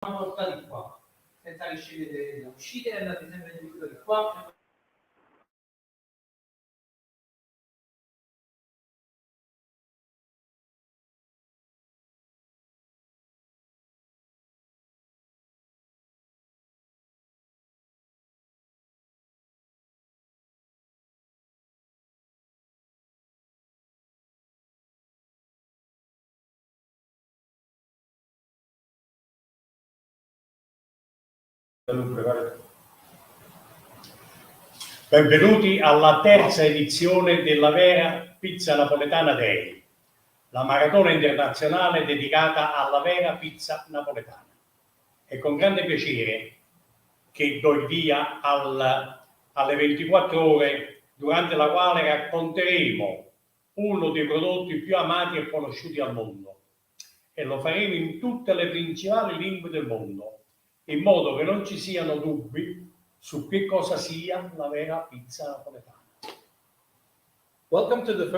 portati qua, senza che scegliete le uscite, andate sempre dritto di qua. Benvenuti alla terza edizione della Vera Pizza Napoletana Day, la maratona internazionale dedicata alla vera pizza napoletana. È con grande piacere che do il via alle 24 ore durante la quale racconteremo uno dei prodotti più amati e conosciuti al mondo, e lo faremo in tutte le principali lingue del mondo, in modo che non ci siano dubbi su che cosa sia la vera pizza napoletana. Welcome to the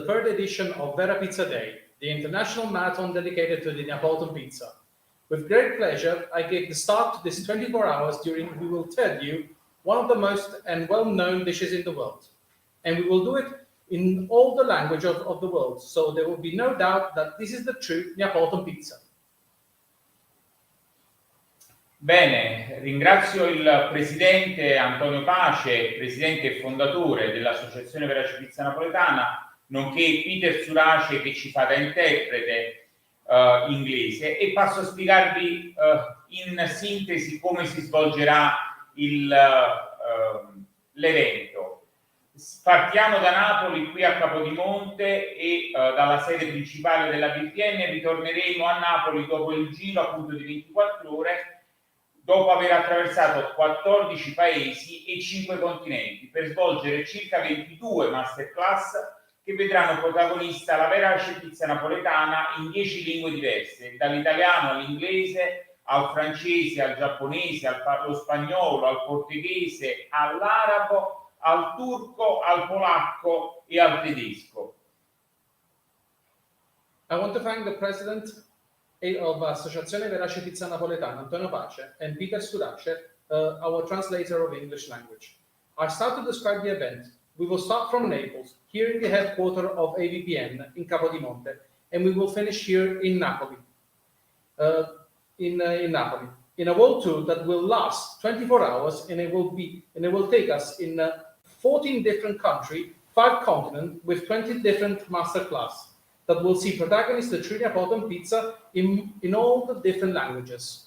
third edition of Vera Pizza Day, the international marathon dedicated to the Neapolitan pizza. With great pleasure, I give the start to this 24 hours during which we will tell you one of the most and well-known dishes in the world. And we will do it in all the language of the world, so there will be no doubt that this is the true Neapolitan pizza. Bene, ringrazio il presidente Antonio Pace, presidente e fondatore dell'Associazione Vera Pizza Napoletana, nonché Peter Surace che ci fa da interprete inglese, e passo a spiegarvi in sintesi come si svolgerà l'evento. Partiamo da Napoli, qui a Capodimonte, e dalla sede principale della AVPN ritorneremo a Napoli dopo il giro appunto di 24 ore, dopo aver attraversato 14 paesi e 5 continenti, per svolgere circa 22 masterclass che vedranno protagonista la vera pizza napoletana in 10 lingue diverse, dall'italiano all'inglese, al francese, al giapponese, allo spagnolo, al portoghese, all'arabo, al turco, al polacco e al tedesco. I want to thank the president of Associazione Vera Pizza Napoletana, Antonio Pace, and Peter Surace, our translator of English language. I start to describe the event. We will start from Naples, here in the headquarters of AVPN in Capodimonte, and we will finish here in Napoli, in a world tour that will last 24 hours, and it will take us in 14 different countries, 5 continents, with 20 different masterclass that will see protagonists the true Neapolitan pizza in all the different languages.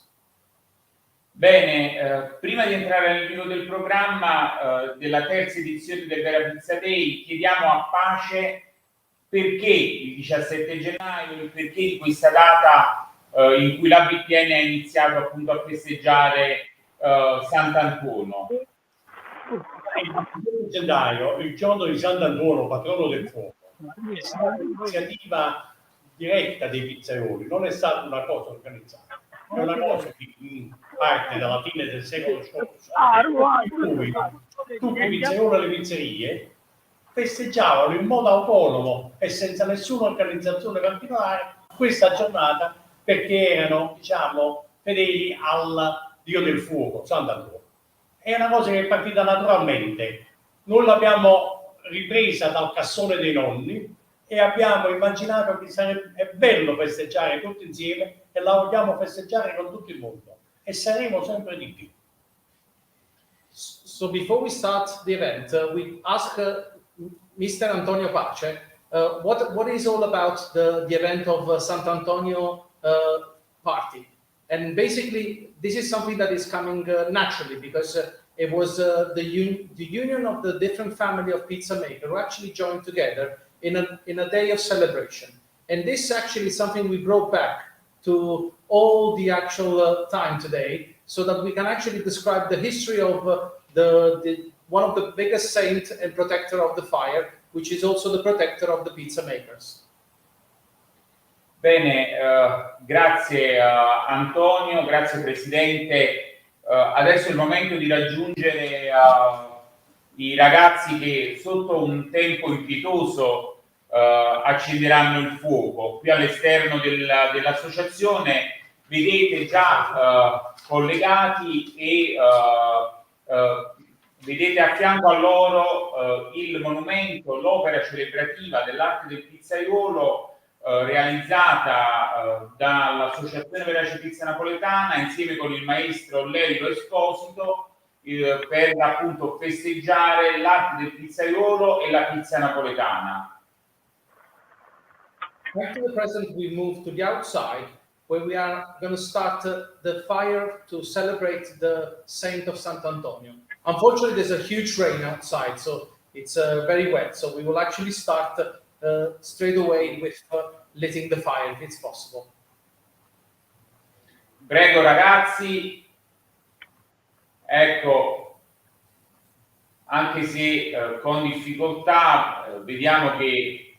Bene, prima di entrare nel vivo del programma della terza edizione del Vera Pizza Day, chiediamo a Pace perché il 17 gennaio, il perché di questa data in cui l'AVPN ha iniziato appunto a festeggiare Sant'Antonio. Il 17 gennaio, il giorno di Sant'Antonio, patrono del fuoco, è stata un'iniziativa diretta dei pizzaioli, non è stata una cosa organizzata, è una cosa che parte dalla fine del secolo scorso, in cui tutti i pizzaioli e le pizzerie festeggiavano in modo autonomo e senza nessuna organizzazione particolare questa giornata, perché erano, diciamo, fedeli al dio del fuoco, Sant'Antonio. È una cosa che è partita naturalmente. Noi l'abbiamo ripresa dal cassone dei nonni e abbiamo immaginato che è bello festeggiare tutti insieme, e la vogliamo festeggiare con tutto il mondo, e saremo sempre di più. So before we start the event, we ask Mr. Antonio Pace what is all about the event of Sant'Antonio party. And basically, this is something that is coming naturally, because it was the union of the different family of pizza makers who actually joined together in a day of celebration. And this actually is something we brought back to all the actual time today, so that we can actually describe the history of one of the biggest saint and protector of the fire, which is also the protector of the pizza makers. Bene, grazie Antonio, grazie Presidente. Adesso è il momento di raggiungere i ragazzi che sotto un tempo impietoso accenderanno il fuoco. Qui all'esterno dell'associazione vedete già collegati e vedete a fianco a loro il monumento, l'opera celebrativa dell'arte del pizzaiolo realizzata dall'Associazione Vera Pizza Napoletana insieme con il maestro Lello Esposito per appunto festeggiare l'arte del pizzaiolo e la pizza napoletana. Back to the present, we move to the outside, where we are going to start the fire to celebrate the Saint of Sant'Antonio. Unfortunately, there's a huge rain outside, so it's very wet. So we will actually start straight away with lighting the fire, if it's possible. Prego ragazzi, ecco, anche se con difficoltà, vediamo che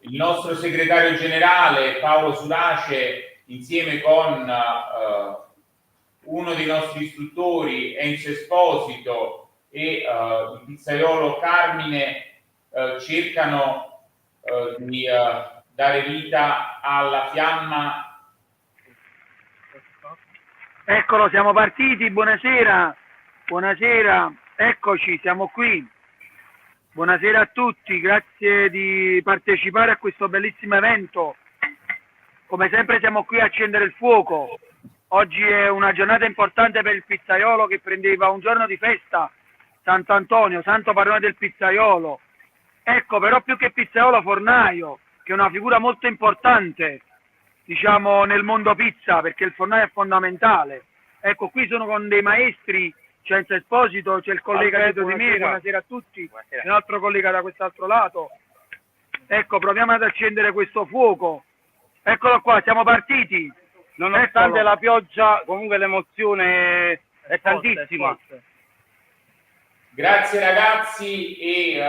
il nostro segretario generale Paolo Surace insieme con uno dei nostri istruttori Enzo Esposito e il pizzaiolo Carmine cercano di dare vita alla fiamma. Eccolo, siamo partiti, buonasera, buonasera, eccoci, siamo qui. Buonasera a tutti, grazie di partecipare a questo bellissimo evento. Come sempre siamo qui a accendere il fuoco. Oggi è una giornata importante per il pizzaiolo che prendeva un giorno di festa, Sant'Antonio, santo patrono del pizzaiolo. Ecco, però più che pizzaiolo, fornaio, che è una figura molto importante, diciamo, nel mondo pizza, perché il fornaio è fondamentale. Ecco, qui sono con dei maestri, c'è Enzo Esposito, c'è il collega dietro di me, buonasera a tutti, c'è un altro collega da quest'altro lato. Ecco, proviamo ad accendere questo fuoco. Eccolo qua, siamo partiti. Nonostante la pioggia, comunque l'emozione è tantissima. Grazie ragazzi e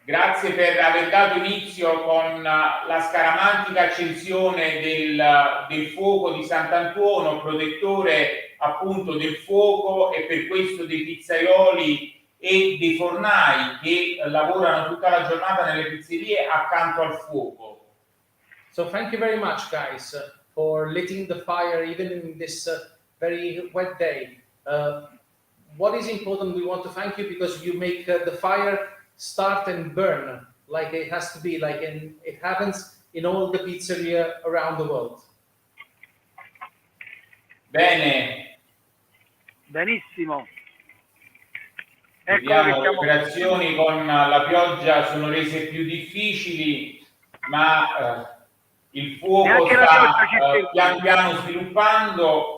grazie per aver dato inizio con la scaramantica accensione del fuoco di Sant'Antuono, protettore appunto del fuoco e per questo dei pizzaioli e dei fornai che lavorano tutta la giornata nelle pizzerie accanto al fuoco. So thank you very much, guys, for lighting the fire even in this very wet day. What is important, we want to thank you because you make the fire start and burn like it has to be, like it happens in all the pizzeria around the world. Bene. Benissimo. Vediamo, le operazioni con la pioggia sono rese più difficili, ma il fuoco sta pian piano sviluppando.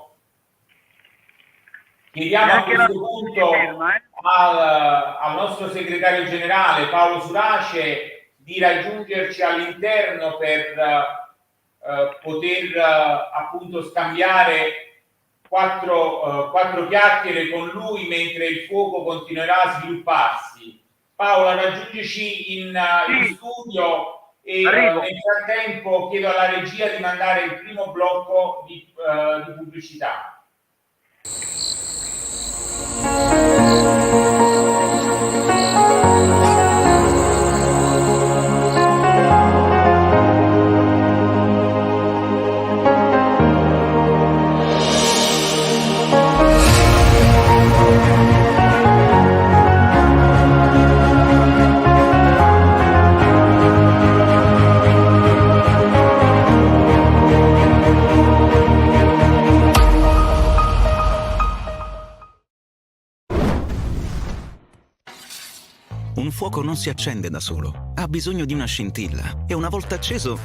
Chiediamo a questo punto al nostro segretario generale Paolo Surace di raggiungerci all'interno per poter appunto scambiare quattro chiacchiere con lui mentre il fuoco continuerà a svilupparsi. Paolo, raggiungici in studio e nel frattempo chiedo alla regia di mandare il primo blocco di pubblicità. Un fuoco non si accende da solo, ha bisogno di una scintilla e una volta acceso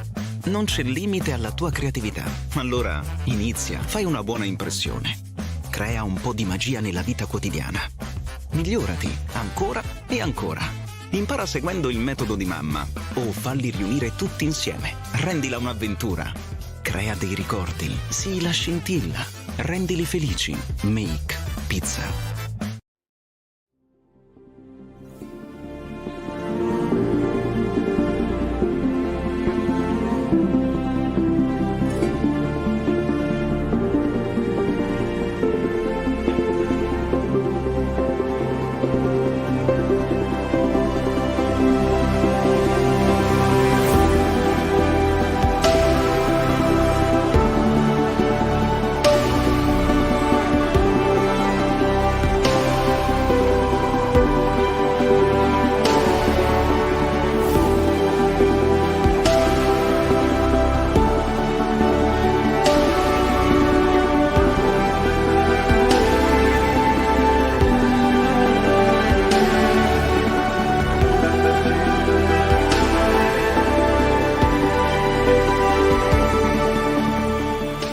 non c'è limite alla tua creatività. Allora inizia, fai una buona impressione, crea un po' di magia nella vita quotidiana. Migliorati ancora e ancora. Impara seguendo il metodo di mamma o falli riunire tutti insieme. Rendila un'avventura. Crea dei ricordi, sii la scintilla, rendili felici. Make pizza.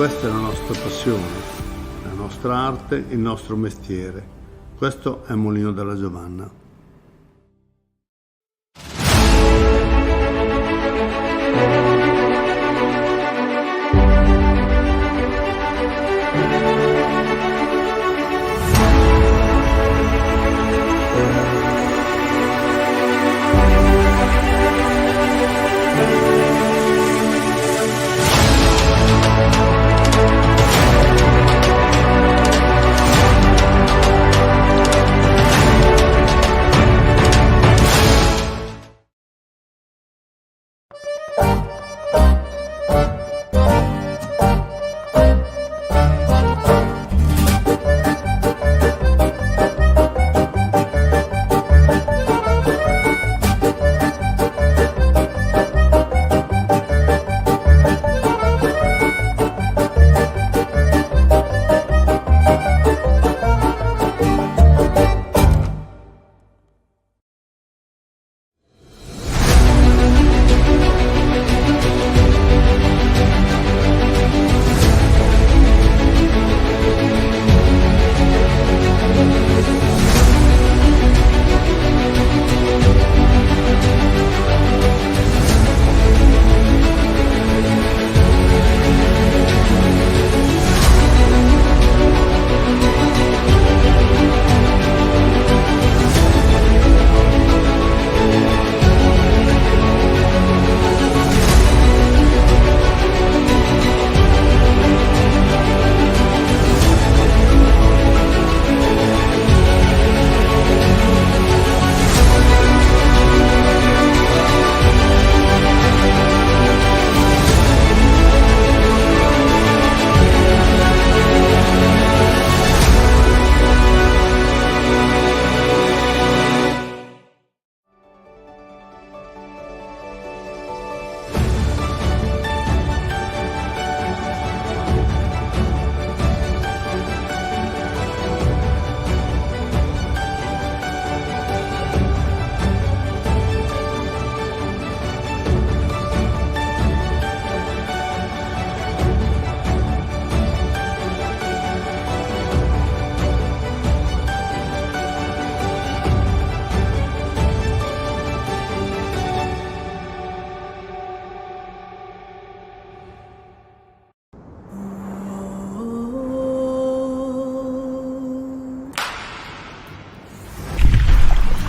questa è la nostra passione, la nostra arte, il nostro mestiere. Questo è il Mulino della Giovanna.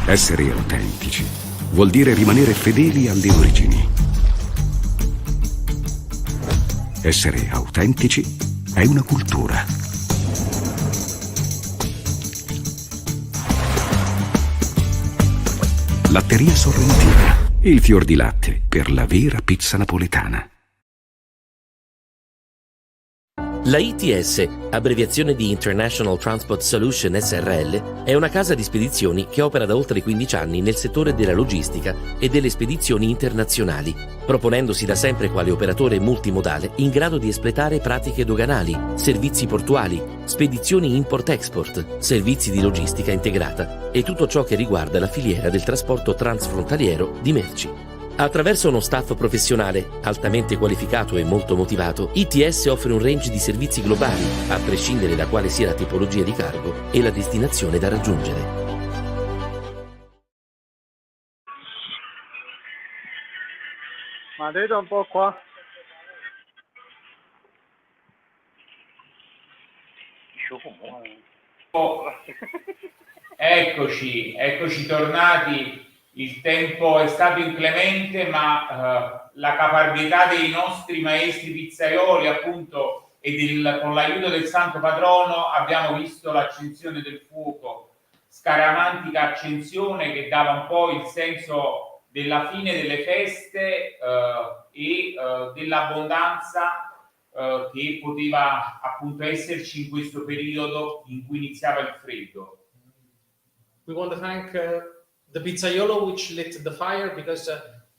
Essere autentici vuol dire rimanere fedeli alle origini. Essere autentici è una cultura. Latteria Sorrentina, il fior di latte per la vera pizza napoletana. La ITS, abbreviazione di International Transport Solution SRL, è una casa di spedizioni che opera da oltre 15 anni nel settore della logistica e delle spedizioni internazionali, proponendosi da sempre quale operatore multimodale in grado di espletare pratiche doganali, servizi portuali, spedizioni import-export, servizi di logistica integrata e tutto ciò che riguarda la filiera del trasporto transfrontaliero di merci. Attraverso uno staff professionale, altamente qualificato e molto motivato, ITS offre un range di servizi globali, a prescindere da quale sia la tipologia di cargo e la destinazione da raggiungere. Ma vedo un po' qua. Eccoci tornati. Il tempo è stato inclemente, ma la caparbietà dei nostri maestri pizzaioli, appunto, con l'aiuto del Santo Patrono abbiamo visto l'accensione del fuoco, scaramantica accensione che dava un po' il senso della fine delle feste e dell'abbondanza che poteva appunto esserci in questo periodo in cui iniziava il freddo. We want to thank the pizzaiolo which lit the fire, because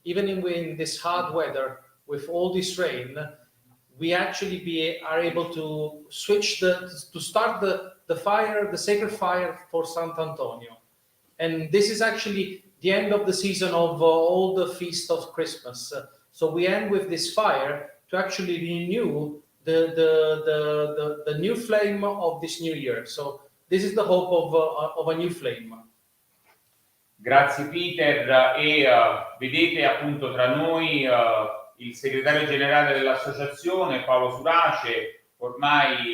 even in this hard weather, with all this rain, we actually are able to start the fire, the sacred fire for Sant'Antonio. And this is actually the end of the season of all the feast of Christmas. So we end with this fire to actually renew the new flame of this new year. So this is the hope of a new flame. Grazie Peter, e vedete appunto tra noi il segretario generale dell'associazione Paolo Surace, ormai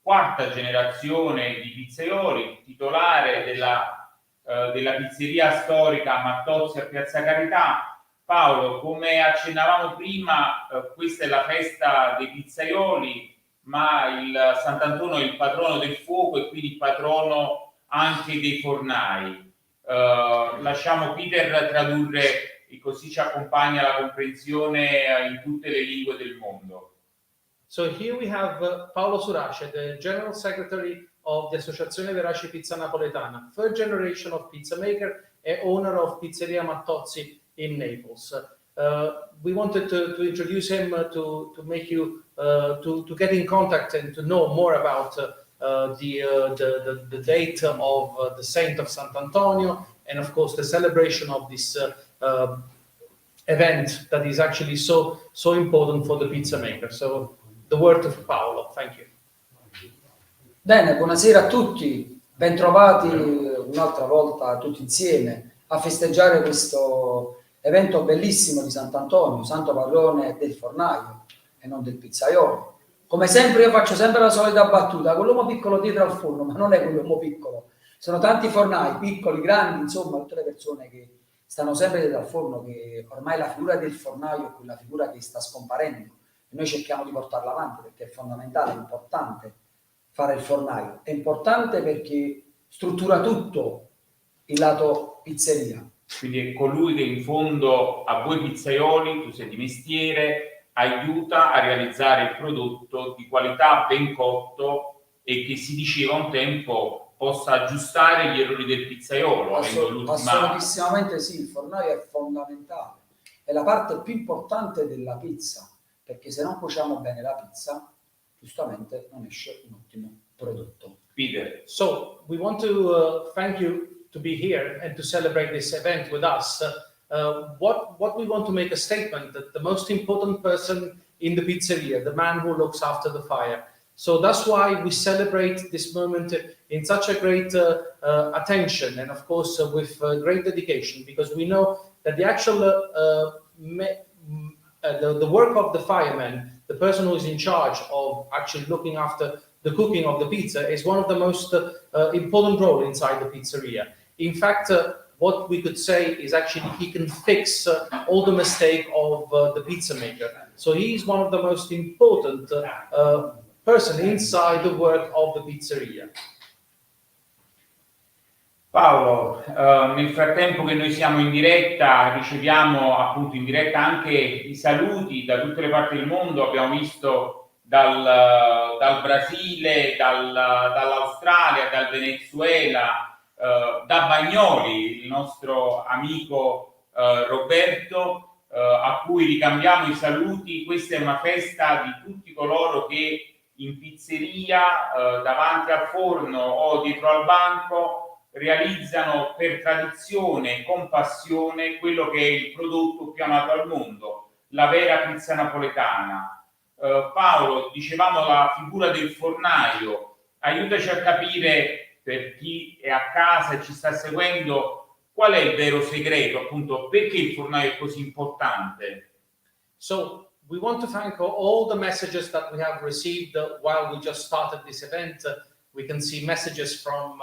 quarta generazione di pizzaioli, titolare della pizzeria storica Mattozzi a Piazza Carità. Paolo, come accennavamo prima, questa è la festa dei pizzaioli, ma il Sant'Antonio è il patrono del fuoco e quindi patrono anche dei fornai. Lasciamo Peter tradurre e così ci accompagna la comprensione in tutte le lingue del mondo. So here we have Paolo Surace, the General Secretary of the Associazione Verace Pizza Napoletana, third generation of pizza maker and owner of Pizzeria Mattozzi in Naples. We wanted to introduce him to make you to get in contact and to know more about the date of the Saint of Sant'Antonio, and of course the celebration of this event that is actually so important for the pizza maker. So the word of Paolo. Thank you. Bene, buonasera a tutti, bentrovati un'altra volta tutti insieme a festeggiare questo evento bellissimo di Sant'Antonio, santo padrone del fornaio e non del pizzaiolo. Come sempre io faccio sempre la solita battuta, quell'uomo piccolo dietro al forno, ma non è quell'uomo piccolo, sono tanti fornai, piccoli, grandi, insomma tutte le persone che stanno sempre dietro al forno, che ormai la figura del fornaio è quella figura che sta scomparendo e noi cerchiamo di portarla avanti perché è fondamentale, è importante fare il fornaio, è importante perché struttura tutto il lato pizzeria. Quindi è colui che in fondo a voi pizzaioli, tu sei di mestiere, aiuta a realizzare il prodotto di qualità ben cotto e che si diceva un tempo possa aggiustare gli errori del pizzaiolo. Assolutissimamente sì, il fornaio è fondamentale, è la parte più importante della pizza, perché se non cuociamo bene la pizza, giustamente non esce un ottimo prodotto. Peter. So we want to thank you to be here and to celebrate this event with us. What we want to make a statement that the most important person in the pizzeria, the man who looks after the fire. So that's why we celebrate this moment in such a great attention and of course with great dedication, because we know that the actual the work of the fireman, the person who is in charge of actually looking after the cooking of the pizza, is one of the most important role inside the pizzeria. In fact, what we could say is actually he can fix all the mistake of the pizza maker. So he is one of the most important person inside the work of the pizzeria. Paolo, nel frattempo che noi siamo in diretta, riceviamo appunto in diretta anche i saluti da tutte le parti del mondo. Abbiamo visto dal Brasile, dall'Australia, dal Venezuela, da Bagnoli, il nostro amico Roberto, a cui ricambiamo i saluti. Questa è una festa di tutti coloro che in pizzeria, davanti al forno o dietro al banco, realizzano per tradizione, con passione, quello che è il prodotto più amato al mondo, la vera pizza napoletana. Paolo, dicevamo la figura del fornaio, aiutaci a capire, per chi è a casa e ci sta seguendo, qual è il vero segreto, appunto, perché il fornaio è così importante. So we want to thank all the messages that we have received while we just started this event. We can see messages from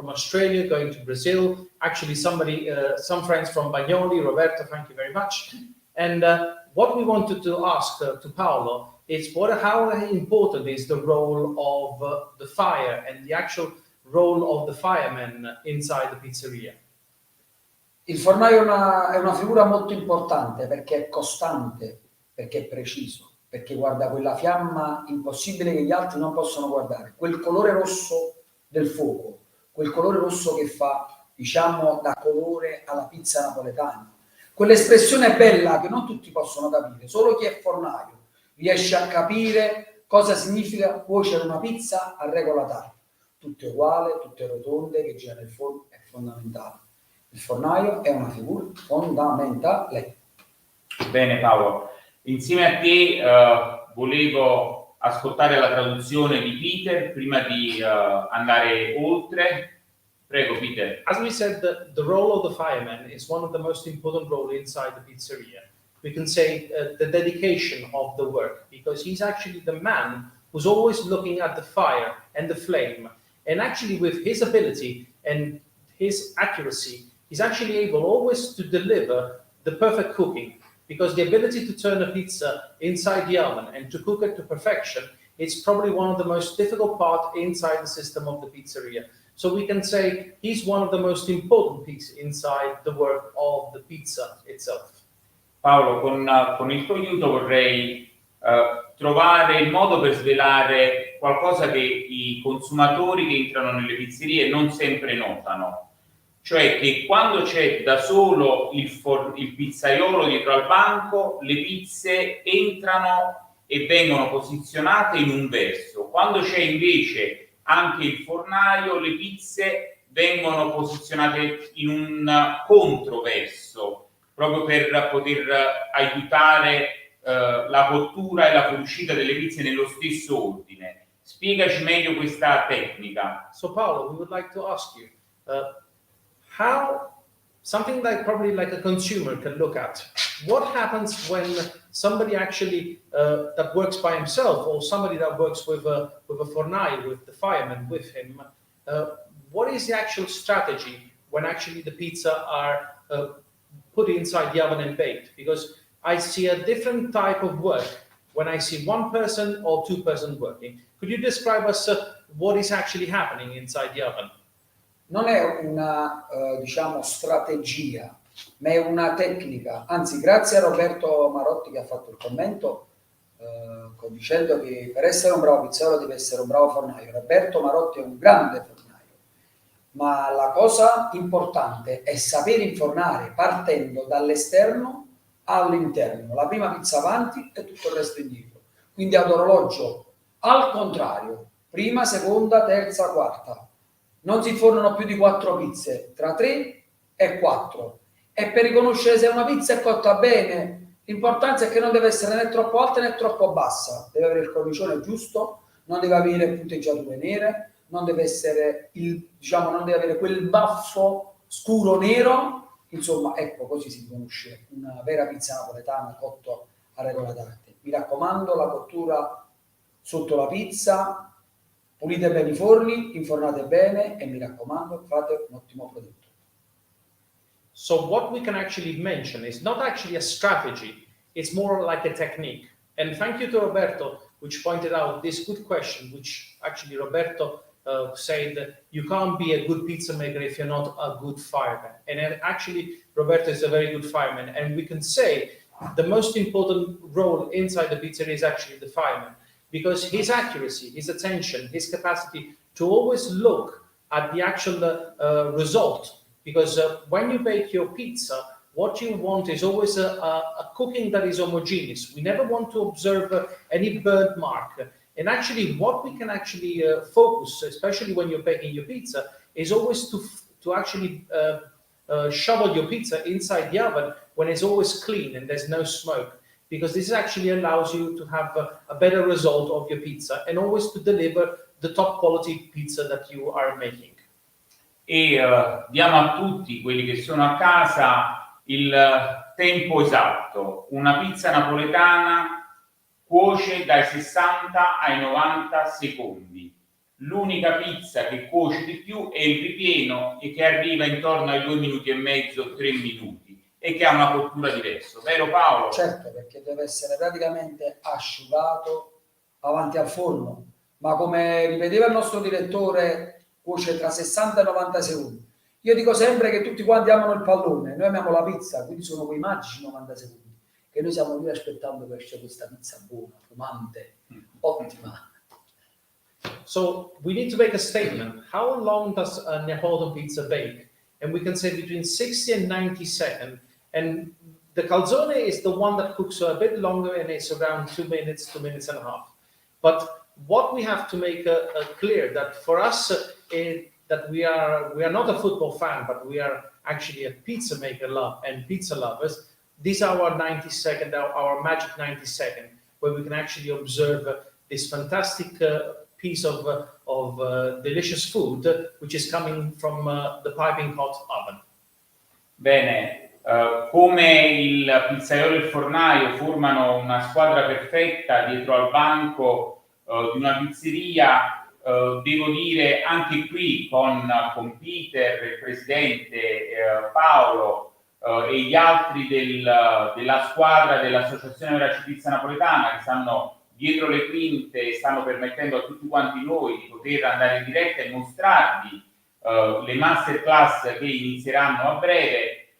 Australia going to Brazil. Actually, some friends from Bagnoli. Roberto, thank you very much. And what we wanted to ask to Paolo is how important is the role of the fire and the actual role of the fireman inside the pizzeria. Il fornaio è una figura molto importante perché è costante, perché è preciso, perché guarda quella fiamma impossibile che gli altri non possono guardare, quel colore rosso del fuoco, quel colore rosso che fa, diciamo, da colore alla pizza napoletana, quell'espressione bella che non tutti possono capire, solo chi è fornaio riesce a capire cosa significa cuocere una pizza a regola tale, tutte uguali, tutte rotonde, che gira nel forno, è fondamentale. Il fornaio è una figura fondamentale. Bene Paolo, insieme a te volevo ascoltare la traduzione di Peter prima di andare oltre. Prego, Peter. As we said, the role of the fireman is one of the most important roles inside the pizzeria. We can say the dedication of the work, because he's actually the man who's always looking at the fire and the flame. And actually with his ability and his accuracy, he's actually able always to deliver the perfect cooking, because the ability to turn a pizza inside the oven and to cook it to perfection is probably one of the most difficult parts inside the system of the pizzeria. So we can say he's one of the most important pieces inside the work of the pizza itself. Paolo, con il tuo aiuto vorrei trovare il modo per svelare qualcosa che i consumatori che entrano nelle pizzerie non sempre notano. Cioè che quando c'è da solo il pizzaiolo dietro al banco, le pizze entrano e vengono posizionate in un verso. Quando c'è invece anche il fornaio, le pizze vengono posizionate in un controverso, proprio per poter aiutare la cottura e la fuoriuscita delle pizze nello stesso ordine. Spiegaci meglio questa tecnica. So Paolo, we would like to ask you, how something like probably like a consumer can look at, what happens when somebody actually that works by himself, or somebody that works with a fornaio, with the fireman with him, what is the actual strategy when actually the pizza are put inside the oven and baked? Because I see a different type of work when I see one person or two persons working. Could you describe us what is actually happening inside the oven? Non è una diciamo strategia, ma è una tecnica. Anzi, grazie a Roberto Marotti che ha fatto il commento dicendo che per essere un bravo pizzaiolo deve essere un bravo fornaio. Roberto Marotti è un grande fornaio, ma la cosa importante è sapere infornare partendo dall'esterno all'interno. La prima pizza avanti e tutto il resto indietro. Quindi ad orologio al contrario, prima, seconda, terza, quarta. Non si fornano più di 4 pizze, tra 3 e 4. E per riconoscere se una pizza è cotta bene, l'importanza è che non deve essere né troppo alta né troppo bassa. Deve avere il cornicione giusto, non deve avere punteggiature nere, non deve essere non deve avere quel baffo scuro nero. Insomma, ecco, così si riconosce una vera pizza napoletana cotto a regola d'arte. Mi raccomando, la cottura sotto la pizza, pulite bene i forni, infornate bene e mi raccomando, fate un ottimo prodotto. So what we can actually mention is not actually a strategy, it's more like a technique. And thank you to Roberto, which pointed out this good question, which actually Roberto said that you can't be a good pizza maker if you're not a good fireman. And actually, Roberto is a very good fireman. And we can say the most important role inside the pizzeria is actually the fireman, because his accuracy, his attention, his capacity to always look at the actual result. Because when you bake your pizza, what you want is always a cooking that is homogeneous. We never want to observe any burnt mark. And actually, what we can actually focus, especially when you're baking your pizza, is always to actually shovel your pizza inside the oven when it's always clean and there's no smoke. Because this actually allows you to have a better result of your pizza and always to deliver the top quality pizza that you are making. E diamo a tutti quelli che sono a casa il tempo esatto. Una pizza napoletana cuoce dai 60 ai 90 secondi. L'unica pizza che cuoce di più è il ripieno e che arriva intorno ai 2 minuti e mezzo, 3 minuti e che ha una cottura diversa, vero Paolo? Certo, perché deve essere praticamente asciugato avanti al forno, ma come ripeteva il nostro direttore, cuoce tra 60 e 90 secondi. Io dico sempre che tutti quanti amano il pallone, noi amiamo la pizza, quindi sono quei magici 90 secondi. Che noi siamo lì aspettando che esce questa pizza buona, fumante, ottima. So we need to make a statement. How long does a Neapolitan pizza bake? And we can say between 60 and 90 seconds. And the calzone is the one that cooks a bit longer and it's around 2 minutes, 2 minutes and a half. But what we have to make clear that for us that we are not a football fan, but we are actually a pizza maker and pizza lovers. These are our 90 second, our magic 90 second, where we can actually observe this fantastic piece of delicious food, which is coming from the piping hot oven. Bene, come il pizzaiolo e il fornaio formano una squadra perfetta dietro al banco di una pizzeria, devo dire anche qui con Peter, il presidente, Paolo e gli altri della squadra dell'Associazione Vera Pizza Napoletana, che stanno dietro le quinte e stanno permettendo a tutti quanti noi di poter andare in diretta e mostrarvi le masterclass che inizieranno a breve.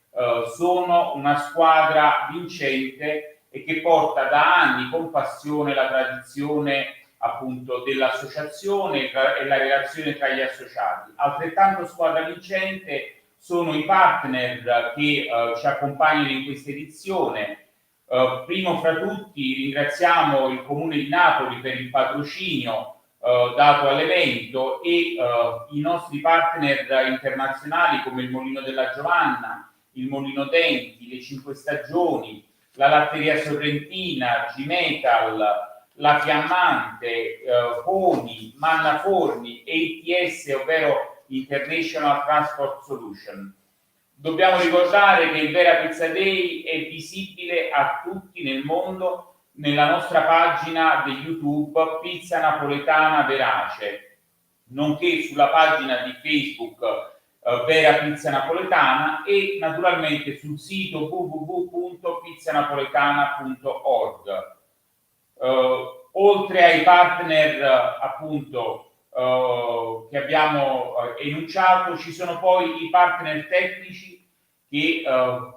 Sono una squadra vincente e che porta da anni con passione la tradizione appunto dell'associazione e la relazione tra gli associati. Altrettanto squadra vincente sono i partner che ci accompagnano in questa edizione. Primo fra tutti ringraziamo il Comune di Napoli per il patrocinio dato all'evento e i nostri partner internazionali come il Molino della Giovanna, il Molino Denti, le 5 Stagioni, la Latteria Sorrentina, G-Metal, la Fiammante, Poni, Mannaforni e ITS, ovvero International Transport Solution. Dobbiamo ricordare che il Vera Pizza Day è visibile a tutti nel mondo nella nostra pagina di YouTube Pizza Napoletana Verace, nonché sulla pagina di Facebook Vera Pizza Napoletana e naturalmente sul sito www.pizzanapoletana.org. Oltre ai partner appunto che abbiamo enunciato, ci sono poi i partner tecnici che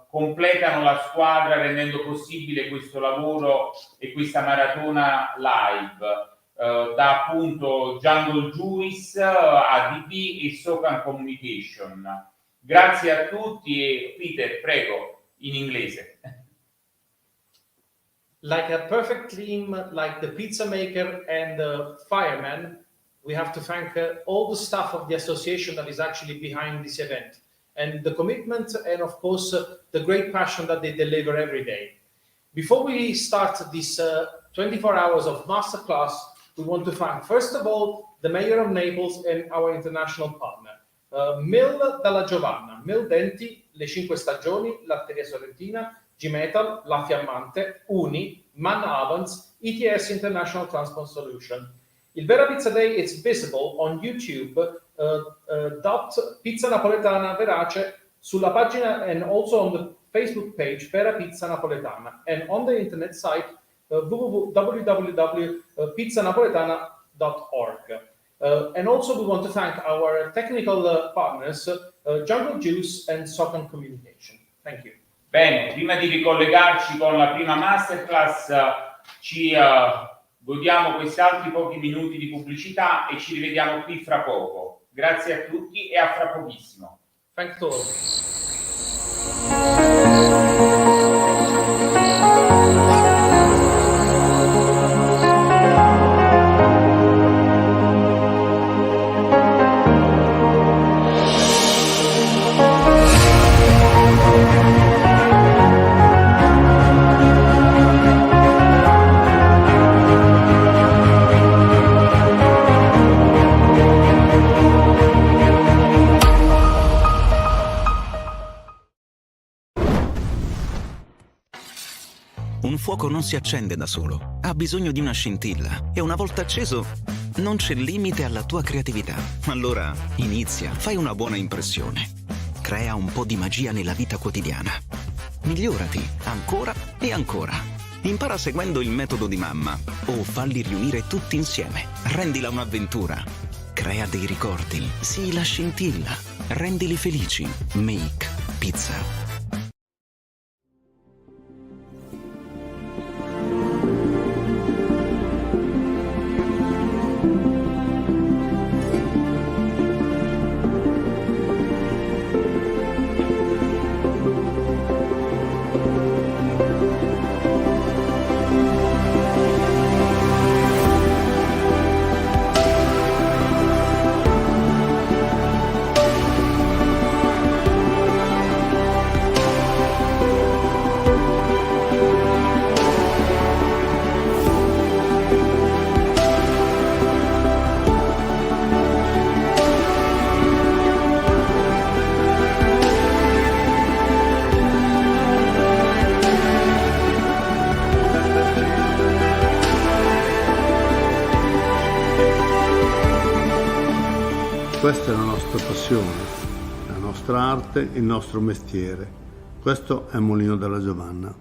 completano la squadra rendendo possibile questo lavoro e questa maratona live, da appunto Jungle Juice, ADB e Socan Communication. Grazie a tutti e Peter, prego, in inglese. Like a perfect team, like the pizza maker and the fireman, we have to thank all the staff of the association that is actually behind this event, and the commitment and of course the great passion that they deliver every day. Before we start this 24 hours of masterclass, we want to thank first of all the Mayor of Naples and our international partner, Mill della Giovanna, Mill Denti, le 5 Stagioni, Latteria Sorrentina, G-Metal, La Fiammante, Uni, Man Ovens, ETS International Transport Solution. Il Vera Pizza Day is visible on YouTube Pizza Napoletana Verace sulla pagina and also on the Facebook page Vera Pizza Napoletana and on the internet site www.pizzanapoletana.org. And also we want to thank our technical partners Jungle Juice and Socan Communication. Thank you. Bene, prima di ricollegarci con la prima masterclass ci godiamo questi altri pochi minuti di pubblicità e ci rivediamo qui fra poco. Grazie a tutti e a fra pochissimo. Thank you. Un fuoco non si accende da solo, ha bisogno di una scintilla e una volta acceso non c'è limite alla tua creatività. Allora inizia, fai una buona impressione. Crea un po' di magia nella vita quotidiana. Migliorati ancora e ancora. Impara seguendo il metodo di mamma o falli riunire tutti insieme. Rendila un'avventura. Crea dei ricordi. Sii la scintilla. Rendili felici. Make pizza. Questa è la nostra passione, la nostra arte, il nostro mestiere. Questo è Mulino della Giovanna.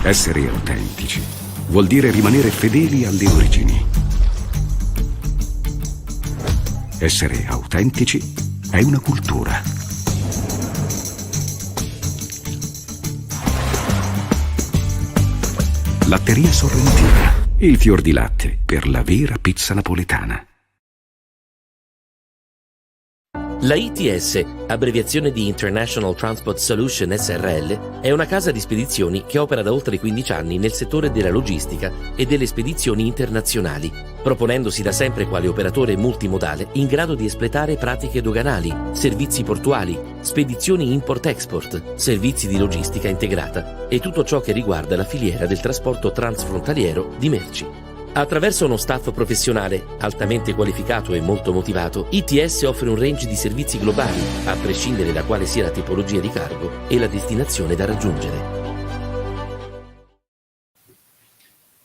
Essere autentici vuol dire rimanere fedeli alle origini. Essere autentici è una cultura. Latteria Sorrentina, il fior di latte per la vera pizza napoletana. La ITS, abbreviazione di International Transport Solution SRL, è una casa di spedizioni che opera da oltre 15 anni nel settore della logistica e delle spedizioni internazionali, proponendosi da sempre quale operatore multimodale in grado di espletare pratiche doganali, servizi portuali, spedizioni import-export, servizi di logistica integrata e tutto ciò che riguarda la filiera del trasporto transfrontaliero di merci. Attraverso uno staff professionale altamente qualificato e molto motivato, ITS offre un range di servizi globali, a prescindere da quale sia la tipologia di cargo e la destinazione da raggiungere.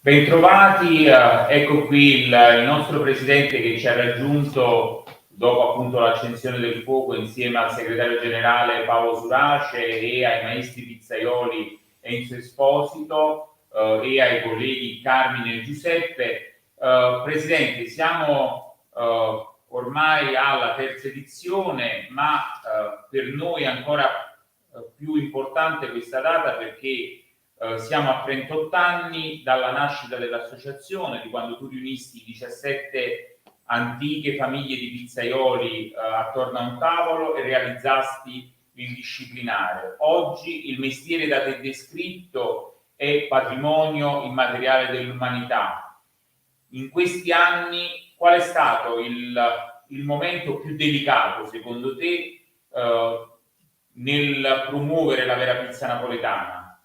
Bentrovati, ecco qui il nostro presidente che ci ha raggiunto dopo appunto l'accensione del fuoco insieme al segretario generale Paolo Surace e ai maestri pizzaioli Enzo Esposito e ai colleghi Carmine e Giuseppe. Presidente, siamo ormai alla terza edizione, ma per noi è ancora più importante questa data perché siamo a 38 anni dalla nascita dell'associazione, di quando tu riunisti 17 antiche famiglie di pizzaioli attorno a un tavolo e realizzasti il disciplinare. Oggi il mestiere da te descritto è patrimonio immateriale dell'umanità. In questi anni qual è stato il momento più delicato secondo te nel promuovere la vera pizza napoletana?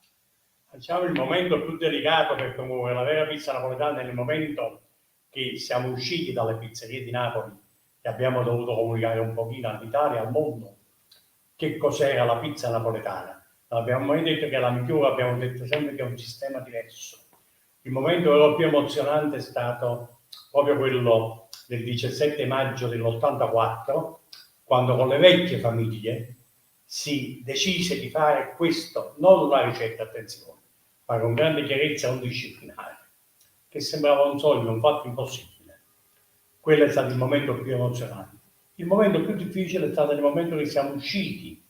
Diciamo il momento più delicato per promuovere la vera pizza napoletana è il momento che siamo usciti dalle pizzerie di Napoli che abbiamo dovuto comunicare un pochino all'Italia, al mondo, che cos'era la pizza napoletana. Non abbiamo mai detto che è la migliore, abbiamo detto sempre che è un sistema diverso. Il momento più emozionante è stato proprio quello del 17 maggio dell'84, quando con le vecchie famiglie si decise di fare questo, non una ricetta, attenzione, ma con grande chiarezza un disciplinare, che sembrava un sogno, un fatto impossibile. Quello è stato il momento più emozionante. Il momento più difficile è stato il momento che siamo usciti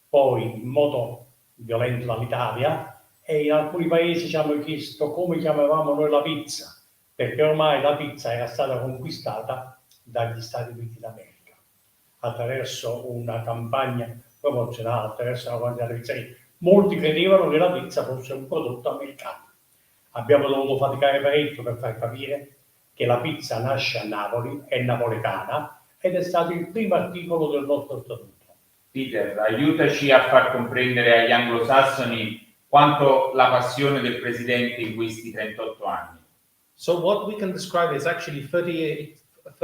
poi in modo violento dall'Italia e in alcuni paesi ci hanno chiesto come chiamavamo noi la pizza, perché ormai la pizza era stata conquistata dagli Stati Uniti d'America attraverso una campagna promozionale, attraverso una quantità di pizzerie. Molti credevano che la pizza fosse un prodotto americano. Abbiamo dovuto faticare parecchio per far capire che la pizza nasce a Napoli, è napoletana ed è stato il primo articolo del nostro statuto. Peter, aiutaci a far comprendere agli anglosassoni quanto la passione del presidente in questi 38 anni. So what we can describe is actually 38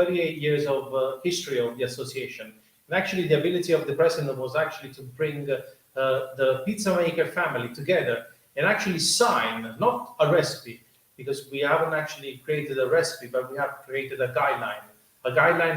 years of history of the association. And actually the ability of the president was actually to bring the pizza maker family together and actually sign, not a recipe, because we haven't actually created a recipe, but we have created a guideline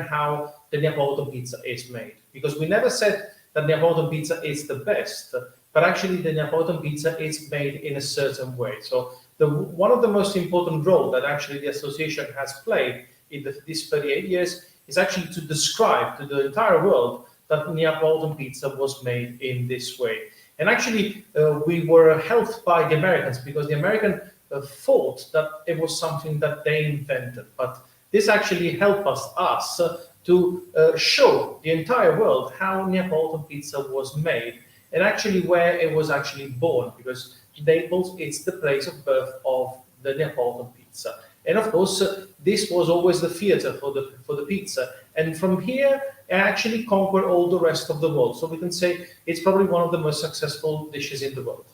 how the Neapolitan pizza is made. Because we never said that Neapolitan pizza is the best, but actually the Neapolitan pizza is made in a certain way. So one of the most important role that actually the association has played in these 38 years is actually to describe to the entire world that Neapolitan pizza was made in this way. And actually we were helped by the Americans, because the American thought that it was something that they invented, but this actually helped us to show the entire world how Neapolitan pizza was made and actually where it was actually born, because Naples is the place of birth of the Neapolitan pizza. And of course, this was always the theater for the pizza. And from here, it actually conquered all the rest of the world. So we can say it's probably one of the most successful dishes in the world.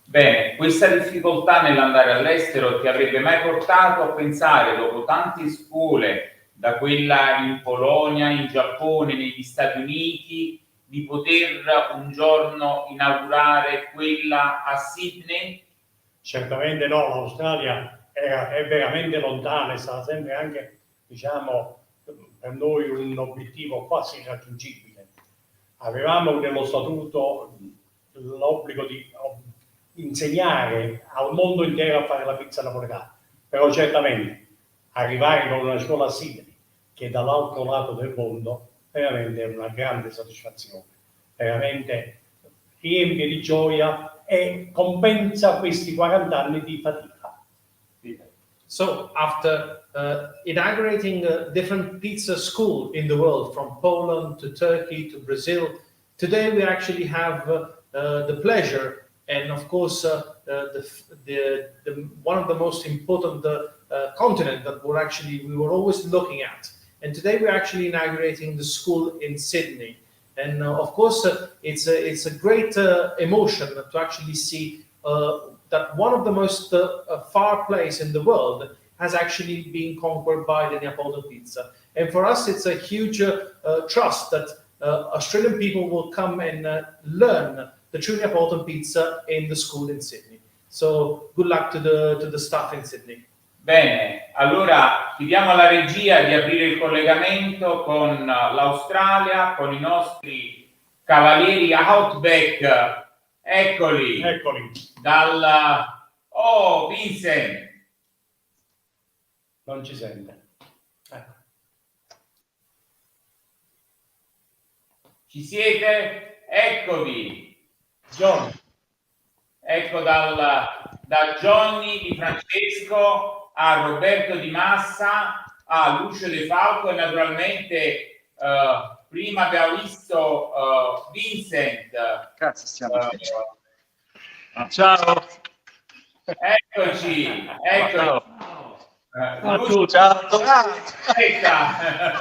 Bene, questa difficoltà nell'andare all'estero ti avrebbe mai portato a pensare, dopo tante scuole, da quella in Polonia, in Giappone, negli Stati Uniti, di poter un giorno inaugurare quella a Sydney? Certamente no, l'Australia è veramente lontana, è stata sempre anche, diciamo, per noi un obiettivo quasi irraggiungibile. Avevamo nello statuto l'obbligo di insegnare al mondo intero a fare la pizza napoletana, però certamente arrivare con una scuola a Sydney, che è dall'altro lato del mondo, veramente è una grande soddisfazione, veramente riempie di gioia e compensa questi 40 anni di fatica. So after inaugurating different pizza schools in the world, from Poland to Turkey to Brazil, today we actually have the pleasure and of course one of the most important continent that we were always looking at. And today we're actually inaugurating the school in Sydney. And of course it's a great emotion to actually see that one of the most far place in the world has actually been conquered by the Neapolitan pizza. And for us it's a huge trust that Australian people will come and learn the true Neapolitan pizza in the school in Sydney. So good luck to the staff in Sydney. Bene, allora chiediamo alla regia di aprire il collegamento con l'Australia, con i nostri cavalieri Outback. Eccoli. Oh, Vincent. Non ci sente. Ci siete? Eccovi. John. Ecco da Johnny Di Francesco a Roberto Di Massa, a Lucio De Falco e naturalmente prima abbiamo visto Vincent. Cazzo stiamo ciao. Eccoci. Ciao.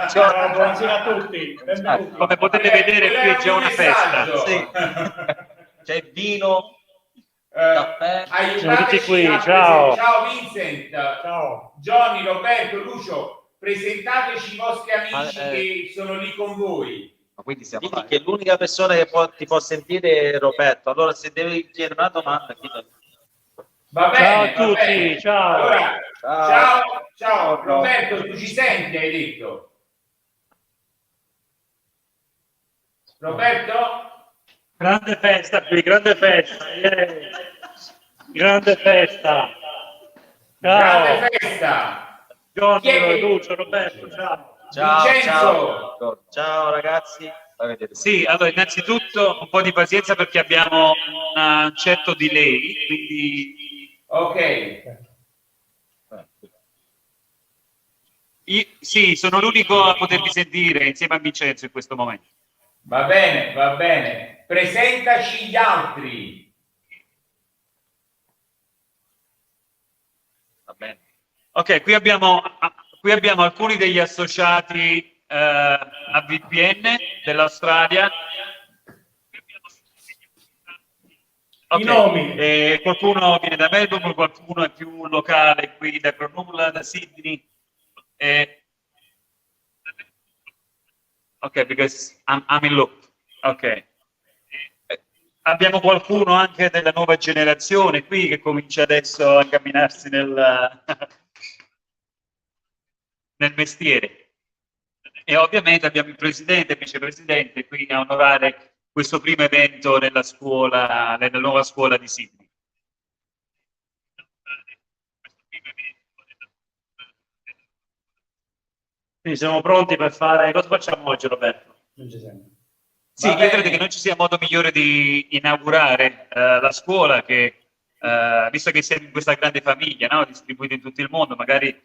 Ciao, buonasera a tutti. Come potete vedere qui c'è una festa. Sì. C'è vino. Aiutateci qui, ciao. Ciao Vincent, ciao Johnny, Roberto, Lucio, presentateci i vostri amici che sono lì con voi. Quindi che l'unica persona che ti può sentire è Roberto. Allora, se devi chiedere una domanda, chiedi. Va bene, ciao a tutti, bene. ciao. Allora, ciao. Roberto, tu ci senti, hai detto? Roberto? Grande festa qui, grande festa. Yeah. Grande festa. Ciao. Grande festa. Giorgio, Lucio, Roberto, ciao. Ciao ragazzi. Sì, allora innanzitutto un po' di pazienza perché abbiamo un certo delay, quindi... Ok. Sì, sono l'unico a potervi sentire insieme a Vincenzo in questo momento. Va bene. Presentaci gli altri. Va bene. Ok, qui abbiamo alcuni degli associati AVPN dell'Australia. I nomi. Qualcuno viene da Melbourne, qualcuno è più locale qui da Cronulla, da Sydney. Ok, because I'm in loop. Ok. Abbiamo qualcuno anche della nuova generazione qui che comincia adesso a camminarsi nel mestiere. E ovviamente abbiamo il presidente e il vicepresidente qui a onorare questo primo evento nella nuova scuola di Sydney. Quindi siamo pronti per fare... Cosa facciamo oggi, Roberto? Non ci sembra. Sì, io credo che non ci sia modo migliore di inaugurare la scuola che, visto che siamo in questa grande famiglia, no? Distribuita in tutto il mondo, magari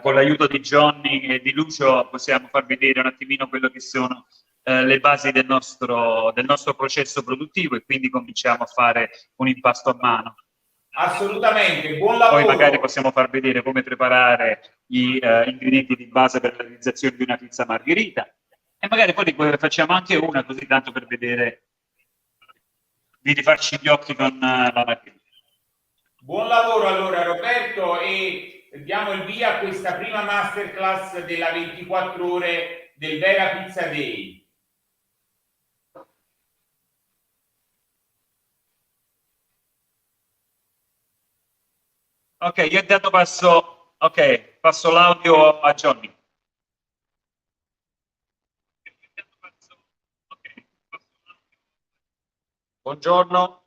con l'aiuto di Johnny e di Lucio possiamo far vedere un attimino quello che sono le basi del nostro processo produttivo e quindi cominciamo a fare un impasto a mano. Assolutamente, buon lavoro. Poi magari possiamo far vedere come preparare gli ingredienti di base per la realizzazione di una pizza margherita e magari poi facciamo anche una così tanto per vedere di rifarci gli occhi con la margherita. Buon lavoro allora Roberto e diamo il via a questa prima masterclass della 24 ore del Vera Pizza Day. Ok, io intanto passo l'audio a Johnny. Buongiorno.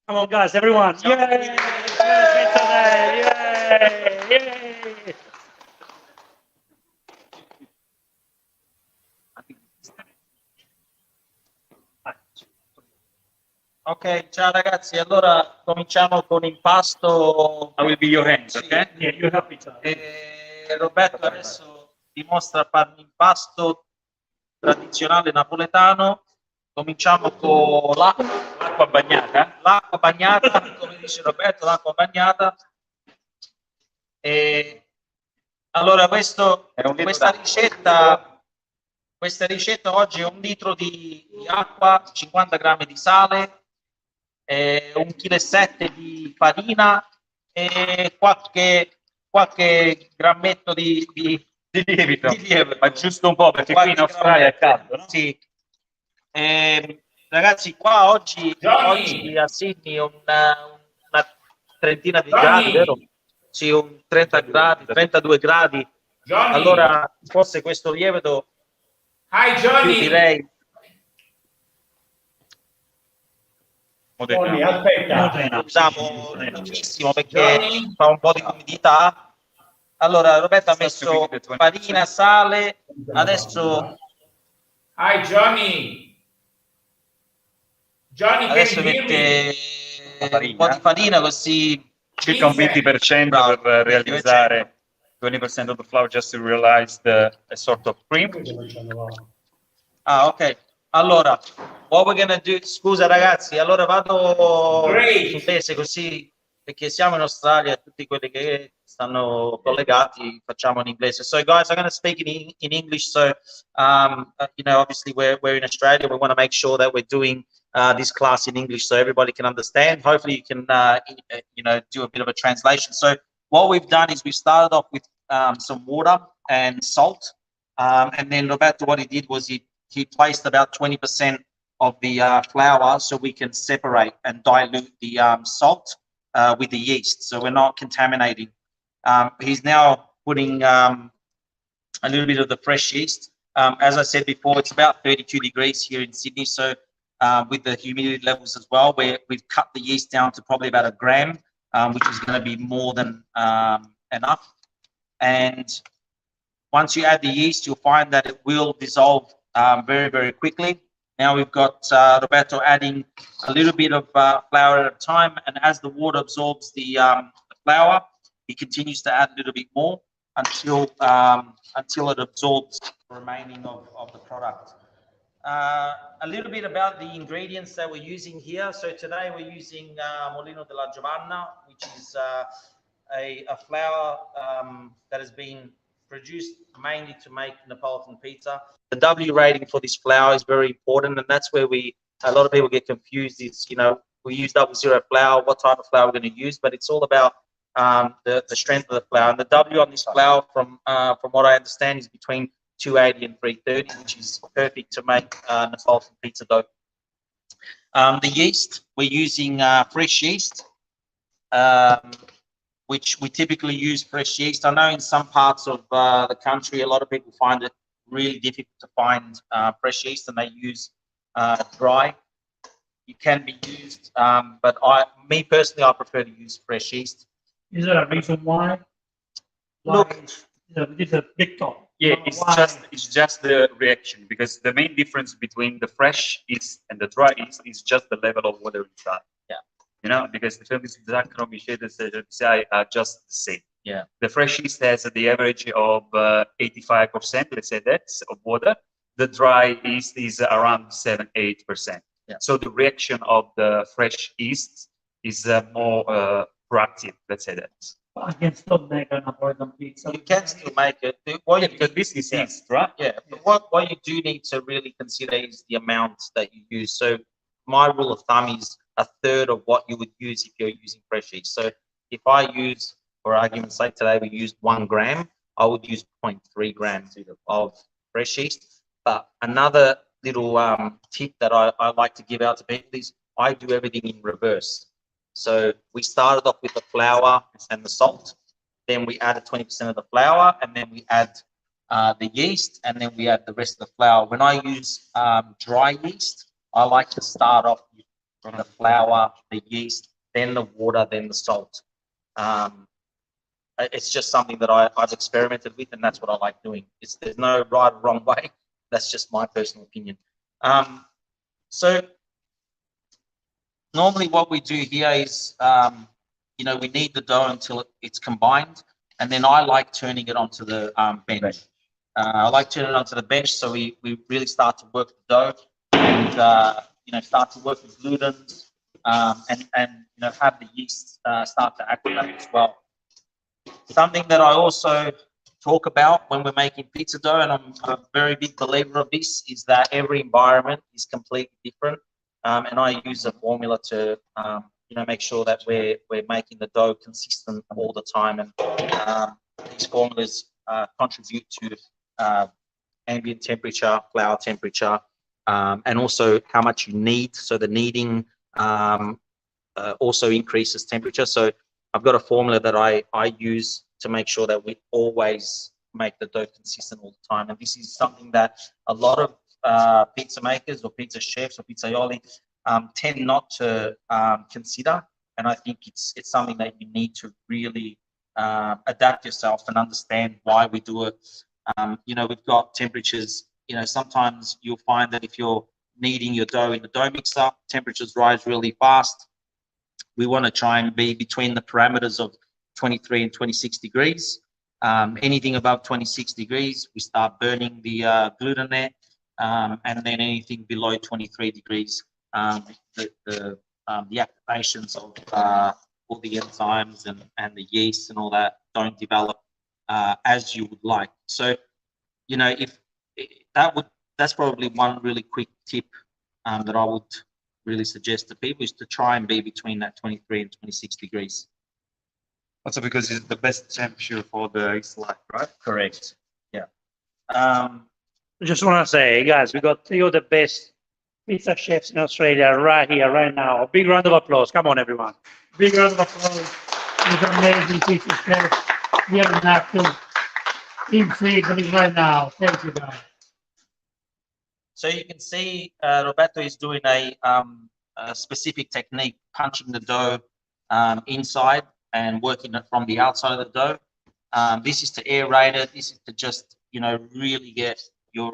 Come on, guys, everyone. Yay! Yay! Ok, ciao ragazzi, allora cominciamo con l'impasto. I will be your hands, ok? Yeah, you help each other. Roberto adesso dimostra a fare un impasto tradizionale napoletano. Cominciamo con l'acqua bagnata. L'acqua bagnata, come dice Roberto, l'acqua bagnata. Allora questa ricetta oggi è 1 litro di acqua, 50 grammi di sale, 1,7 kg di farina e qualche grammetto di lievito. Ma giusto un po' perché qui in Australia è caldo, no? Sì. Ragazzi, qua oggi a Sydney una trentina di gradi, vero? Sì, un 30 gradi, 32 gradi. Johnny. Allora, forse questo lievito Johnny. più direi Johnny, aspetta. usiamo pochissimo perché fa un po' di umidità. Allora, Roberto ha messo farina, sale, adesso Johnny, adesso mette un po' di farina così circa un 20% per realizzare 20% of the flour just to realize a sort of cream. Ok. Allora, what we're gonna do, scusa ragazzi, allora vado in inglese così perché siamo in Australia, tutti quelli che stanno collegati facciamo in inglese. So guys, I'm going to speak in English. So, you know, obviously we're in Australia. We want to make sure that we're doing this class in English so everybody can understand. Hopefully you can, you know, do a bit of a translation. So what we've done is we started off with some water and salt. And then Roberto, what he did was he placed about 20% of the flour so we can separate and dilute the salt with the yeast, so we're not contaminating. He's now putting a little bit of the fresh yeast. As I said before, it's about 32 degrees here in Sydney, so with the humidity levels as well, we've cut the yeast down to probably about 1 gram, which is going to be more than enough. And once you add the yeast, you'll find that it will dissolve very, very quickly. Now we've got Roberto adding a little bit of flour at a time, and as the water absorbs the flour, he continues to add a little bit more until it absorbs the remaining of the product. A little bit about the ingredients that we're using here. So today we're using Molino della Giovanna, which is a flour that has been produced mainly to make Neapolitan pizza. The W rating for this flour is very important, and that's where a lot of people get confused. Is, you know, we use 00 flour, what type of flour we're going to use, but it's all about the strength of the flour. And the W on this flour, from what I understand, is between 280 and 330, which is perfect to make Neapolitan pizza dough. The yeast, we're using fresh yeast, which we typically use fresh yeast. I know in some parts of the country, a lot of people find it really difficult to find fresh yeast, and they use dry. It can be used, but me personally, I prefer to use fresh yeast. Is there a reason why? Look, it's a big talk. Yeah, it's just the reaction, because the main difference between the fresh yeast and the dry yeast is just the level of water inside. Yeah. You know, because the famous are just the same. Yeah. The fresh yeast has the average of 85%, let's say that, of water. The dry yeast is around 7-8%. Yeah. So the reaction of the fresh yeast is more proactive, let's say that. I can still make an Neapolitan pizza. You can still make it. Because this is yeast, right? Yeah. But what you do need to really consider is the amount that you use. So my rule of thumb is 1/3 of what you would use if you're using fresh yeast. So if I use, for argument's sake, today we used 1 gram, I would use 0.3 grams of fresh yeast. But another little tip that I like to give out to people is I do everything in reverse. So we started off with the flour and the salt, then we added 20% of the flour, and then we add the yeast, and then we add the rest of the flour. When I use dry yeast, I like to start off with the flour, the yeast, then the water, then the salt. It's just something that I've experimented with, and that's what I like doing. There's no right or wrong way. That's just my personal opinion. So normally what we do here is, you know, we knead the dough until it's combined, and then I like turning it onto the bench. I like turning it onto the bench, so we really start to work the dough, and you know, start to work with glutens, and you know, have the yeast start to activate as well. Something that I also talk about when we're making pizza dough, and I'm a very big believer of this, is that every environment is completely different. And I use a formula to, you know, make sure that we're making the dough consistent all the time. And these formulas contribute to ambient temperature, flour temperature, and also how much you knead. So the kneading also increases temperature. So I've got a formula that I use to make sure that we always make the dough consistent all the time. And this is something that a lot of pizza makers or pizza chefs or pizzaioli tend not to consider, and I think it's something that you need to really adapt yourself and understand why we do it. You know, we've got temperatures. You know, sometimes you'll find that if you're kneading your dough in the dough mixer, temperatures rise really fast. We want to try and be between the parameters of 23 and 26 degrees. Anything above 26 degrees, we start burning the gluten there. And then anything below 23 degrees, the activations all the enzymes and the yeast and all that don't develop as you would like. So, you know, that's probably one really quick tip that I would really suggest to people, is to try and be between that 23 and 26 degrees. Also because it's the best temperature for the yeast life, right? Correct. Yeah. I just want to say, guys, we got 3 of the best pizza chefs in Australia right here, right now. A big round of applause. Come on, everyone. Big round of applause. These amazing pizza chefs here in Napoli, in Sydney right now. Thank you, guys. So you can see Roberto is doing a specific technique, punching the dough inside and working it from the outside of the dough. This is to aerate it. This is to just, you know, really get your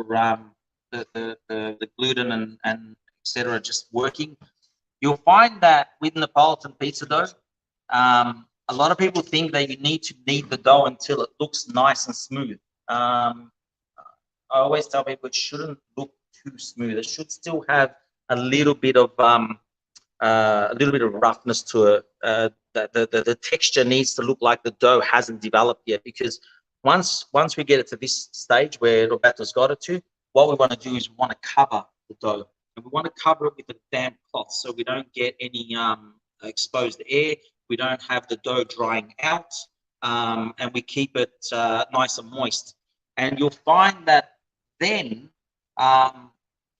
the gluten and etc. just working. You'll find that with Neapolitan pizza dough, a lot of people think that you need to knead the dough until it looks nice and smooth. I always tell people it shouldn't look too smooth. It should still have a little bit of roughness to it. The texture needs to look like the dough hasn't developed yet, because once we get it to this stage where Roberto's got it to, what we want to do is we want to cover the dough, and we want to cover it with a damp cloth so we don't get any exposed air. We don't have the dough drying out, and we keep it nice and moist. And you'll find that then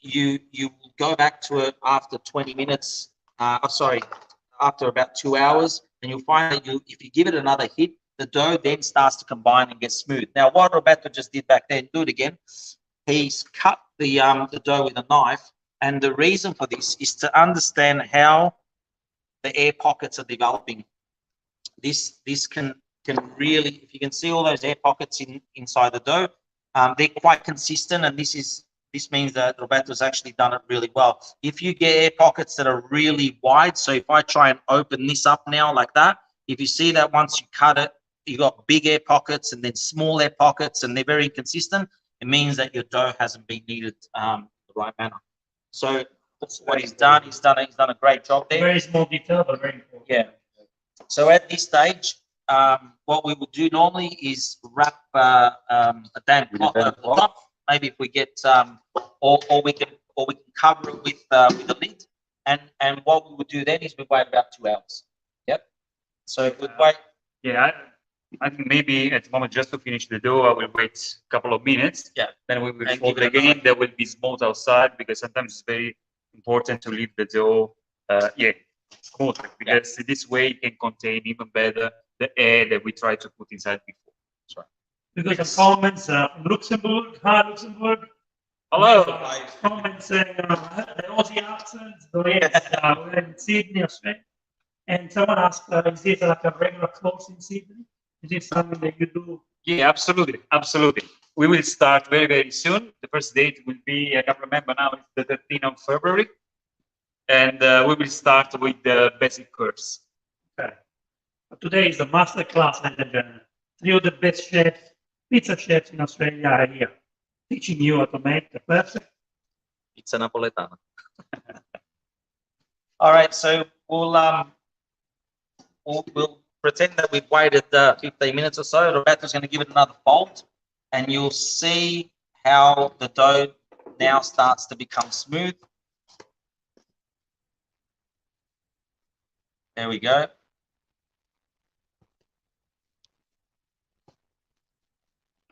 you will go back to it after 20 minutes. After about 2 hours, and you'll find that if you give it another hit, the dough then starts to combine and get smooth. Now, what Roberto just did back there, do it again. He's cut the dough with a knife, and the reason for this is to understand how the air pockets are developing. This can really, if you can see all those air pockets inside the dough, they're quite consistent, and this means that Roberto's actually done it really well. If you get air pockets that are really wide, so if I try and open this up now like that, if you see that once you cut it, you got big air pockets and then small air pockets, and they're very inconsistent, it means that your dough hasn't been kneaded the right manner. So that's what he's done a great job there. Very small detail, but very important. Yeah. So at this stage, what we would do normally is wrap a damp cloth over the top. Maybe if we get, or we can cover it with a lid, and what we would do then is we wait about 2 hours. Yep. So we'd wait. Yeah, I think maybe at the moment, just to finish the dough, I will wait a couple of minutes. Yeah. Then we will fold it again. There will be smooth outside, because sometimes it's very important to leave the dough, smooth, because this way it can contain even better the air that we try to put inside before. That's right. We got some comments from Luxembourg. Hi, Luxembourg. Hello. Comments, the Aussie accent. We're in Sydney, Australia. And someone asked, is this like a regular course in Sydney? Is it something that you do? Yeah, absolutely. Absolutely. We will start very, very soon. The first date will be, I can't remember now, it's the 13th of February. And we will start with the basic course. Okay. Today is the Masterclass, ladies and gentlemen. 3 of the best chefs, pizza chefs in Australia are here, teaching you how to make the perfect pizza napoletana. All right, so we'll pretend that we've waited 15 minutes or so. Roberto's going to give it another fold, and you'll see how the dough now starts to become smooth. There we go.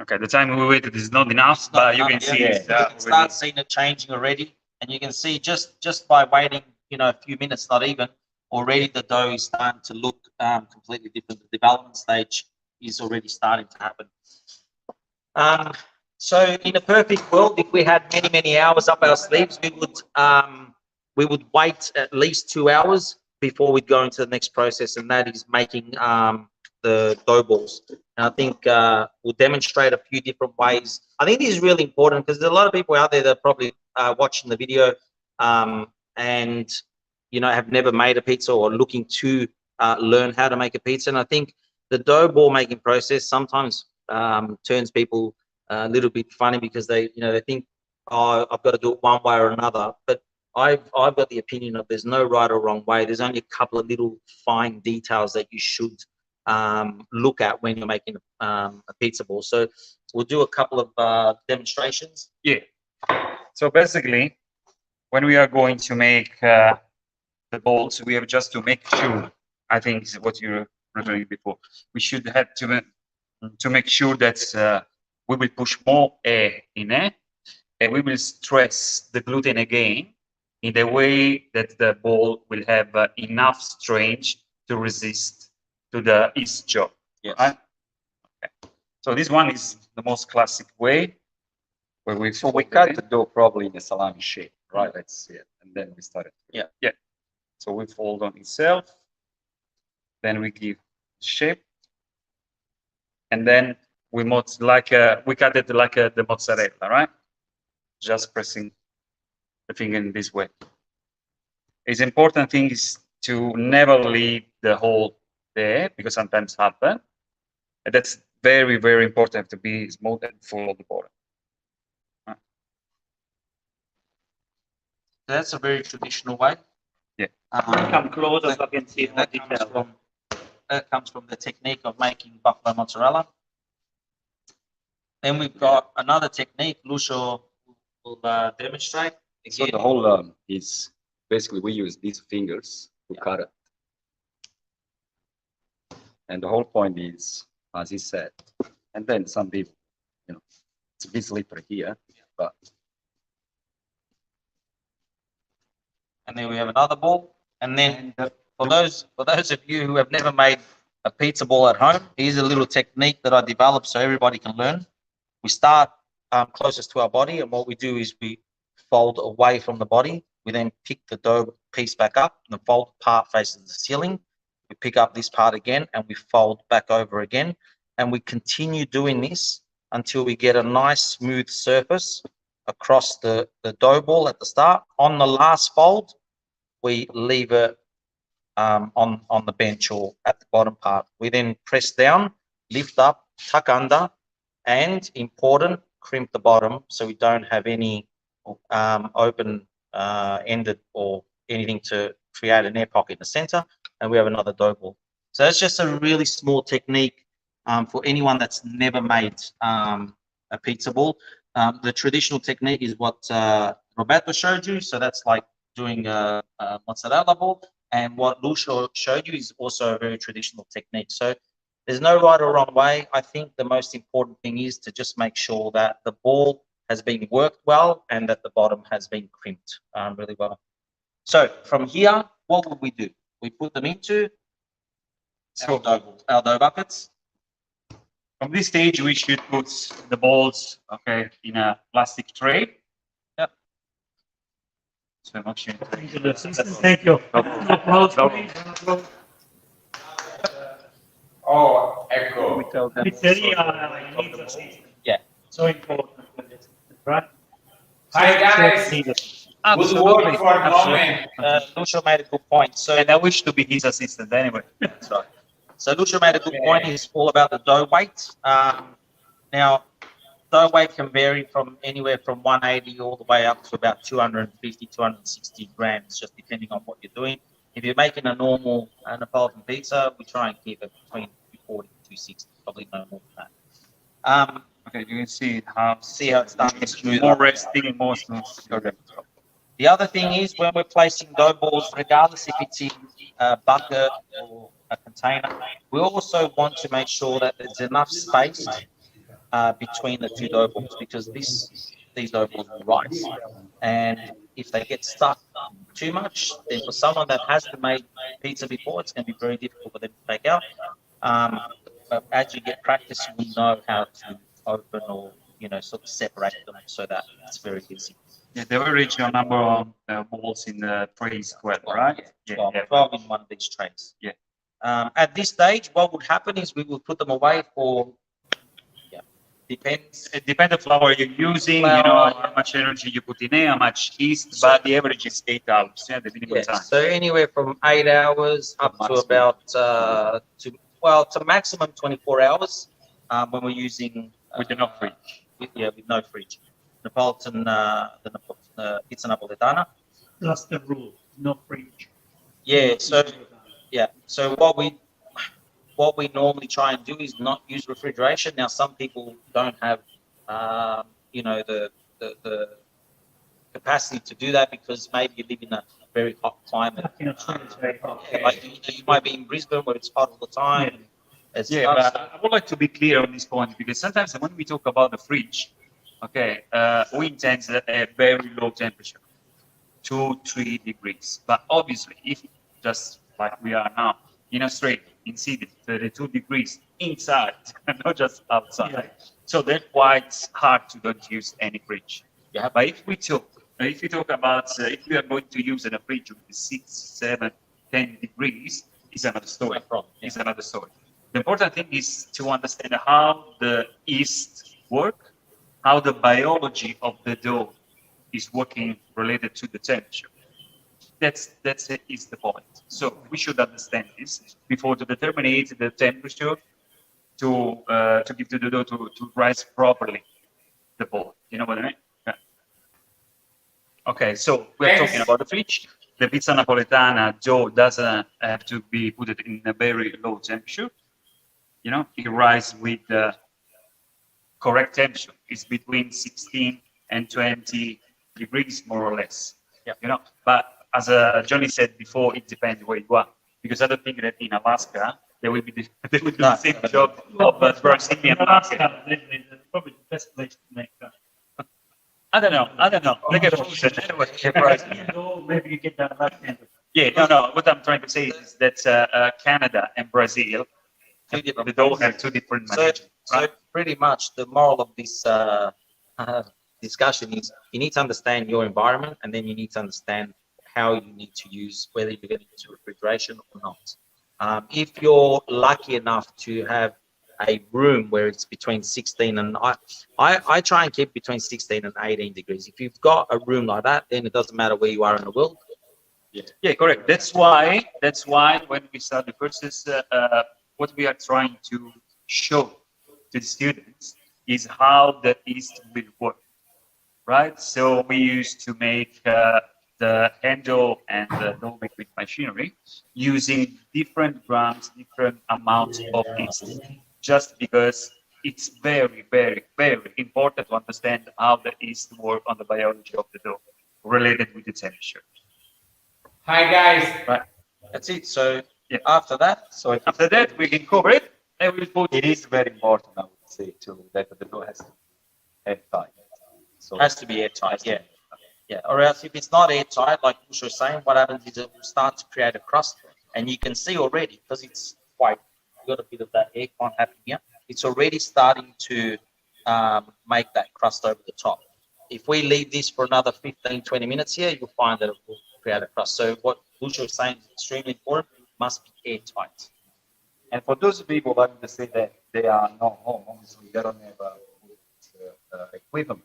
Okay, the time we waited is not enough, but you can see it. You can start seeing it changing already, and you can see just by waiting, a few minutes, not even, already the dough is starting to look completely different. The development stage is already starting to happen. So in a perfect world, if we had many hours up our sleeves, we would wait at least 2 hours before we'd go into the next process, and that is making the dough balls. And I think we'll demonstrate a few different ways. I think this is really important because there's a lot of people out there that are probably watching the video and have never made a pizza or looking to learn how to make a pizza. And I think the dough ball making process sometimes turns people a little bit funny because they think, oh, I've got to do it one way or another. But I've got the opinion of there's no right or wrong way. There's only a couple of little fine details that you should look at when you're making a pizza ball. So we'll do a couple of demonstrations. Yeah. So basically, when we are going to make the balls, we have just to make sure, I think is what you were doing before, we should have to make sure that we will push more air in it, and we will stress the gluten again in the way that the ball will have enough strength to resist to the yeast job. Yes. Right? Okay. So this one is the most classic way where we cut the dough probably in a salami shape, right? Let's see it, and then we start it. Yeah. Yeah. So we fold on itself, then we give shape, and then we we cut it like the mozzarella, right? Just pressing the finger in this way. It's important thing is to never leave the hole there, because sometimes happen. And that's very, very important to be smooth and full of the bottom. That's a very traditional way. Yeah. Come closer so I can see more detail. That comes from the technique of making buffalo mozzarella. Then we've got another technique, Lucio will demonstrate. So the whole is basically we use these fingers to cut it. And the whole point is, as he said, and then some people, it's a bit slippery here, but. And then we have another ball. And then for those of you who have never made a pizza ball at home, here's a little technique that I developed so everybody can learn. We start closest to our body, and what we do is we fold away from the body. We then pick the dough piece back up, and the folded part faces the ceiling. We pick up this part again, and we fold back over again. And we continue doing this until we get a nice smooth surface across the dough ball at the start. On the last fold, we leave it on the bench or at the bottom part. We then press down, lift up, tuck under, and important, crimp the bottom so we don't have any open ended or anything to create an air pocket in the center. And we have another dough ball. So it's just a really small technique for anyone that's never made a pizza ball. The traditional technique is what Roberto showed you. So that's like doing a mozzarella ball. And what Lucio showed you is also a very traditional technique. So there's no right or wrong way. I think the most important thing is to just make sure that the ball has been worked well and that the bottom has been crimped really well. So from here, what would we do? We put them into our dough buckets. From this stage, we should put the balls, okay, in a plastic tray. Yep. So much. Thank you. Applause, please. Oh, ecco. Pizzeria needs a system. Yeah. So important, right? Hi guys. Good work for a moment. Lucio made a good point. So, and I wish to be his assistant anyway. That's right. So Lucio made a good point. It's all about the dough weight. Now, dough weight can vary from anywhere from 180 all the way up to about 250, 260 grams, just depending on what you're doing. If you're making a normal Neapolitan pizza, we try and keep it between 240 and 260, probably no more than that. Okay, you can see how it's done. It's more resting, more smooth. The other thing is when we're placing dough balls, regardless if it's in a bucket or a container, we also want to make sure that there's enough space between the two dough balls, because these dough balls will rise. And if they get stuck too much, then for someone that hasn't made pizza before, it's going to be very difficult for them to take out. But as you get practice, you will know how to open or sort of separate them so that it's very easy. Yeah, the original number of balls in the tray is 12, right? Yeah, 12 in one of these trays. Yeah. At this stage, what would happen is we will put them away for, depends. It depends on the flour you're using, how much energy you put in there, how much yeast, but the average is 8 hours, the minimum time. So anywhere from 8 hours up to about, to maximum 24 hours when we're using... with no fridge. With no fridge. Neapolitan, the pizza napoletana. That's the rule, no fridge. Yeah, so what we normally try and do is not use refrigeration. Now, some people don't have, the capacity to do that because maybe you live in a very hot climate. It's very hot. Like you might be in Brisbane where it's hot all the time. But I would like to be clear on this point, because sometimes when we talk about the fridge, we intend a very low temperature, 2-3 degrees. But obviously, if just like we are now in Australia, in Sydney, 32 degrees inside, not just outside. So that's why it's hard to don't use any fridge. Yeah. But if we talk about if we are going to use a fridge with 6, 7, 10 degrees, is another story. Is another story. The important thing is to understand how the yeast work, how the biology of the dough is working related to the temperature. That's the point. So we should understand this before to determine the temperature to give to the dough to rise properly the ball. You know what I mean? Yeah. Okay, so we're talking about the fridge. The pizza napoletana dough doesn't have to be put in a very low temperature. You know, it rises with the correct temperature. It's between 16 and 20 degrees, more or less. Yeah. You know, but as Johnny said before, it depends where you are. Because I don't think that in Alaska they will do the same job of Brazilian market. Probably the best place to make that. I don't know. They get frozen anyway. Maybe you get that left hand. Yeah, no. What I'm trying to say is that Canada and Brazil, the dough have two different managers. So pretty much the moral of this discussion is you need to understand your environment, and then you need to understand how you need to use, whether you're going to use refrigeration or not. If you're lucky enough to have a room where it's between 16 and I try and keep between 16 and 18 degrees. If you've got a room like that, then it doesn't matter where you are in the world. Yeah, correct. That's why when we start the courses, what we are trying to show to the students is how the yeast will work, right? So we used to make the handle and the dough making machinery using different grams, different amounts of yeast, just because it's very, very, very important to understand how the yeast work on the biology of the dough related with the temperature. Hi guys. Right. That's it. So after that, we can cover it. And we'll put it is very important, I would say, too, that the dough has to be airtight. So has to be airtight, yeah. Or else if it's not airtight, like Bush was saying, what happens is it will start to create a crust. And you can see already, because it's quite, got a bit of that air con happening here, it's already starting to make that crust over the top. If we leave this for another 15-20 minutes here, you'll find that it will create a crust. So what Bush was saying is extremely important, it must be airtight. And for those people that would say that they are not home, obviously they don't have equipment.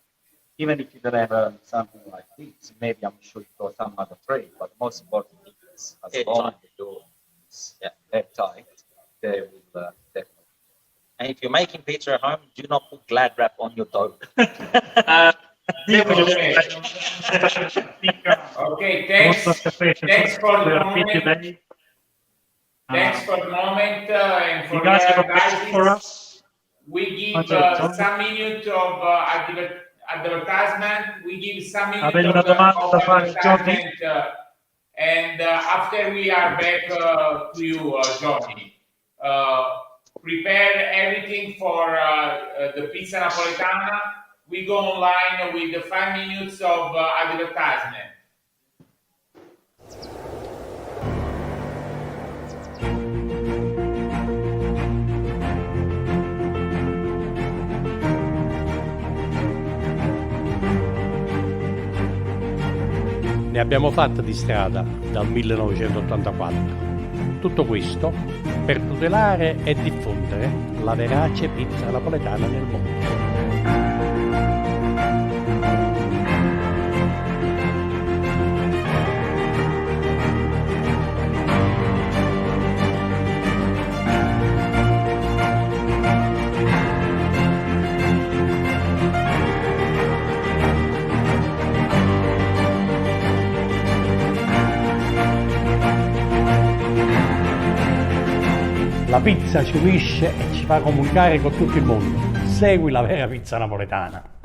Even if you don't have something like this, maybe I'm sure you've got some other trade, but most important is as long as the door is airtight, they will definitely. And if you're making pizza at home, do not put Glad wrap on your dough. Okay, thanks for the moment. Thanks for the moment and for you guys have a guys. for us. We give some minutes of advertisement. We give some minutes of advertisement, and after we are back to you, Johnny. Prepare everything for the pizza napoletana. We go online with the 5 minutes of advertisement. Ne abbiamo fatta di strada dal 1984. Tutto questo per tutelare e diffondere la verace pizza napoletana nel mondo. La pizza ci unisce e ci fa comunicare con tutto il mondo. Segui la vera pizza napoletana.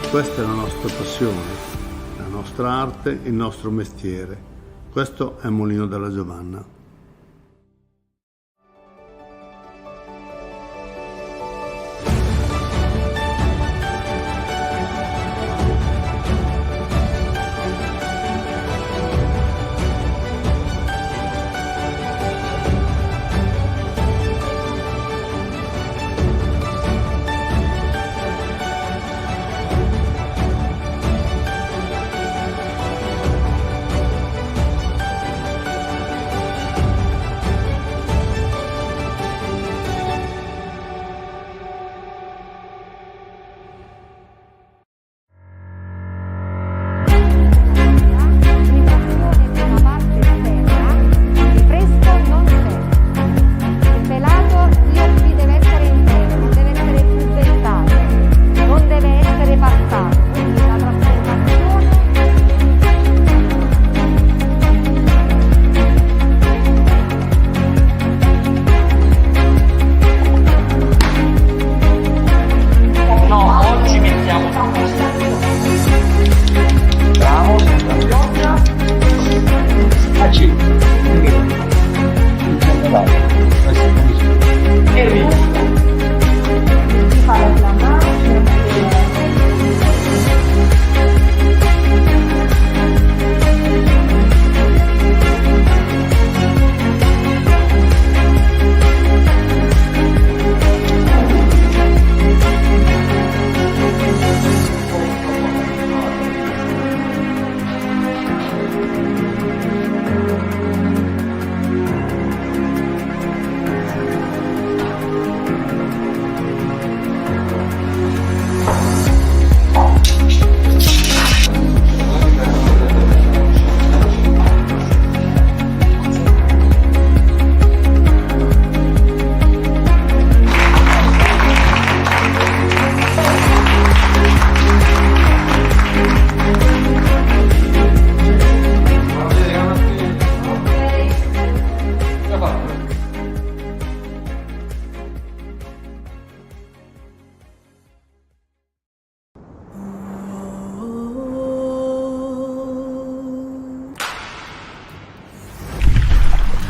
Questa è la nostra passione, la nostra arte, il nostro mestiere. Questo è il Mulino della Giovanna.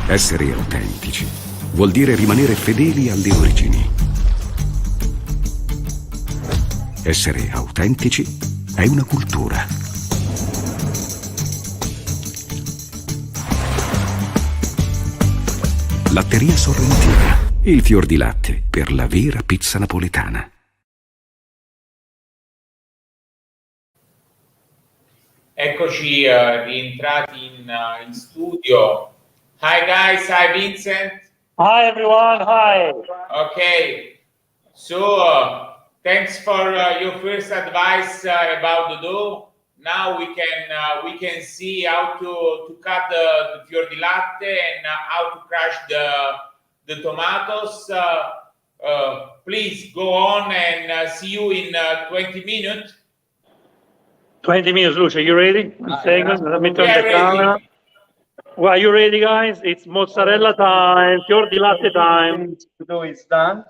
Essere autentici vuol dire rimanere fedeli alle origini. Essere autentici è una cultura. Latteria Sorrentina, il fior di latte per la vera pizza napoletana. Eccoci rientrati in studio. Hi guys, hi Vincent. Hi everyone, hi. Okay, so thanks for your first advice about the dough. Now we can see how to cut the fior di latte and how to crush the tomatoes. Please go on and see you in 20 minutes. 20 minutes, Lucia, you ready? Let me turn the camera. Well, are you ready, guys? It's mozzarella time, fior di latte time. The dough is done,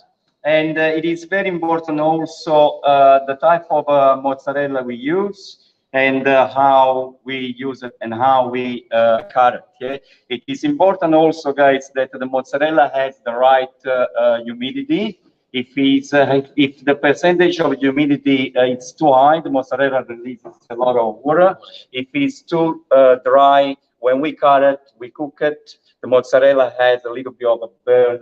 and it is very important also the type of mozzarella we use. and how we use it and how we cut it. Yeah? It is important also, guys, that the mozzarella has the right humidity. If the percentage of humidity is too high, the mozzarella releases a lot of water. If it's too dry, when we cut it, we cook it, the mozzarella has a little bit of a burn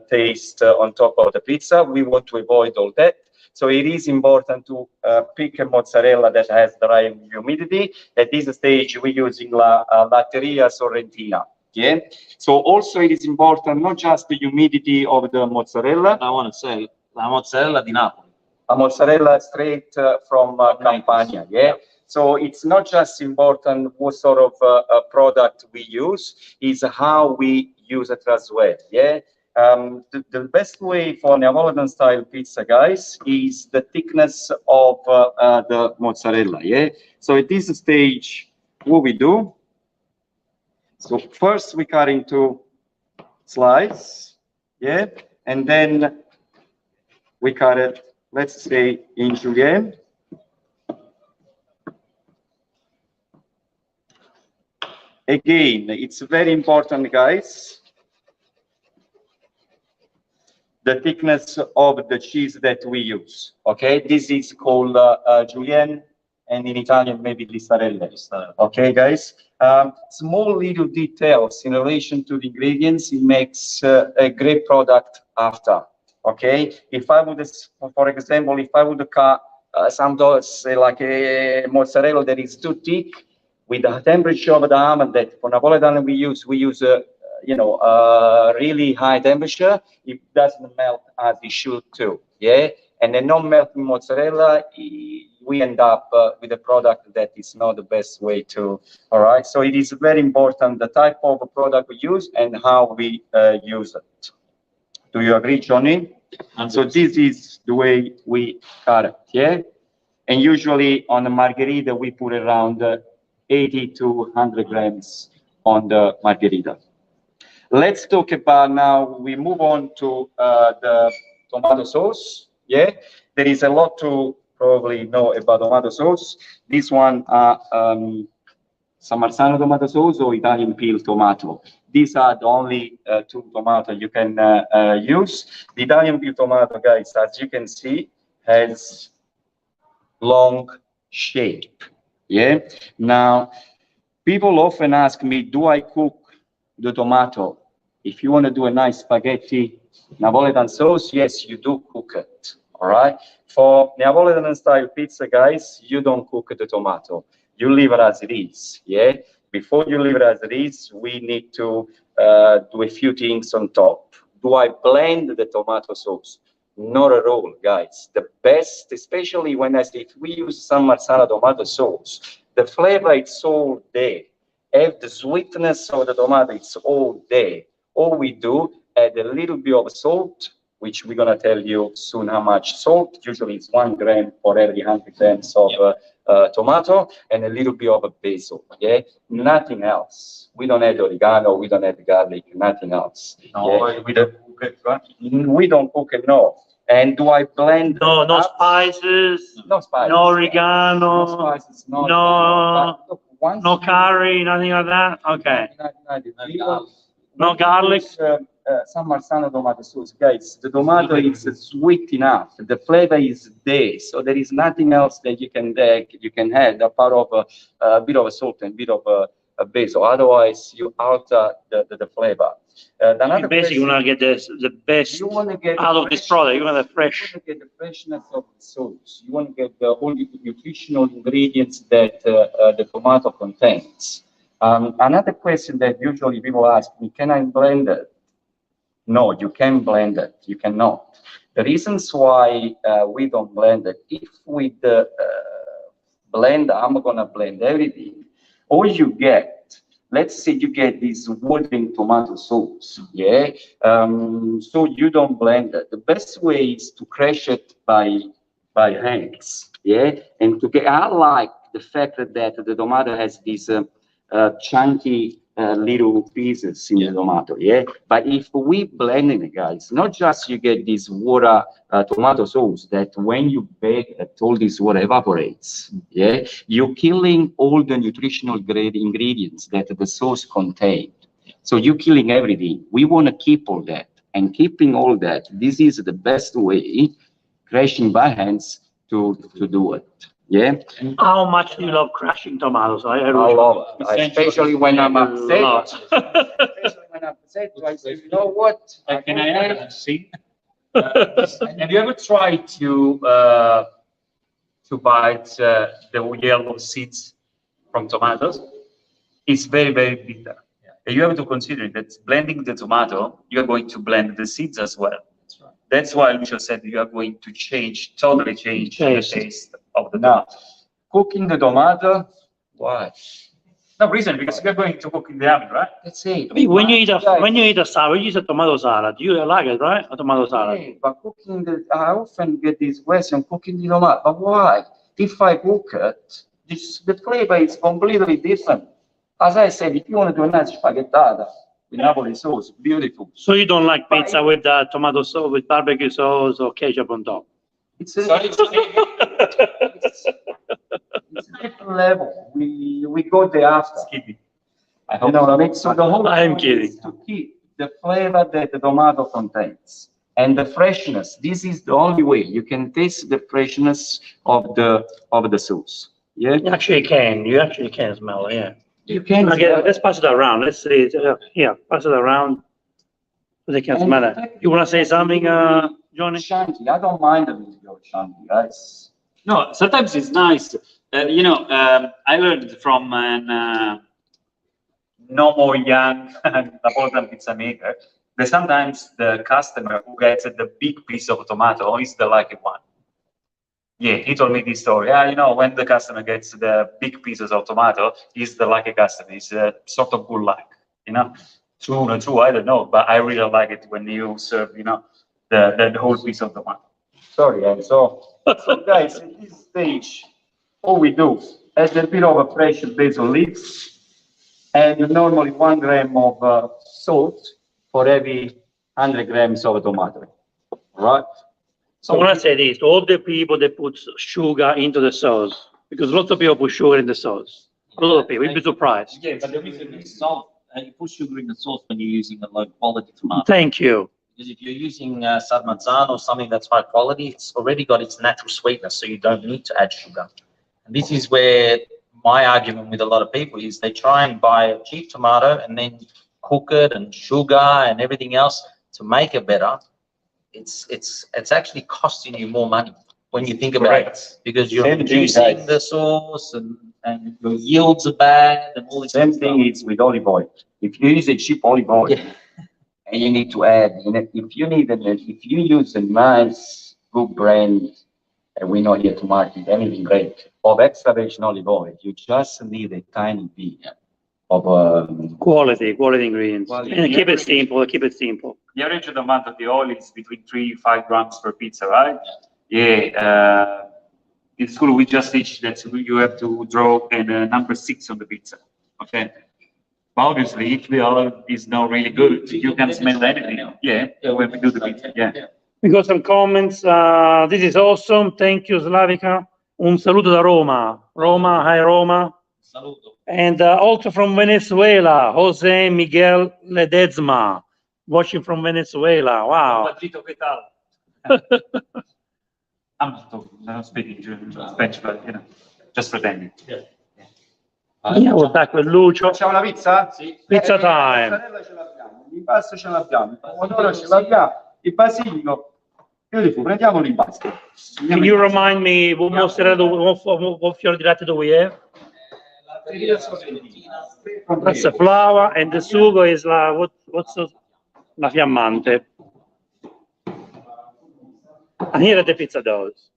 taste on top of the pizza. We want to avoid all that. So it is important to pick a mozzarella that has the right humidity. At this stage, we're using Latteria Sorrentina. Yeah. So also it is important not just the humidity of the mozzarella. I want to say la mozzarella di Napoli. A mozzarella straight from Campania. Yeah. So it's not just important what sort of product we use, it's how we use it as well. Yeah. The best way for Neapolitan style pizza, guys, is the thickness of the mozzarella. Yeah. So at this stage, what we do? So first we cut into slices, yeah, and then we cut it, let's say, in julienne. Again, it's very important, guys, the thickness of the cheese that we use. Okay, this is called julienne, and in Italian maybe listarelle. Okay, guys. Small little details in relation to the ingredients, it makes a great product after. Okay, if I would, for example, if I would cut some dots like a mozzarella that is too thick, with the temperature of the oven that for Napoletan we use really high temperature, it doesn't melt as it should too. Yeah, and a non-melting mozzarella, we end up with a product that is not the best way to. All right, so it is very important the type of product we use and how we use it. Do you agree, Johnny? So this is the way we cut it. Yeah, and usually on the margherita we put around 80 to 100 grams on the margherita. Let's talk about now, we move on to the tomato sauce. Yeah, there is a lot to probably know about tomato sauce. This one San Marzano tomato sauce or Italian peel tomato. These are the only two tomatoes you can use. The Italian peel tomato, guys, as you can see, has long shape. Yeah. Now, people often ask me, do I cook the tomato? If you want to do a nice spaghetti Napoletan sauce, yes, you do cook it. All right. For Neapolitan style pizza, guys, you don't cook the tomato. You leave it as it is. Yeah. Before you leave it as it is, we need to do a few things on top. Do I blend the tomato sauce? Not at all, guys. The best, especially when if we use San Marzano tomato sauce, the flavor it's all there. Have the sweetness of the tomato, it's all there. All we do, add a little bit of salt, which we're gonna tell you soon how much salt. Usually it's 1 gram for every 100 grams of tomato, and a little bit of basil. Yeah, nothing else. We don't add oregano, we don't add garlic, nothing else. No, yeah? We don't cook it, right? We don't cook it, no. And do I blend? No, no spices. No spices. No oregano. No spices. No curry. Nothing like that. Okay. No garlic. San Marzano tomato sauce, guys. The tomato is sweet enough. The flavor is there, so there is nothing else that you can add apart of a bit of salt and a bit of basil. Otherwise, you alter the flavor. Basically, you want to get the best out of this product. You want the fresh. You want to get the freshness of the sauce. You want to get all the nutritional ingredients that the tomato contains. Another question that usually people ask me: can I blend it? No, you can blend it. You cannot. The reasons why we don't blend it, if we blend, I'm gonna blend everything. All you get, let's say you get this wooden tomato sauce, yeah? So you don't blend it. The best way is to crush it by hands, yeah? And to get, I like the fact that the tomato has this chunky little pieces in the tomato, yeah. But if we blend it, guys, not just you get this water tomato sauce that when you bake it, all this water evaporates, yeah. You're killing all the nutritional grade ingredients that the sauce contains. So you're killing everything. We want to keep all that, and keeping all that. This is the best way, crashing by hands, to do it. Yeah. How much do you love crushing tomatoes? I love it, especially when I'm upset. Especially when I'm upset, I say, you know what? Can I add? See? Have you ever tried to bite the yellow seeds from tomatoes? It's very, very bitter. And you have to consider that blending the tomato, you are going to blend the seeds as well. That's right. That's why Lucio said you are going to totally change the taste of the tomato. Cooking the tomato, why? No reason, because you're going to cook in the oven, right? That's it. I mean, when you eat a salad, you use a tomato salad. You like it, right? A tomato salad. Yeah, but cooking I often get this question, cooking the tomato. But why? If I cook it, the flavor is completely different. As I said, if you want to do a nice spaghettata with Napoli sauce, beautiful. So you don't like pizza with tomato sauce, with barbecue sauce or ketchup on top? It's a different level. We go there after. I don't know what I mean. So the whole point is to keep the flavor that the tomato contains and the freshness. This is the only way you can taste the freshness of the sauce. Yeah. You actually can smell it. Yeah. You can. Okay, let's pass it around. Let's see. Here, pass it around so they can smell it. You want to say something, Johnny? Shanky. I don't mind a little bit of shanky, guys. No, sometimes it's nice. I learned from an no more young Napolitan pizza maker that sometimes the customer who gets the big piece of tomato is the lucky one. Yeah, he told me this story. Yeah, when the customer gets the big pieces of tomato, he's the lucky customer. It's sort of good luck, True or not true, I don't know, but I really like it when you serve, the whole piece of tomato. Sorry, so guys, at this stage, all we do is a bit of a fresh basil leaves and normally 1 gram of salt for every 100 grams of tomato, right? So I want to say this to all the people that put sugar into the sauce, because lots of people put sugar in the sauce. A lot of people, you'd be surprised. Yeah, but the reason is salt. You put sugar in the sauce when you're using a low quality tomato. Thank you. Because if you're using Sarmazzano or something that's high quality, it's already got its natural sweetness, so you don't need to add sugar. And this is where my argument with a lot of people is they try and buy a cheap tomato and then cook it and sugar and everything else to make it better. It's actually costing you more money when you think about it, because you're reducing the sauce and your yields are bad and all this. Same thing is with olive oil. If you use a cheap olive oil, and you need to add, if you use a nice good brand, and we're not here to market anything great, of extra virgin olive oil, you just need a tiny bit of quality ingredients. And keep it simple. The average amount of the oil is between 3 to 5 grams per pizza, right? Yeah. In school, we just teach that you have to draw a number 6 on the pizza. Okay. But obviously, if the oil is not really good, you can smell anything. Yeah. When we do the pizza. Yeah. We got some comments. This is awesome. Thank you, Slavica. Un saluto da Roma. Roma, hi Roma. Saluto. And also from Venezuela, Jose Miguel Ledezma, watching from Venezuela. Wow. I'm not speaking Spanish, but just pretending. Yeah, we're back with Lucio. Facciamo la pizza? Sì. Pizza time. L'impasto ce l'abbiamo, il pomodoro ce l'abbiamo, il basilico. Beautiful, prendiamo l'impasto. Can you remind me what fior di latte do we have? That's the flour, and the sugo is what's la fiammante. And here are the pizza doughs.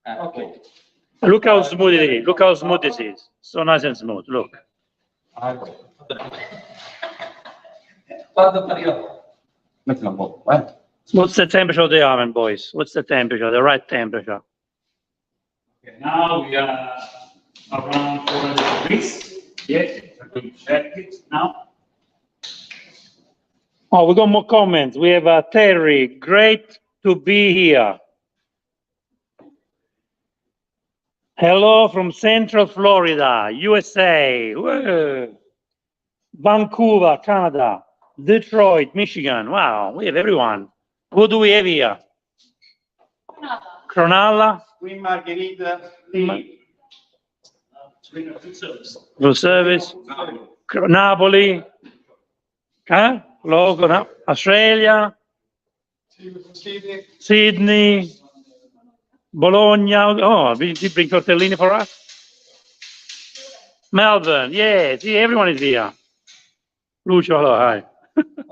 Okay. Look how smooth it is. Look how smooth this is. So nice and smooth. Look. What's the temperature of the oven, boys? What's the temperature? The right temperature? Okay, now we are around 400 degrees. Yeah. Check it now. Oh, we got more comments. We have Terry. Great to be here. Hello from Central Florida, USA. Whoa. Vancouver, Canada. Detroit, Michigan. Wow, we have everyone. Who do we have here? Cronulla. Queen Margherita. Full service. Napoli. Logo, no? Australia. Sydney. Bologna. Oh, did you bring tortellini for us? Melbourne. Yeah, see, everyone is here. Lucio, hello, hi.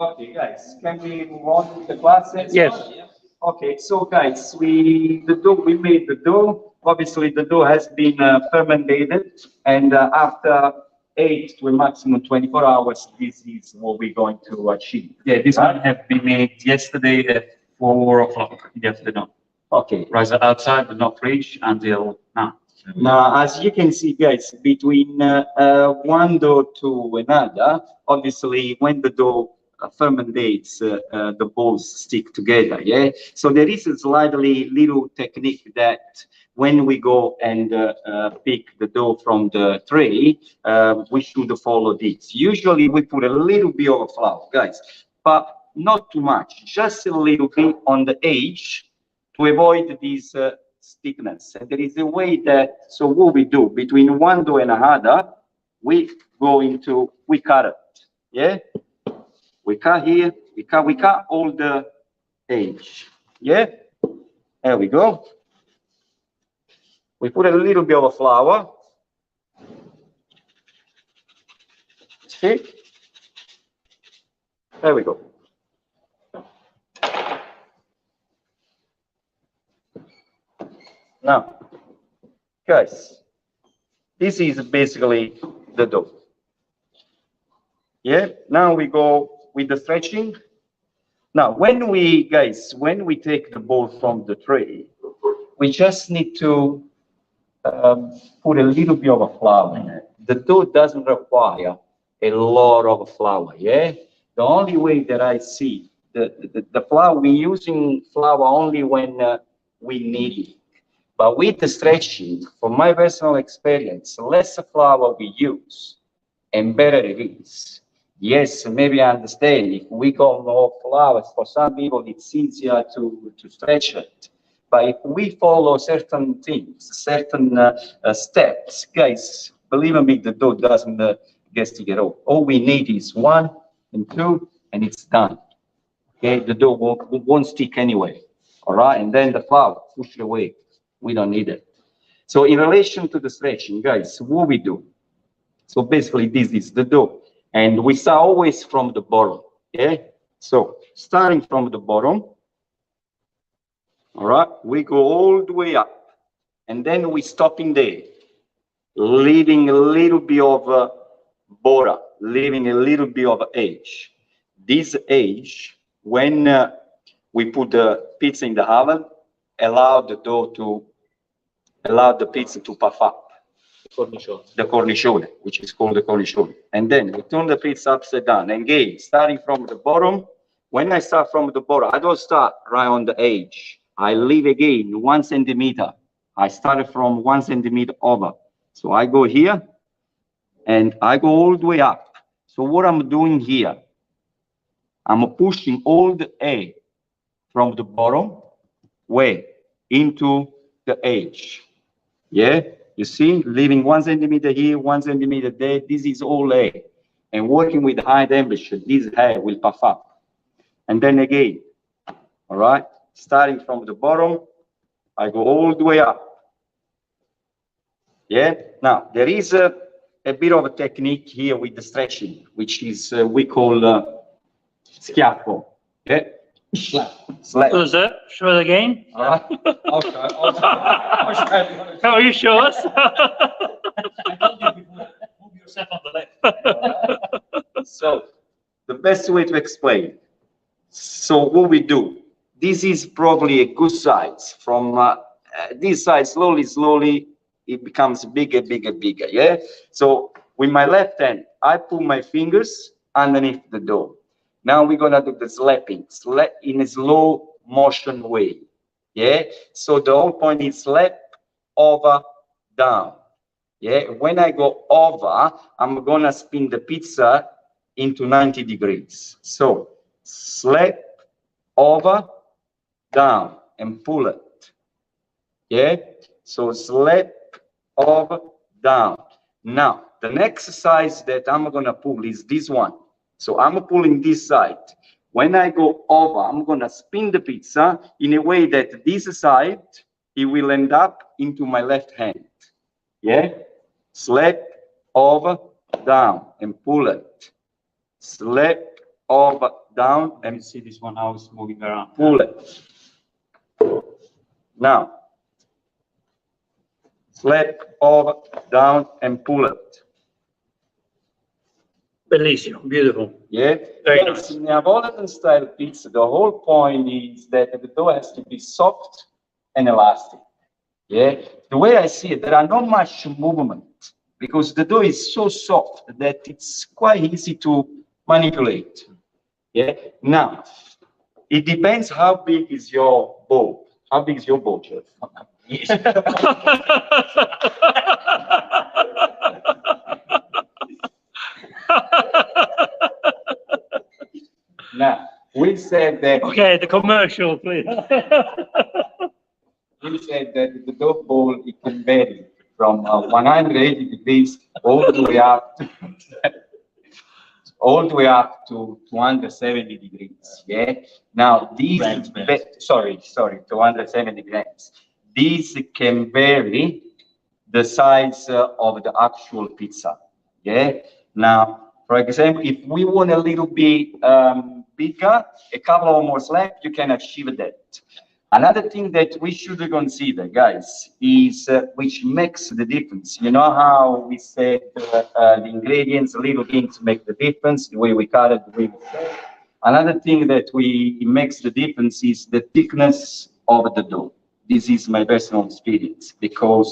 Okay, guys, can we move on with the classes? Yes. Okay, so guys, we made the dough. Obviously, the dough has been fermented, and after 8 to a maximum 24 hours, this is what we're going to achieve. Yeah, this one have been made yesterday at 4 o'clock in the afternoon. Okay. Right outside, but not fridge until now. Now, as you can see, guys, between one dough to another, obviously, when the dough fermentates, the balls stick together, yeah? So there is a slightly little technique that when we go and pick the dough from the tray, we should follow this. Usually, we put a little bit of flour, guys, but not too much, just a little bit on the edge to avoid this thickness. And there is a way that, so what we do between one dough and another, we cut it, yeah? We cut here, we cut all the edge, yeah? There we go. We put a little bit of flour. See? There we go. Now, guys, this is basically the dough. Yeah, now we go with the stretching. Now, when we take the ball from the tray, we just need to put a little bit of flour in it. The dough doesn't require a lot of flour, yeah? The only way that I see the flour, we're using flour only when we need it. But with the stretching, from my personal experience, the less flour we use, and better it is. Yes, maybe I understand if we go more flour, for some people it's easier to stretch it. But if we follow certain things, certain steps, guys, believe me, the dough doesn't get sticky at all. All we need is 1 and 2, and it's done. Okay, the dough won't stick anyway. All right, and then the flour, push it away. We don't need it. So in relation to the stretching, guys, what we do? So basically, this is the dough, and we start always from the bottom. Yeah. So starting from the bottom. All right, we go all the way up, and then we stop in there, leaving a little bit of border, leaving a little bit of edge. This edge, when we put the pizza in the oven, allow the pizza to puff up. The cornicione, which is called the cornicione. And then we turn the pizza upside down. And again, starting from the bottom, when I start from the bottom, I don't start right on the edge. I leave again 1 centimeter. I started from 1 centimeter over. So I go here and I go all the way up. So what I'm doing here, I'm pushing all the air from the bottom way into the edge. Yeah, you see, leaving 1 centimeter here, 1 centimeter there. This is all air. And working with high temperature, this air will puff up. And then again, all right, starting from the bottom, I go all the way up. Yeah, now there is a bit of a technique here with the stretching, which is we call schiaffo. Yeah. Slap. Who's that? Show it again. I'll try. How are you show us? Move yourself on the left. So the best way to explain. So what we do, this is probably a good size. From this side, slowly, it becomes bigger. Yeah. So with my left hand, I put my fingers underneath the dough. Now we're gonna do the slapping, in a slow motion way. Yeah. So the whole point is slap, over, down. Yeah. When I go over, I'm gonna spin the pizza into 90 degrees. So slap, over, down, and pull it. Yeah. So slap, over, down. Now the next exercise that I'm gonna pull is this one. So I'm pulling this side. When I go over, I'm gonna spin the pizza in a way that this side, it will end up into my left hand. Yeah? Slap, over, down, and pull it. Slap, over, down, and you see this one how it's moving around. Pull it. Now, slap, over, down, and pull it. Bellissimo, beautiful. Yeah. Very nice. In Neapolitan style pizza, the whole point is that the dough has to be soft and elastic. Yeah. The way I see it, there are not much movement because the dough is so soft that it's quite easy to manipulate. Yeah. Now, it depends how big is your bowl. How big is your bowl, Jeff? Now, we said that... Okay, the commercial, please. We said that the dough bowl, it can vary from 180 degrees all the way up to 270 degrees. Yeah. Now, these... Sorry, 270 grams. These can vary the size of the actual pizza. Yeah. Now, for example, if we want a little bit bigger, a couple of more slabs, you can achieve that. Another thing that we should consider, guys, is which makes the difference. You know how we said the ingredients, little things make the difference, the way we cut it, the way we say. Another thing that it makes the difference is the thickness of the dough. This is my personal experience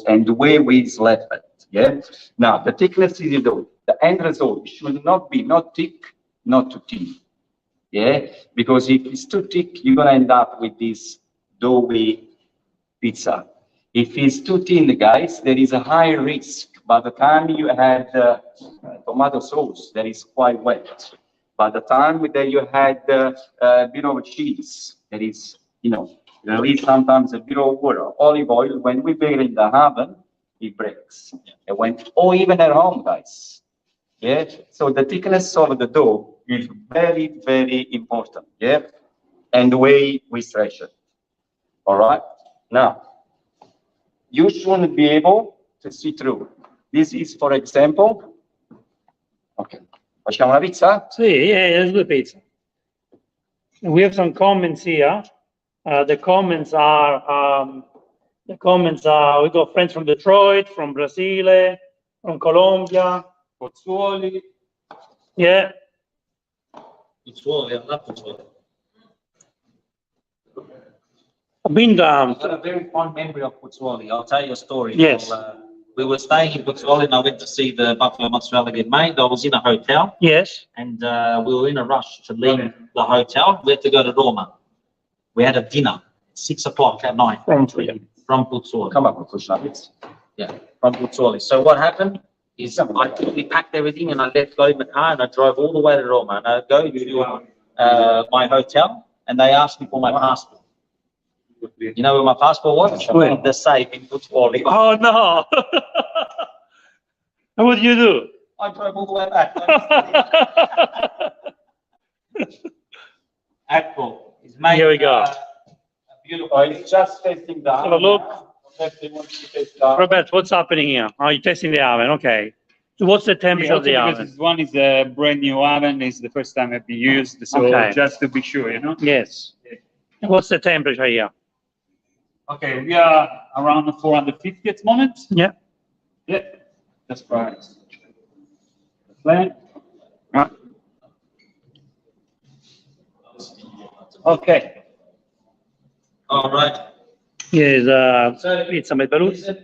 and the way we slap it. Yeah. Now the thickness is the dough. The end result should not be not thick, not too thin. Yeah, because if it's too thick, you're gonna end up with this doughy pizza. If it's too thin, guys, there is a high risk. By the time you had tomato sauce that is quite wet, by the time that you had a bit of cheese that is, at least sometimes a bit of water, olive oil, when we bake it in the oven, it breaks. Or even at home, guys. Yeah. So the thickness of the dough is very, very important. Yeah. And the way we stretch it. All right. Now, you shouldn't be able to see through. This is, for example. Okay. Facciamo la pizza? Sì, yeah, let's do pizza. We have some comments here. The comments are, we got friends from Detroit, from Brazil, from Colombia. Pozzuoli. Yeah. Pozzuoli, I love Pozzuoli. I've been I've got a very fond memory of Pozzuoli. I'll tell you a story. Yes. So, we were staying in Pozzuoli and I went to see the buffalo mozzarella get made. I was in a hotel. Yes. And we were in a rush to leave the hotel. We had to go to Roma. We had a dinner at 6 o'clock at night. From Pozzuoli. Come up with push-ups. Yeah, from Pozzuoli. So what happened is I quickly packed everything and I got in the car and I drove all the way to Roma. And I go to my hotel and they asked me for my passport. You know where my passport was? In the safe in Pozzuoli. Oh no! And what did you do? I drove all the way back. Apple is made. Here we go. Beautiful. It's just testing the oven. Have a look. Robert, what's happening here? Oh, you're testing the oven, okay. So what's the temperature of the oven? This one is a brand new oven. It's the first time it's been used, so just to be sure, Yes. What's the temperature here? Okay, we are around 450 at the moment. Yeah. Yeah, that's right. Plan. Okay. All right. Here's pizza made by There's a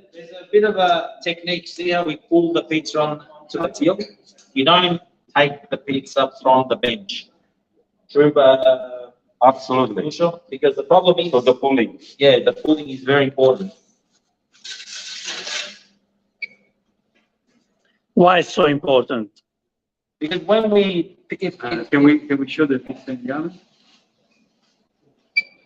bit of a technique. See how we pull the pizza on to the till. You don't take the pizza from the bench. True, absolutely. Sure? Because the problem is the pulling. Yeah, the pulling is very important. Why it's so important? Because when we can we show the pizza in the oven?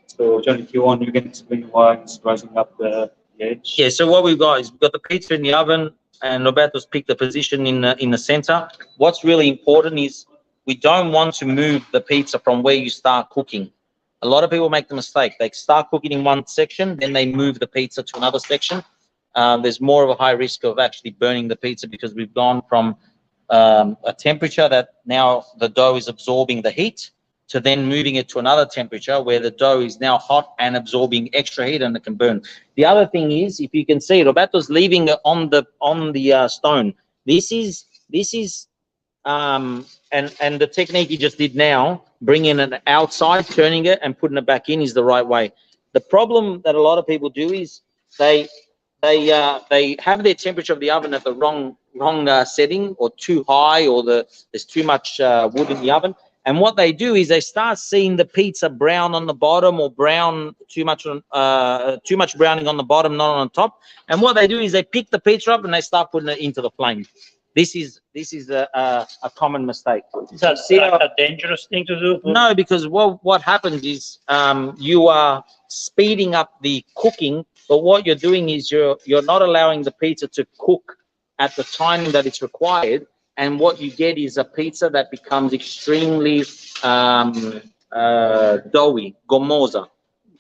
So John, if you want, you can explain why it's rising up the edge. Yeah. So what we've got is we've got the pizza in the oven, and Roberto's picked the position in the center. What's really important is we don't want to move the pizza from where you start cooking. A lot of people make the mistake. They start cooking in one section, then they move the pizza to another section. There's more of a high risk of actually burning the pizza because we've gone from a temperature that now the dough is absorbing the heat to then moving it to another temperature where the dough is now hot and absorbing extra heat and it can burn. The other thing is, if you can see, Roberto's leaving it on the stone. This is and the technique he just did now, bringing it outside, turning it and putting it back in is the right way. The problem that a lot of people do is they have their temperature of the oven at the wrong setting, or too high, or there's too much wood in the oven. And what they do is they start seeing the pizza brown on the bottom, or brown too much browning on the bottom, not on the top. And what they do is they pick the pizza up and they start putting it into the flame. This is a common mistake. Is that a dangerous thing to do? No, because what happens is you are speeding up the cooking, but what you're doing is you're not allowing the pizza to cook at the time that it's required. And what you get is a pizza that becomes extremely doughy, gommosa,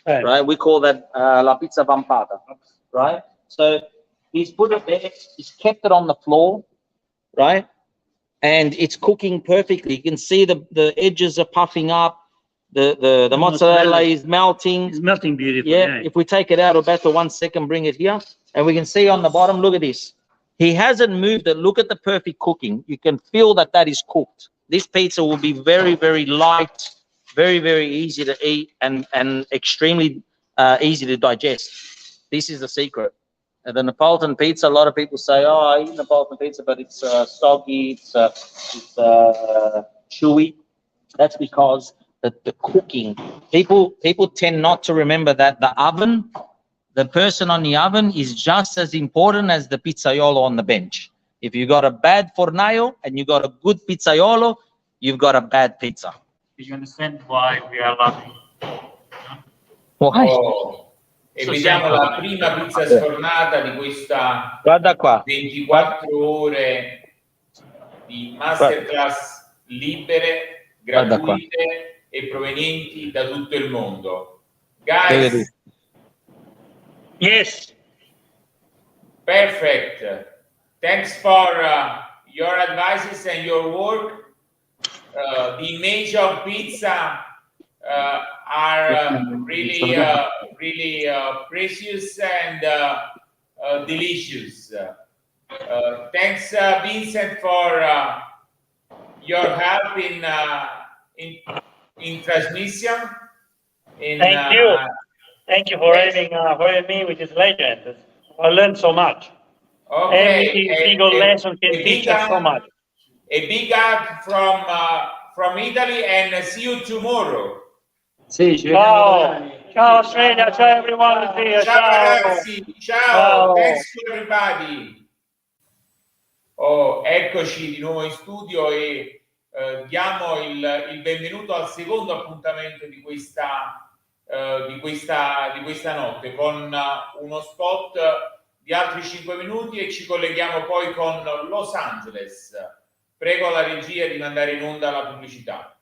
right? We call that la pizza vampata, right? So he's put it there, he's kept it on the floor, right? And it's cooking perfectly. You can see the edges are puffing up, the mozzarella is melting. It's melting beautifully. Yeah, if we take it out, Roberto, 1 second, bring it here. And we can see on the bottom, look at this. He hasn't moved it. Look at the perfect cooking. You can feel that is cooked. This pizza will be very, very light, very, very easy to eat, and extremely easy to digest. This is the secret. And the Neapolitan pizza, a lot of people say, oh, I eat Neapolitan pizza, but it's soggy, it's chewy. That's because the cooking. People tend not to remember that the oven, the person on the oven is just as important as the pizzaiolo on the bench. If you got a bad fornaio and you got a good pizzaiolo, you've got a bad pizza. Do you understand why we are laughing? Why? Oh, e vediamo la prima pizza sfornata di questa 24 ore di masterclass libere, gratuite e provenienti da tutto il mondo. Guys, yes. Perfect. Thanks for your advices and your work. The image of pizza are really precious and delicious. Thanks, Vincent, for your help in transmission. Thank you. Thank you for having me with this legend. I learned so much. Okay. Every single lesson can teach us so much. A big hug from Italy, and see you tomorrow. Ciao. Ciao Australia, ciao everyone. Ciao ragazzi, ciao. Thanks to everybody. Oh, eccoci di nuovo in studio e diamo il benvenuto al secondo appuntamento di questa notte, con uno spot di altri 5 minuti, e ci colleghiamo poi con Los Angeles. Prego la regia di mandare in onda la pubblicità.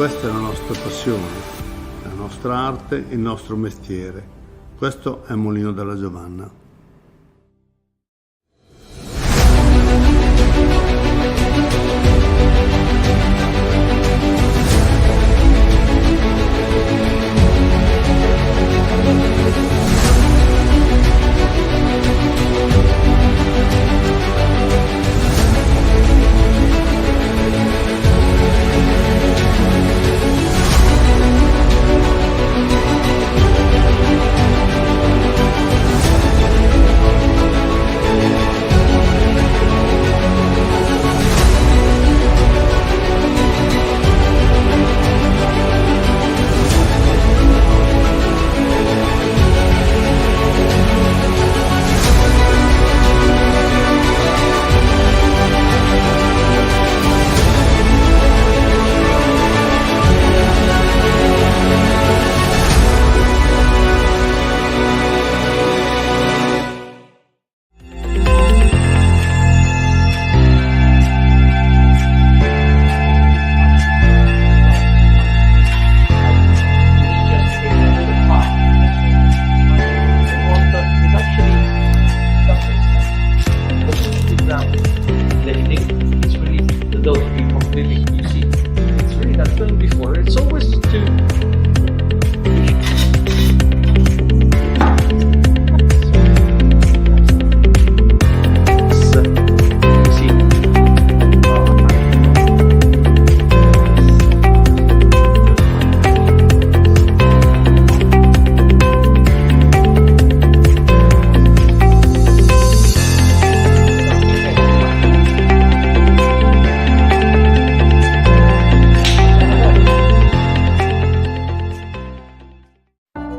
Questa è la nostra passione, la nostra arte, il nostro mestiere. Questo è Molino della Giovanna.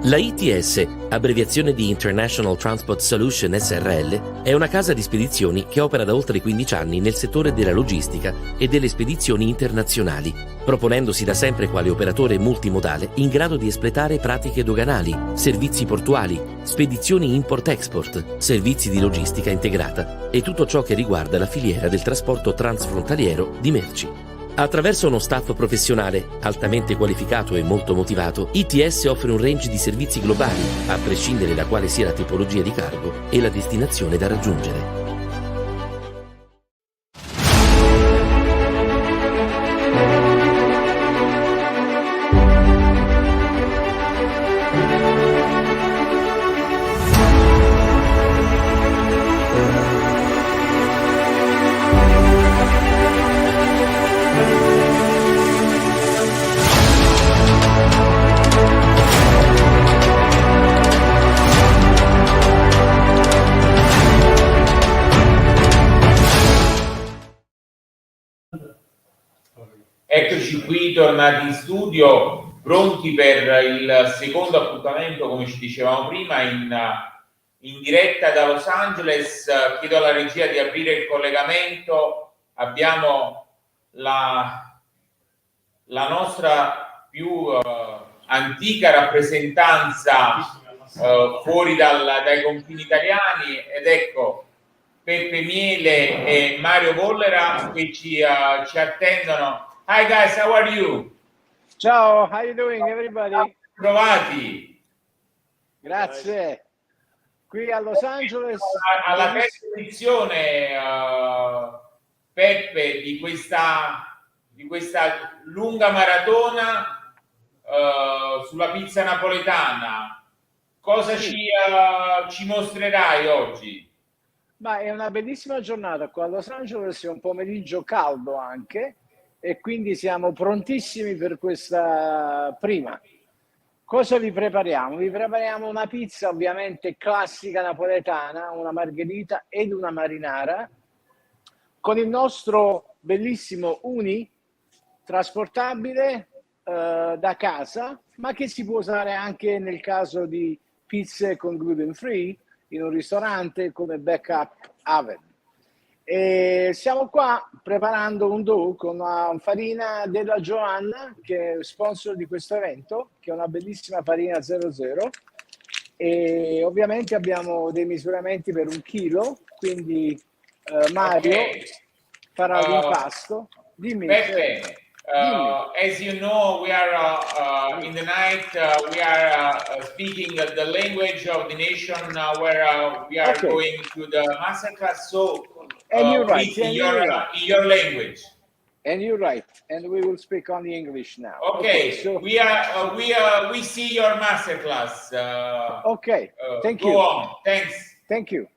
La ITS, abbreviazione di International Transport Solution SRL, è una casa di spedizioni che opera da oltre 15 anni nel settore della logistica e delle spedizioni internazionali, proponendosi da sempre quale operatore multimodale in grado di espletare pratiche doganali, servizi portuali, spedizioni import-export, servizi di logistica integrata e tutto ciò che riguarda la filiera del trasporto transfrontaliero di merci. Attraverso uno staff professionale altamente qualificato e molto motivato, ITS offre un range di servizi globali, a prescindere da quale sia la tipologia di cargo e la destinazione da raggiungere. Eccoci qui, tornati in studio, pronti per il secondo appuntamento, come ci dicevamo prima, in diretta da Los Angeles. Chiedo alla regia di aprire il collegamento. Abbiamo la nostra più antica rappresentanza fuori dai confini italiani, ed ecco Peppe Miele e Mario Vollera che ci attendono. Hi guys, how are you? Ciao, how you doing everybody? Provati. Grazie. Qui a Los Angeles. Alla terza edizione, Peppe, di questa lunga maratona sulla pizza napoletana. Cosa ci mostrerai oggi? Ma è una bellissima giornata qua a Los Angeles, è un pomeriggio caldo anche, e quindi siamo prontissimi per questa prima. Cosa vi prepariamo? Vi prepariamo una pizza ovviamente classica napoletana, una margherita ed una marinara, con il nostro bellissimo uni trasportabile da casa, ma che si può usare anche nel caso di pizze con gluten free in un ristorante come backup oven. E siamo qua preparando un dough con una farina della Giovanna, che è sponsor di questo evento, che è una bellissima farina 00, e ovviamente abbiamo dei misuramenti per 1 chilo, quindi Mario farà l'impasto. Dimmi. Peppe, As you know, we are in the night. We are speaking the language of the nation where we are going to the masterclass. So, and you're right. please, in your language. And you're right. And we will speak only English now. Okay. So we see your masterclass. Okay. Thank you. Go on. Thanks. Thank you.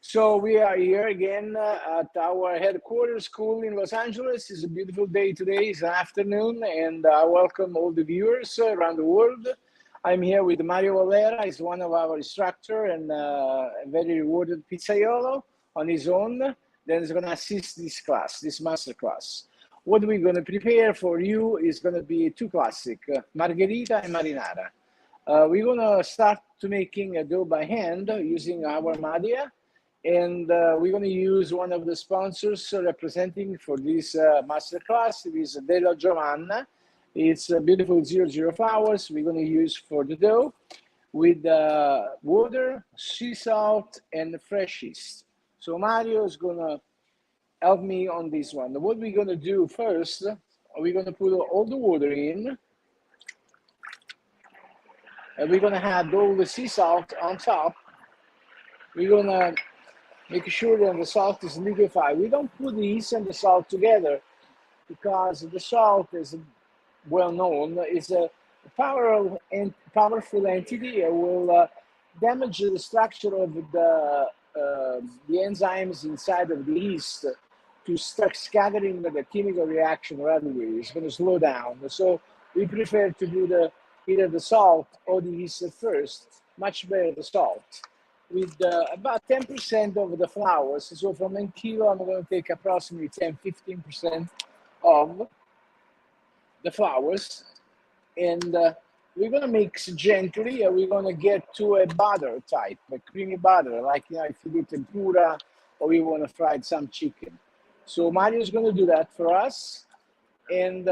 So we are here again at our headquarters school in Los Angeles. It's a beautiful day today. It's an afternoon, and I welcome all the viewers around the world. I'm here with Mario Valera. He's one of our instructors and a very rewarded pizzaiolo on his own. Then he's going to assist this class, this master class. What we're going to prepare for you is going to be two classic, Margherita and Marinara. We're going to start to making a dough by hand using our Madia. And we're going to use one of the sponsors representing for this masterclass. It is Della Giovanna. It's a beautiful 00 flowers we're going to use for the dough with water, sea salt, and fresh yeast. So Mario is going to help me on this one. What we're going to do first, we're going to put all the water in. And we're going to add all the sea salt on top. We're going to make sure that the salt is liquefied. We don't put the yeast and the salt together because the salt is well known. It's a powerful entity. It will damage the structure of the enzymes inside of the yeast to start scattering the chemical reaction right away. It's going to slow down. So we prefer to do either the salt or the yeast at first. Much better the salt. With about 10% of the flours. So from 1 kilo, I'm going to take approximately 10-15% of the flours. And we're going to mix gently, and we're going to get to a butter type, a creamy butter, like if you do tempura or you want to fry some chicken. So Mario's going to do that for us. And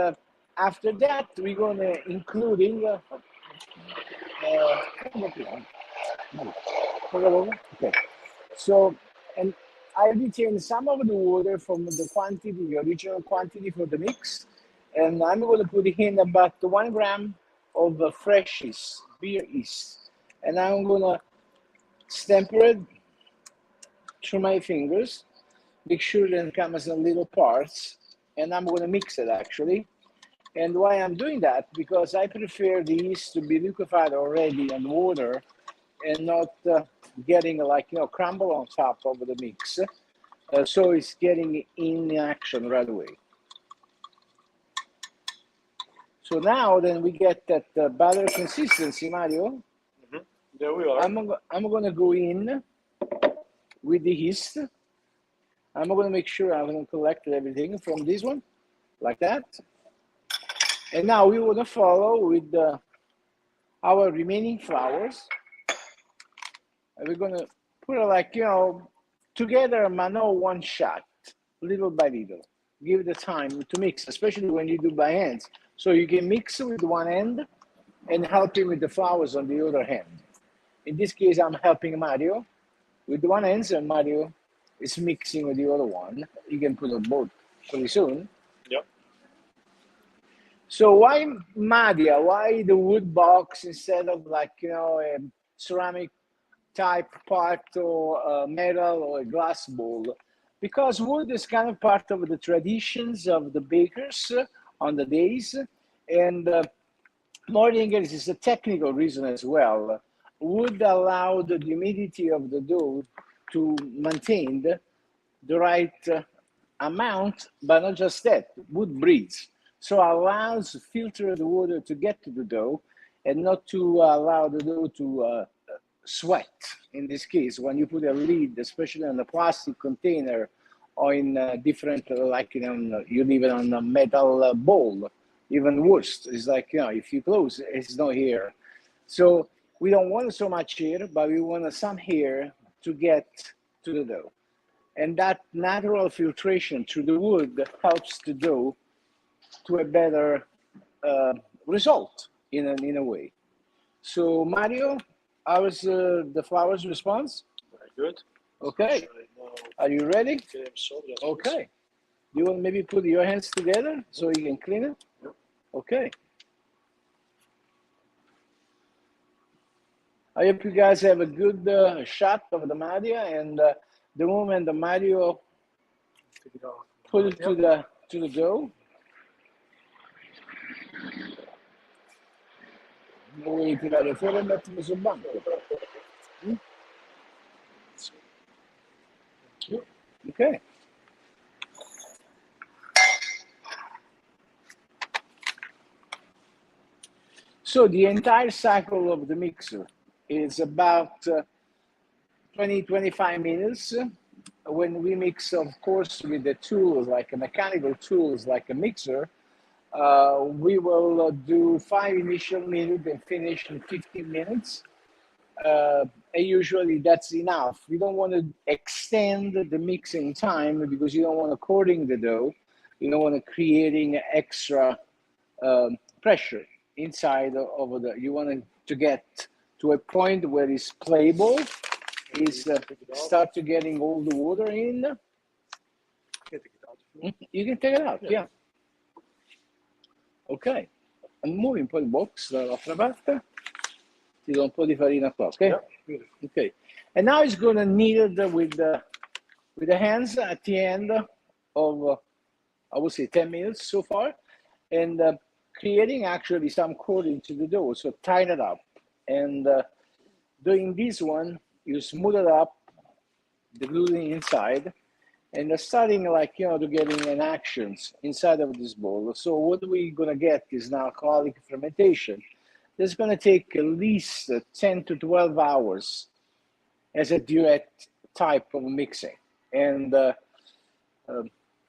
after that, we're going to including okay. So, and I retain some of the water from the quantity, the original quantity for the mix, and I'm going to put in about 1 gram of fresh yeast, beer yeast, and I'm going to stamp it through my fingers, make sure that it comes in little parts, and I'm going to mix it actually. And why I'm doing that, because I prefer the yeast to be liquefied already in water and not getting crumble on top of the mix. So it's getting in action right away. So now then we get that batter consistency, Mario. There we are. I'm going to go in with the yeast. I'm going to make sure I'm going to collect everything from this one, like that. And now we want to follow with our remaining flours. And we're going to put it together, but not one shot, little by little. Give it the time to mix, especially when you do by hands. So you can mix with one hand and help him with the flours on the other hand. In this case, I'm helping Mario with one hand, and Mario is mixing with the other one. You can put on both pretty soon. Yep. So why Madia? Why the wood box instead of a ceramic type pot or a metal or a glass bowl? Because wood is kind of part of the traditions of the bakers on the days, and more than anything, it's a technical reason as well. Wood allowed the humidity of the dough to maintain the right amount, but not just that. Wood breathes, so allows filter the water to get to the dough and not to allow the dough to sweat. In this case, when you put a lid, especially on a plastic container or in different, you leave it on a metal bowl, even worse. It's if you close, it's no air. So we don't want so much air, but we want some air to get to the dough. And that natural filtration through the wood helps the dough to a better result in a way. So Mario, how was the flour's response? Very good. Okay. Are you ready? So, yes, okay. you want maybe put your hands together so you can clean it? Okay. I hope you guys have a good shot of the Mario, and the moment the Mario put it to the dough. Vuoi tirare fuori e metterlo sul banco? Okay. So the entire cycle of the mixer is about 20-25 minutes. When we mix, of course, with the tools, like mechanical tools, like a mixer, we will do 5 initial minutes and finish in 15 minutes. And usually that's enough. You don't want to extend the mixing time because you don't want to coating the dough. You don't want to creating extra pressure inside of the. You want to get to a point where it's playable. Is start to getting all the water in. You can take it out, yeah. Ok, muovi un po' il box dall'altra parte. Ti do un po' di farina qua, ok? Yeah. Okay. And now it's going to knead it with the hands at the end of, I would say 10 minutes so far. And creating actually some coating to the dough, so tighten it up. And doing this one, you smooth it up, the gluten inside, and starting like, you know, to getting an actions inside of this bowl. So what we're gonna get is now alcoholic fermentation. This is gonna take at least 10 to 12 hours as a duet type of mixing. And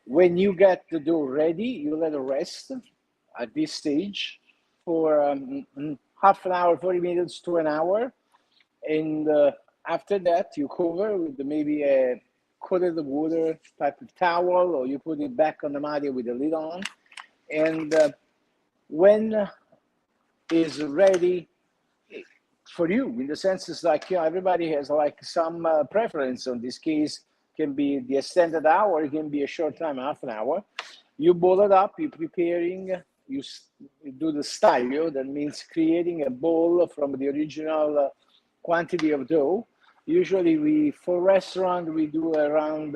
when you get the dough ready, you let it rest at this stage for half an hour, 40 minutes to an hour. And after that, you cover with maybe a coated water type of towel, or you put it back on the Mario with the lid on. And when is ready for you, in the sense it's like, you know, everybody has like some preference on this case. Can be the extended hour, it can be a short time, half an hour. You boil it up, you're preparing, you do the staglio, that means creating a bowl from the original quantity of dough. Usually for restaurant, we do around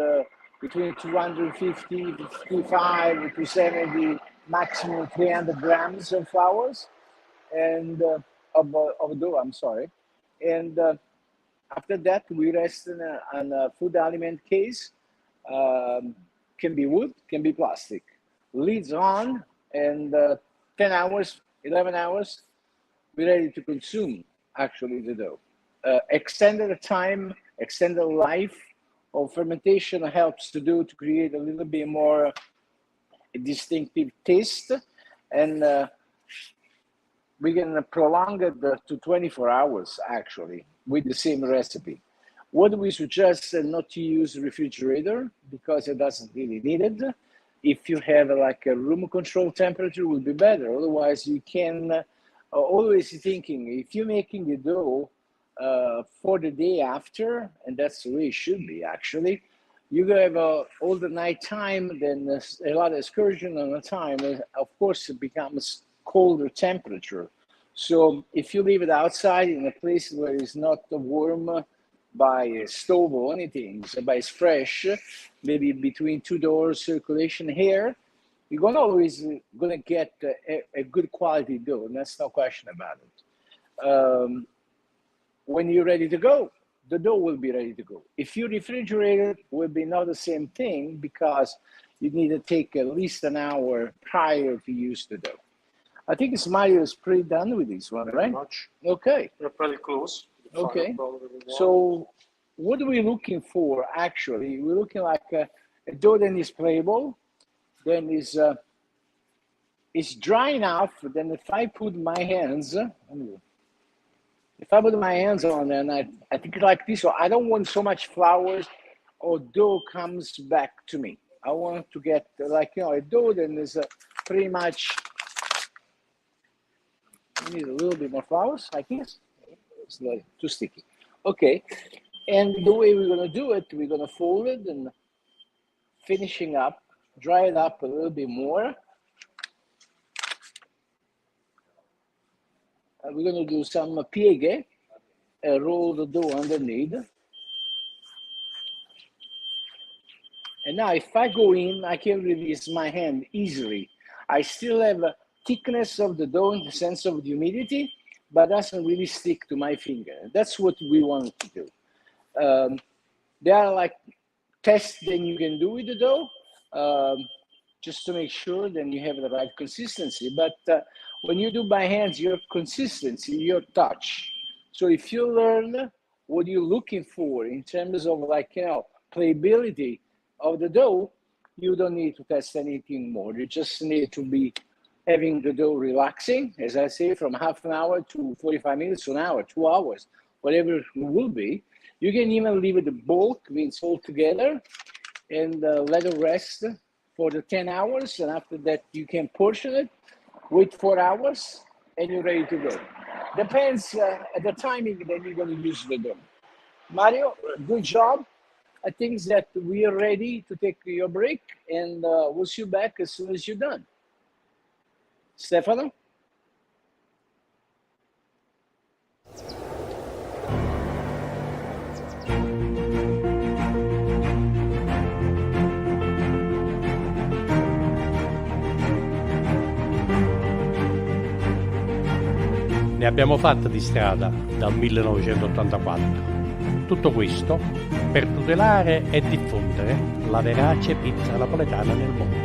between 250, 55 to 70, maximum 300 grams of flours and of dough, I'm sorry. And after that, we rest in a food element case. Can be wood, can be plastic. Lids on, and 10 hours, 11 hours, we're ready to consume actually the dough. Extended time, extended life of fermentation helps to create a little bit more distinctive taste, and we can prolong it to 24 hours actually with the same recipe. What we suggest not to use refrigerator because it doesn't really need it. If you have like a room control temperature, will be better. Otherwise, you can always thinking if you're making the dough for the day after, and that's the way it should be actually. You have all the night time, then a lot of excursion on the time. Of course, it becomes colder temperature. So if you leave it outside in a place where it's not warm by a stove or anything, so by it's fresh, maybe between two doors circulation air, you're always gonna get a good quality dough, and that's no question about it. When you're ready to go, the dough will be ready to go. If you refrigerate it, it will be not the same thing because you need to take at least an hour prior to use the dough. I think Mario is pretty done with this one, right? Much. Okay. We're pretty close. Okay. So what are we looking for actually? We're looking like a dough that is playable, then is dry enough. Then if I put my hands, on and I think like this one, I don't want so much flour or dough comes back to me. I want to get like, you know, a dough that is pretty much, I need a little bit more flour like this. It's like too sticky. Okay. And the way we're going to do it, we're going to fold it and finishing up dry it up a little bit more. We're going to do some pieghe and roll the dough underneath. And now if I go in, I can release my hand easily. I still have a thickness of the dough in the sense of the humidity, but doesn't really stick to my finger. That's what we want to do. There are like tests that you can do with the dough, just to make sure that you have the right consistency. But when you do by hands, your consistency, your touch. So if you learn what you're looking for in terms of like, you know, playability of the dough, you don't need to test anything more. You just need to be having the dough relaxing, as I say, from half an hour to 45 minutes, an hour, 2 hours, whatever it will be. You can even leave it the bulk, means all together, and let it rest for the 10 hours. And after that, you can portion it, wait 4 hours, and you're ready to go. Depends at the timing that you're going to use the dough. Mario, good job. I think that we are ready to take your break, and we'll see you back as soon as you're done. Stefano? Ne abbiamo fatta di strada dal 1984. Tutto questo per tutelare e diffondere la verace pizza napoletana nel mondo.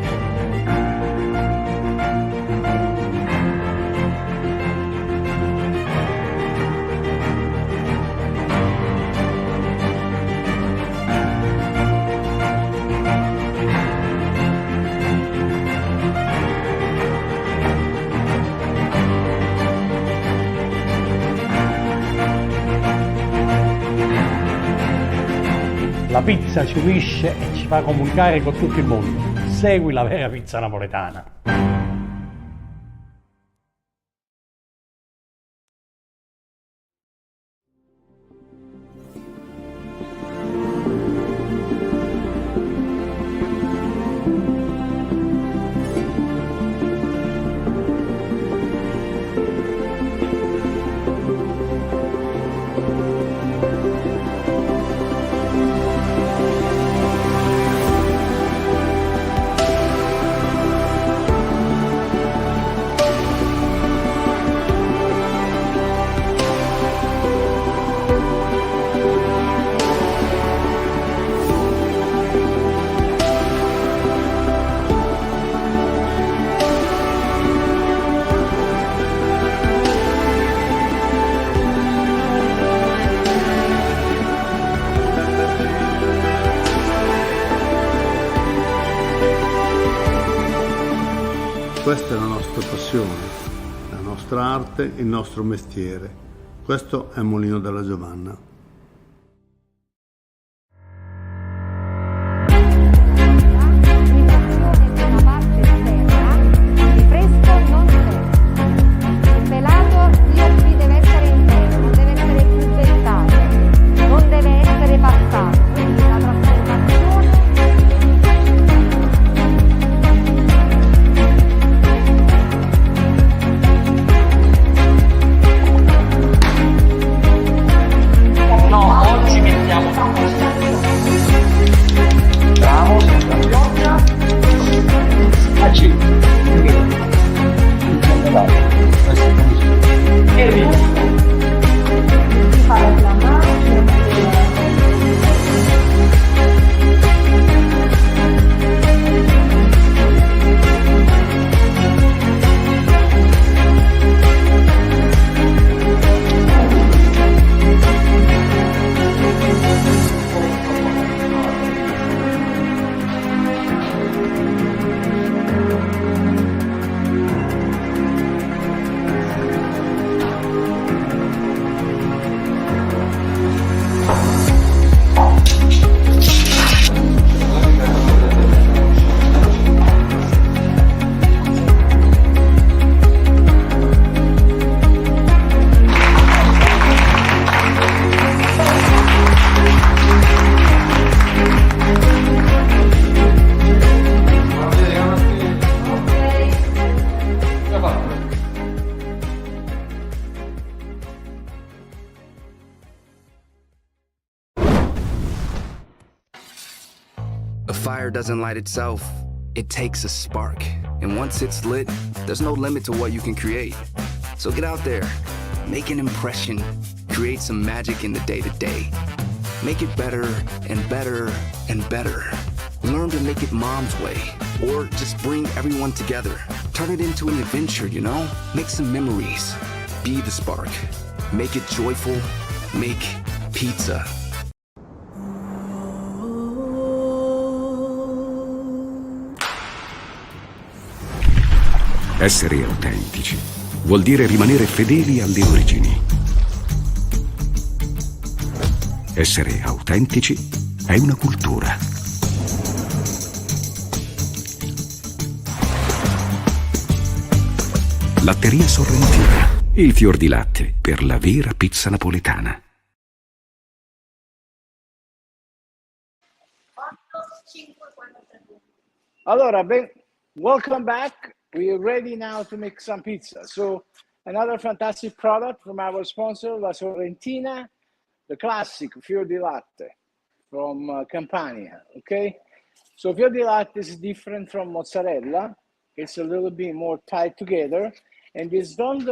La pizza ci unisce e ci fa comunicare con tutto il mondo. Segui la vera pizza napoletana. Questa è la nostra passione, la nostra arte, il nostro mestiere. Questo è Mulino della Giovanna. fire doesn't light itself, it takes a spark. And once it's lit, there's no limit to what you can create. So get out there, make an impression, create some magic in the day-to-day. Make it better and better and better. Learn to make it mom's way, or just bring everyone together. Turn it into an adventure, you know? Make some memories. Be the spark. Make it joyful. Make pizza. Essere autentici vuol dire rimanere fedeli alle origini. Essere autentici è una cultura. Latteria Sorrentina, il fior di latte per la vera pizza napoletana. Allora, welcome back. We are ready now to make some pizza. So another fantastic product from our sponsor, La Sorrentina, the classic fior di latte from Campania, okay? So fior di latte is different from mozzarella. It's a little bit more tied together, and it's not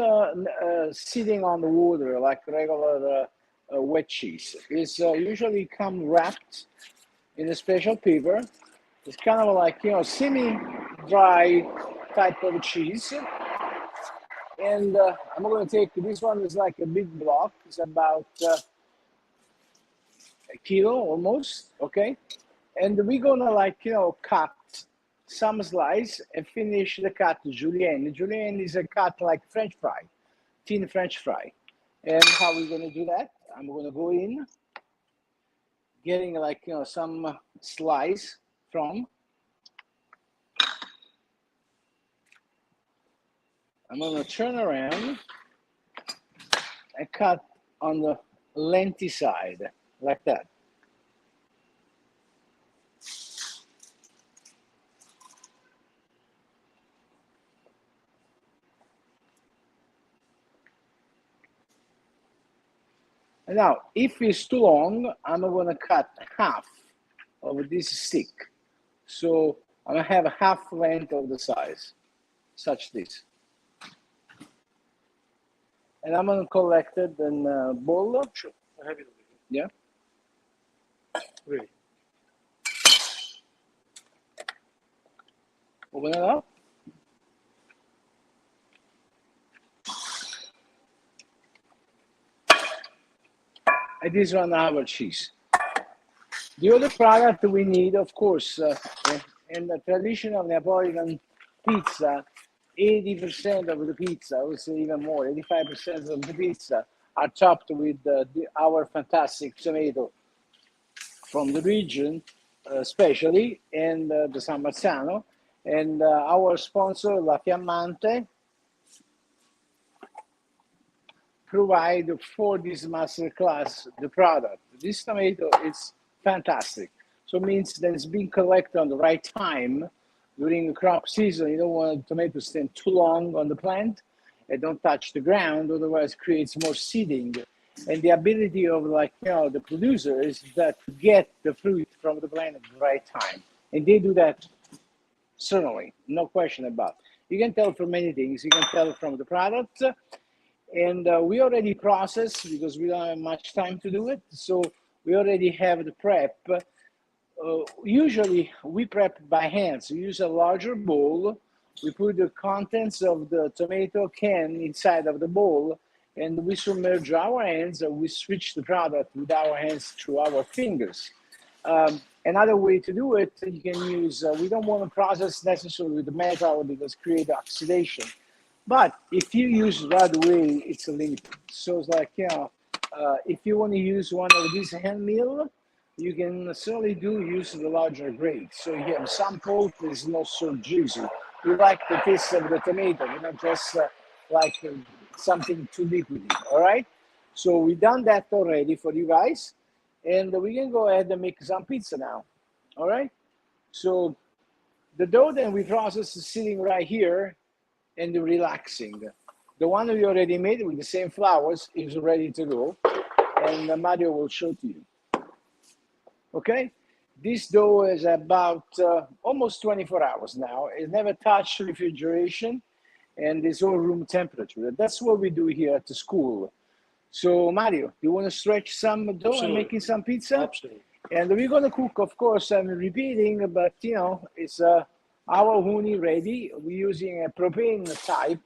sitting on the water like regular wet cheese. It's usually come wrapped in a special paper. It's kind of like, you know, semi-dry type of cheese. And I'm going to take, this one is like a big block. It's about a kilo almost, okay? And we're going to, like, you know, cut some slice and finish the cut julienne. Julienne is a cut like French fry, thin French fry. And how we're going to do that? I'm going to go in, getting, like, you know, some slice from. I'm going to turn around and cut on the lengthy side, like that. And now, if it's too long, I'm going to cut half of this stick. So I'm going to have half length of the size, such this. And I'm going to collect it in a bowl. Sure. I have it over here. Yeah? Really? Open it up. And this one, our cheese. The other product we need, of course, in the traditional Neapolitan pizza, 80% of the pizza, I would say even more, 85% of the pizza are topped with our fantastic tomato from the region, especially, and the San Marzano. And our sponsor, La Fiammante, provide for this masterclass the product. This tomato is fantastic. So it means that it's being collected on the right time during the crop season. You don't want tomatoes to stand too long on the plant and don't touch the ground, otherwise it creates more seeding. And the ability of, like, you know, the producer is that to get the fruit from the plant at the right time. And they do that certainly, no question about it. You can tell from many things. You can tell from the product. And we already processed because we don't have much time to do it. So we already have the prep. Usually we prep by hand. So we use a larger bowl. We put the contents of the tomato can inside of the bowl, and we submerge our hands, and we switch the product with our hands through our fingers. Another way to do it, you can use, we don't want to process necessarily with the metal because create oxidation. But if you use it right away, it's a limit. So it's like, you know, if you want to use one of these hand mill, you can certainly use the larger grade. So you have some pulp is not so juicy. You like the taste of the tomato, you know, just like something too liquidy, all right? So we've done that already for you guys. And we can go ahead and make some pizza now, all right? So the dough that we processed is sitting right here and relaxing. The one we already made with the same flours is ready to go, and Mario will show to you. Okay, This dough is about almost 24 hours now. It never touched refrigeration, and it's all room temperature. That's what we do here at the school. So Mario, you want to stretch some dough? Absolutely. And making some pizza? Absolutely. And we're going to cook, of course, I'm repeating, but you know, it's our ogni ready. We're using a propane type,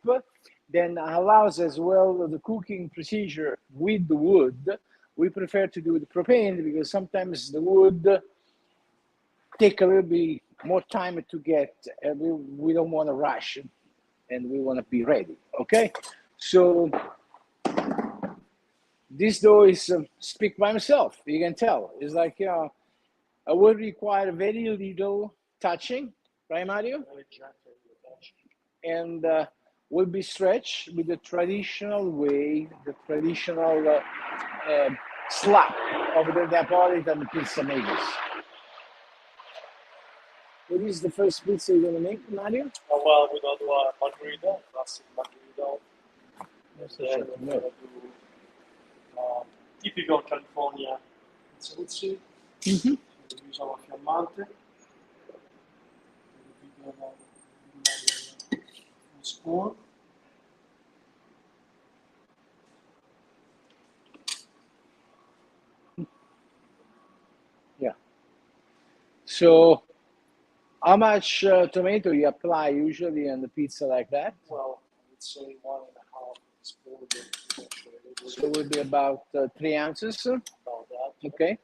then allows as well the cooking procedure with the wood. We prefer to do the propane because sometimes the wood take a little bit more time to get, and we don't want to rush it, and we want to be ready, okay? So this dough is speak by myself, you can tell. It's like, you know, I will require very little touching, right, Mario? And will be stretched with the traditional way, the traditional slap of the Neapolitan pizza makers. What is the first pizza you're going to make, Mario? Well, we're going to do a margherita, classic margherita. Then we're going to do typical California pizza. Mm-hmm. We use our fiammante. Un spoon. Yeah. So, how much tomato you apply usually on the pizza like that? Well, I would say 1.5 spoon. So it would be about 3 ounces. About that. Okay.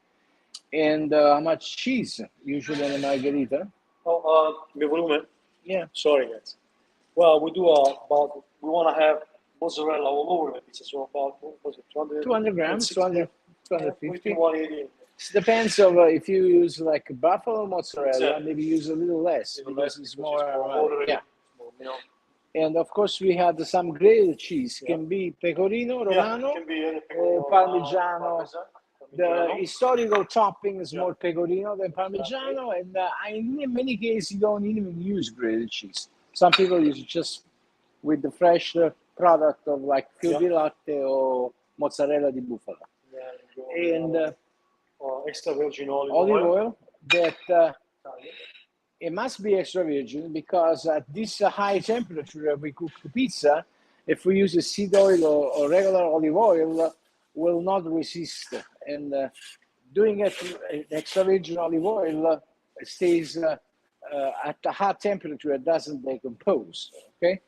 And how much cheese usually on a margherita? Oh, the volume? Yeah. Sorry, guys. Well, we do about, we want to have mozzarella all over the pizza, so about, what was it, 200 grams, 200, 250. 180. It depends on if you use like buffalo mozzarella, Exactly. maybe use a little less because it's more, yeah. You know. And of course, we had some grated cheese. Can be pecorino romano, Yeah, can be any parmigiano. The historical topping is more pecorino than parmigiano, and in many cases, you don't even use grated cheese. Some people use it just with the fresh product of like fil di latte or mozzarella di bufala. Yeah, And extra virgin olive oil that it must be extra virgin because at this high temperature we cook the pizza, if we use a seed oil or regular olive oil, will not resist. And doing it extra virgin olive oil stays at a hot temperature, it doesn't decompose, okay?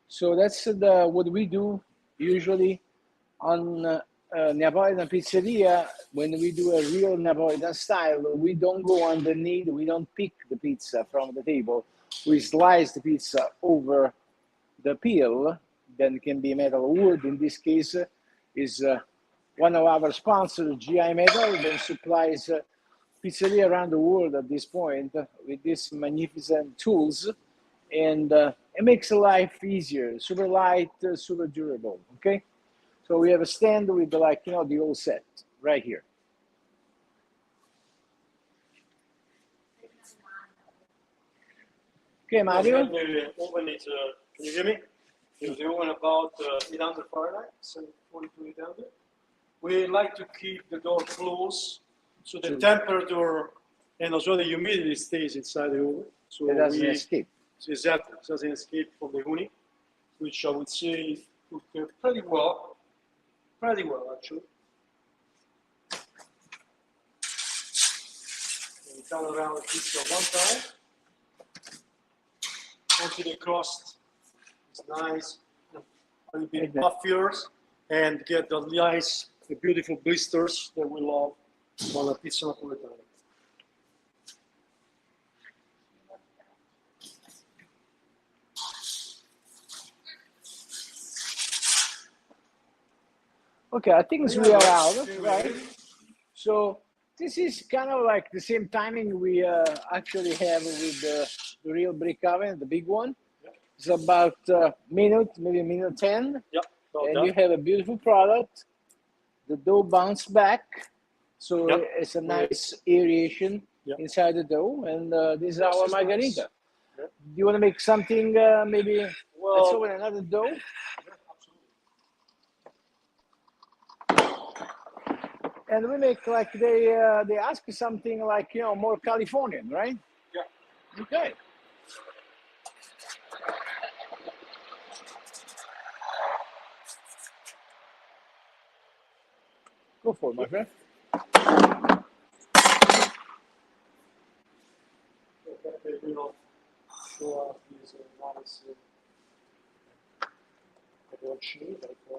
So that's what we do usually on Neapolitan pizzeria. When we do a real Neapolitan style, we don't go underneath, we don't pick the pizza from the table. We slice the pizza over the peel, then it can be metal or wood. In this case, is one of our sponsors, GI Metal, that supplies pizzeria around the world at this point with these magnificent tools, and it makes life easier, super light, super durable, okay? So we have a stand with like, you know, the whole set right here. Okay, Mario? The oven is, can you hear me? The oven about 800 Fahrenheit, 742 800. We like to keep the door closed so the temperature and also the humidity stays inside the oven. So It doesn't escape. Exactly, it doesn't escape from the ogni, which I would say cooked pretty well actually. And turn around the pizza one time until the crust is nice, a little bit puffier, and get the nice, the beautiful blisters that we love on a pizza napoletana. Okay, I think we are out, right? So this is kind of like the same timing we actually have with the real brick oven, the big one. It's about minute, maybe minute 10. Yep. And you have a beautiful product. The dough bounces back. So it's a nice aeration inside the dough. And this is our margherita. Do you want to make something maybe, let's open another dough? and we make like they ask you something like, you know, more Californian, right? Yeah. Okay. Go for it, my friend.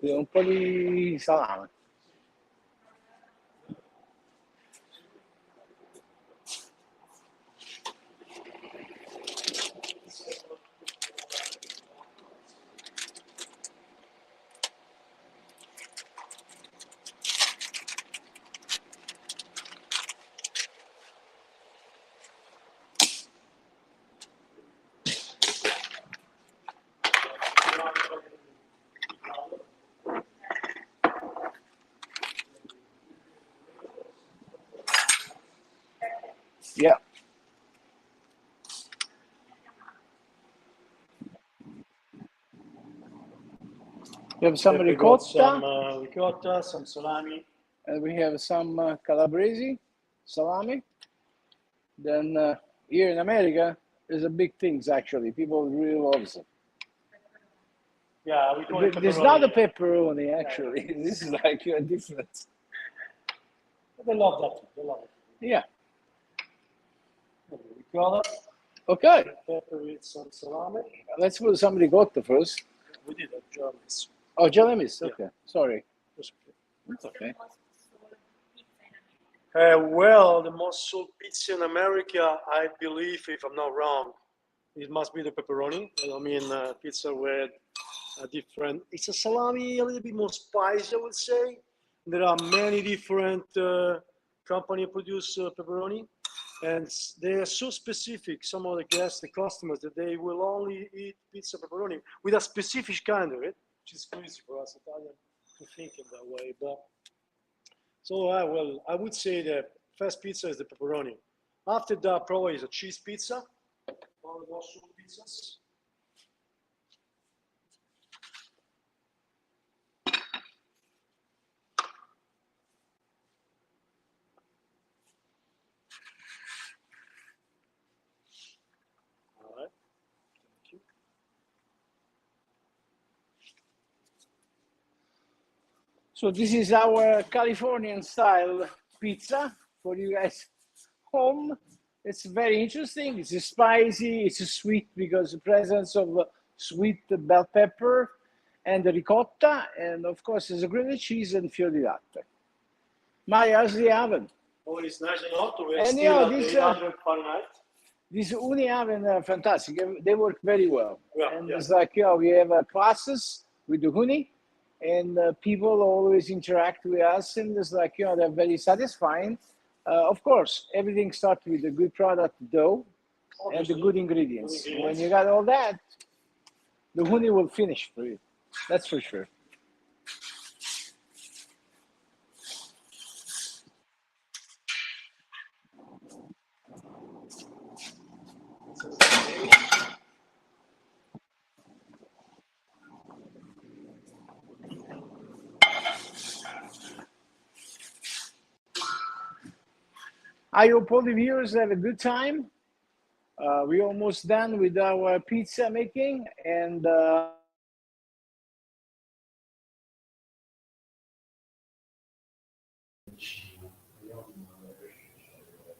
Un po' di salame. Yeah. You have some ricotta. Some ricotta, some salami. And we have some calabrese salami. Then here in America, there's a big things actually. People really love it. Yeah, we call it There's not a pepperoni actually. This is like a difference. They love that. They love it. Yeah. Ricotta. Okay. Pepper with some salami. Let's put some ricotta first. We did a German. Oh, jalamis. Okay. Yeah. Sorry. That's okay. Well, the most sold pizza in America, I believe, if I'm not wrong, it must be the pepperoni. I mean, pizza with a different. It's a salami, a little bit more spicy, I would say. There are many different companies produce pepperoni, and they are so specific. Some of the guests, the customers, that they will only eat pizza pepperoni with a specific kind of it, which is crazy for us Italians to think in that way. But so well, I would say the first pizza is the pepperoni. After that, probably is a cheese pizza. One of the most sold pizzas. All right. Thank you. So this is our Californian style pizza for you guys home. It's very interesting. It's spicy, it's sweet because the presence of sweet bell pepper and the ricotta, and of course there's a grilled cheese and fior di latte. Mario, how's the oven? Oh, it's nice and hot. We're And still at this 800 Fahrenheit. these uni oven are fantastic. They work very well. Yeah, And yeah. it's like, you know, we have classes with the uni, and people always interact with us, and it's like, you know, they're very satisfying. Of course, everything starts with a good product, dough, and the good ingredients. When you got all that, the uni will finish for you. That's for sure. I hope all the viewers have a good time. We're almost done with our pizza making, and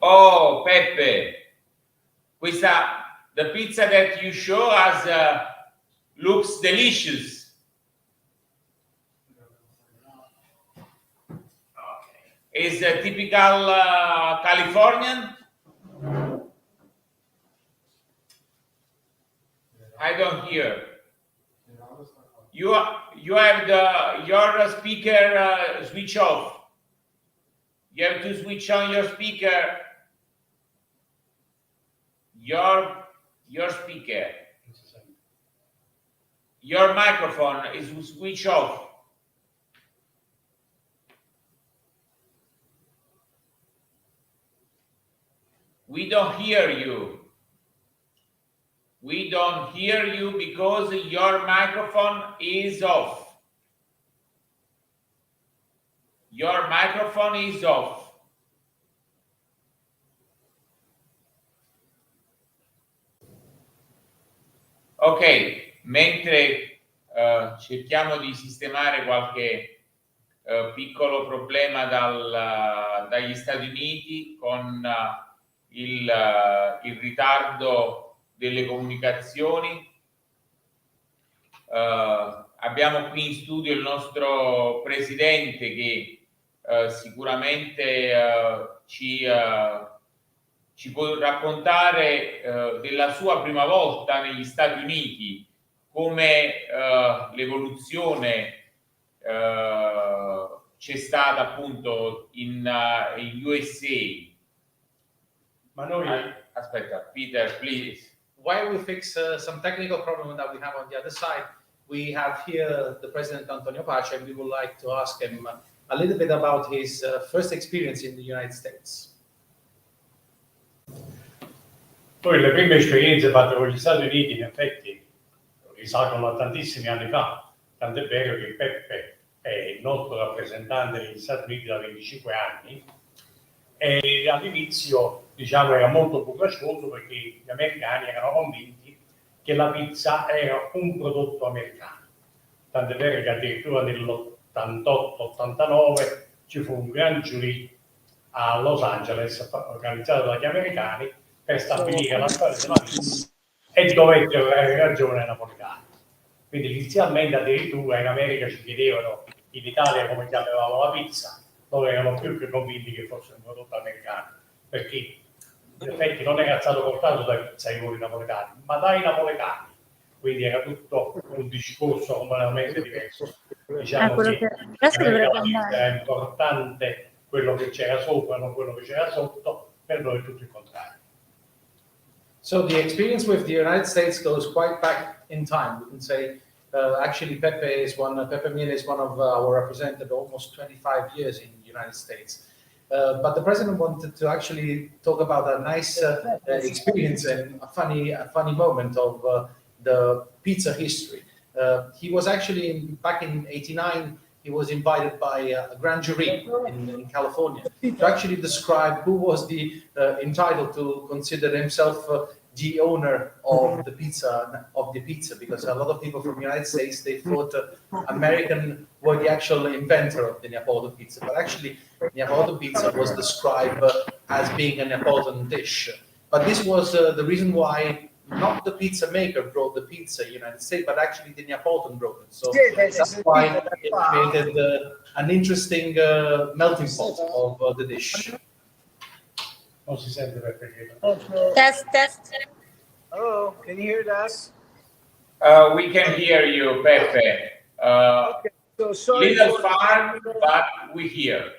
Oh, Peppe, the pizza that you show us looks delicious. Is a typical Californian? I don't hear. You have your speaker switch off. You have to switch on your speaker. Your speaker. Your microphone is switched off. We don't hear you. We don't hear you because your microphone is off. Your microphone is off. Ok, mentre cerchiamo di sistemare qualche piccolo problema dagli Stati Uniti con il ritardo delle comunicazioni, abbiamo qui in studio il nostro presidente che sicuramente ci può raccontare della sua prima volta negli Stati Uniti, come l'evoluzione c'è stata appunto in USA. Ma noi... Aspetta, Peter, please. While we fix some technical problem that we have on the other side, we have here the President Antonio Pace, and we would like to ask him a little bit about his first experience in the United States. Poi le prime esperienze fatte con gli Stati Uniti in effetti risalgono a tantissimi anni fa, tant'è vero che Peppe è il nostro rappresentante negli Stati Uniti da 25 anni e all'inizio diciamo era molto burrascoso perché gli americani erano convinti che la pizza era un prodotto americano, tant'è vero che addirittura nell'88-89 ci fu un gran giurì a Los Angeles organizzato dagli americani per stabilire la storia della pizza e dovettero avere ragione ai napoletani. Quindi inizialmente addirittura in America ci chiedevano in Italia come chiamavamo la pizza, dove erano più che convinti che fosse un prodotto americano, perché in effetti non era stato portato dai pizzaioli napoletani, ma dai napoletani. Quindi era tutto un discorso completamente diverso. Diciamo che era importante quello che c'era sopra, non quello che c'era sotto, per noi è tutto il contrario. So the experience with the United States goes quite back in time. We can say actually Pepe Miele is one of our representatives, almost 25 years in the United States. But the president wanted to actually talk about a nice experience and a funny moment of the pizza history. He was actually back in '89. He was invited by a grand jury in California to actually describe who was the entitled to consider himself the owner of the pizza, because a lot of people from the United States, they thought American were the actual inventor of the Neapolitan pizza, but actually Neapolitan pizza was described as being a Neapolitan dish. But this was the reason why not the pizza maker brought the pizza in the United States, but actually the Neapolitan brought it. So that's why it created an interesting melting pot of the dish. Test. Hello, can you hear us? We can hear you, Pepe. Okay, so sorry little far, but we hear.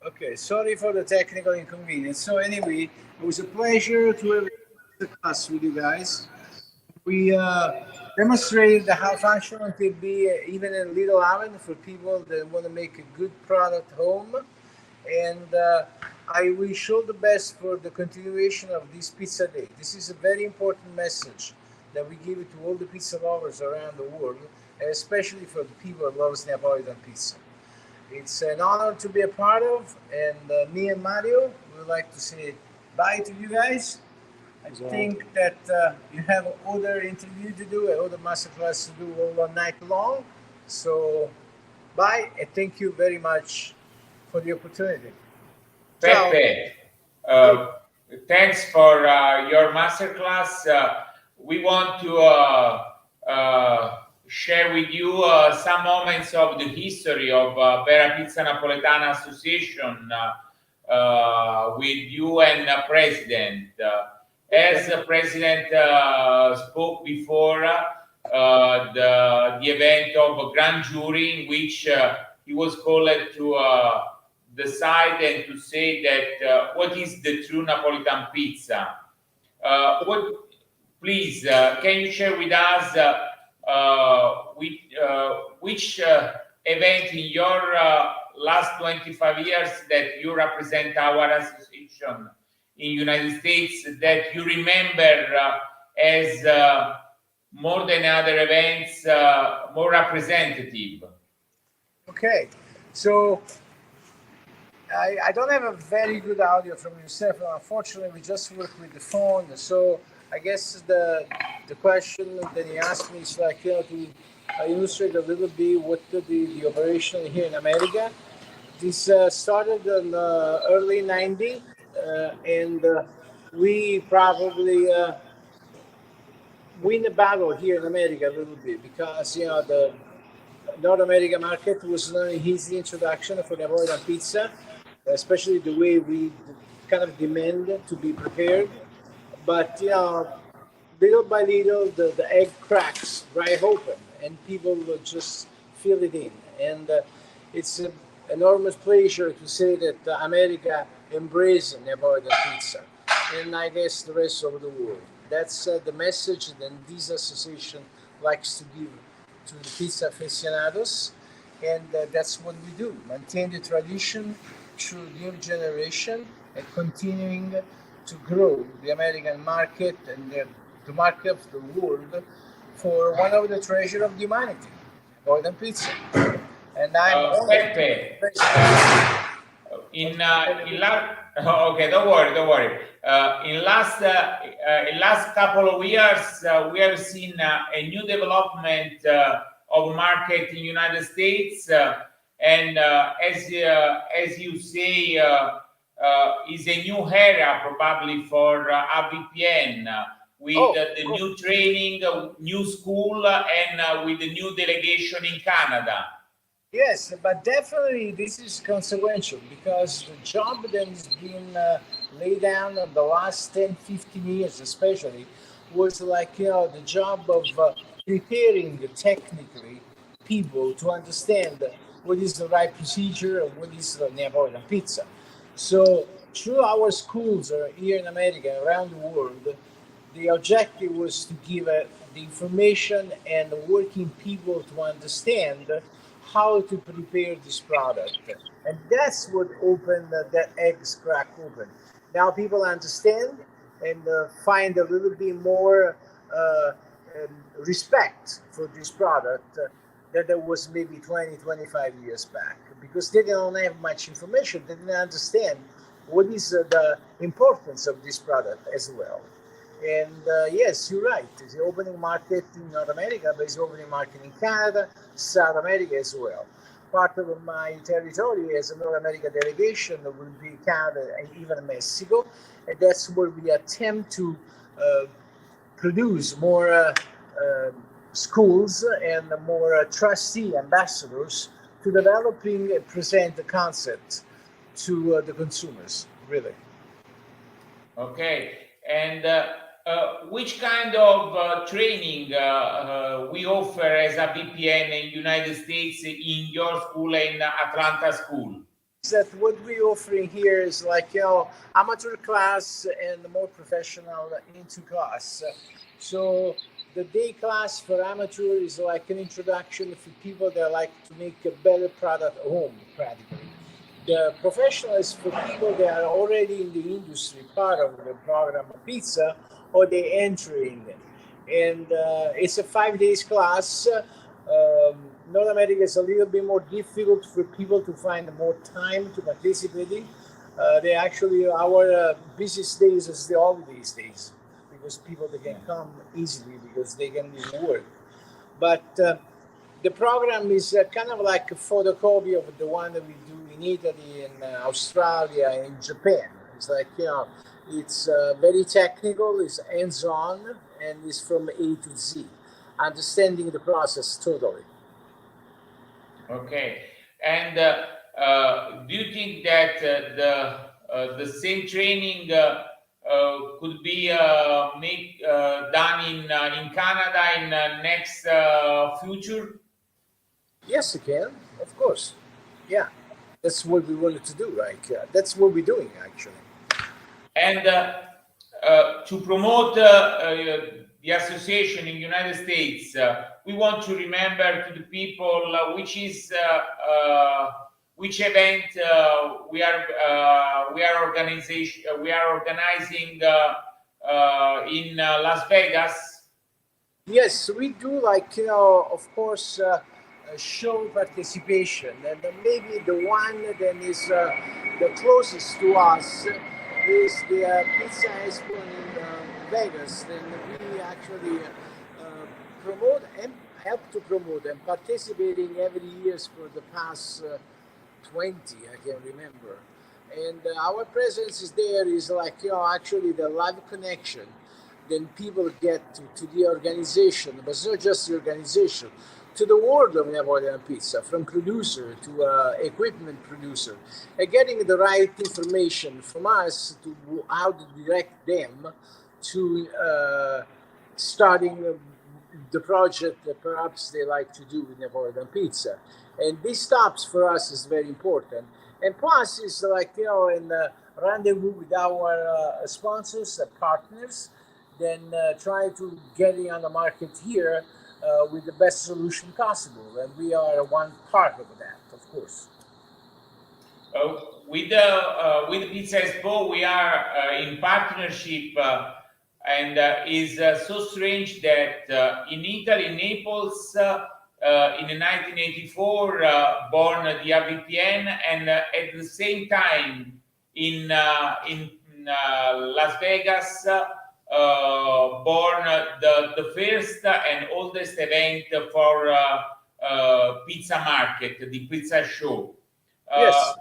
Okay, sorry for the technical inconvenience. So anyway, it was a pleasure to have the class with you guys. We demonstrated how functional it could be even in Little Oven for people that want to make a good product home. And I wish all the best for the continuation of this Pizza Day. This is a very important message that we give it to all the pizza lovers around the world, especially for the people that love Neapolitan pizza. It's an honor to be a part of, and me and Mario would like to say bye to you guys. I think that you have other interview to do, other masterclass to do all night long. So bye, and thank you very much for the opportunity. Pepe, thanks for your masterclass. We want to share with you some moments of the history of Vera Pizza Napoletana Association with you and the President. As the President spoke before, the event of a grand jury in which he was called to decide and to say that what is the true Napolitan pizza. Please, can you share with us which event in your last 25 years that you represent our association in United States that you remember as more than other events, more representative? Okay, So I don't have a very good audio from yourself. Unfortunately, we just work with the phone. So I guess the question that he asked me is like, to illustrate a little bit what the operation here in America. This started in the early 90s, and we probably win the battle here in America a little bit because, the North American market was not an easy introduction for Napoletan pizza, especially the way we kind of demand to be prepared. But, little by little, the egg cracks right open and people will just fill it in. And it's an enormous pleasure to say that America embraced Napoletan pizza, and I guess the rest of the world. That's the message that this association likes to give to the pizza aficionados, and that's what we do, maintain the tradition through new generation and continuing to grow the American market and the market of the world for one of the treasure of humanity, Napoletan pizza. And I'm Peppe, okay, don't worry. In last couple of years, we have seen a new development of market in United States, and as you say, is a new era probably for AVPN with the new training, new school, and with the new delegation in Canada. Yes, but definitely this is consequential because the job that has been laid down in the last 10, 15 years especially was like, the job of preparing technically people to understand what is the right procedure and what is the Napoletan pizza. So through our schools here in America, around the world, the objective was to give the information and the working people to understand how to prepare this product. And that's what opened that eggs crack open. Now people understand and find a little bit more respect for this product than there was maybe 20, 25 years back, because they don't have much information. They didn't understand what is the importance of this product as well. And yes, you're right. It's the opening market in North America, but it's the opening market in Canada, South America as well. Part of my territory as a North America delegation will be Canada and even Mexico. And that's where we attempt to produce more schools and more trustee ambassadors to developing and present the concept to the consumers, really. Okay. And which kind of training we offer as a VPN in United States in your school and Atlanta school? That what we're offering here is like, amateur class and the more professional into class. So the day class for amateur is like an introduction for people that like to make a better product at home, practically. The professional is for people that are already in the industry, part of the program of pizza, or they're entering. And it's a 5 days class. North America is a little bit more difficult for people to find more time to participate in. They actually, our busiest days is the holidays days, because people, they can come easily because they can do work. But the program is kind of like a photocopy of the one that we do in Italy, in Australia, and in Japan. It's like, it's very technical, it's hands-on, and it's from A to Z, understanding the process totally. Okay. And do you think that the same training could be done in Canada in next future? Yes, it can, of course. Yeah, that's what we wanted to do, right? That's what we're doing, actually. And to promote the association in the United States, we want to remember to the people which event we are organizing in Las Vegas. Yes, we do, like, of course, show participation, and maybe the one that is the closest to us is the Pizza Expo in Vegas. And we actually promote and help to promote and participating every year for the past 20, I can remember. And our presence is there is like, actually the live connection. Then people get to the organization, but it's not just the organization, to the world of Napoletan pizza, from producer to equipment producer, and getting the right information from us to how to direct them to starting the project that perhaps they like to do with Napoletan pizza. And these stops for us is very important. And plus it's like, in rendezvous with our sponsors and partners, then try to get it on the market here with the best solution possible. And we are one part of that, of course. With the Pizza Expo, we are in partnership, and is so strange that in Italy, Naples, in 1984, born the AVPN, and at the same time in Las Vegas, born the first and oldest event for pizza market, the pizza show. Yes.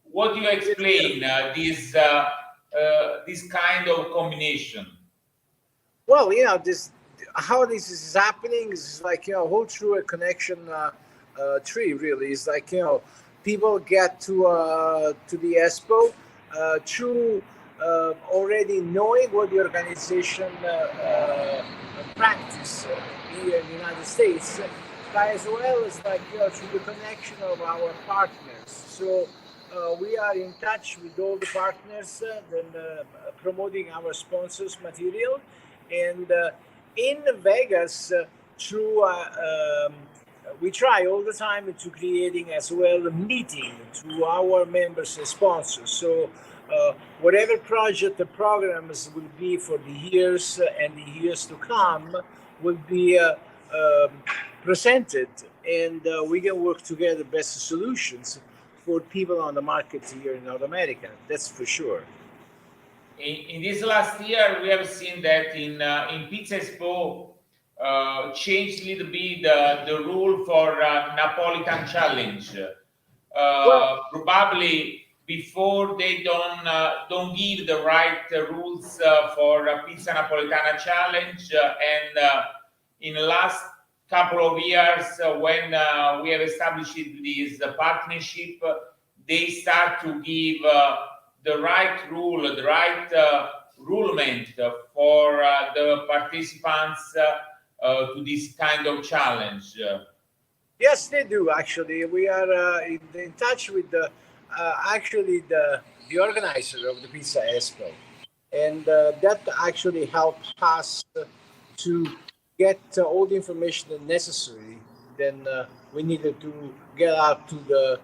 What do you explain this kind of combination? Well, how this is happening is like, whole through a connection tree, really. It's like, people get to the Expo through already knowing what the organization practice here in the United States, but as well as like, through the connection of our partners. So we are in touch with all the partners, then promoting our sponsors' material. And in Vegas, through we try all the time to creating as well a meeting to our members and sponsors. So whatever project the programs will be for the years and the years to come will be presented, and we can work together best solutions for people on the market here in North America. That's for sure. In this last year, we have seen that in Pizza Expo changed a little bit the rule for Napolitan Challenge. Probably before they don't give the right rules for Pizza Napolitana Challenge, and in the last couple of years, when we have established this partnership, they start to give the right rule, the right rulement for the participants to this kind of challenge. Yes, they do. Actually, we are in touch with the organizer of the Pizza Expo, and that actually helped us to get all the information necessary. Then we needed to get out to the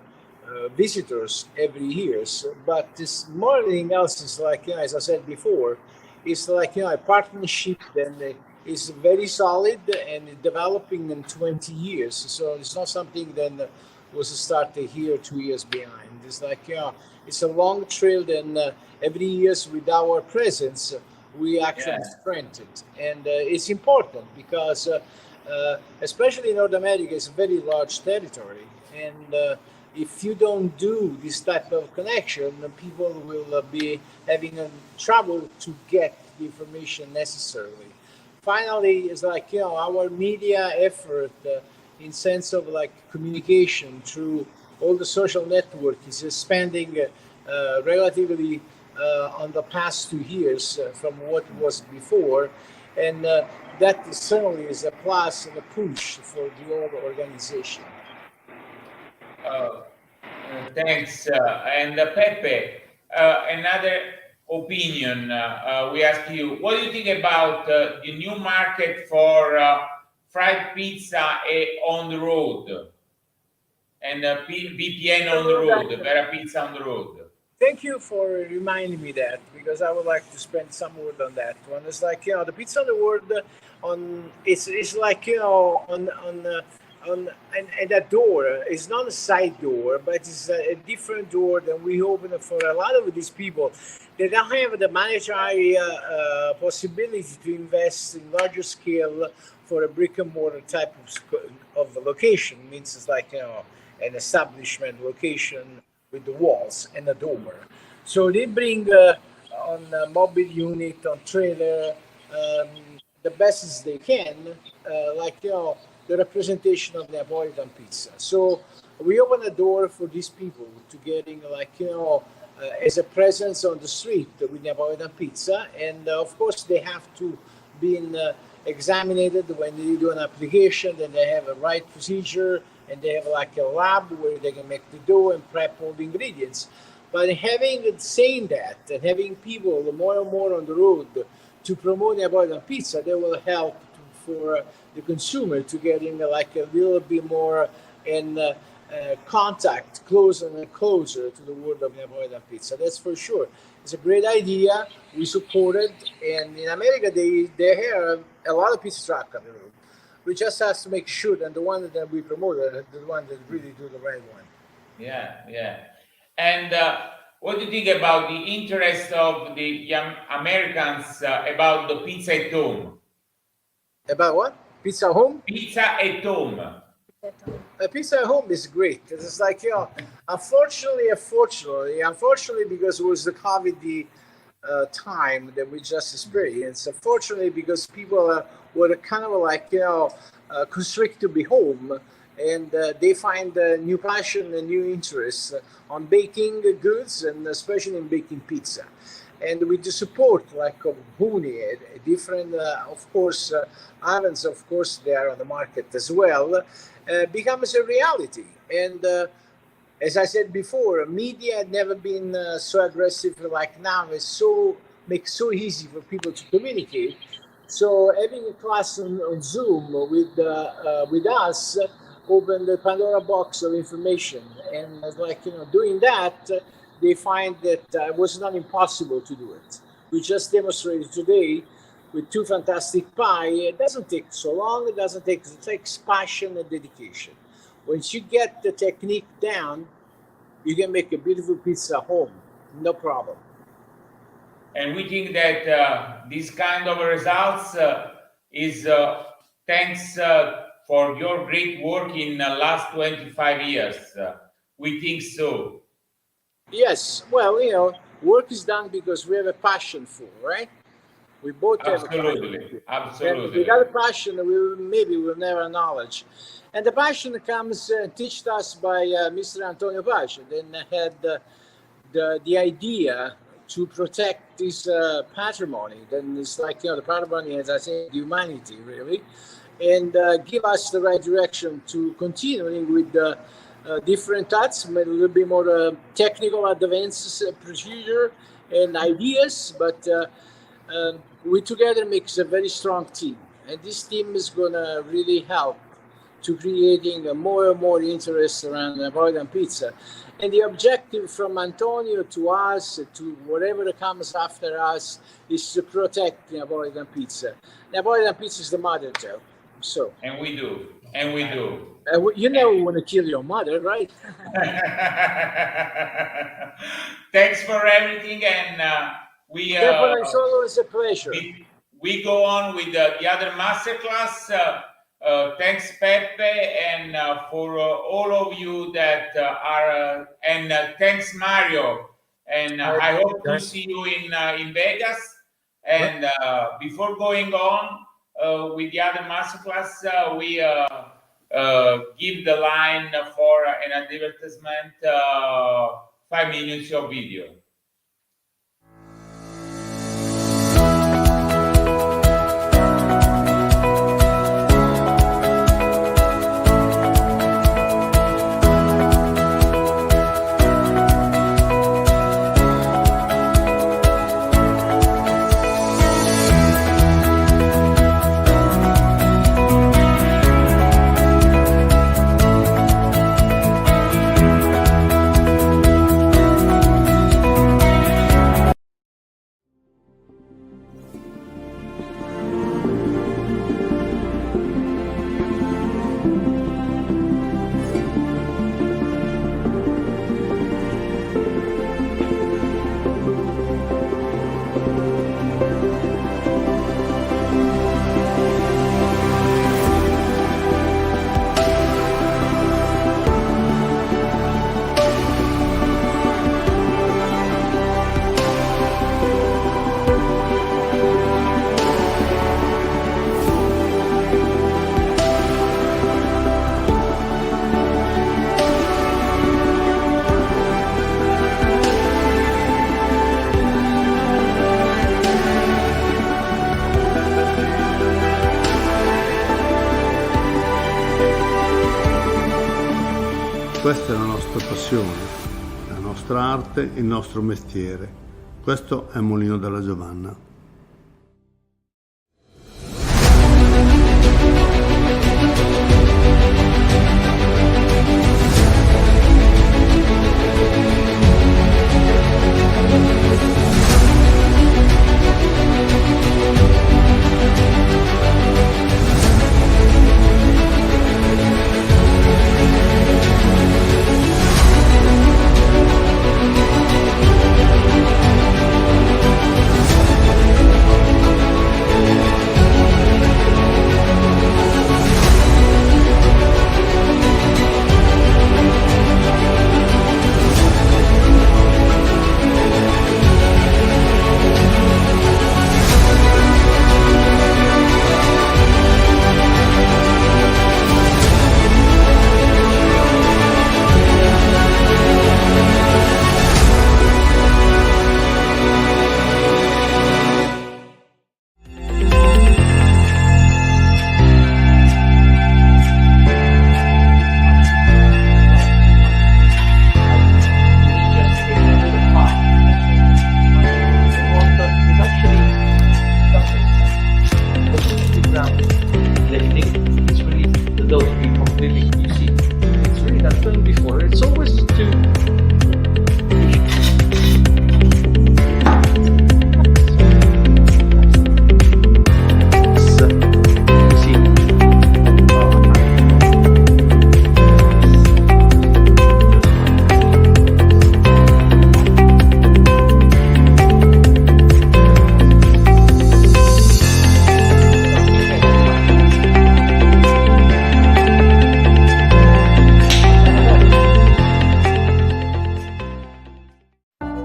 visitors every year. But this more than anything else is like, as I said before, it's like, a partnership that is very solid and developing in 20 years. So it's not something that was started here 2 years behind. It's like, it's a long trail, and every year with our presence, we actually strengthen it. And it's important because, especially in North America, it's a very large territory. And if you don't do this type of connection, people will be having trouble to get the information necessarily. Finally, it's like, our media effort in sense of like communication through all the social network is expanding relatively on the past 2 years from what was before. And that certainly is a plus and a push for the whole organization. Thanks. And Pepe, another opinion we ask you. What do you think about the new market for fried pizza on the road and VPN on the road, Vera Pizza on the road? Thank you for reminding me that, because I would like to spend some word on that one. It's like, the pizza on the road, it's like, on and that door is not a side door, but it's a different door than we open for a lot of these people. They don't have the monetary possibility to invest in larger scale for a brick and mortar type of location. It means it's like, an establishment location with the walls and a door. So they bring on a mobile unit, on trailer, the best as they can, the representation of Neapolitan pizza. So we open a door for these people to getting as a presence on the street with Neapolitan pizza. And of course they have to be examined when they do an application, then they have a right procedure, and they have a lab where they can make the dough and prep all the ingredients. But saying that, and having people more and more on the road to promote Neapolitan pizza, they will help for the consumer to getting a little bit more in contact, closer and closer to the world of Neapolitan pizza. That's for sure. It's a great idea. We support it. And in America, they have a lot of pizza trucks on the road. We just have to make sure that the one that we promote are the one that really do the right one. Yeah. And what do you think about the interest of the young Americans about the pizza at home? About what? Pizza at home? Pizza at home. Pizza at home is great. It's unfortunately, because it was the COVID time that we just experienced. Unfortunately, because people were kind of constricted to be home, and they find a new passion and new interest on baking goods, and especially in baking pizza. And with the support of Ogni, different, of course, ovens, of course, they are on the market as well, becomes a reality. And as I said before, media had never been so aggressive like now. It's makes so easy for people to communicate. So having a class on Zoom with us opened the Pandora box of information, and doing that, they find that it was not impossible to do it. We just demonstrated today with 2 fantastic pie. It doesn't take so long. It takes passion and dedication. Once you get the technique down, you can make a beautiful pizza at home, no problem. And we think that this kind of results is thanks for your great work in the last 25 years. We think so. Yes, well, work is done because we have a passion for, right? We both have a passion. Absolutely. Without a passion, we'll never knowledge. And the passion comes taught us by Mr. Antonio Pace. Then had the idea to protect this patrimony. Then it's the patrimony, as I say, humanity, really. And give us the right direction to continuing with the different touch, a little bit more technical advanced procedure and ideas, but we together makes a very strong team. And this team is going to really help to creating more and more interest around Neapolitan pizza. And the objective from Antonio to us, to whatever comes after us, is to protect Neapolitan pizza. Neapolitan pizza is the mother tongue. So. And we do. You never want to kill your mother, right? Thanks for everything, and it's always a pleasure. We go on with the other masterclass. Thanks, Pepe, and for all of you that are, and thanks, Mario. And I hope to see you in Vegas. And before going on with the other masterclass, we give the line for an advertisement, 5 minutes of video. Questa è la nostra passione, la nostra arte, il nostro mestiere. Questo è il mulino della Giovanna.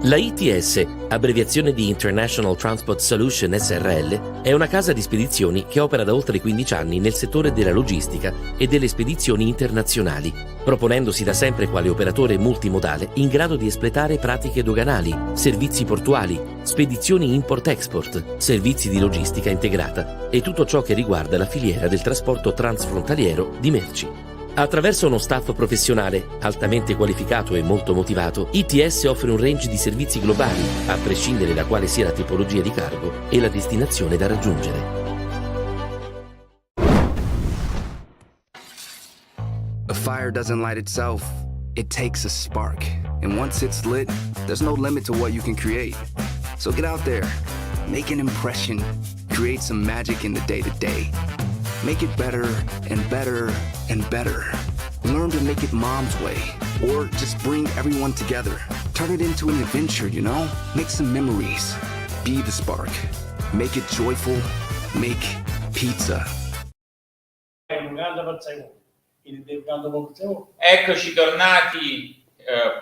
La ITS, abbreviazione di International Transport Solution SRL, è una casa di spedizioni che opera da oltre 15 anni nel settore della logistica e delle spedizioni internazionali, proponendosi da sempre quale operatore multimodale in grado di espletare pratiche doganali, servizi portuali, spedizioni import-export, servizi di logistica integrata e tutto ciò che riguarda la filiera del trasporto transfrontaliero di merci. Attraverso uno staff professionale, altamente qualificato e molto motivato, ITS offre un range di servizi globali, a prescindere da quale sia la tipologia di cargo e la destinazione da raggiungere. A fire doesn't light itself, it takes a spark. And once it's lit, there's no limit to what you can create. So get out there, make an impression, create some magic in the day-to-day. Make it better and better and better. Learn to make it mom's way, or just bring everyone together. Turn it into an adventure, you know? Make some memories. Be the spark. Make it joyful. Make pizza. Eccoci tornati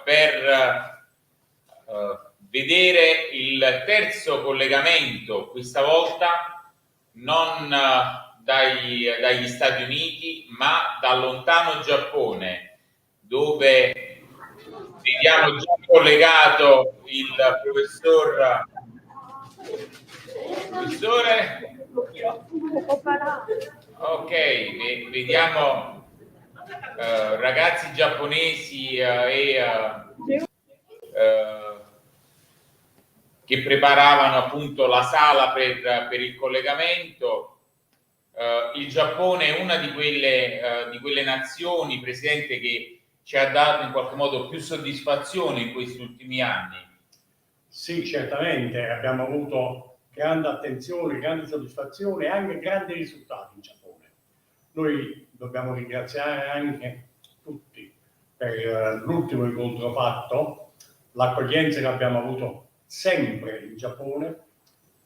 per vedere il terzo collegamento, questa volta non dagli Stati Uniti, ma dal lontano Giappone, dove vediamo già collegato il professore. Ok, vediamo ragazzi giapponesi che preparavano appunto la sala per il collegamento. Il Giappone è una di quelle nazioni, Presidente, che ci ha dato in qualche modo più soddisfazione in questi ultimi anni. Sì, certamente, abbiamo avuto grande attenzione, grande soddisfazione e anche grandi risultati in Giappone. Noi dobbiamo ringraziare anche tutti per l'ultimo incontro fatto, l'accoglienza che abbiamo avuto sempre in Giappone,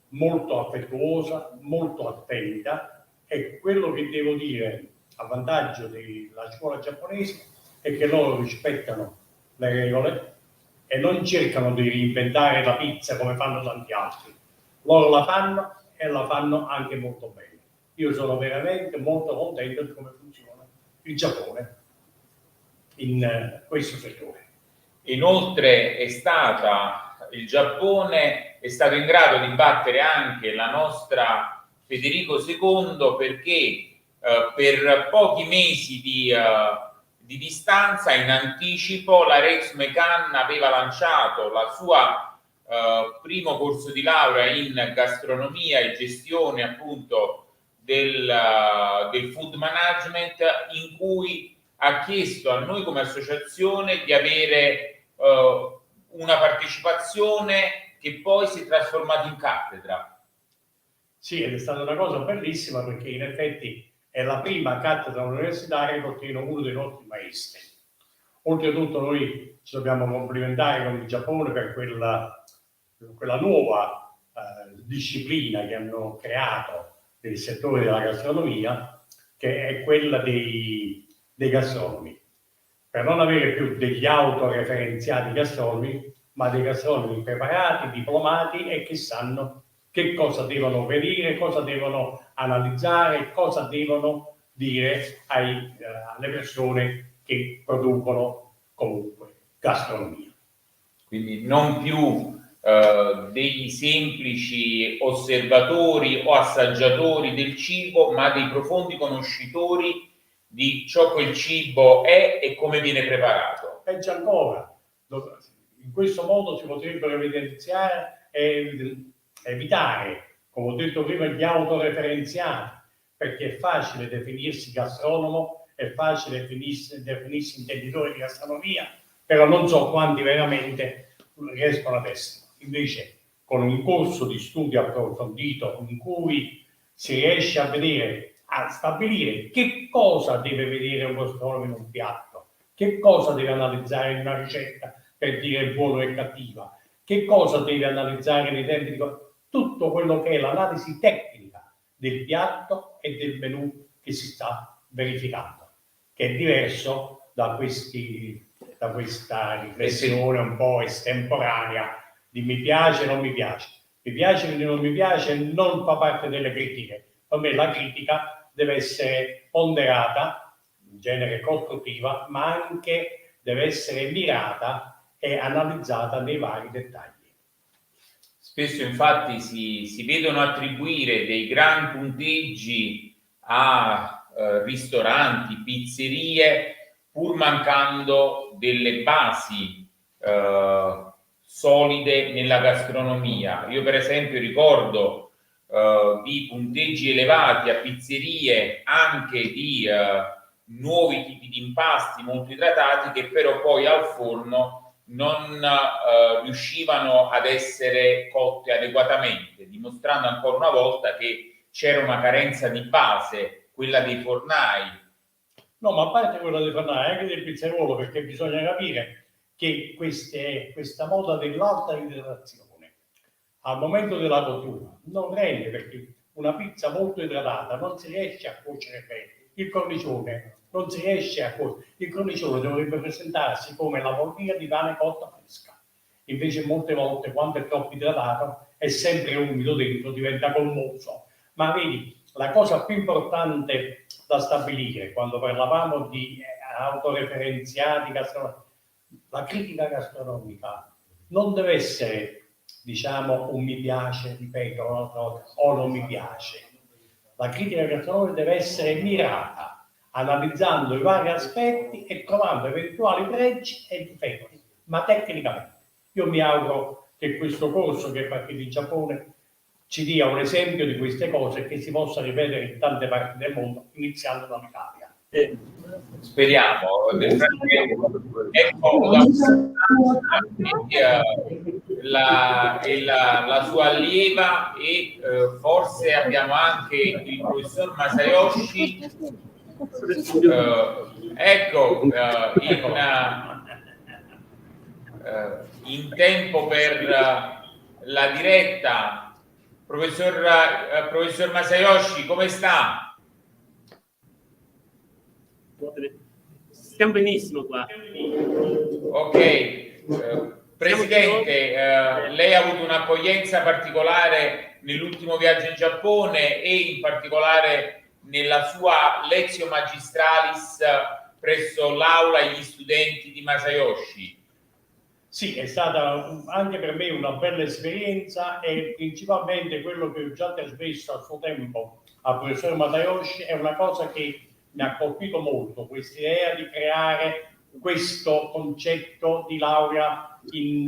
molto affettuosa, molto attenta. E quello che devo dire a vantaggio della scuola giapponese è che loro rispettano le regole e non cercano di reinventare la pizza come fanno tanti altri. Loro la fanno e la fanno anche molto bene. Io sono veramente molto contento di come funziona il Giappone in questo settore. Inoltre il Giappone è stato in grado di battere anche la nostra Federico II, perché per pochi mesi di di distanza, in anticipo. La Rex Mecan aveva lanciato la sua primo corso di laurea in gastronomia e gestione appunto del food management, in cui ha chiesto a noi come associazione di avere una partecipazione che poi si è trasformata in cattedra. Sì, ed è stata una cosa bellissima, perché in effetti è la prima cattedra universitaria che ottiene uno dei nostri maestri. Oltretutto noi ci dobbiamo complimentare con il Giappone per quella nuova disciplina che hanno creato nel settore della gastronomia, che è quella dei gastronomi. Per non avere più degli autoreferenziati gastronomi, ma dei gastronomi preparati, diplomati e che sanno che cosa devono vedere, cosa devono analizzare, cosa devono dire alle persone che producono comunque gastronomia. Quindi non più degli semplici osservatori o assaggiatori del cibo, ma dei profondi conoscitori di ciò che il cibo è e come viene preparato. Peggio ancora, in questo modo si potrebbero evidenziare e evitare, come ho detto prima, gli autoreferenziati, perché è facile definirsi gastronomo, è facile definirsi intenditore di gastronomia, però non so quanti veramente riescono ad essere. Invece, con un corso di studio approfondito in cui si riesce a vedere, a stabilire che cosa deve vedere un gastronomo in un piatto, che cosa deve analizzare in una ricetta per dire buono e cattiva, che cosa deve analizzare nei tempi di... tutto quello che è l'analisi tecnica del piatto e del menù che si sta verificando, che è diverso da questa riflessione un po' estemporanea di mi piace, non mi piace. Mi piace, non mi piace, non fa parte delle critiche. Per me la critica deve essere ponderata, in genere costruttiva, ma anche deve essere mirata e analizzata nei vari dettagli. Spesso infatti si vedono attribuire dei gran punteggi a ristoranti, pizzerie, pur mancando delle basi solide nella gastronomia. Io per esempio ricordo di punteggi elevati a pizzerie anche di nuovi tipi di impasti molto idratati, che però poi al forno non riuscivano ad essere cotte adeguatamente, dimostrando ancora una volta che c'era una carenza di base, quella dei fornai. No, ma a parte quella dei fornai, anche del pizzaiolo, perché bisogna capire che questa moda dell'alta idratazione al momento della cottura non rende, perché una pizza molto idratata non si riesce a cuocere bene, il cornicione non si riesce a cuocere, il cornicione dovrebbe presentarsi come la mormia di pane cotta fresca, invece molte volte quando è troppo idratato è sempre umido dentro, diventa gommoso. Ma vedi, la cosa più importante da stabilire quando parlavamo di autoreferenziati gastronomici, la critica gastronomica non deve essere, diciamo, un mi piace, ripeto un'altra volta, o non mi piace. La critica gastronomica deve essere mirata, analizzando i vari aspetti e trovando eventuali pregi e difetti, ma tecnicamente. Io mi auguro che questo corso che è partito in Giappone ci dia un esempio di queste cose e che si possa ripetere in tante parti del mondo, iniziando dall'Italia. Speriamo. Ecco la sua allieva e forse abbiamo anche il professor Masayoshi. Ecco, in tempo per la diretta. Professor Masayoshi, come sta? Stiamo benissimo qua. Ok, Presidente, lei ha avuto un'accoglienza particolare nell'ultimo viaggio in Giappone e in particolare nella sua lezione magistralis presso l'aula e gli studenti di Masayoshi. Sì, è stata anche per me una bella esperienza e principalmente quello che ho già trasmesso a suo tempo al professor Masayoshi è una cosa che mi ha colpito molto questa idea di creare questo concetto di laurea in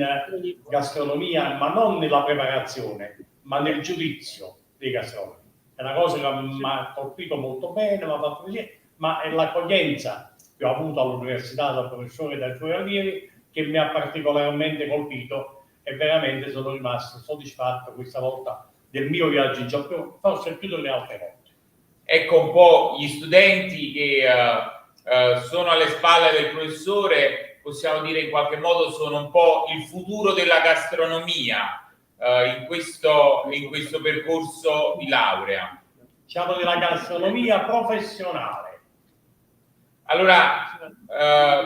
gastronomia, ma non nella preparazione, ma nel giudizio dei gastronomi. È una cosa che mi ha colpito molto bene, mi ha fatto piacere, ma è l'accoglienza che ho avuto all'università dal professore e dai suoi allievi che mi ha particolarmente colpito e veramente sono rimasto soddisfatto questa volta del mio viaggio in Giappone, forse più delle altre volte. Ecco un po' gli studenti che sono alle spalle del professore, possiamo dire in qualche modo sono un po' il futuro della gastronomia in questo percorso di laurea. Diciamo della gastronomia professionale. Allora,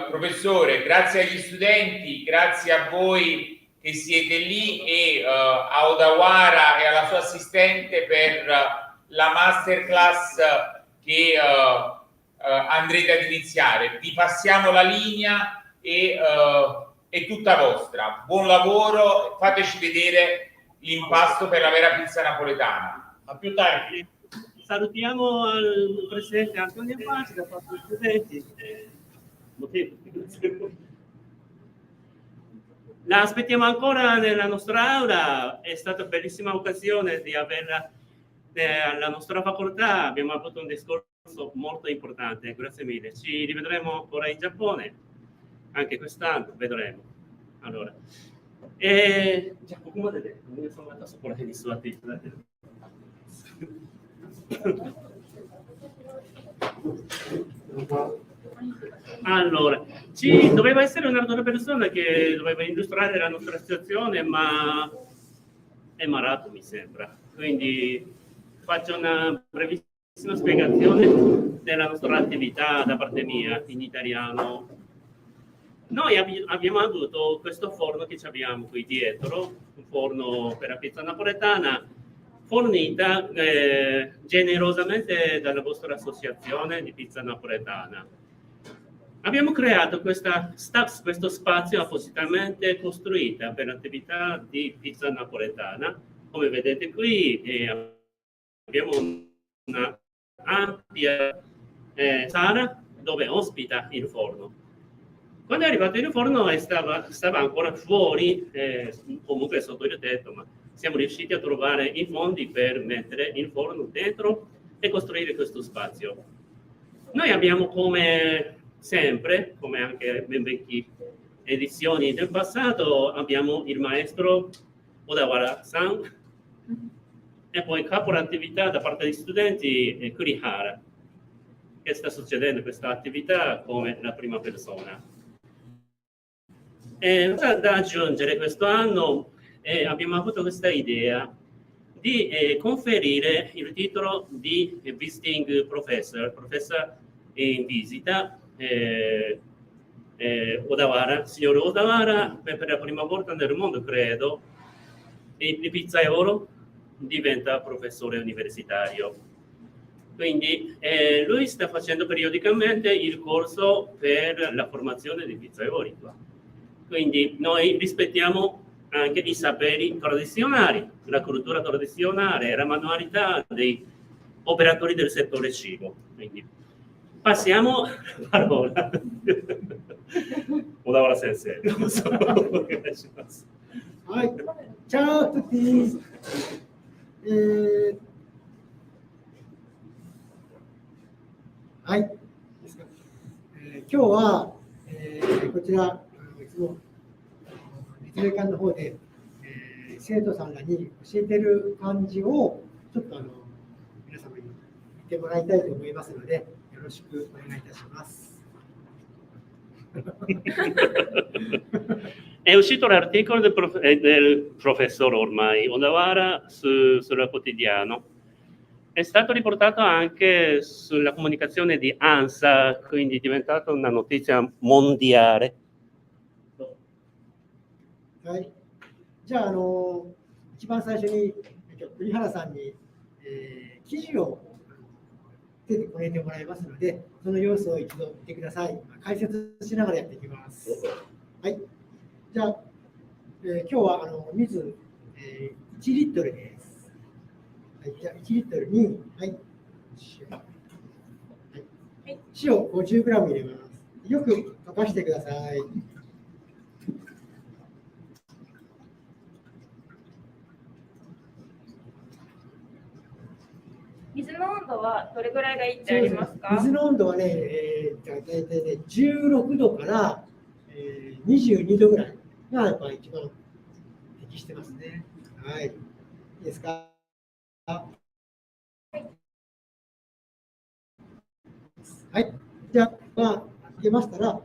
professore, grazie agli studenti, grazie a voi che siete lì e a Odawara e alla sua assistente per la masterclass che andrete ad iniziare. Vi passiamo la linea e è tutta vostra. Buon lavoro, fateci vedere l'impasto per la vera pizza napoletana. A più tardi. Salutiamo al presidente Antonio Paci da parte degli studenti. La aspettiamo ancora nella nostra aula, è stata una bellissima occasione di averla alla nostra facoltà, abbiamo avuto un discorso molto importante, grazie mille. Ci rivedremo ancora in Giappone, anche quest'anno, vedremo. Allora, già, come vedete, io sono andato sopra di sua attività. Allora, ci doveva essere un'altra persona che doveva illustrare la nostra situazione, ma è malato, mi sembra. Quindi faccio una brevissima spiegazione della nostra attività da parte mia in italiano. Noi abbiamo avuto questo forno che abbiamo qui dietro, un forno per la pizza napoletana, fornita generosamente dalla vostra associazione di pizza napoletana. Abbiamo creato questo spazio appositamente costruito per l'attività di pizza napoletana. Come vedete qui abbiamo una ampia sala dove ospita il forno. Quando è arrivato il forno stava ancora fuori, comunque sotto il tetto, ma siamo riusciti a trovare i fondi per mettere il forno dentro e costruire questo spazio. Noi abbiamo come sempre, come anche ben vecchie edizioni del passato, abbiamo il maestro Odawara-san e poi capo attività da parte degli studenti Kurihara, che sta succedendo questa attività come la prima persona. Da aggiungere questo anno abbiamo avuto questa idea di conferire il titolo di visiting professor in visita Odawara, signor Odawara, per la prima volta nel mondo, credo, il pizzaiolo diventa professore universitario. Quindi lui sta facendo periodicamente il corso per la formazione dei pizzaioli qua. Quindi noi rispettiamo anche i saperi tradizionali, la cultura tradizionale, la manualità dei operatori del settore cibo. Quindi passiamo la parola. Odawara sensei. Ciao a tutti. Hai. 今日は、こちらいつも立命館の方で、生徒さんらに教えてる感じをちょっと皆様に見てもらいたいと思いますので、よろしくお願いいたします。È uscito l'articolo del professor ormai Odawara sul quotidiano. È stato riportato anche sulla comunicazione di ANSA, quindi è diventata una notizia mondiale. はい。じゃあ、一番最初に栗原さんに、記事を出てこれてもらいますので、その様子を一度見てください。解説しながらやっていきます。はい。じゃあ、今日は水、1リットルです。はい、じゃあ1リットルに、はい。はい。塩 50g 入れます。よく溶かしてください。水の温度はどれぐらいがいいってありますか？水の温度はね、大体ね、16度から、22度ぐらいがやっぱり一番適してますね。はい。いいですか？はい。じゃあ、入れましたら、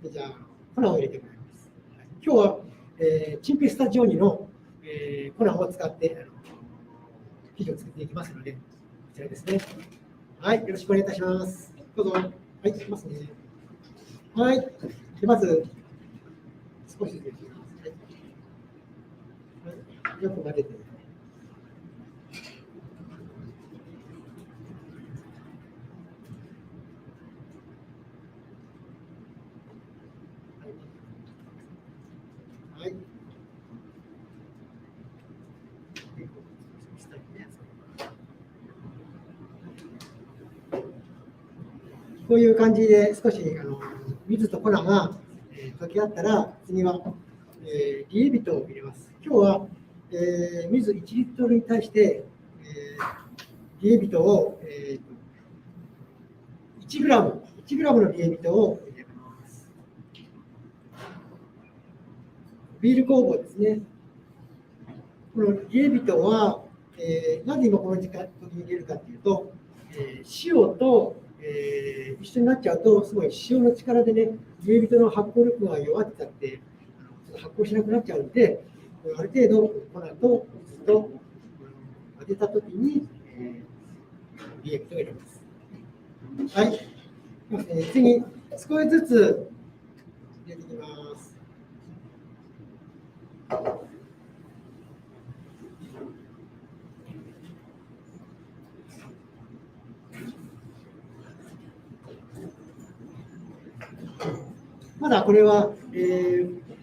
じゃあ、粉を入れてもらいます。今日は、チンピスタジオニの、粉を使って生地を作っていきますので、こちらですね。はい。よろしくお願いいたします。どうぞ。はい。いきますね。はい。でまず、少しずつ入れていきます。はい。よく混ぜて。はい。こういう感じで少し水と粉が、溶け合ったら、次は、リエビトを入れます。今日は、水1リットルに対して、リエビトを、1グラムのリエビトを入れます。ビール酵母ですね。このリエビトは、なぜ今この時間に入れるかというと、塩と、一緒になっちゃうと、すごい塩の力でね、リエビトの発酵力が弱っちゃって、ちょっと発酵しなくなっちゃうので、ある程度、粉と水と混ぜたときに、リエビトを入れます。はい。次、少しずつ入れていきます。まだこれは、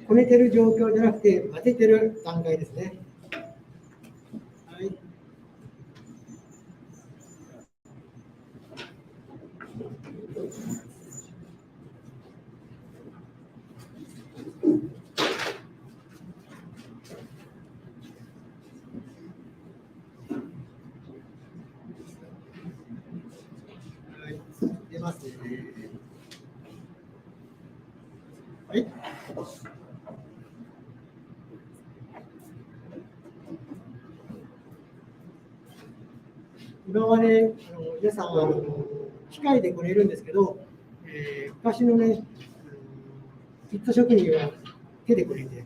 こねてる状況じゃなくて、混ぜてる段階ですね。はい。はい。出ますね。はい。今はね、皆さん機械でこねるんですけど、昔のね、ピッツァ職人は手でこねて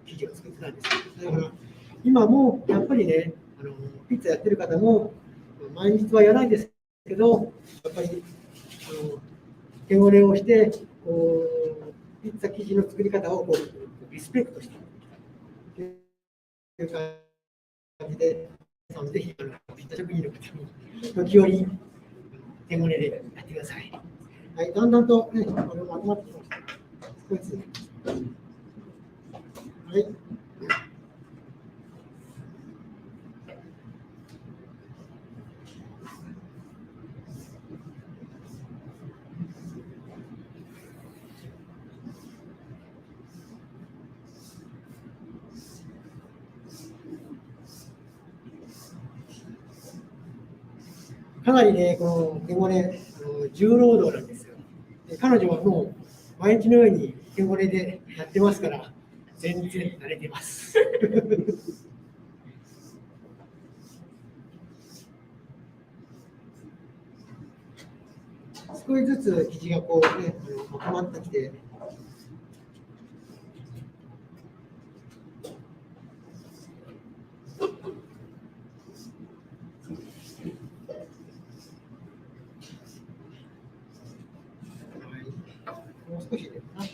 生地を作ってたんです。だから今もやっぱりね、ピッツァやってる方も毎日はやらないですけど、やっぱり手ごねをしてこうピッツァ生地の作り方をこうリスペクトしてという感じで、ぜひピッツァ職人の方に時折手ごねでやってください。はい、だんだんと、ね、まとまってきました。少しずつ。はい。かなりね、この手ごね、重労働なんですよ。で彼女はもう毎日のように手ごねでやってますから、全然慣れてます。少しずつ生地がこうね、まとまってきて、もう少し入れるかな。はい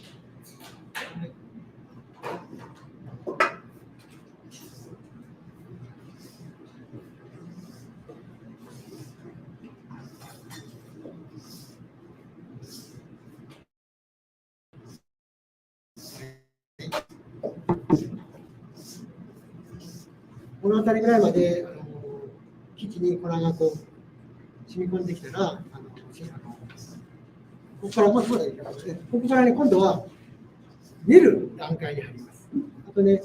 この辺りぐらいまで生地に粉がこう染み込んできたら、ここからまずここからね、今度は練る段階に入ります。あとね、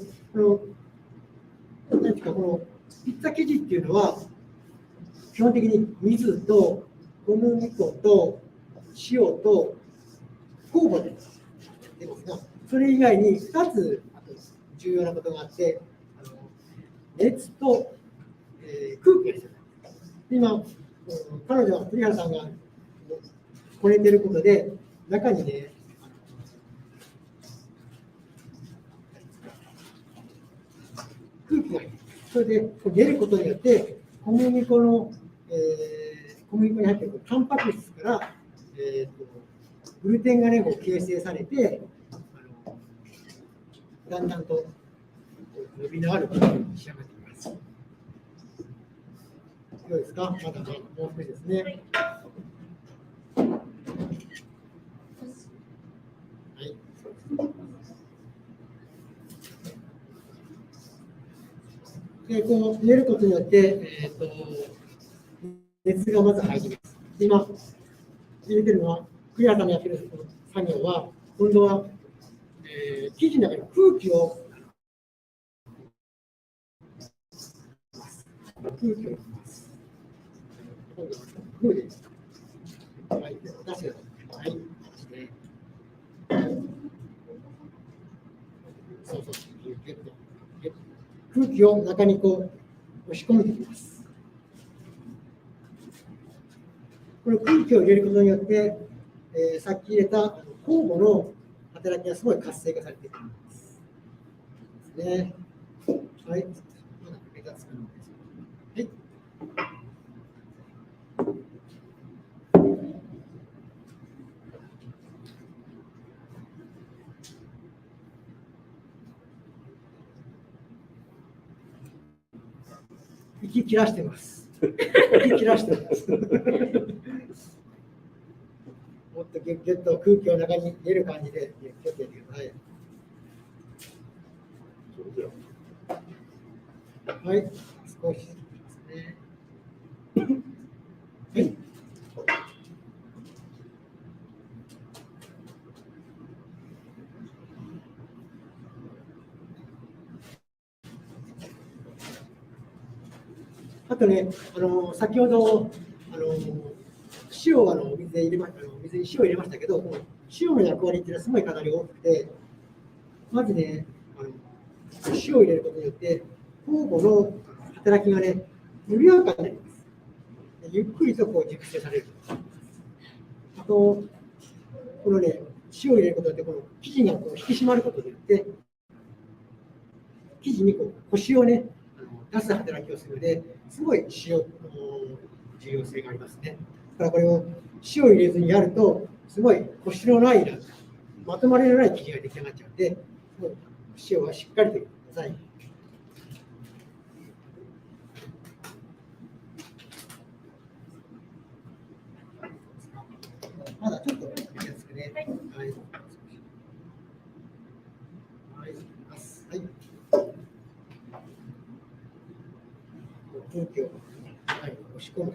なんていうか、このピッツァ生地っていうのは、基本的に水と小麦粉と塩と酵母で出ますが、それ以外に2つ重要なことがあって、熱と、空気が必要なんです。今、彼女は栗原さんがこねてることで、中にね、空気が入って、それで出ることによって、小麦粉に入っているタンパク質から、グルテンがね、形成されて、だんだんと伸びのある生地に仕上がっています。どうですか？まだもう少しですね。はい。で、こう入れることによって、熱がまず入ります。今、入れてるのは、栗原さんがやってる作業は、今度は、生地の中に空気を入れます。今度はグーです。はい、出してください。はい。そうそう、空気を中にこう押し込めていきます。この空気を入れることによって、さっき入れた酵母の働きがすごい活性化されていきます。ですね。はい。まだ目立つかな。はい。息切らしてます。息切らしてます。もっとギュッと空気を中に入れる感じでギュッとやってください。はい、少しですね。はい。あとね、先ほど塩を水に塩入れましたけど、塩の役割っていうのはすごいかなり多くて、まずね、塩を入れることによって、酵母の働きがね、緩やかになります。ゆっくりと熟成される。あと、このね、塩を入れることによって、この生地が引き締まることによって、生地にコシをね、出す働きをするので、すごい塩の重要性がありますね。だからこれを塩を入れずにやると、すごいコシのないまとまりのない生地が出来上がっちゃうので、塩はしっかりと入れてください。まだちょっとですね。はい。はい。はい。空気を押し込む。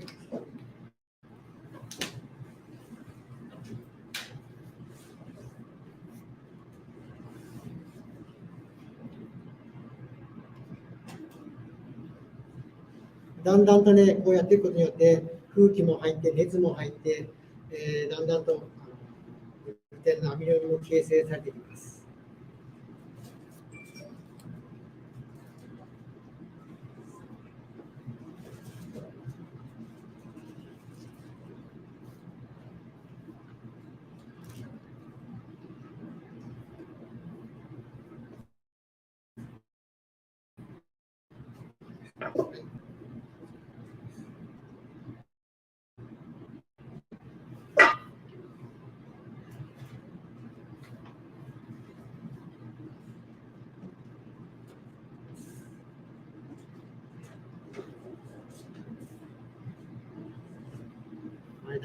だんだんとね、こうやっていくことによって空気も入って熱も入って、だんだんとグルテンのアミノ酸も形成されていきます。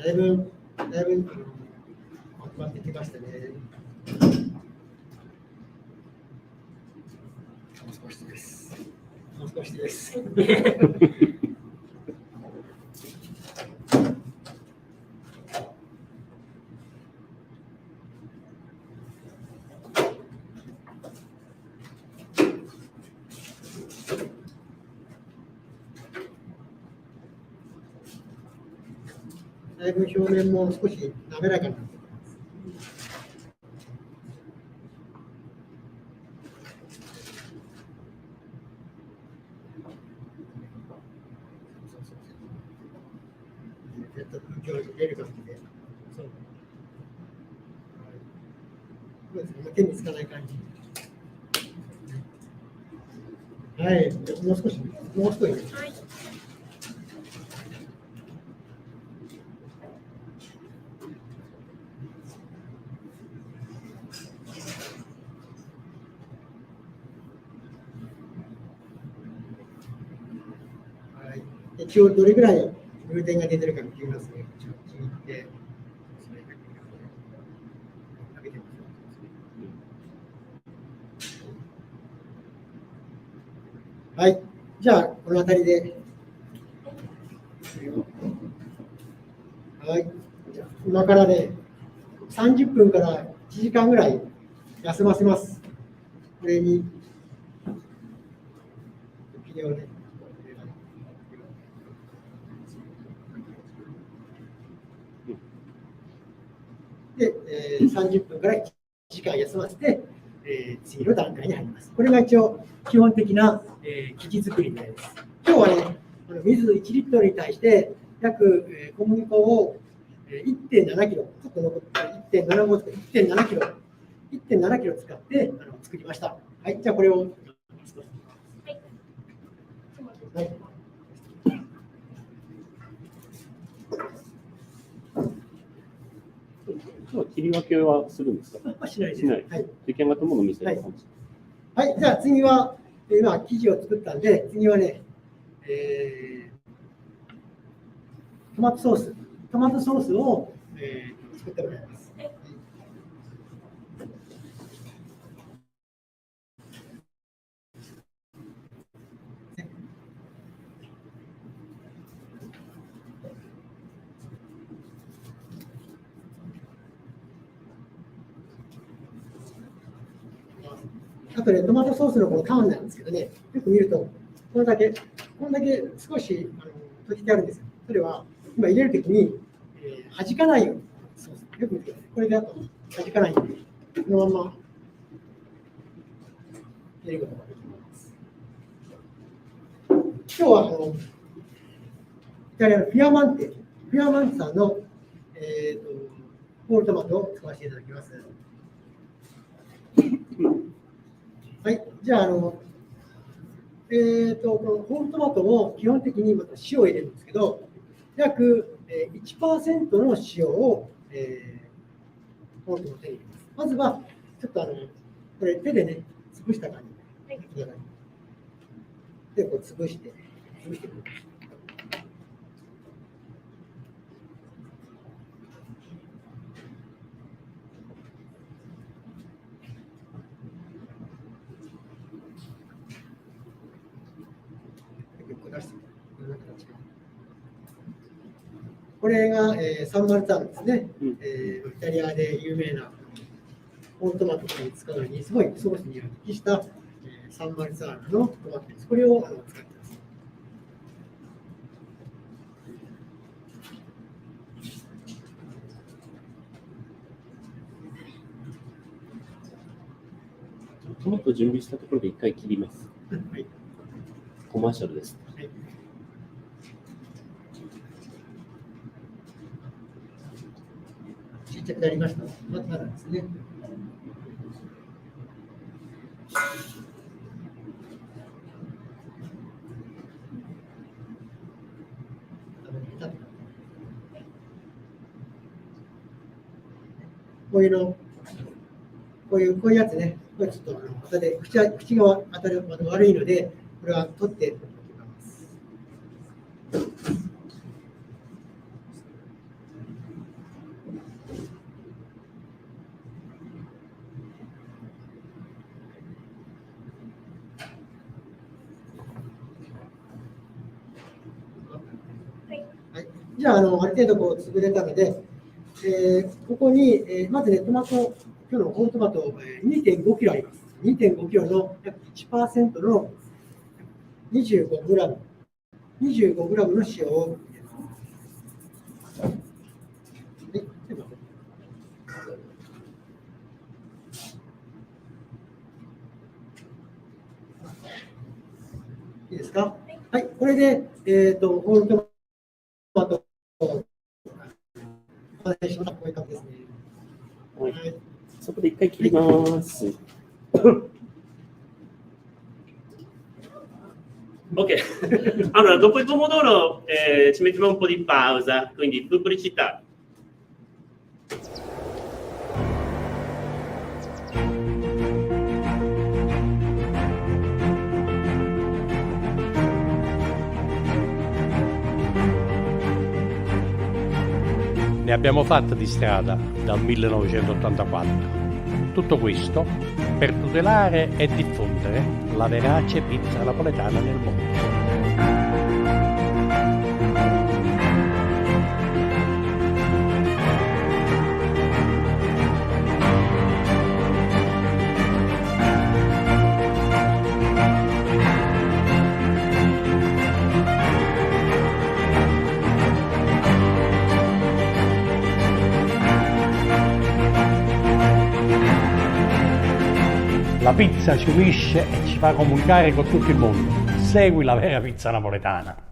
だいぶまとまってきましたね。もう少しです。もう少しです。だいぶ表面も少し滑らかになってきます。ちょっと空気を入れる感じで。そう。そうですね。手につかない感じ。はい。もう少し。もう少し。はい。一応どれぐらいグルテンが出てるか見てみますね。ちょっと聞いて、はい、じゃあこの辺りで。はい、じゃあ今からね、30分から1時間ぐらい休ませます。これにビデオね。で、30分から1時間休ませて、次の段階に入ります。これが一応基本的な、生地作りです。今日はね、水1リットルに対して約、小麦粉を 1.7 キロ、ちょっと残って1.7 キロ使って作りました。はい、じゃあこれを。はい。切り分けはするんですか？しないです。しない。はい。出来上がったものを見せる感じ。はい、じゃあ次は、今生地を作ったんで、次はね、トマトソースを、作ってもらいます。あとね、トマトソースのこのターンなんですけどね、よく見ると、こんだけ少し閉じてあるんですよ。それは、今入れるときに、弾かないように、そうよく見てください。これであと弾かないように、このまま入れることができます。今日はイタリアのフィアマンテさんの、ホールトマトを使わせていただきます。はい、じゃあ、このホールトマトも基本的にまた塩を入れるんですけど、約 1% の塩を、ホールトマトに入れます。まずは、ちょっとこれ手でね、潰した感じで、はい、で、こう潰してください。これが、サンマルターノですね、イタリアで有名なホールトマトに使うのにすごいソースに適した、サンマルターノのトマトです。これを使ってます。トマト準備したところで一回切ります。はい、コマーシャルです。はい、ちっちゃくなりました。まだですね。こういうやつね、これちょっと後で口が当たる悪いので、これは取っておきます。はい、じゃあ、ある程度こう潰れたので、ここに、まずね、今日のホールトマト 2.5 キロあります。2.5キロの約 1% の25グラムの塩を入れます。いいですか？はい、これで、ホールトマトを完成しました。こういう感じですね。はい。そこで一回切ります。Ok, allora dopo il pomodoro ci mettiamo un po' di pausa, quindi pubblicità. Ne abbiamo fatta di strada dal 1984. Tutto questo per tutelare e diffondere la verace pizza napoletana nel mondo. La pizza ci unisce e ci fa comunicare con tutto il mondo. Segui la vera pizza napoletana.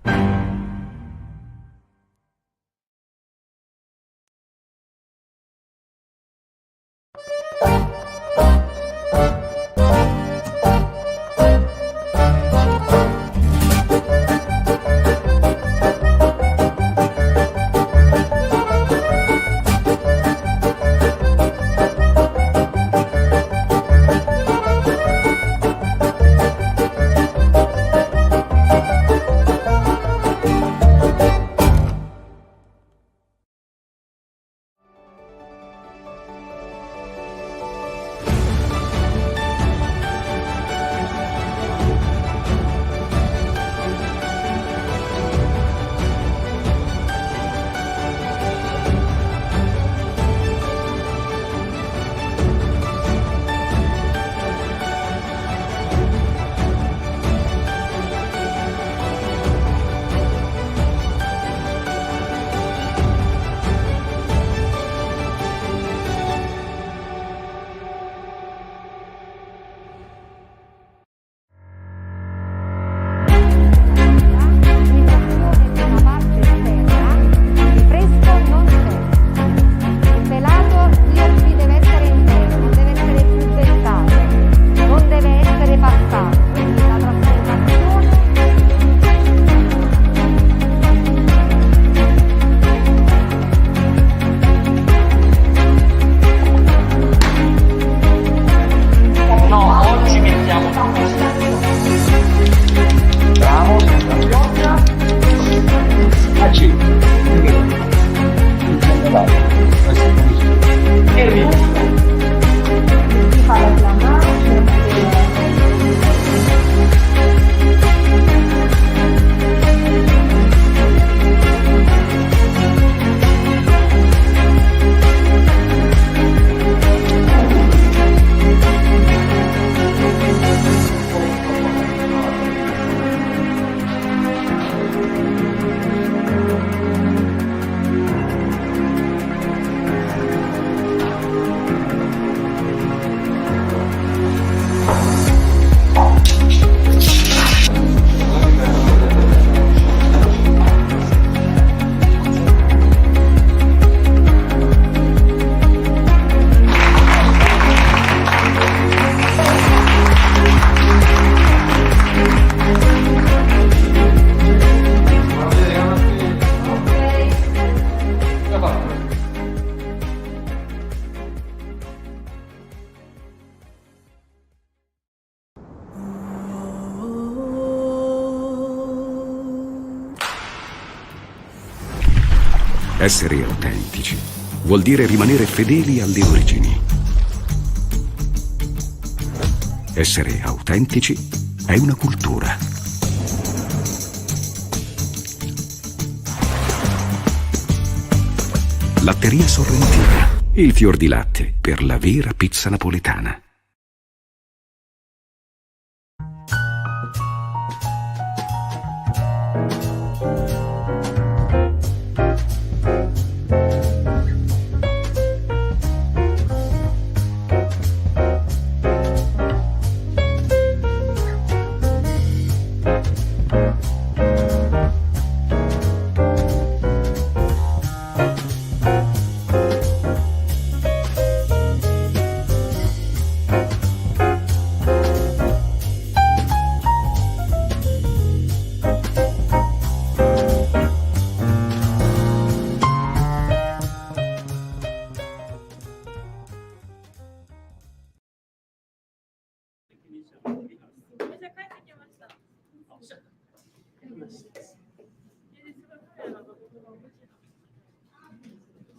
Essere autentici vuol dire rimanere fedeli alle origini. Essere autentici è una cultura. Latteria Sorrentina, il fior di latte per la vera pizza napoletana.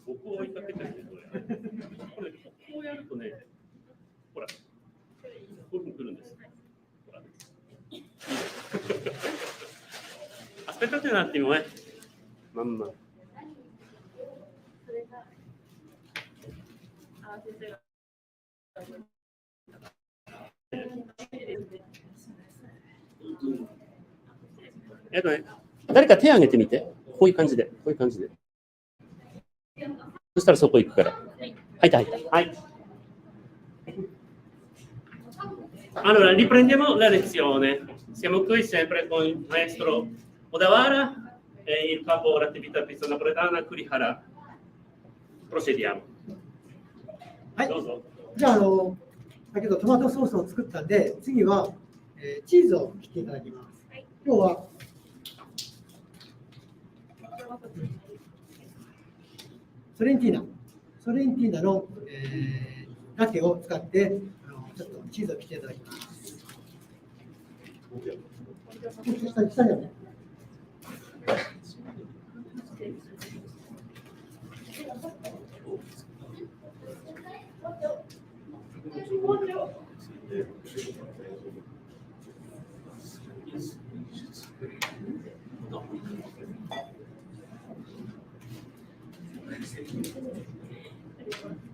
ここ追いかけてるね、これ。こうやるとね、ほら、こういうふうに来るんです。ほら。Aspettate un attimo, Mamma. E 誰か手を挙げてみて。こういう感じで、こういう感じで。そしたらそこ行くから。入った。はい。Allora, riprendiamo la lezione. Siamo qui sempre con il maestro Vera e il capo dell'attività pizza napoletana, Kurihara. Procediamo. はい。どうぞ。じゃあ、だけどトマトソースを作ったんで、次は、チーズを切っていただきます。今日はソレンティーナの、ラテを使ってちょっとチーズを切っていただきます。下にね。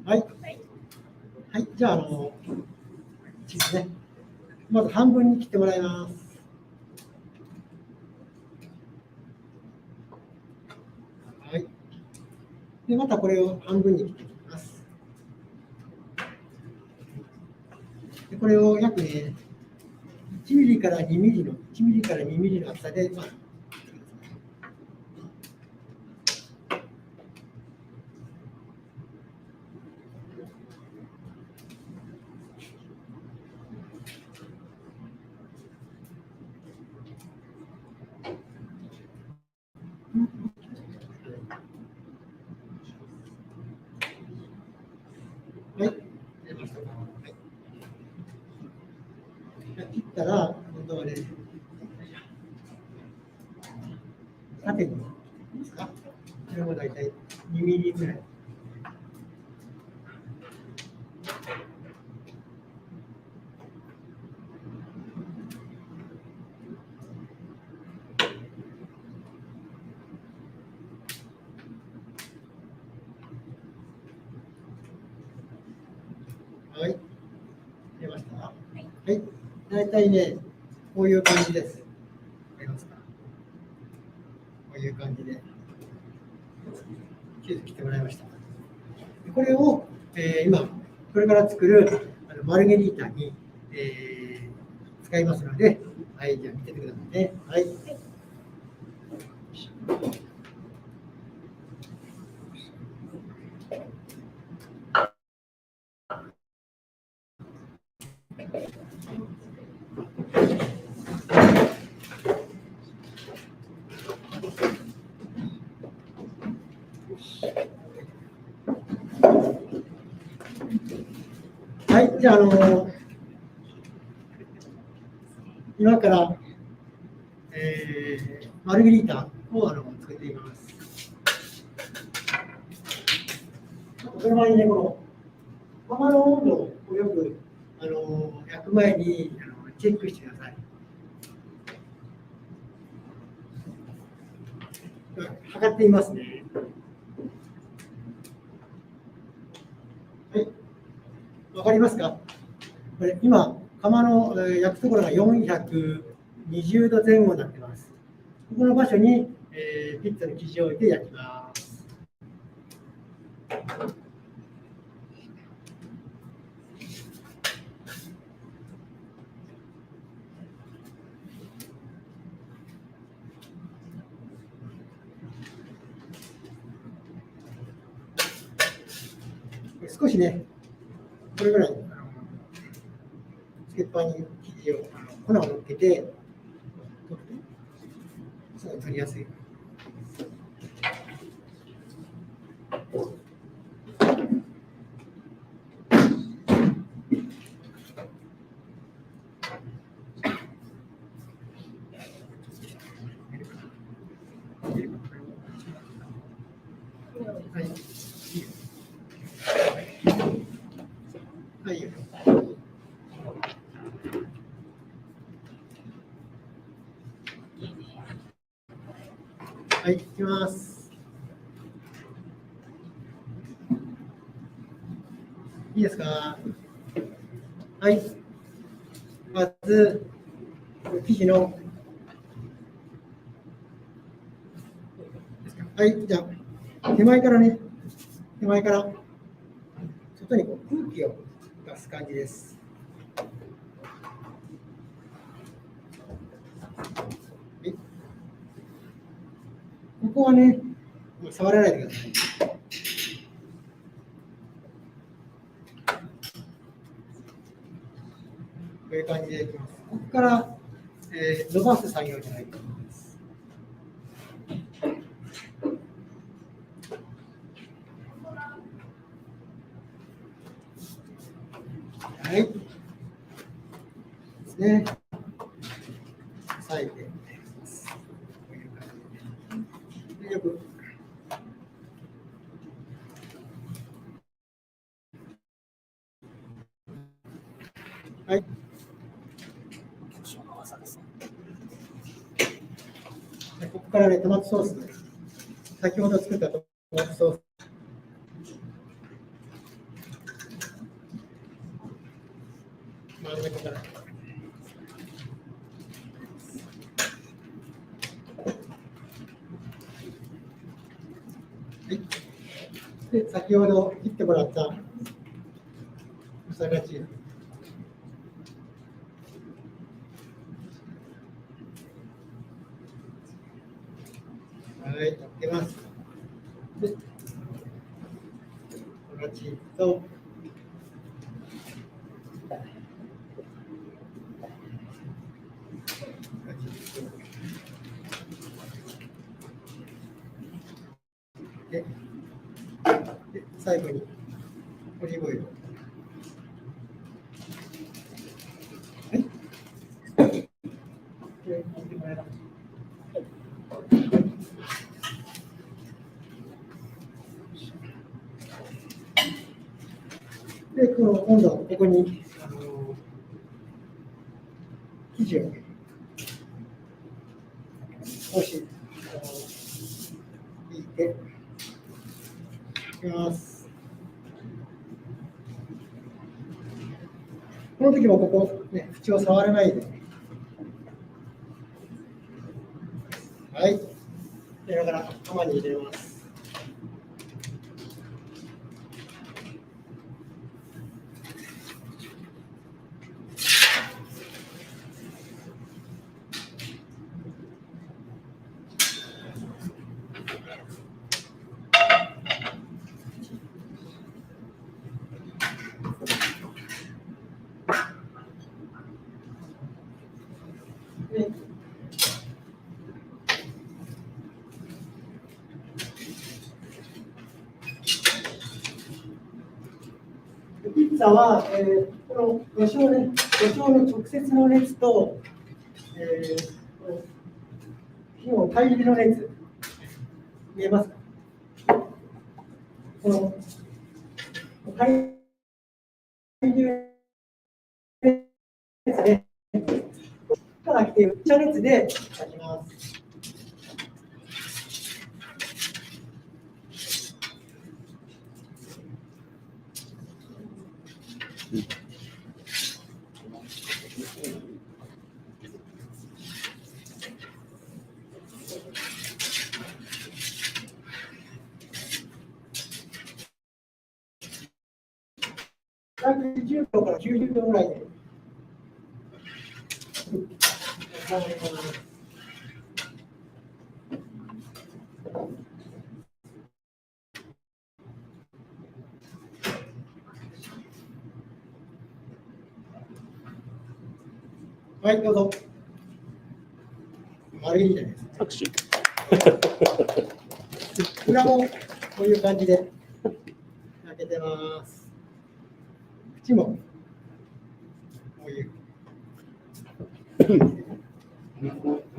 はい。はい、じゃあ、チーズね。まず半分に切ってもらいます。はい。で、またこれを半分に切っていきます。で、これを約ね、1ミリから2ミリの厚さで、はい、出ました。はい。切ったら、今度はね、縦に切りますか。これも大体2ミリぐらい。はい、出ました。はい、大体ね、こういう感じです。わかりますか？こういう感じで、チーズ切ってもらいました。これを、今、これから作るマルゲリータに、使いますので、はい、じゃあ見ててくださいね。はい。はい、じゃあ、今から、マルゲリータを作っています。その前にね、この釜の温度をよく焼く前にチェックしてください。測っていますね。はい。わかりますか？これ今、釜の焼くところが420度前後になっています。ここの場所に、ピッツァの生地を置いて焼きます。少しね、これぐらいつけっぱに生地を粉を乗っけてすごい取りやすい。はい、いきます。いいですか？はい。まず、生地の、はい、じゃあ、手前からね、手前から、外にこう空気を出す感じです。はい、ここはね、触らないでください。こういう感じでいきます。ここから、伸ばす作業に入っています。はい。ですね。押さえていきます。こういう感じで。よく。はい。ここからね、トマトソース。先ほど作ったトマトソース。真ん中から。はい。で、先ほど切ってもらったおさがち。はい、やってます。で、おさがちと、で、最後にオリーブオイル。はい。で、今度はここに生地を少し引いていきます。この時もここ、ね、縁を触らないで。はい。で、だから釜に入れます。ピッツァは、この魚醤の直接の熱と、火の対比の熱、見えますか？この対比の熱で、から来ている遮熱で炊きます。110度から90度ぐらいで。はい、どうぞ。丸いじゃないですか。拍手。裏もこういう感じで開けてます。口もこういう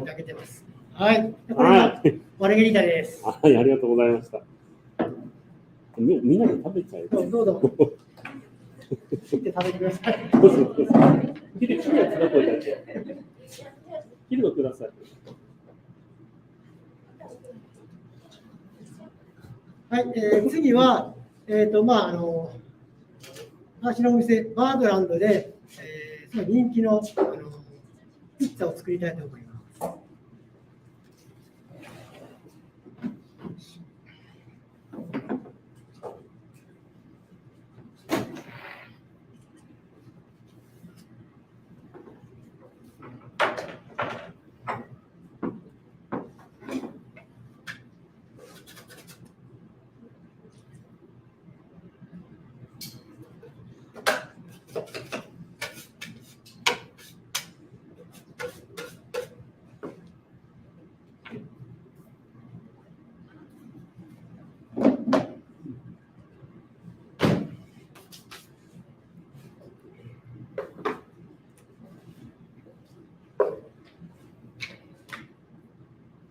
開けてます。はい。これがマルゲリータです。はい、ありがとうございました。みんなで食べちゃえ。どうぞ。切って食べてください。切るやつどこだっけ？切るのください。はい、次は、私のお店、バードランドで、すごい人気の、ピッツァを作りたいと思います。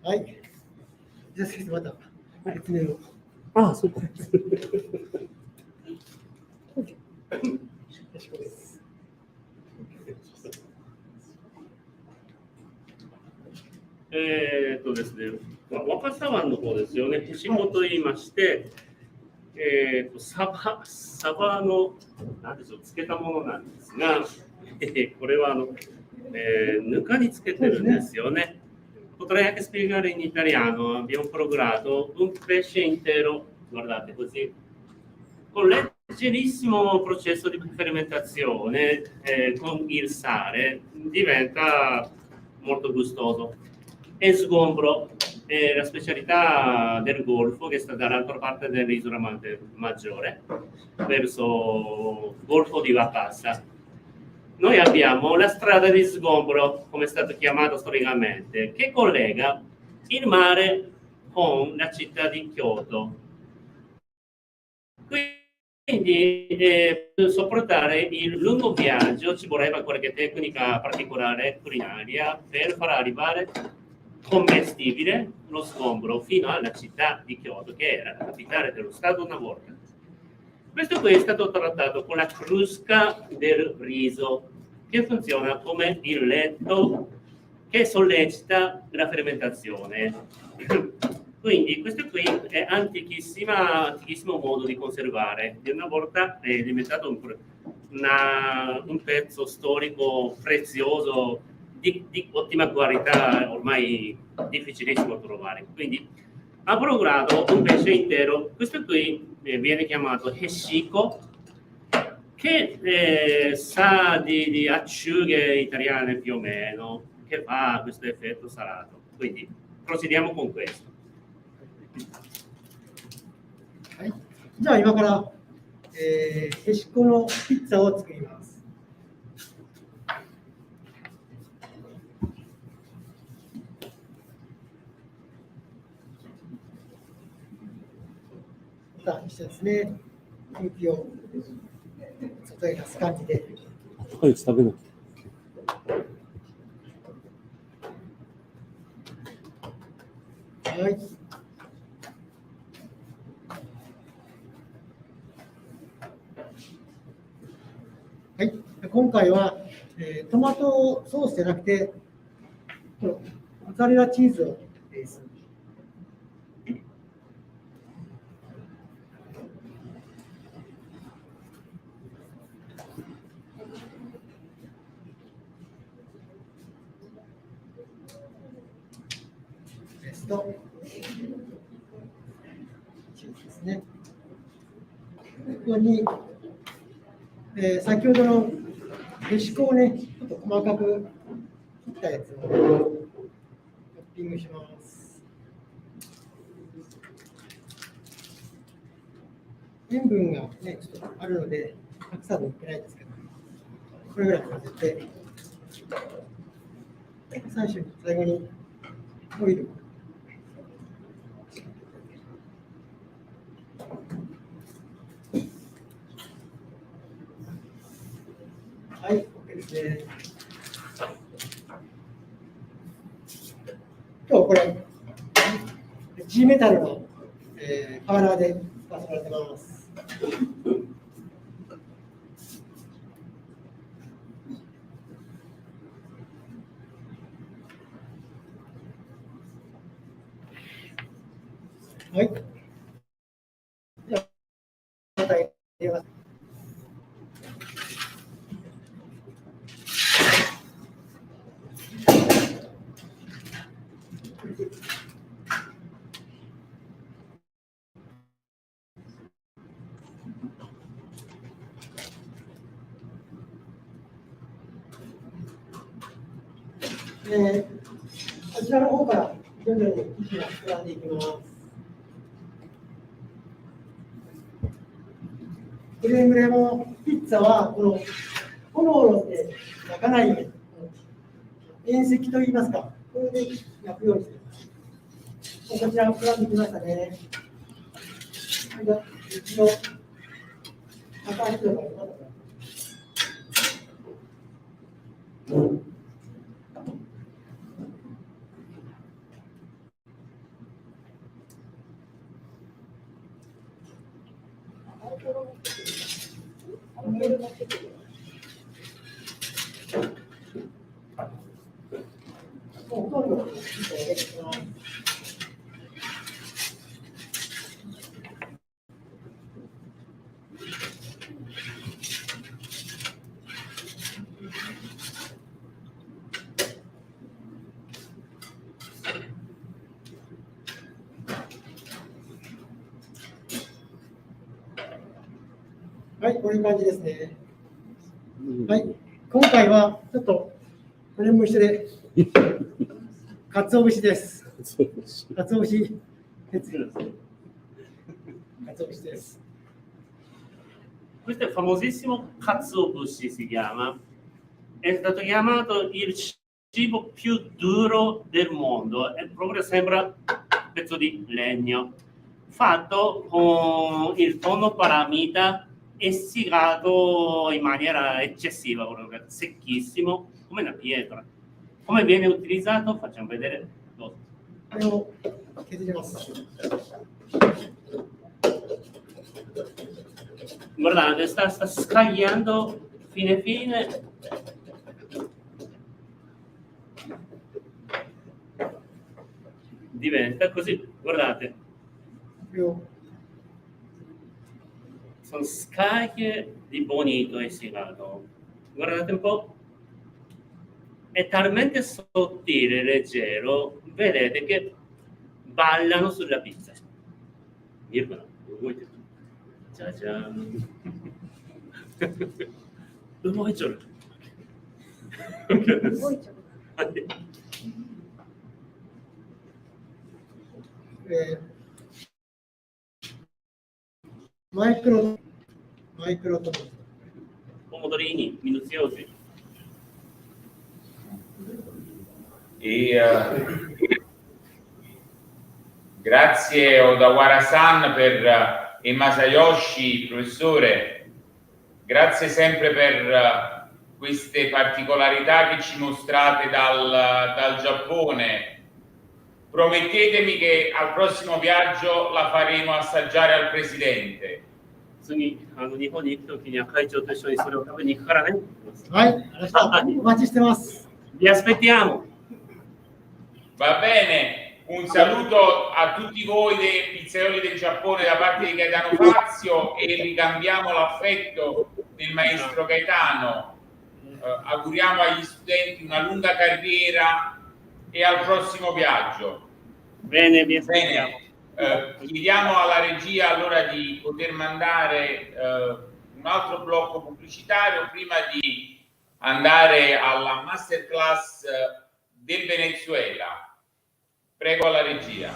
はい。じゃあ、先生、また説明を。ああ、そうか。ですね、若狭湾の方ですよね、へしこと言いまして、サバの、なんでしょう、漬けたものなんですが、これはぬかにつけてるんですよね。Potrei anche spiegare in italiano, abbiamo provato un pesce intero, guardate così, con leggerissimo processo di fermentazione con il sale, diventa molto gustoso. E sgombro è la specialità del Golfo che sta dall'altra parte dell'isola maggiore, verso Golfo di Vapassa. Noi abbiamo la strada di sgombro, come è stato chiamato storicamente, che collega il mare con la città di Kyoto. Quindi per sopportare il lungo viaggio ci voleva qualche tecnica particolare culinaria per far arrivare commestibile lo sgombro fino alla città di Kyoto, che era la capitale dello Stato una volta. Questo qui è stato trattato con la crusca del riso, che funziona come il letto che sollecita la fermentazione. Quindi questo qui è antichissimo modo di conservare. Di una volta è diventato un pezzo storico prezioso di ottima qualità, ormai difficilissimo trovare. Quindi ha procurato un pesce intero. Questo qui viene chiamato heshiko, che sa di acciughe italiane più o meno, che fa questo effetto salato. Quindi procediamo con questo. はい、じゃあ今から、へしこのピッツァを作ります。さあ、一緒ですね。空気を外へ出す感じで。高いやつ食べなきゃ。はい。はい、今回は、トマトソースじゃなくて、このモッツァレラチーズをベースに。とチーズですね。ここに、先ほどのへしこをね、ちょっと細かく切ったやつをトッピングします。塩分がね、ちょっとあるので、たくさん塗ってないですけど、これぐらい混ぜて、最後にオイル。はい、OK ですね。今日これ、G メタルの、パワーで使わせてもらってます。はい。こちらの方から徐々に生地が膨らんでいきます。くれぐれもピッツァはこの炎で焼かないで、遠赤といいますか、これで焼くようにしてください。こちら膨らんできましたね。一度、また一度また。はい、こういう感じですね。はい、今回はちょっとこれも一緒で、鰹節です。鰹節です。Questo è il famosissimo katsuobushi si chiama, è stato chiamato il cibo più duro del mondo, è proprio sembra un pezzo di legno, fatto con il tonno paramita essiccato in maniera eccessiva, proprio secchissimo, come una pietra. Come viene utilizzato? Facciamo vedere dopo. Guardate, sta scagliando fine fine. Diventa così, guardate. Sono scaglie di bonito essiccato. Guardate un po'. È talmente sottile e leggero, vedete che ballano sulla pizza. Virgola, lo vuoi tu? Ciao. Lo vuoi giocare? Pomodorini minuziosi. Grazie Odawara-san e Masayoshi, professore, grazie sempre per queste particolarità che ci mostrate dal Giappone. Promettetemi che al prossimo viaggio la faremo assaggiare al presidente. 次、日本に行くときには会長と一緒にそれを食べに行くからね。はい、お待ちしてます。Vi aspettiamo. Va bene, un saluto a tutti voi dei pizzaioli del Giappone da parte di Gaetano Fazio e ricambiamo l'affetto del maestro Gaetano. Auguriamo agli studenti una lunga carriera e al prossimo viaggio. Bene, vi aspettiamo. Chiediamo alla regia allora di poter mandare un altro blocco pubblicitario prima di andare alla masterclass del Venezuela. Prego alla regia.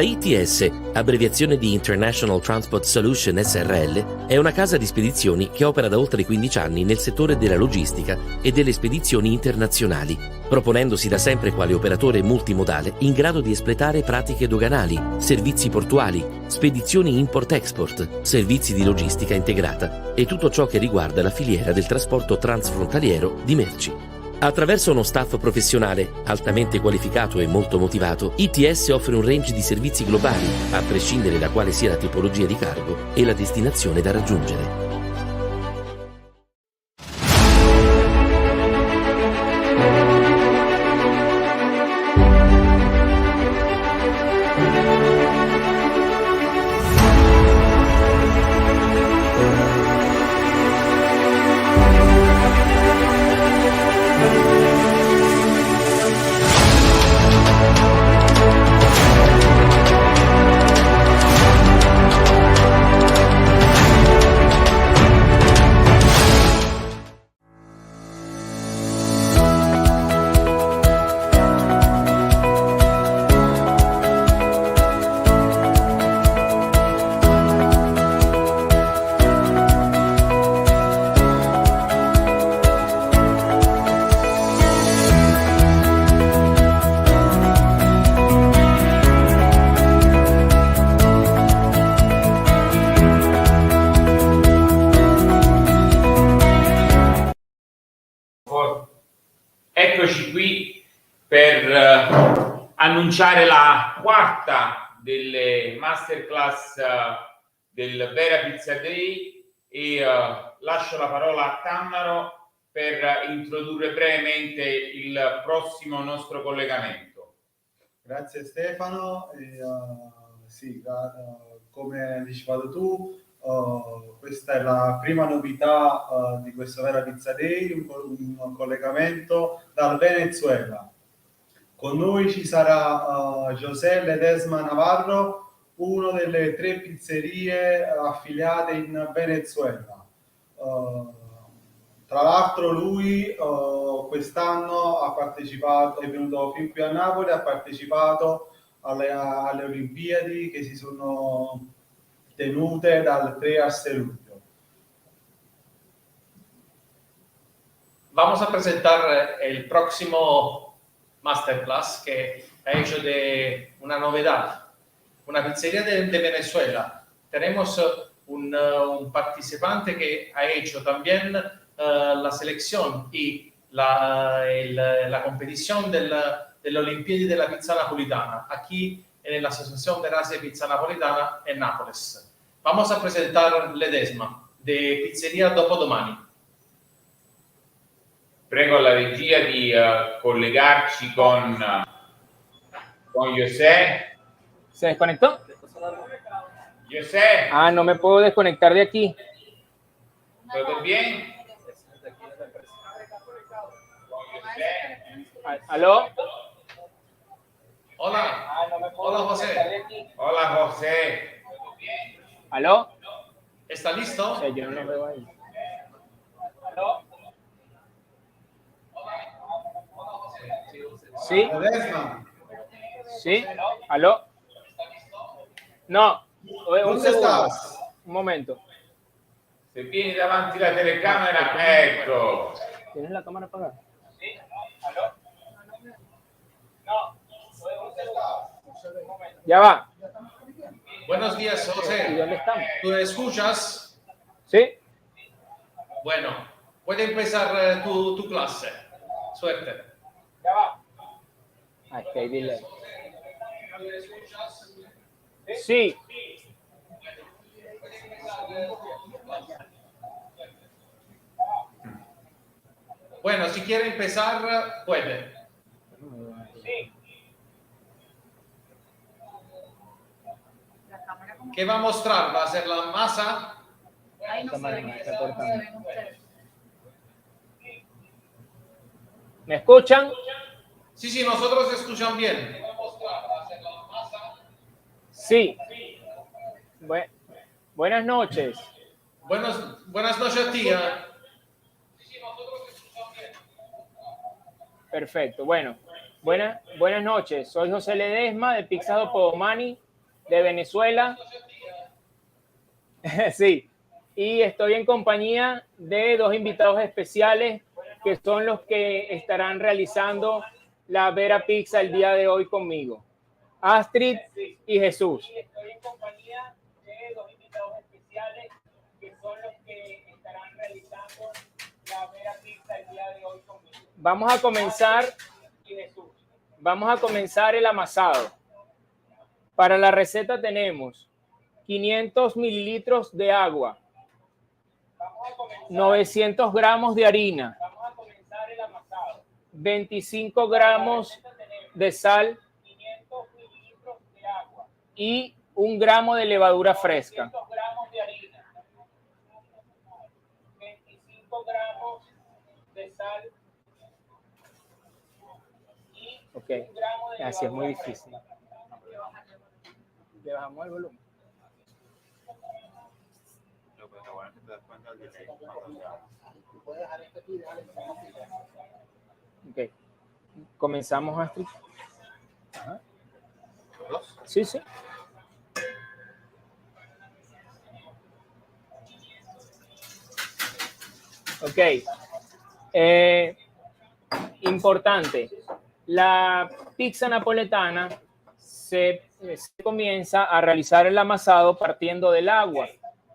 La ITS, abbreviazione di International Transport Solution SRL, è una casa di spedizioni che opera da oltre 15 anni nel settore della logistica e delle spedizioni internazionali, proponendosi da sempre quale operatore multimodale in grado di espletare pratiche doganali, servizi portuali, spedizioni import-export, servizi di logistica integrata e tutto ciò che riguarda la filiera del trasporto transfrontaliero di merci. Attraverso uno staff professionale, altamente qualificato e molto motivato, ITS offre un range di servizi globali, a prescindere da quale sia la tipologia di cargo e la destinazione da raggiungere. Eccoci qui per annunciare la quarta delle masterclass del Vera Pizza Day e lascio la parola a Tammaro per introdurre brevemente il prossimo nostro collegamento. Grazie Stefano. Sì, come hai anticipato tu, questa è la prima novità di questo Vera Pizza Day, un collegamento dal Venezuela. Con noi ci sarà José Ledesma Navarro, uno delle 3 pizzerie affiliate in Venezuela. Tra l'altro lui quest'anno ha partecipato, è venuto fin qui a Napoli, ha partecipato alle Olimpiadi che si sono tenute dal 3 al 6 luglio. Vamos a presentar el próximo Masterclass que ha hecho de una novedad, una pizzería de Venezuela. Tenemos un participante que ha hecho también la selección y la competición de la Olimpiadi de la Pizza Napolitana aquí en la Asociación Verace Pizza Napolitana en Nápoles. Vamos a presentar Ledesma de Pizzeria Dopodomani. Prego la regia di collegarci con José. ¿Se desconectó? José. Ah, no me puedo desconectar de aquí. ¿Todo bien? ¿Aló? Hola. Hola, José. Hola, José. ¿Aló? ¿Está listo? O sea, yo no lo veo ahí. ¿Aló? ¿Sí? ¿Sí? ¿Aló? No. Un momento. Se vieni davanti la telecamera, ecco. ¿Tienes la cámara apagada? Sí. ¿Aló? No. Ya va. Buenos días, José. ¿Y dónde estamos? ¿Tú escuchas? Sí. Bueno, puede empezar tu clase. Suerte. Ya va. Ah, que hay delay. Sí. Bueno, si quiere empezar, puede. Sí. ¿Qué va a mostrar? ¿Va a ser la masa? Ahí no se ven eso, se ven ustedes. ¿Me escuchan? Sí, sí, nosotros escuchan bien. Sí. Buenas noches. Buenas noches, tía. Perfecto. Bueno, buenas noches. Soy José Ledesma de Pizza Dopodomani de Venezuela. Sí, y estoy en compañía de dos invitados especiales que son los que estarán realizando la Vera Pizza el día de hoy conmigo. Astrid y Jesús. Estoy en compañía de dos invitados especiales que son los que estarán realizando la Vera Pizza el día de hoy conmigo. Vamos a comenzar el amasado. Para la receta tenemos 500 mililitros de agua, 900 gramos de harina, 25 gramos de sal y 1 gramo de levadura fresca. Ok, así es muy difícil. Le bajamos el volumen. Ok, comenzamos, Astrid. Sí, sí. Ok. Importante. La pizza napoletana se comienza a realizar el amasado partiendo del agua.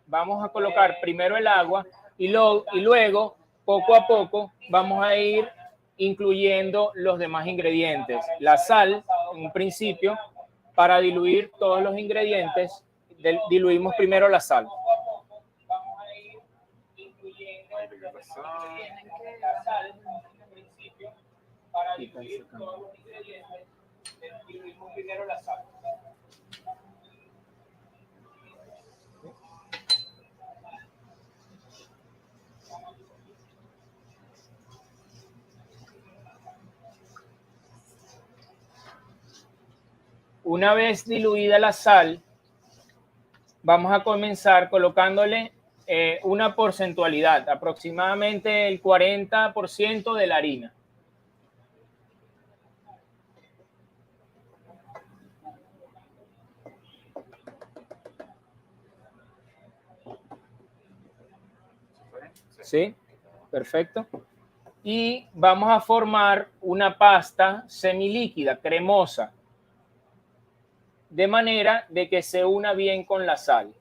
Vamos a colocar primero el agua y luego, poco a poco, vamos a ir incluyendo los demás ingredientes. La sal, en un principio, para diluir todos los ingredientes, diluimos primero la sal. Una vez diluida la sal, vamos a comenzar colocándole una porcentualidad, aproximadamente el 40% de la harina. ¿Sí? Perfecto. Y vamos a formar una pasta semilíquida, cremosa, de manera de que se una bien con la sal.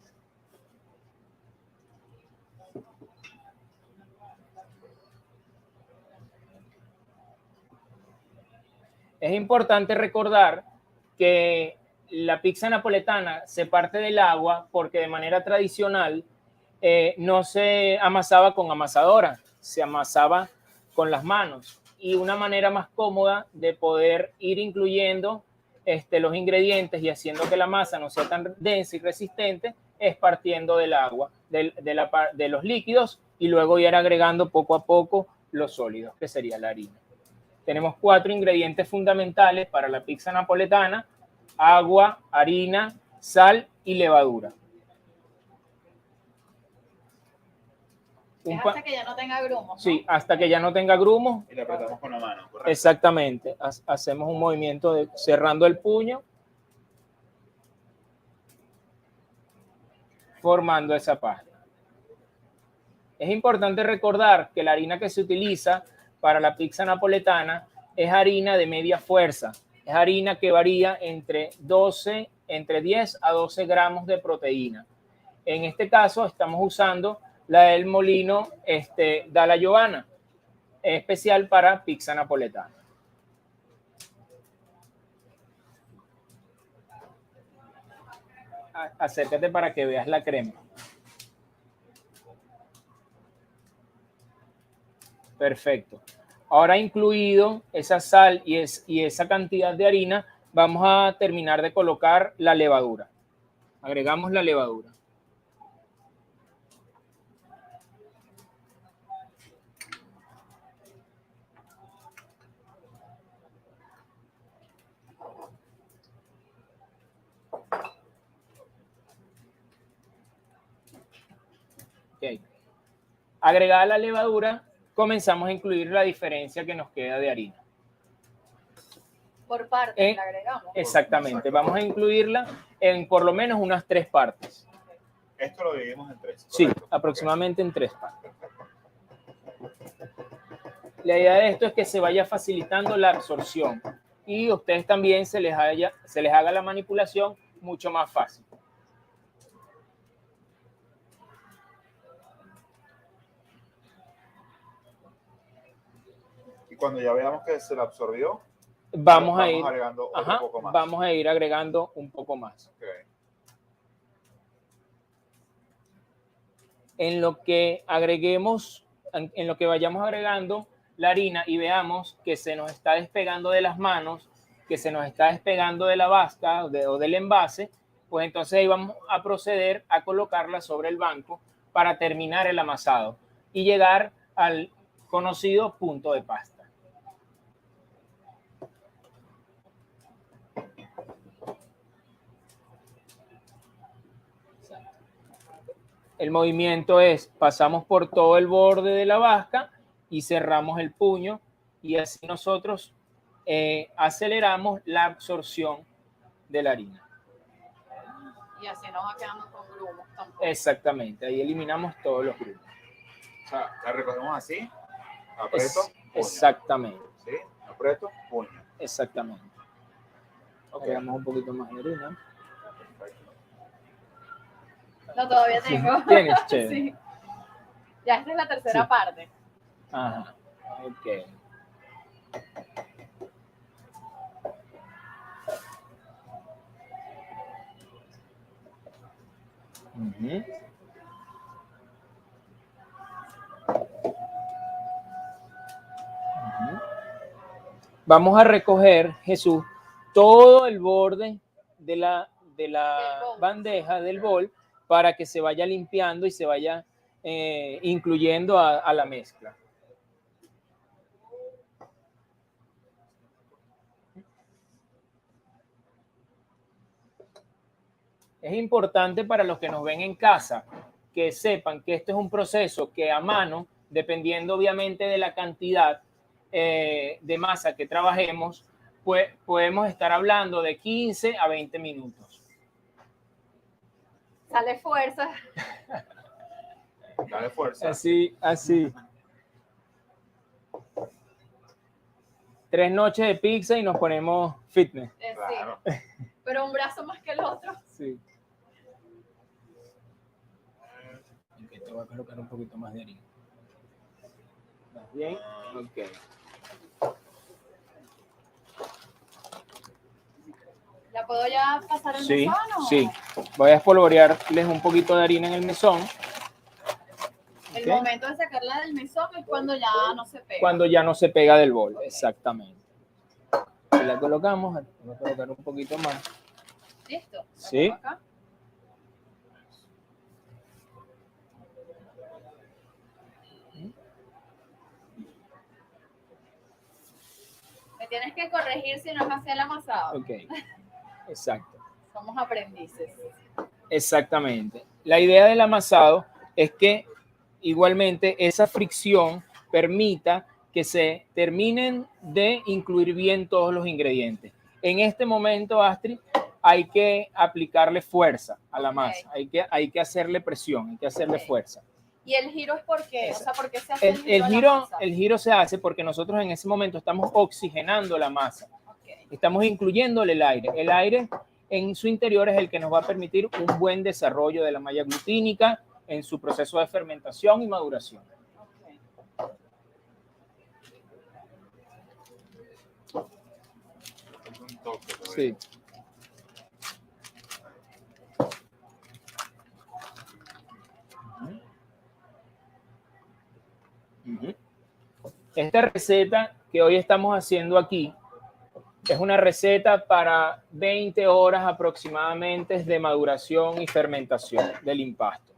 Es importante recordar que la pizza napoletana se parte del agua porque de manera tradicional no se amasaba con amasadora, se amasaba con las manos. Y una manera más cómoda de poder ir incluyendo los ingredientes y haciendo que la masa no sea tan densa y resistente es partiendo del agua, de los líquidos, y luego ir agregando poco a poco los sólidos, que sería la harina. Tenemos 4 ingredientes fundamentales para la pizza napoletana: agua, harina, sal y levadura. Hasta que ya no tenga grumos, ¿no? Sí, hasta que ya no tenga grumos. Y le apretamos con la mano, ¿correcto? Exactamente. Hacemos un movimiento de cerrando el puño, formando esa pasta. Es importante recordar que la harina que se utiliza para la pizza napoletana es harina de media fuerza. Es harina que varía entre 10 a 12 gramos de proteína. En este caso estamos usando la del molino della, especial para pizza napoletana. Acércate para que veas la crema. Perfecto. Ahora, incluido esa sal y esa cantidad de harina, vamos a terminar de colocar la levadura. Agregamos la levadura. Okay. Agregada la levadura, comenzamos a incluir la diferencia que nos queda de harina. Por partes la agregamos. Exactamente, vamos a incluirla en por lo menos unas 3 partes. Esto lo dividimos en 3. Sí, aproximadamente en 3 partes. La idea de esto es que se vaya facilitando la absorción y a ustedes también se les haga la manipulación mucho más fácil. Y cuando ya veamos que se la absorbió, vamos agregando otro poco más. Vamos a ir agregando un poco más. Okay. En lo que agreguemos, en lo que vayamos agregando la harina y veamos que se nos está despegando de las manos, que se nos está despegando de la vasca o del envase, pues entonces ahí vamos a proceder a colocarla sobre el banco para terminar el amasado y llegar al conocido punto de pasta. El movimiento es, pasamos por todo el borde de la vasca y cerramos el puño y así nosotros aceleramos la absorción de la harina. Y así nos va quedando con grumos tampoco. Exactamente, ahí eliminamos todos los grumos. O sea, la recogemos así, aprieto, puño. Exactamente. ¿Sí? Aprieto, puño. Exactamente. Okay. Agregamos un poquito más de harina. No, todavía tengo. ¿Tienes? Chévere. Sí. Ya esta es la tercera parte. Ajá, ok. Vamos a recoger, Jesús, todo el borde de la bandeja, del bol, para que se vaya limpiando y se vaya incluyendo a la mezcla. Es importante para los que nos ven en casa que sepan que esto es un proceso que a mano, dependiendo obviamente de la cantidad de masa que trabajemos, pues podemos estar hablando de 15 a 20 minutos. Sale fuerza. Dale fuerza. Así. 3 noches de pizza y nos ponemos fitness. Claro. Sí. Pero un brazo más que el otro. Sí. Okay, te voy a colocar un poquito más de harina. ¿Estás bien? Ok. ¿La puedo ya pasar el mesón? Sí. Voy a espolvorearles un poquito de harina en el mesón. El momento de sacarla del mesón es cuando ya no se pega. Cuando ya no se pega del bol, exactamente. Y la colocamos, voy a colocar un poquito más. ¿Listo? Sí. Acá. Me tienes que corregir si no es hacia el amasado. Ok, exacto. Somos aprendices. Exactamente. La idea del amasado es que igualmente esa fricción permita que se terminen de incluir bien todos los ingredientes. En este momento, Astrid, hay que aplicarle fuerza a la masa, hay que hacerle presión, hay que hacerle fuerza. ¿Y el giro es por qué? O sea, ¿por qué se hace el giro a la masa? El giro se hace porque nosotros en ese momento estamos oxigenando la masa. Estamos incluyéndole el aire. El aire en su interior es el que nos va a permitir un buen desarrollo de la malla glutínica en su proceso de fermentación y maduración. Sí. Esta receta que hoy estamos haciendo aquí es una receta para 20 horas aproximadamente de maduración y fermentación del impasto.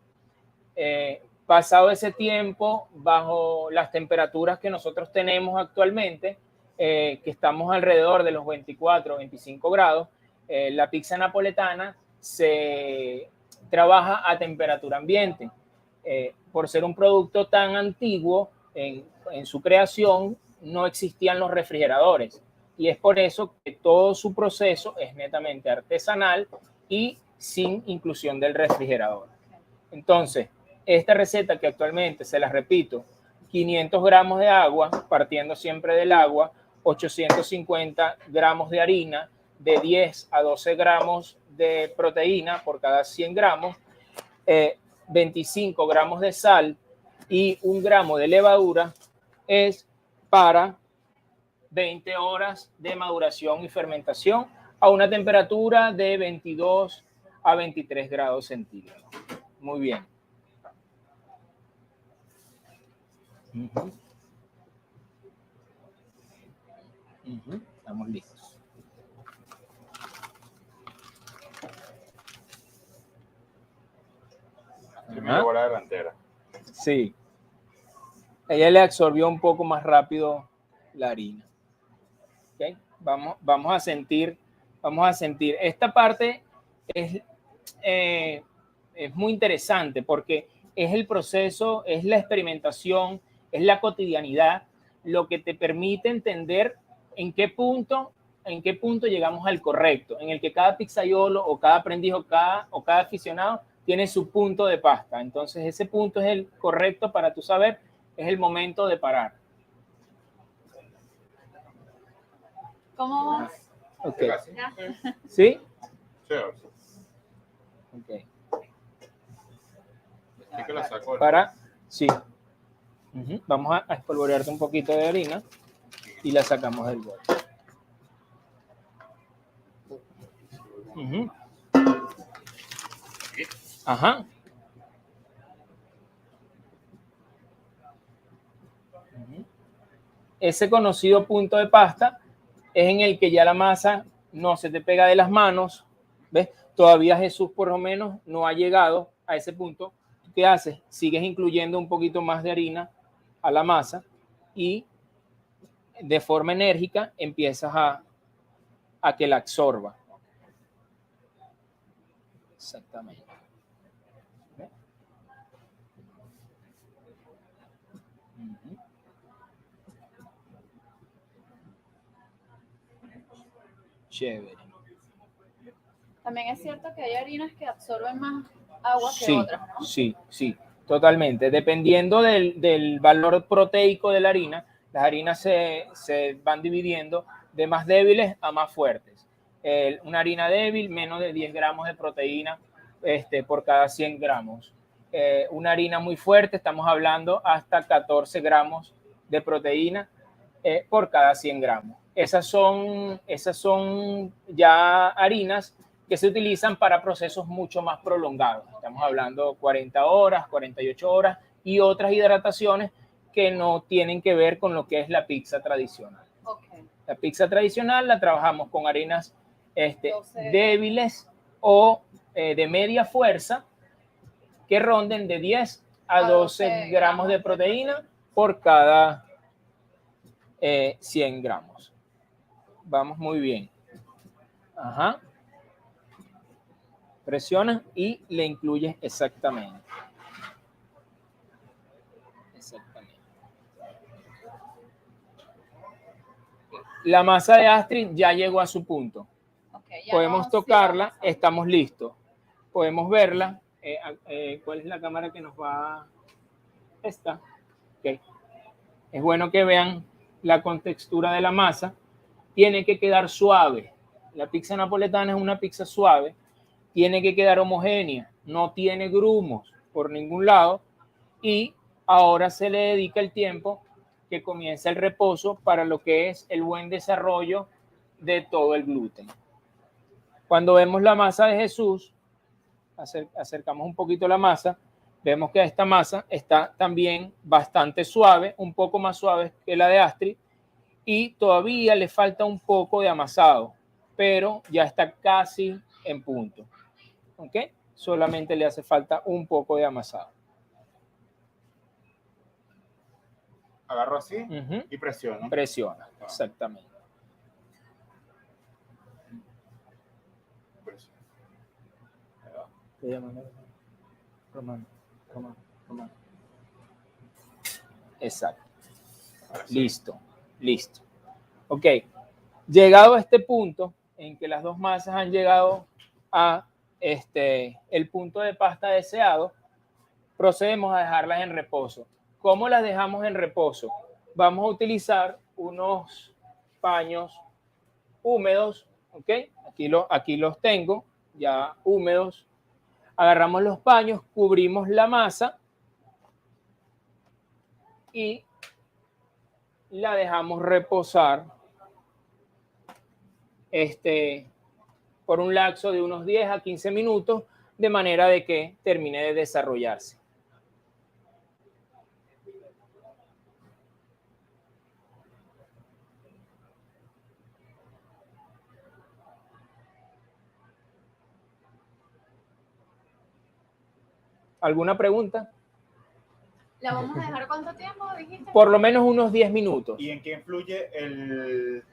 Pasado ese tiempo, bajo las temperaturas que nosotros tenemos actualmente, que estamos alrededor de los 24 o 25 grados, la pizza napoletana se trabaja a temperatura ambiente. Por ser un producto tan antiguo en su creación, no existían los refrigeradores. Y es por eso que todo su proceso es netamente artesanal y sin inclusión del refrigerador. Entonces, esta receta que actualmente, se las repito, 500 gramos de agua, partiendo siempre del agua, 850 gramos de harina, de 10 a 12 gramos de proteína por cada 100 gramos, 25 gramos de sal y 1 gramo de levadura, es para 20 horas de maduración y fermentación a una temperatura de 22 a 23 grados centígrados. Muy bien. Estamos listos. Primero la delantera. Sí. Ella le absorbió un poco más rápido la harina. ¿Okay? Vamos a sentir. Esta parte es muy interesante porque es el proceso, es la experimentación, es la cotidianidad, lo que te permite entender en qué punto llegamos al correcto, en el que cada pizzaiolo o cada aprendiz o cada aficionado tiene su punto de pasta. Entonces ese punto es el correcto para tú saber, es el momento de parar. ¿Cómo vas? Ok. ¿Sí? Sí. Ok. ¿Qué la saco? Para, sí. Vamos a espolvorearte un poquito de harina y la sacamos del bol. Ajá. Ese conocido punto de pasta es en el que ya la masa no se te pega de las manos. ¿Ves? Todavía Jesús por lo menos no ha llegado a ese punto. ¿Qué haces? Sigues incluyendo un poquito más de harina a la masa y de forma enérgica empiezas a que la absorba. Exactamente. ¿Ves? Chévere. También es cierto que hay harinas que absorben más agua que otras, ¿no? Sí, totalmente. Dependiendo del valor proteico de la harina, las harinas se van dividiendo de más débiles a más fuertes. Una harina débil, menos de 10 gramos de proteína por cada 100 gramos. Una harina muy fuerte, estamos hablando hasta 14 gramos de proteína por cada 100 gramos. Esas son ya harinas que se utilizan para procesos mucho más prolongados. Estamos hablando 40 horas, 48 horas y otras hidrataciones que no tienen que ver con lo que es la pizza tradicional. Okay. La pizza tradicional la trabajamos con harinas débiles o de media fuerza que ronden de 10 a 12 gramos de proteína por cada 100 gramos. Vamos muy bien. Ajá. Presionas y le incluyes exactamente. La masa de Astrid ya llegó a su punto. Okay, podemos tocarla, estamos listos. Podemos verla. ¿Cuál es la cámara que nos va? Esta. Okay. Es bueno que vean la contextura de la masa. Tiene que quedar suave. La pizza napoletana es una pizza suave. Tiene que quedar homogénea, no tiene grumos por ningún lado y ahora se le dedica el tiempo que comienza el reposo para lo que es el buen desarrollo de todo el gluten. Cuando vemos la masa de Jesús, acercamos un poquito la masa, vemos que esta masa está también bastante suave, un poco más suave que la de Astrid y todavía le falta un poco de amasado, pero ya está casi en punto. ¿Ok? Solamente le hace falta un poco de amasado. Agarro así y presiono. Presiona, exactamente. Romano. Exacto. Listo. Ok. Llegado a este punto, en que las dos masas han llegado a el punto de pasta deseado, procedemos a dejarlas en reposo. ¿Cómo las dejamos en reposo? Vamos a utilizar unos paños húmedos, ¿ok? Aquí los tengo ya húmedos. Agarramos los paños, cubrimos la masa y la dejamos reposar por un lapso de unos 10 a 15 minutos, de manera de que termine de desarrollarse. ¿Alguna pregunta? ¿La vamos a dejar cuánto tiempo, dijiste? Por lo menos unos 10 minutos. ¿Y en qué influye el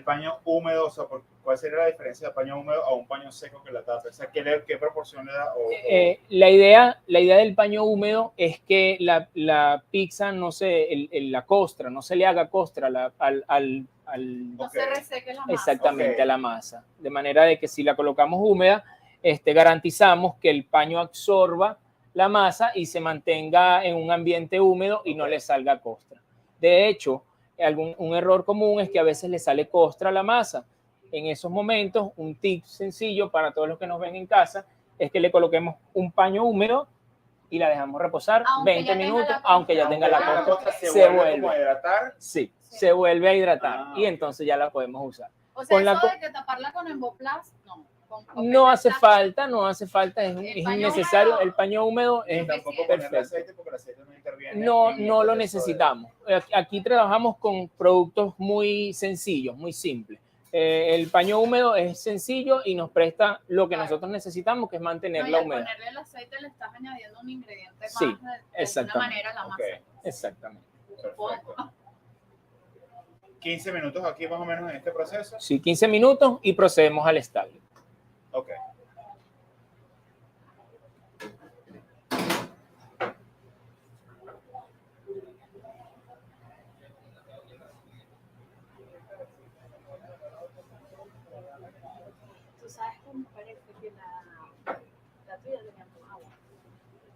paño húmedo? O sea, ¿cuál sería la diferencia de paño húmedo a un paño seco que la tape? O sea, ¿qué proporción le da? La idea del paño húmedo es que la pizza la costra, no se le haga costra no se reseque la masa. Exactamente, a la masa. De manera de que si la colocamos húmeda, garantizamos que el paño absorba la masa y se mantenga en un ambiente húmedo y no le salga costra. De hecho, un error común es que a veces le sale costra a la masa. En esos momentos, un tip sencillo para todos los que nos ven en casa es que le coloquemos un paño húmedo y la dejamos reposar 20 minutos, aunque ya tenga la costra. ¿Se vuelve a hidratar? Sí, se vuelve a hidratar y entonces ya la podemos usar. O sea, eso de que taparla con emboplast, no. No hace falta, es innecesario. El paño húmedo es perfecto. No lo necesitamos. Aquí trabajamos con productos muy sencillos, muy simples. El paño húmedo es sencillo y nos presta lo que nosotros necesitamos, que es mantener la humedad. Ponerle el aceite le estás añadiendo un ingrediente más Sí, de alguna manera a la masa. Exactamente. Perfecto. 15 minutos aquí más o menos en este proceso. Sí, 15 minutos y procedemos al estadio. Ok. ¿Tú sabes cómo parece que la tuya tenía con agua?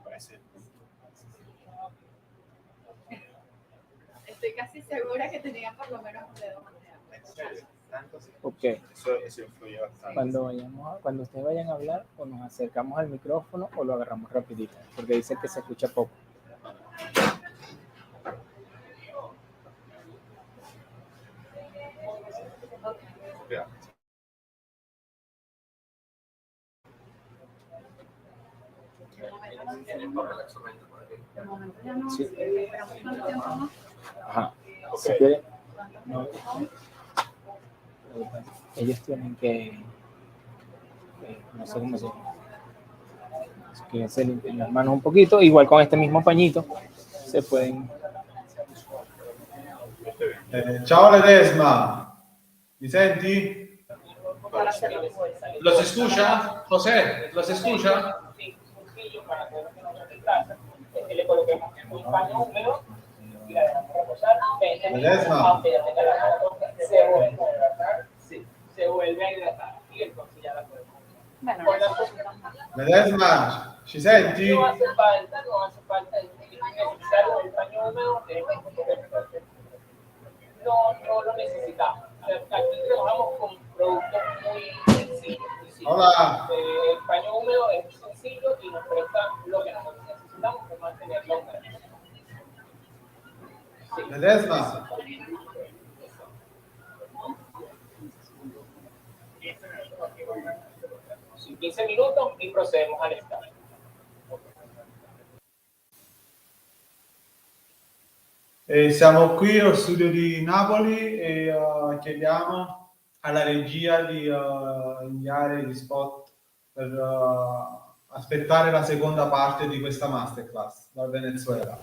Parece. Estoy casi segura que tenía por lo menos un dedo más de agua. ¿En serio? ¿Tanto? Sí. Ok. Eso influye bastante. Cuando ustedes vayan a hablar, o nos acercamos al micrófono o lo agarramos rapidito, porque dice que se escucha poco. Okay. Sí. Ajá. Okay. Si quiere, ellos tienen que no sé cómo se llama, que se limpian las manos un poquito, igual con este mismo pañito se pueden. Ciao Ledesma, mi senti? ¿Los escucha? José, ¿los escucha? Le coloquemos un paño húmedo y la dejamos reposar 20 minutos, aunque ya tenga la masa, se vuelve a hidratar y entonces ya la podemos usar. Ledesma, ci senti? No hace falta necesitar el paño húmedo, no lo necesitamos. Aquí trabajamos con productos muy sencillos. Hola. El paño húmedo es sencillo y nos presta lo que nosotros necesitamos para mantener la humedad. Ledesma. Sí, 15 minutos y procedemos al estadio. Siamo qui allo studio di Napoli e chiediamo alla regia di inviare gli spot per aspettare la seconda parte di questa masterclass dal Venezuela.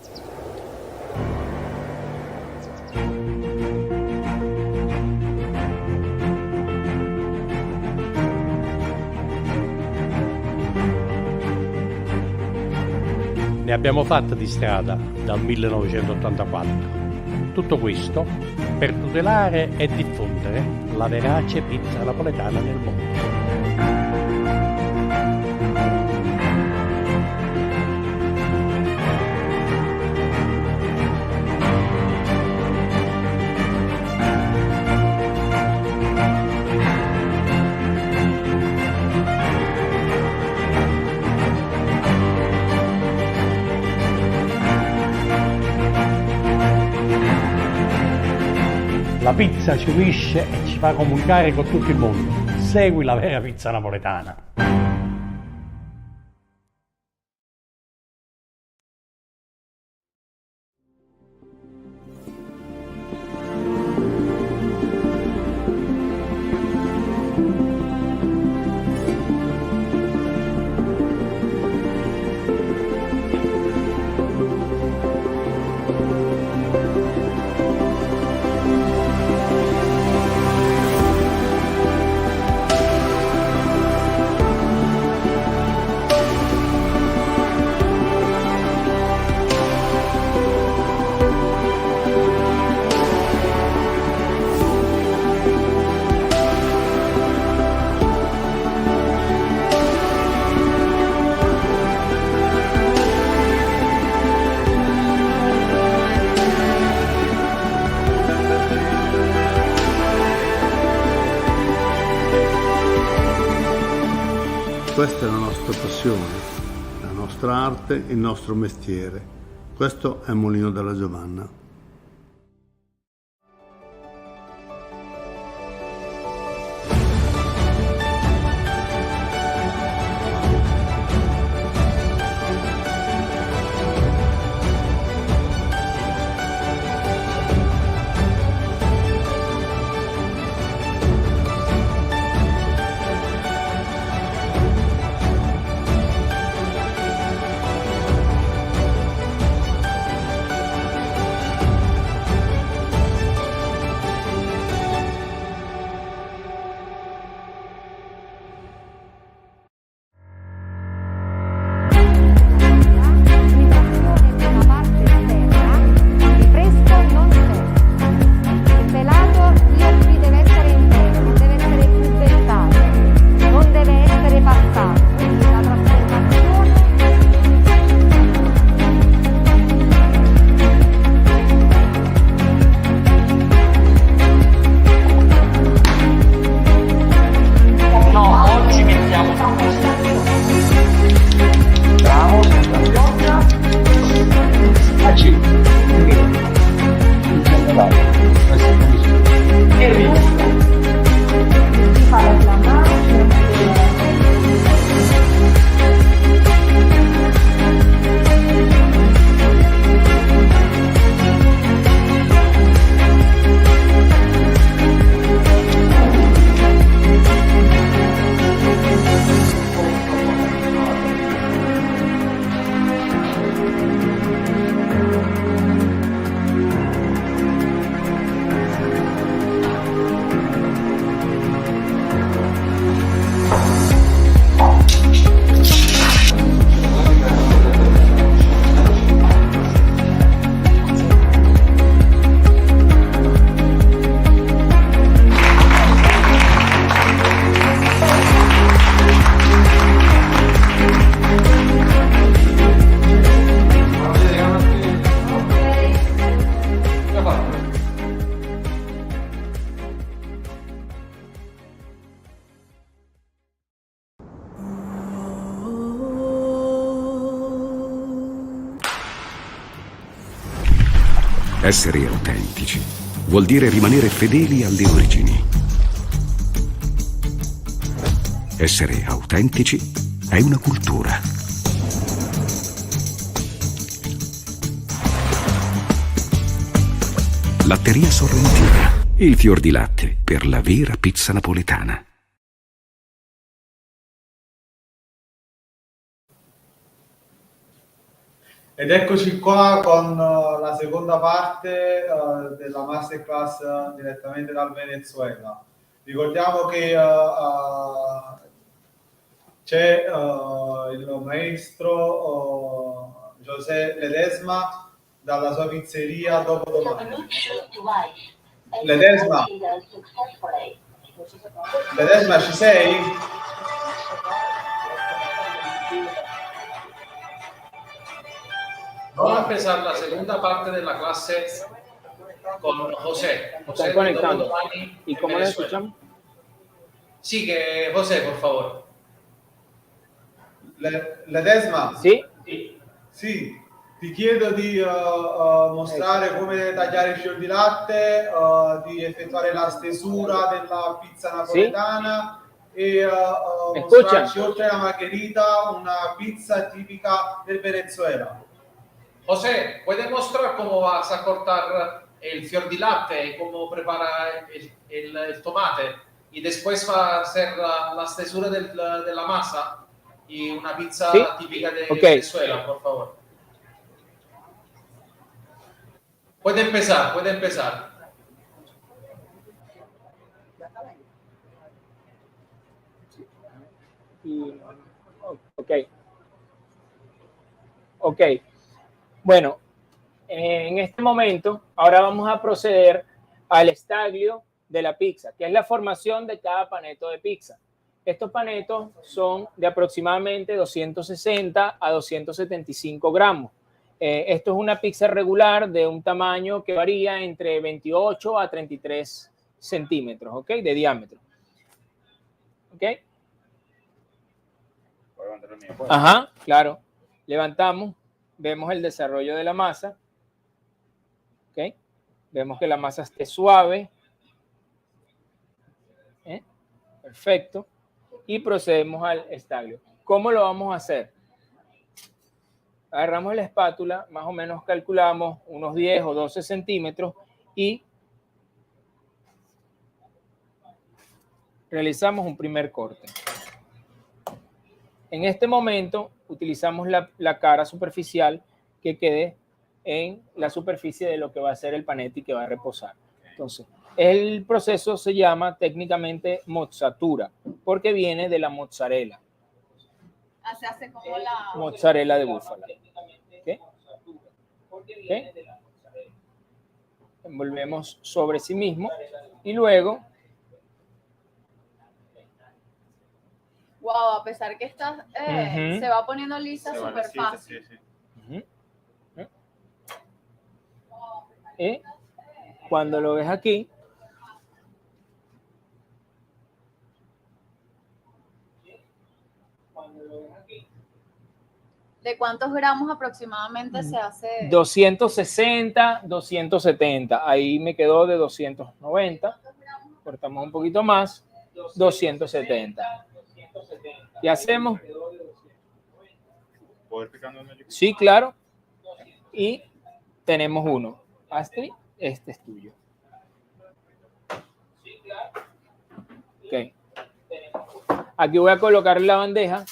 Ne abbiamo fatta di strada dal 1984. Tutto questo per tutelare e diffondere la verace pizza napoletana nel mondo. La pizza ci unisce e ci fa comunicare con tutto il mondo. Segui la vera pizza napoletana. Questa è la nostra passione, la nostra arte, il nostro mestiere. Questo è il mulino della Giovanna. Essere autentici vuol dire rimanere fedeli alle origini. Essere autentici è una cultura. Latteria Sorrentina, il fior di latte per la vera pizza napoletana. Ed eccoci qua con la seconda parte della Masterclass direttamente dal Venezuela. Ricordiamo che c'è il maestro José Ledesma dalla sua pizzeria dopodomani. Ledesma, Ledesma, ci sei? Vamos a empezar la segunda parte de la clase con José. Están conectando. ¿Y cómo lo escuchamos? Sí, que José, por favor. Ledesma? Sì? Sì, ti chiedo di mostrare come tagliare il fior di latte, di effettuare la stesura della pizza napoletana e mostrarci oltre alla margherita una pizza tipica del Venezuela. José, ¿puedes mostrar cómo vas a cortar el fior di latte y cómo prepara el tomate? Y después va a hacer la stesura de la masa y una pizza típica de Venezuela, por favor. Puede empezar, puede empezar. Ok. Bueno, en este momento, ahora vamos a proceder al estaglio de la pizza, que es la formación de cada paneto de pizza. Estos panetos son de aproximadamente 260 a 275 gramos. Esto es una pizza regular de un tamaño que varía entre 28 a 33 centímetros, ¿ok? De diámetro. ¿Ok? Ajá, claro. Levantamos, vemos el desarrollo de la masa. ¿Ok? Vemos que la masa esté suave. Perfecto. Y procedemos al estaglio. ¿Cómo lo vamos a hacer? Agarramos la espátula, más o menos calculamos unos 10 o 12 centímetros y realizamos un primer corte. En este momento utilizamos la cara superficial que quede en la superficie de lo que va a ser el panete y que va a reposar. Entonces, el proceso se llama técnicamente mozzatura porque viene de la mozzarella. Se hace como la Mozzarella de búfala. ¿Okay? ¿Okay? Envolvemos sobre sí mismo y luego... Wow, a pesar que está, se va poniendo lisa súper fácil. Y cuando lo ves aquí, ¿de cuántos gramos aproximadamente se hace? 260, 270. Ahí me quedó de 290. Cortamos un poquito más. 270. ¿Qué hacemos? Sí, claro. Y tenemos uno. Astrid, este es tuyo. Okay. Aquí voy a colocar la bandeja.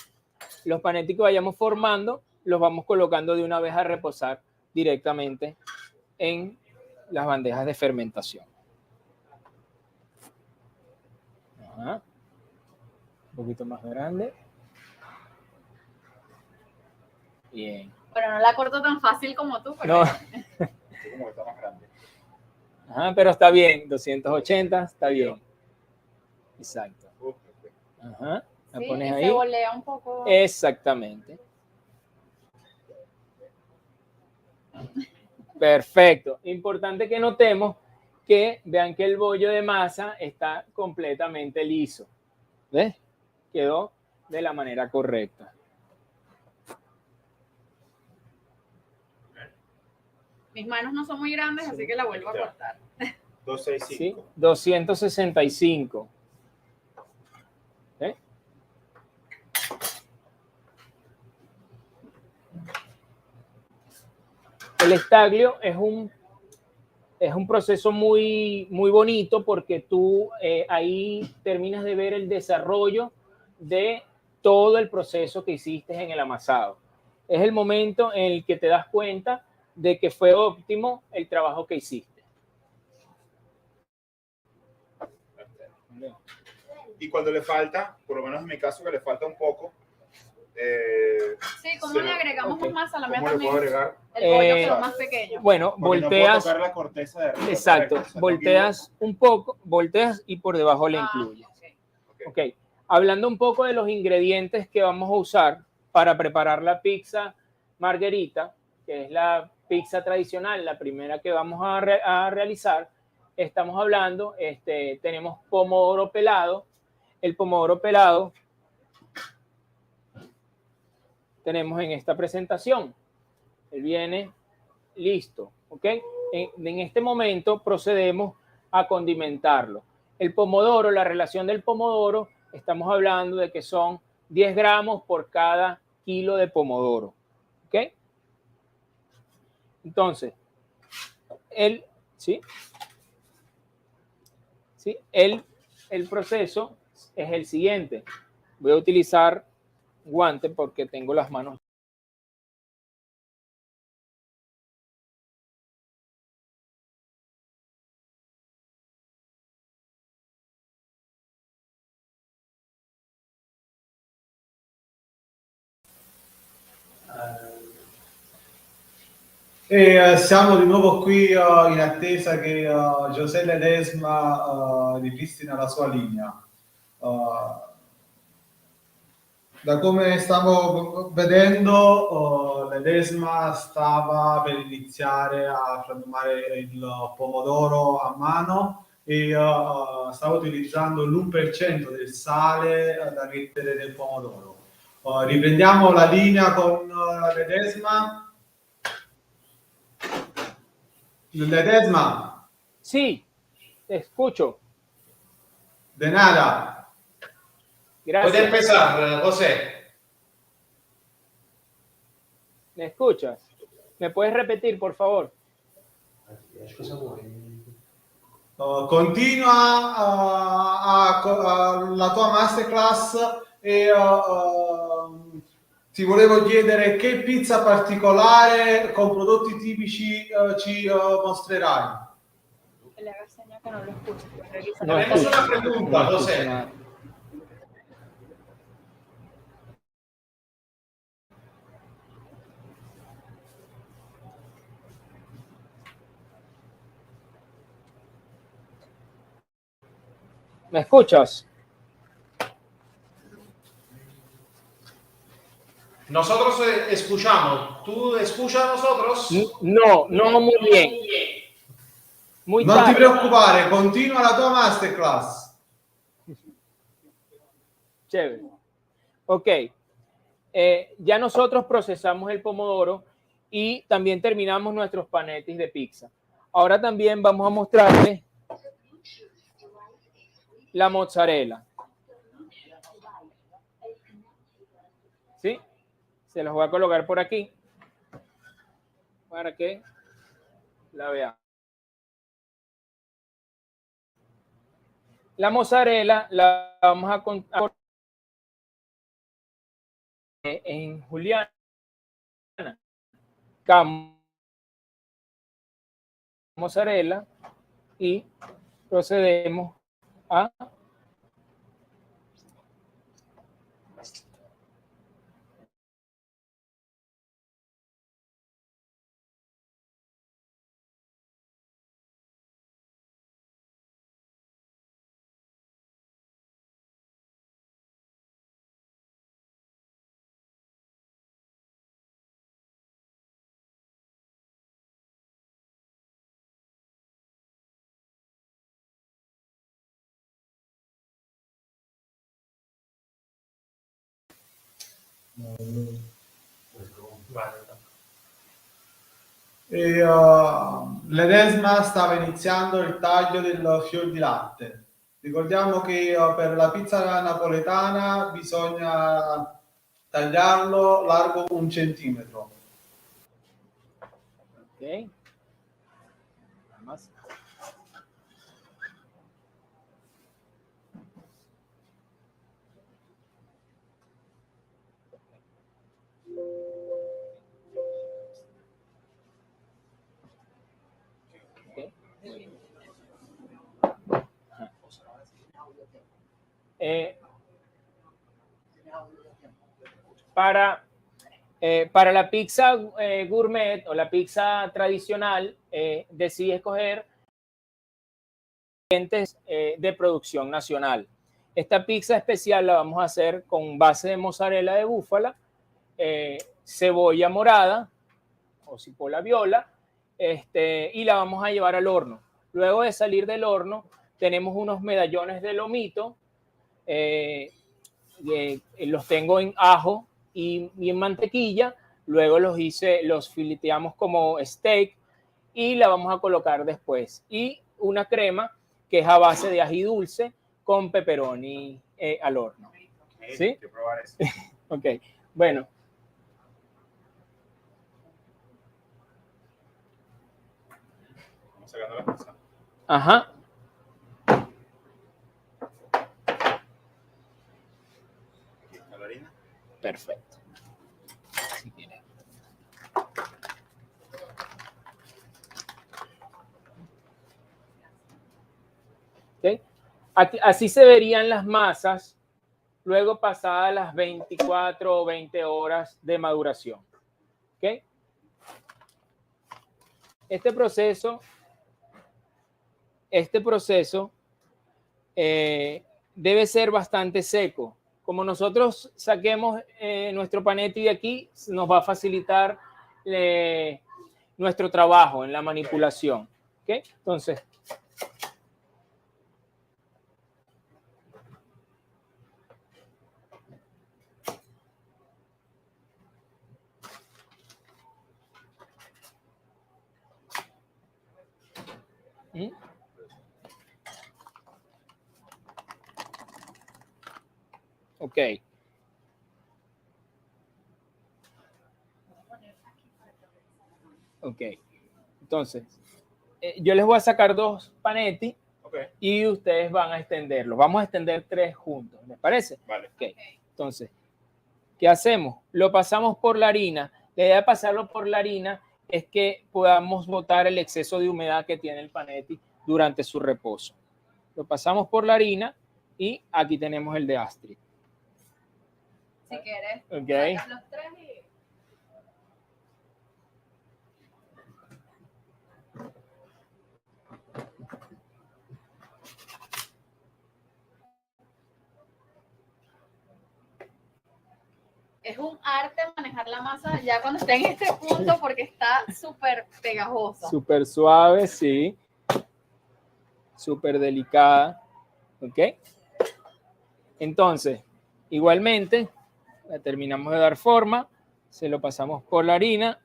Los panetes que vayamos formando los vamos colocando de una vez a reposar directamente en las bandejas de fermentación. Ajá. Un poquito más grande. Bien. Bueno, no la corto tan fácil como tú, pero... No. Ajá, pero está bien. 280 está bien. Exacto. Ajá. La pones ahí. Se volea un poco. Exactamente. Perfecto. Importante que notemos que vean que el bollo de masa está completamente liso. ¿Ves? Quedó de la manera correcta. Mis manos no son muy grandes, así que la vuelvo a cortar. 265. ¿Sí? 265. ¿Eh? El estaglio es un proceso muy bonito porque tú ahí terminas de ver el desarrollo de todo el proceso que hiciste en el amasado. Es el momento en el que te das cuenta de que fue óptimo el trabajo que hiciste. Y cuando le falta, por lo menos en mi caso, que le falta un poco, Sí, ¿cómo le agregamos más a la mía ¿Cómo le puedo también? agregar? El bollo quedó más pequeño. Bueno, Porque no puedo volteas. tocar la corteza de arriba, Exacto, correcto, o sea, volteas un poco, volteas y por debajo le incluyes. Ok, hablando un poco de los ingredientes que vamos a usar para preparar la pizza margherita, que es la pizza tradicional, la primera que vamos a realizar, estamos hablando, tenemos pomodoro pelado. El pomodoro pelado tenemos en esta presentación. Él viene listo, ¿ok? En este momento procedemos a condimentarlo. El pomodoro, la relación del pomodoro, estamos hablando de que son 10 gramos por cada kilo de pomodoro, ¿ok? Entonces, el proceso es el siguiente. Voy a utilizar guante porque tengo las manos. E siamo di nuovo qui in attesa che José Ledesma ripristina la sua linea. Da come stavo vedendo, Ledesma stava per iniziare a frantumare il pomodoro a mano e stava utilizzando l'1% del sale da mettere nel pomodoro. Riprendiamo la linea con Ledesma. Ledesma. Sí, te escucho. De nada. Gracias. Puede empezar, José. ¿Me escuchas? ¿Me puedes repetir, por favor? Continua la tua masterclass e ti volevo chiedere che pizza particolare con prodotti tipici ci mostrerai. Que le hagas señas que no lo escucho. Tenemos una pregunta, José. ¿Me escuchas? Nosotros escuchamos. ¿Tú escuchas a nosotros? No, no muy bien. Muy Non tarde. ti preoccupare, continua la tua masterclass. Chévere. Ok. Ya nosotros procesamos el pomodoro y también terminamos nuestros panettes de pizza. Ahora también vamos a mostrarles la mozzarella. ¿Sí? Se los voy a colocar por aquí para que la vean. La mozzarella la vamos a contar en Juliana. Mozzarella y procedemos a E Ledesma stava iniziando il taglio del fior di latte. Ricordiamo che per la pizza napoletana bisogna tagliarlo largo 1 centimetro. Ok. Para la pizza gourmet o la pizza tradicional, decidí escoger ingredientes de producción nacional. Esta pizza especial la vamos a hacer con base de mozzarella de búfala, cebolla morada o cipolla viola, y la vamos a llevar al horno. Luego de salir del horno, tenemos unos medallones de lomito, los tengo en ajo y en mantequilla. Luego los fileteamos como steak y la vamos a colocar después. Y una crema que es a base de ají dulce con pepperoni al horno. ¿Sí? Quiero probar eso. Ok, bueno. Vamos sacando la masa. Ajá. Aquí está la harina. Perfecto. Si quieres. ¿Okay? Así se verían las masas luego pasadas las 24 o 20 horas de maduración. ¿Okay? Este proceso debe ser bastante seco. Como nosotros saquemos nuestro panetti de aquí, nos va a facilitar nuestro trabajo en la manipulación. ¿Okay? Entonces, ok. Ok. Entonces, yo les voy a sacar 2 panetti y ustedes van a extenderlos. Vamos a extender 3 juntos. ¿Les parece? Vale. Ok. Entonces, ¿qué hacemos? Lo pasamos por la harina. La idea de pasarlo por la harina es que podamos botar el exceso de humedad que tiene el panetti durante su reposo. Lo pasamos por la harina y aquí tenemos el de Astrid. Si quieres, Okay. sacas los 3 y... Es un arte manejar la masa ya cuando está en este punto porque está súper pegajosa. Súper suave, sí. Súper delicada. ¿Ok? Entonces, igualmente, la terminamos de dar forma, se lo pasamos por la harina,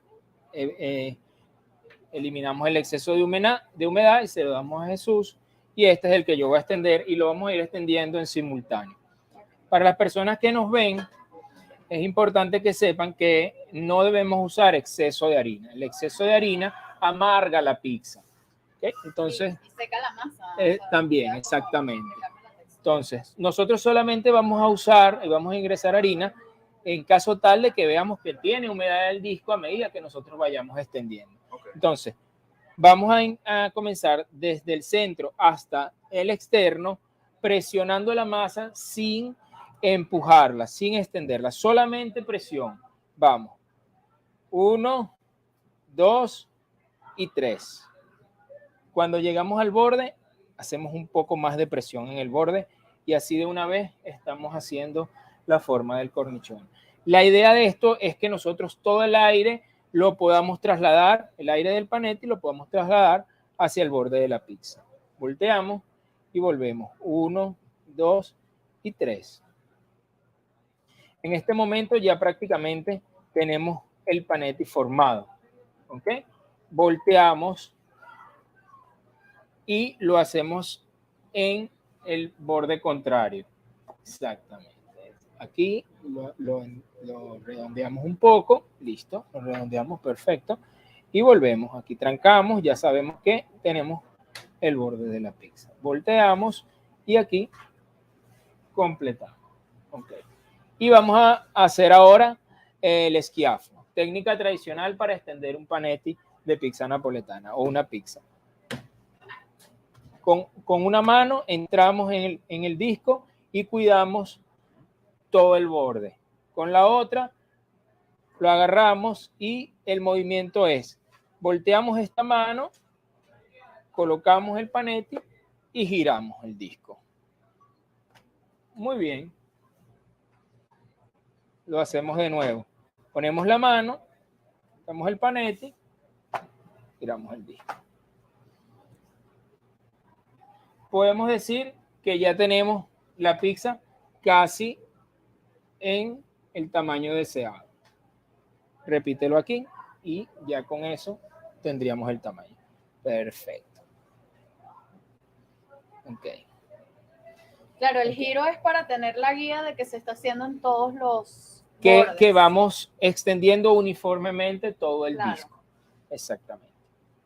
eliminamos el exceso de humedad y se lo damos a Jesús. Y este es el que yo voy a extender y lo vamos a ir extendiendo en simultáneo. Para las personas que nos ven, es importante que sepan que no debemos usar exceso de harina. El exceso de harina amarga la pizza. ¿Okay? Entonces, y seca la masa. También, exactamente. Entonces, nosotros solamente vamos a usar y vamos a ingresar harina en caso tal de que veamos que tiene humedad el disco a medida que nosotros vayamos extendiendo. Okay. Entonces, vamos a comenzar desde el centro hasta el externo, presionando la masa sin empujarla, sin extenderla, solamente presión. Vamos. 1, 2 y 3. Cuando llegamos al borde, hacemos un poco más de presión en el borde y así de una vez estamos haciendo la forma del cornichón. La idea de esto es que nosotros todo el aire lo podamos trasladar, el aire del panetti lo podamos trasladar hacia el borde de la pizza. Volteamos y volvemos. 1, 2 y 3. En este momento ya prácticamente tenemos el panetti formado. ¿Ok? Volteamos y lo hacemos en el borde contrario. Exactamente. Aquí lo redondeamos un poco. Listo. Lo redondeamos perfecto. Y volvemos. Aquí trancamos. Ya sabemos que tenemos el borde de la pizza. Volteamos y aquí completamos. Ok. Y vamos a hacer ahora el schiaffo. Técnica tradicional para extender un panetti de pizza napoletana o una pizza. Con una mano entramos en el disco y cuidamos todo el borde. Con la otra lo agarramos y el movimiento es, volteamos esta mano, colocamos el panete y giramos el disco. Muy bien. Lo hacemos de nuevo. Ponemos la mano, damos el panete, giramos el disco. Podemos decir que ya tenemos la pizza casi en el tamaño deseado. Repítelo aquí y ya con eso tendríamos el tamaño. Perfecto. Ok. Claro, el giro es para tener la guía de que se está haciendo en todos los Que vamos extendiendo uniformemente todo el disco. Exactamente.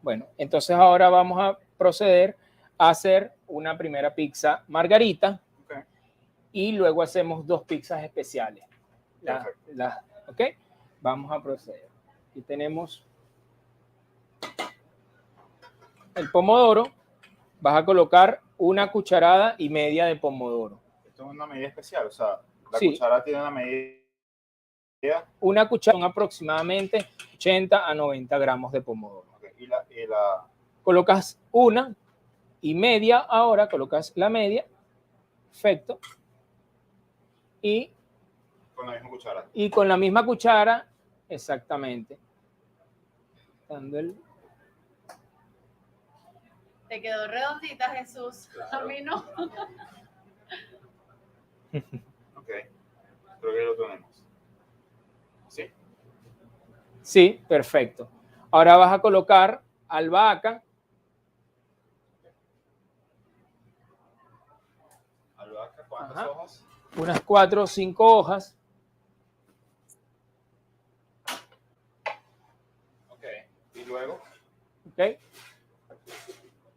Bueno, entonces ahora vamos a proceder a hacer una primera pizza margarita. Okay. Y luego hacemos 2 pizzas especiales. ¿Ok? Vamos a proceder. Aquí tenemos el pomodoro. Vas a colocar 1,5 cucharadas de pomodoro. Esto es una medida especial, o sea, la Sí. cuchara tiene una medida. 1 cucharada son aproximadamente 80 a 90 gramos de pomodoro. Okay. Y la... Colocas 1,5 ahora, colocas la media. Perfecto. Y con la misma cuchara. Y con la misma cuchara, exactamente. Dando el... Te quedó redondita, Jesús. Claro. A mí no. Ok, creo que lo tenemos. ¿Sí? Sí, perfecto. Ahora vas a colocar albahaca. Albahaca, ¿cuántas Ajá. hojas? Unas 4 o 5 hojas. Ok, y luego. Ok.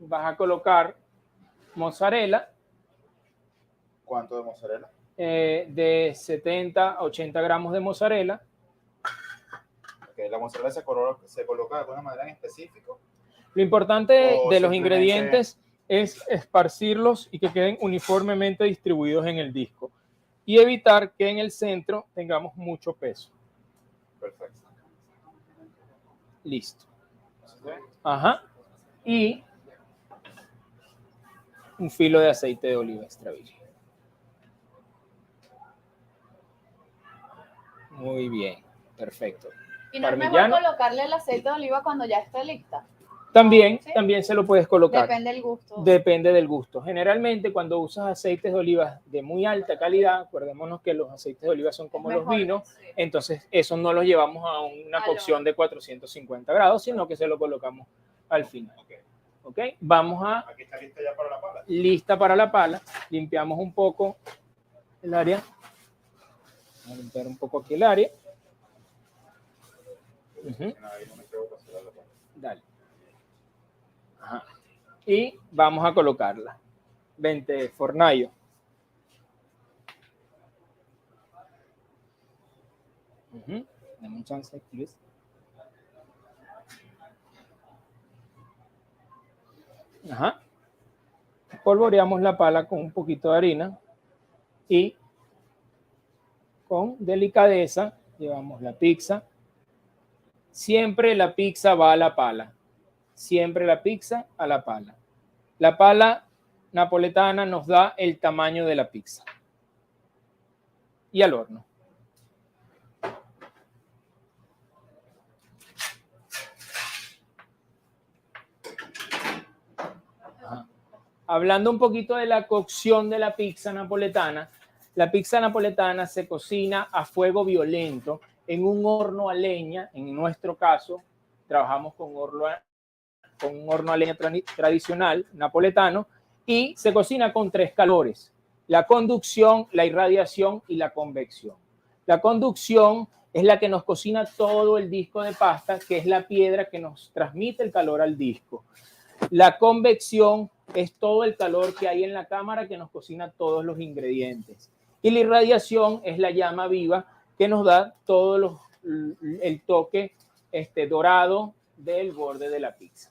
Vas a colocar mozzarella. ¿Cuánto de mozzarella? De 70 a 80 gramos de mozzarella. Okay, ¿la mozzarella se coloca de alguna manera en específico? Lo importante de los simplemente... ingredientes es esparcirlos y que queden uniformemente distribuidos en el disco y evitar que en el centro tengamos mucho peso. Perfecto. Listo. ¿Sí? Ajá. Y un filo de aceite de oliva extra virgen. Muy bien, perfecto. ¿Y no es mejor Parmigiano. colocarle el aceite de oliva cuando ya esté lista? También, ¿Sí? también se lo puedes colocar. Depende del gusto. Depende del gusto. Generalmente cuando usas aceites de oliva de muy alta calidad, acordémonos que los aceites de oliva son como los vinos, sí. Entonces eso no los llevamos a una cocción de 450 grados, sino que se lo colocamos al final. ¿Ok? Vamos a... Aquí está lista ya para la pala. Lista para la pala. Limpiamos un poco el área. Vamos a limpiar un poco aquí el área. Dale. Ajá. Y vamos a colocarla. 20 fornallo. Dame un chance, please. Ajá. Polvoreamos la pala con un poquito de harina y con delicadeza llevamos la pizza. Siempre la pizza va a la pala. Siempre la pizza a la pala. La pala napoletana nos da el tamaño de la pizza. Y al horno. Ajá. Hablando un poquito de la cocción de la pizza napoletana se cocina a fuego violento en un horno a leña. En nuestro caso, trabajamos con un horno a leña tradicional napoletano y se cocina con 3 calores: la conducción, la irradiación y la convección. La conducción es la que nos cocina todo el disco de pasta, que es la piedra que nos transmite el calor al disco. La convección es todo el calor que hay en la cámara que nos cocina todos los ingredientes. Y la irradiación es la llama viva que nos da todo el toque dorado del borde de la pizza.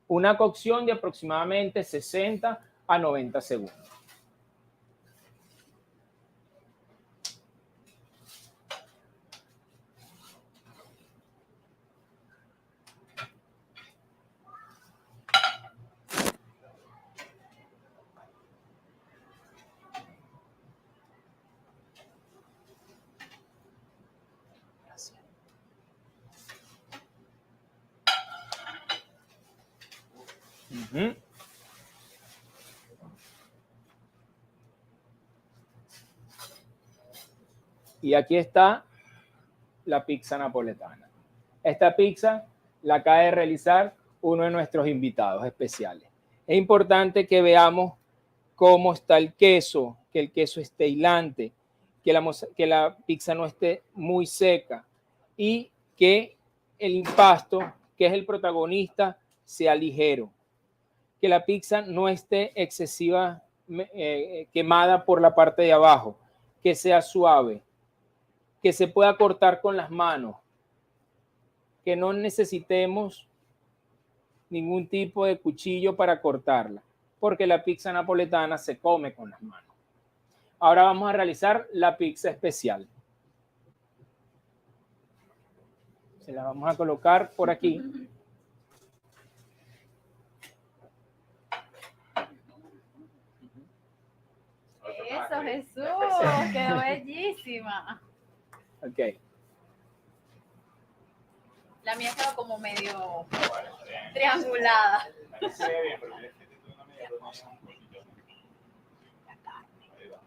Una cocción de aproximadamente 60 a 90 segundos. Ujú. Y aquí está la pizza napoletana. Esta pizza la acaba de realizar uno de nuestros invitados especiales. Es importante que veamos cómo está el queso, que el queso esté hilante, que la pizza no esté muy seca y que el impasto, que es el protagonista, sea ligero. Que la pizza no esté excesiva quemada por la parte de abajo, que sea suave, que se pueda cortar con las manos, que no necesitemos ningún tipo de cuchillo para cortarla, porque la pizza napoletana se come con las manos. Ahora vamos a realizar la pizza especial. Se la vamos a colocar por aquí. Eso, Jesús, quedó bellísima. Ok. La mía quedó como medio triangulada.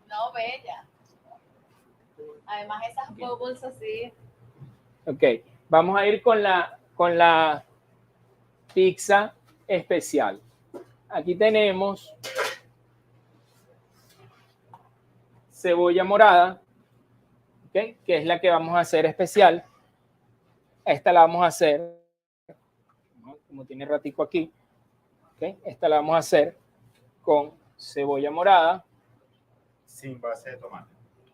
No, bella. Además esas bubbles así. Ok, vamos a ir con la pizza especial. Aquí tenemos cebolla morada, ¿okay? Que es la que vamos a hacer especial. Esta la vamos a hacer, como tiene ratico aquí, ¿okay? Esta la vamos a hacer con cebolla morada. Sin base de tomate.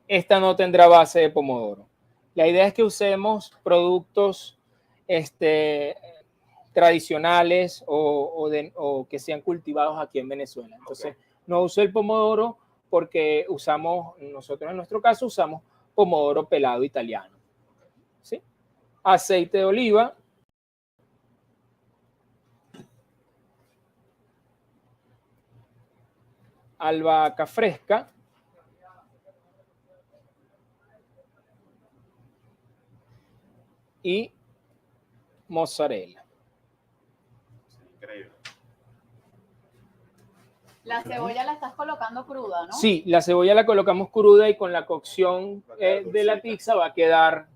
Esta no tendrá base de pomodoro. La idea es que usemos productos tradicionales o que sean cultivados aquí en Venezuela. Entonces, no uso el pomodoro porque nosotros en nuestro caso usamos pomodoro pelado italiano. ¿Sí? Aceite de oliva. Albahaca fresca. Y mozzarella. Increíble. La cebolla la estás colocando cruda, ¿no? Sí, la cebolla la colocamos cruda y con la cocción de la pizza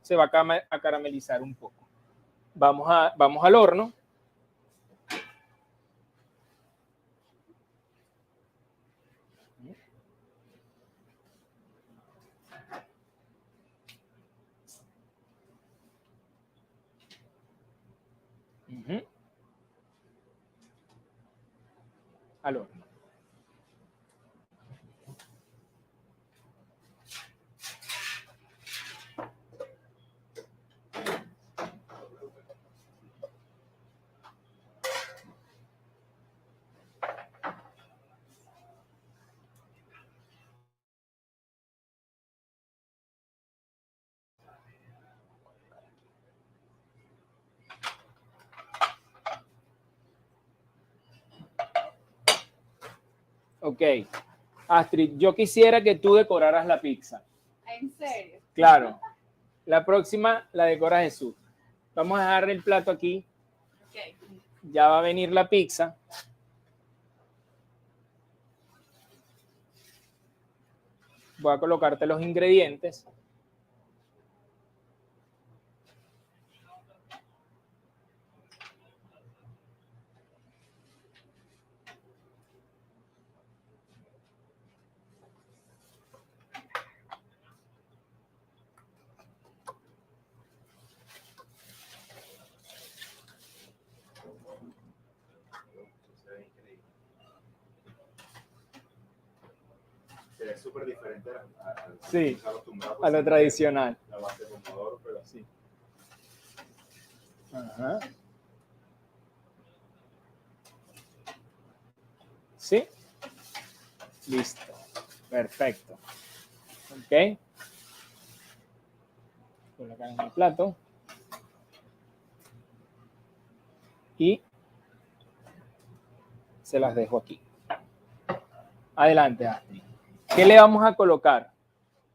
se va a caramelizar un poco. Vamos al horno. Al horno. Ok. Astrid, yo quisiera que tú decoraras la pizza. ¿En serio? Claro. La próxima la decora Jesús. Vamos a dejar el plato aquí. Okay. Ya va a venir la pizza. Voy a colocarte los ingredientes. Es súper diferente Sí, a lo tradicional. La base de pomodoro, pero sí. Ajá. ¿Sí? Listo. Perfecto. Ok. Colocar en el plato. Y se las dejo aquí. Adelante, Astrid. ¿Qué le vamos a colocar?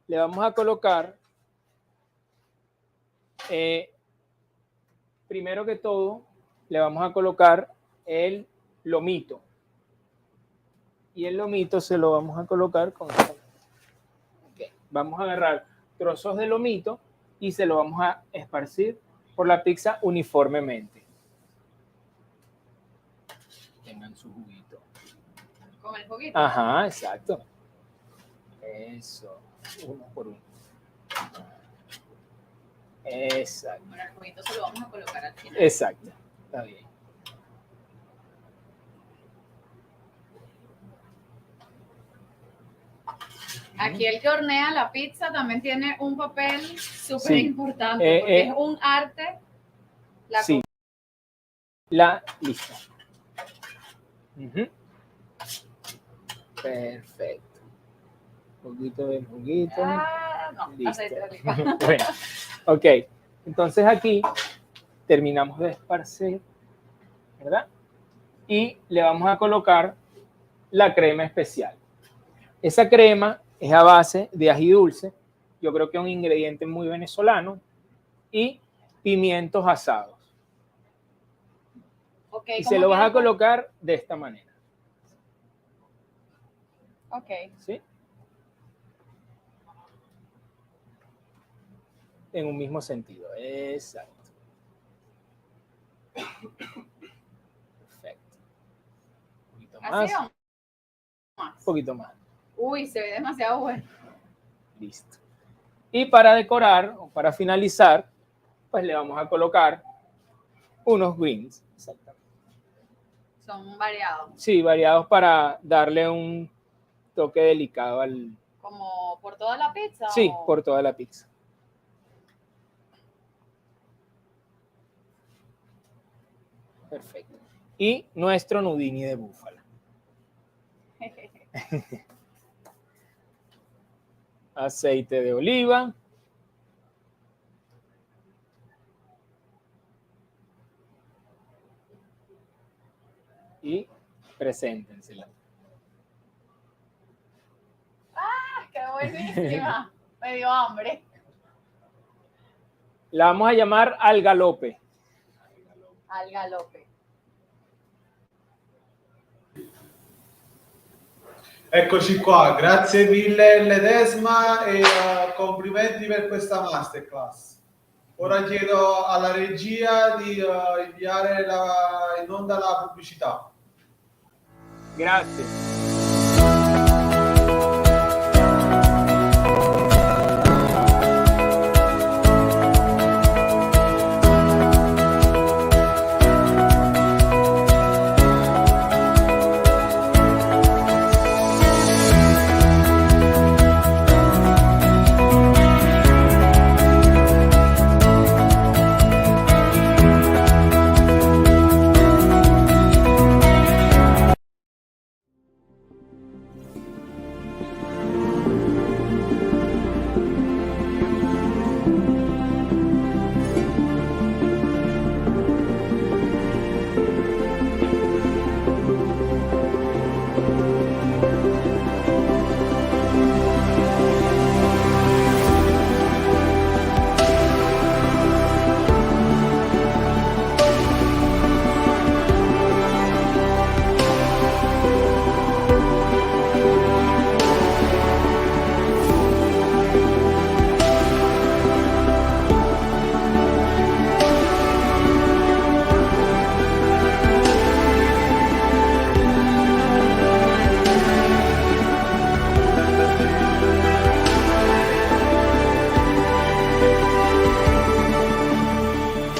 Le vamos a colocar, primero que todo, le vamos a colocar el lomito. Y el lomito se lo vamos a colocar con esto. Okay. Vamos a agarrar trozos de lomito y se lo vamos a esparcir por la pizza uniformemente. Tengan su juguito. ¿Con el juguito? Ajá, exacto. Eso. Uno por uno. Exacto. Bueno, el juguito se lo vamos a colocar al final. Exacto. Está bien. Aquí el que hornea la pizza también tiene un papel súper Sí. importante, porque es un arte. Sí. La lista. Perfecto. Un poquito de juguito. No, Listo. aceite de oliva. Bueno, ok. Entonces aquí terminamos de esparcir, ¿verdad? Y le vamos a colocar la crema especial. Esa crema es a base de ají dulce. Yo creo que es un ingrediente muy venezolano. Y pimientos asados. Okay, y se lo ¿cómo vas a queda? colocar de esta manera. Ok. ¿Sí? En un mismo sentido. Exacto. Perfecto. Un poquito más. ¿Así o más? Un poquito más. Uy, se ve demasiado bueno. Listo. Y para decorar o para finalizar, pues le vamos a colocar unos greens. Exactamente. Son variados. Sí, variados para darle un toque delicado al... ¿Como por toda la pizza? Sí, o... por toda la pizza. Perfecto. Y nuestro nudini de búfala. Aceite de oliva. Y preséntensela. ¡Ah, qué buenísima! Me dio hambre. La vamos a llamar al galope. Al galope. Eccoci qua, grazie mille Ledesma e complimenti per questa masterclass. Ora chiedo alla regia di inviare in onda la pubblicità. Grazie.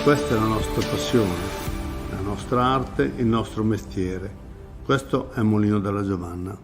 Questa è la nostra passione, la nostra arte, il nostro mestiere. Questo è il Mulino della Giovanna.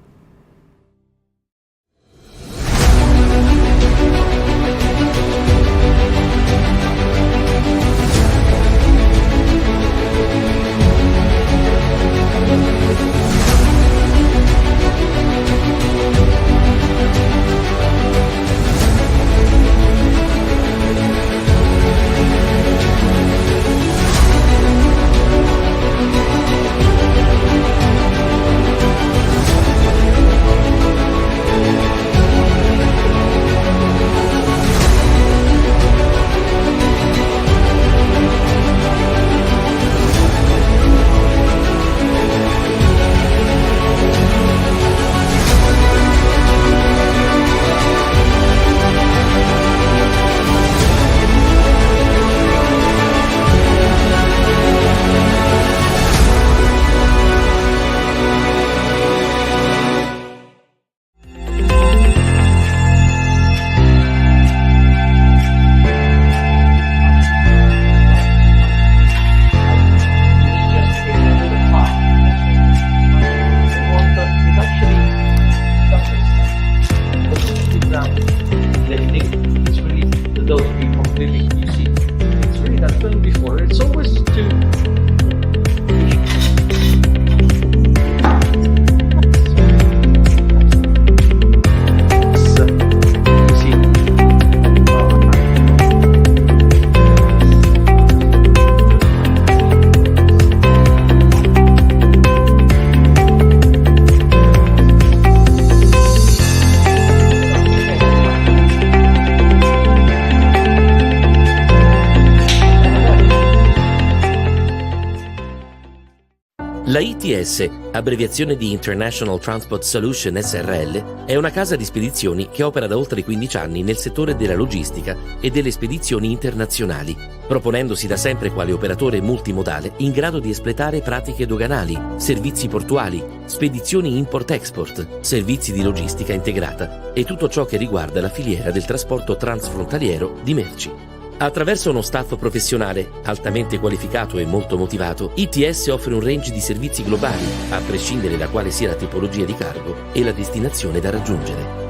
La ITS, abbreviazione di International Transport Solution SRL, è una casa di spedizioni che opera da oltre 15 anni nel settore della logistica e delle spedizioni internazionali, proponendosi da sempre quale operatore multimodale in grado di espletare pratiche doganali, servizi portuali, spedizioni import-export, servizi di logistica integrata e tutto ciò che riguarda la filiera del trasporto transfrontaliero di merci. Attraverso uno staff professionale, altamente qualificato e molto motivato, ITS offre un range di servizi globali, a prescindere da quale sia la tipologia di cargo e la destinazione da raggiungere.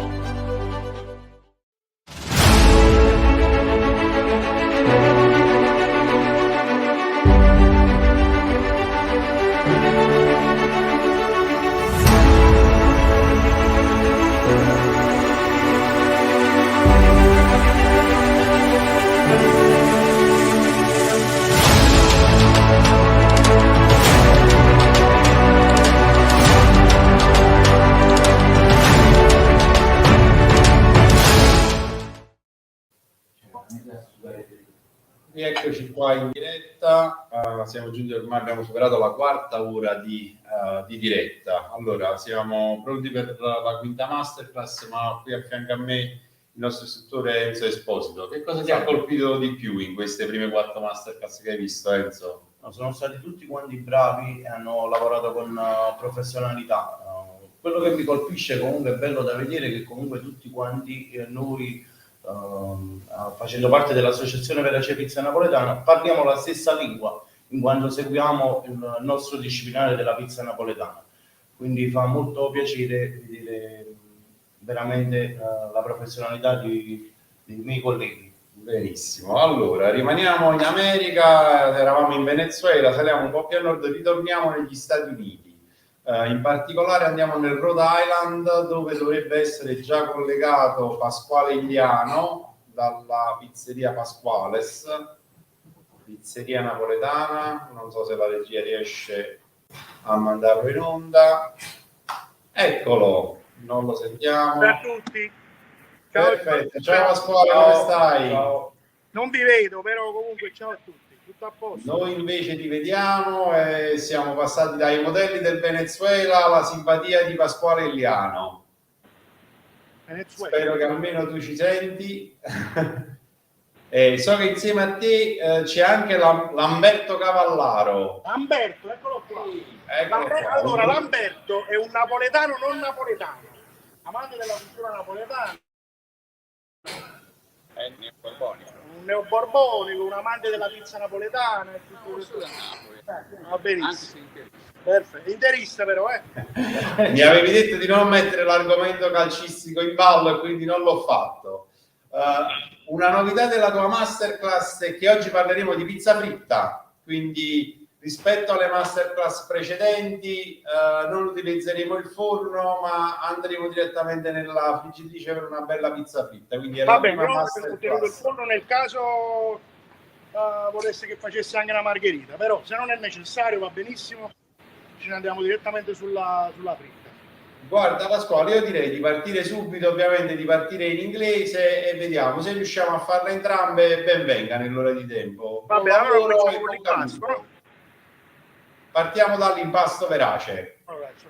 Rieccoci qua in diretta, siamo giunti ormai, abbiamo superato la quarta ora di diretta. Allora, siamo pronti per la quinta masterclass, ma qui a fianco a me il nostro istruttore Enzo Esposito. Che cosa ti ha colpito di più in queste prime 4 masterclass che hai visto, Enzo? No, sono stati tutti quanti bravi e hanno lavorato con professionalità. Quello che mi colpisce comunque è bello da vedere che comunque tutti quanti noi facendo parte dell'associazione Vera Pizza Napoletana parliamo la stessa lingua in quanto seguiamo il nostro disciplinare della pizza napoletana, quindi fa molto piacere vedere veramente la professionalità dei miei colleghi. Benissimo, allora rimaniamo in America, eravamo in Venezuela, saliamo un po' più a nord, ritorniamo negli Stati Uniti. In particolare andiamo nel Rhode Island, dove dovrebbe essere già collegato Pasquale Iliano dalla pizzeria Pasquales, pizzeria napoletana. Non so se la regia riesce a mandarlo in onda. Eccolo, non lo sentiamo. Ciao a tutti. Ciao. Perfetto, ciao Pasquale, come stai? Ciao. Non vi vedo, però comunque ciao a tutti. Tutto a posto. Noi invece ti vediamo e siamo passati dai modelli del Venezuela alla simpatia di Pasquale Iliano. Venezuela. Spero che almeno tu ci senti. So che insieme a te c'è anche Lamberto Cavallaro. Lamberto, eccolo qua. Eccolo qua. Allora, Lamberto è un napoletano non napoletano, amante della cultura napoletana. È neoborbonico. Un neoborbonico, un amante della pizza napoletana. Va benissimo. Perfetto. Interista però, Mi avevi detto di non mettere l'argomento calcistico in ballo e quindi non l'ho fatto. Una novità della tua masterclass è che oggi parleremo di pizza fritta, quindi rispetto alle masterclass precedenti non utilizzeremo il forno, ma andremo direttamente nella friggitrice per una bella pizza fritta. Quindi è va la bene, prima io masterclass. il forno nel caso volesse che facesse anche una margherita, però se non è necessario va benissimo, ce ne andiamo direttamente sulla fritta. Guarda Pasquale, io direi di partire subito, ovviamente di partire in inglese e vediamo se riusciamo a farle entrambe. Ben venga nell'ora di tempo. Va bene, allora facciamo l'impasto, no? Partiamo dall'impasto verace. All right, so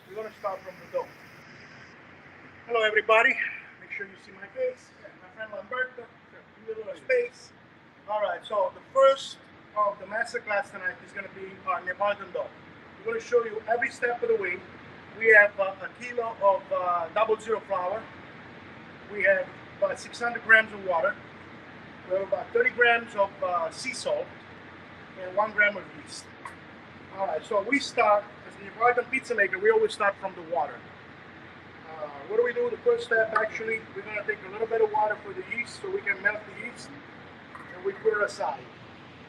we're going to start from the dough. Hello everybody, make sure you see my face. My friend Lamberto, a little space. All right, so the first of the masterclass tonight is going to be our Neapolitan dough. We're going to show you every step of the way. We have a kilo of 00 flour. We have about 600 grams of water. We have about 30 grams of sea salt and 1 gram of yeast. All right, so we start, as the Neapolitan pizza maker, we always start from the water. What do we do? The first step, actually, we're going to take a little bit of water for the yeast so we can melt the yeast, and we put it aside.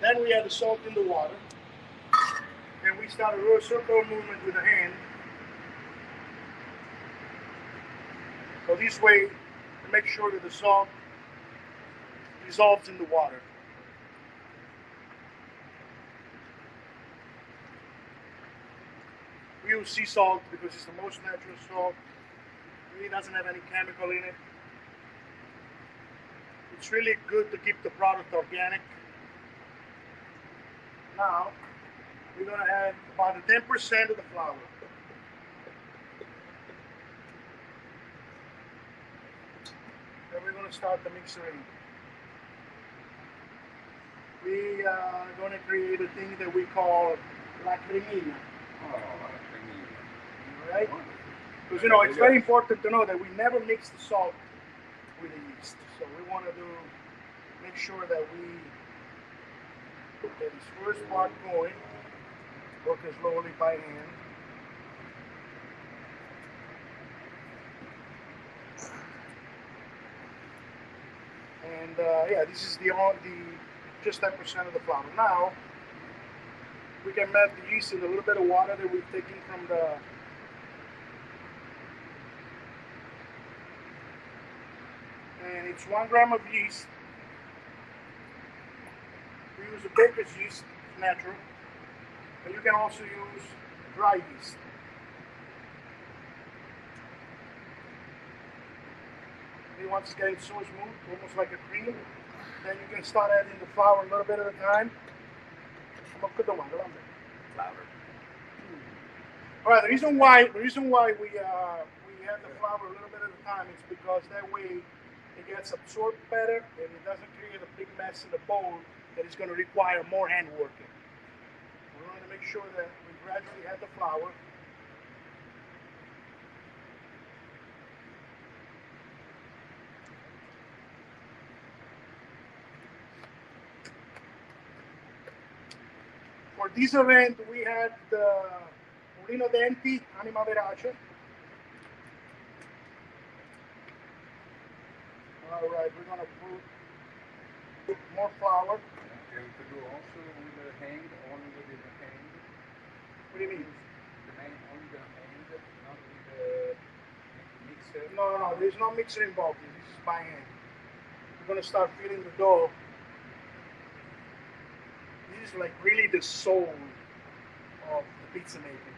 Then we add the salt in the water, and we start a little circular movement with the hand. So this way, to make sure that the salt dissolves in the water. We use sea salt because it's the most natural salt. It really doesn't have any chemical in it. It's really good to keep the product organic. Now, we're going to add about 10% of the flour. Then we're going to start the mixing. We are going to create a thing that we call la cremina. Right? Because you know, it's very important to know that we never mix the salt with the yeast. So we want to make sure that we get this first part going, work it slowly by hand. And yeah, this is just 10% of the flour. Now we can melt the yeast in a little bit of water that we've taken from the and it's 1 gram of yeast. We use a baker's yeast, natural, but you can also use dry yeast. And once it's getting so smooth, almost like a cream, then you can start adding the flour a little bit at a time. Flour. All right. The reason why we add the flour a little bit at a time is because that way it gets absorbed better and it doesn't create a big mess in the bowl that is going to require more hand working. We want to make sure that we gradually add the flour. For this event, we had the mulino denti, anima verace. All right, we're going to put more flour. You have to do also with the hand, only with the hand. What do you mean? The hand, only the hand, not with the mixer. No, there's no mixer involved. This is by hand. We're going to start filling the dough. This is like really the soul of the pizza making.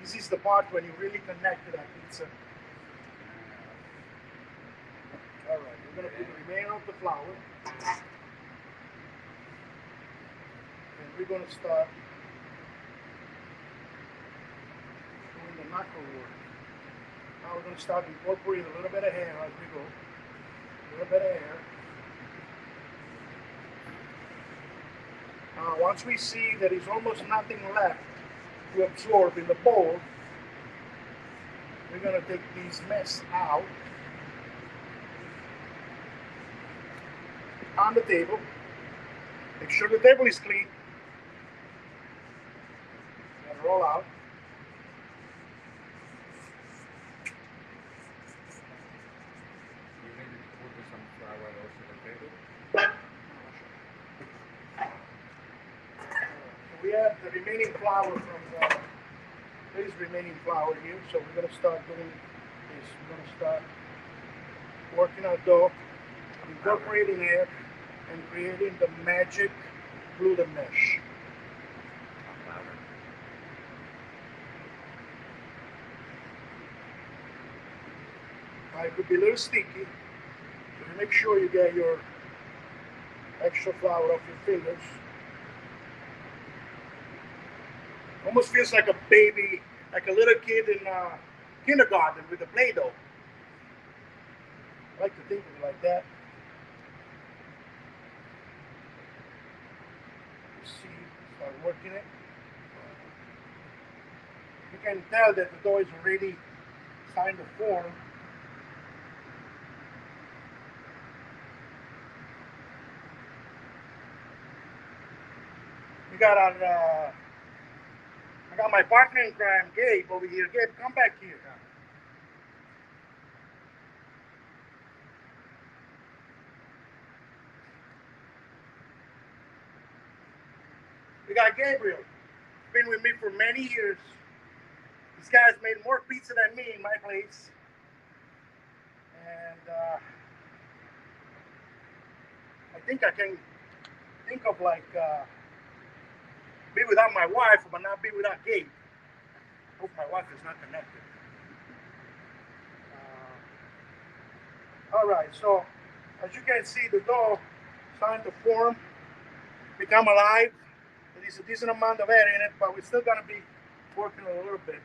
This is the part when you really connect to that pizza. All right, we're going to put the remainder of the flour. And we're going to start doing the knuckle work. Now we're going to start incorporating a little bit of hair as we go. A little bit of hair. Once we see that there's almost nothing left to absorb in the bowl, we're going to take these mess out on the table. Make sure the table is clean. And roll out. You need to put some flour also on the table. We have the remaining flour from there is remaining flour here, so we're going to start doing this. We're going to start working our dough, incorporating air, and creating the magic glue mesh. It could be a little sticky, so make sure you get your extra flour off your fingers. Almost feels like a baby, like a little kid in kindergarten with a Play-Doh. I like to think of it like that. See, start working it. You can tell that the dough is already starting to form. We got our I got my partner in crime, Gabe, over here. Gabe, come back here. We got Gabriel. Been with me for many years. This guy's made more pizza than me in my place. And I think I can think of like be without my wife, but not be without Gabe. Hope my wife is not connected. All right, so as you can see, the dough starting to form, become alive. There's a decent amount of air in it, but we're still gonna be working a little bit.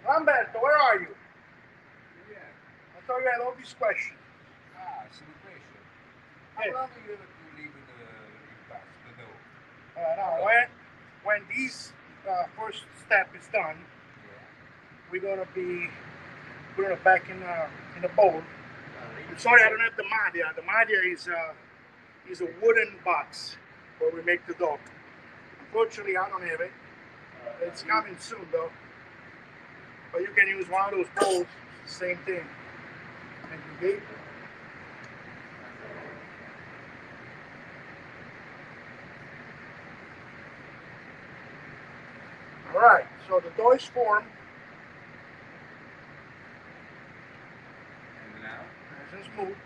Lamberto, where are you? Yeah. I thought you had all these questions. Ah, some question. How long are you going to leave the door? Now, when this first step is done, we're gonna be putting it back in a bowl. I'm sorry, I don't have the madia. The madia is a wooden box where we make the dough. Unfortunately, I don't have it. It's coming soon, though. But you can use one of those bowls, same thing. And you get all right, so the dough is formed. And now? Nice and smooth.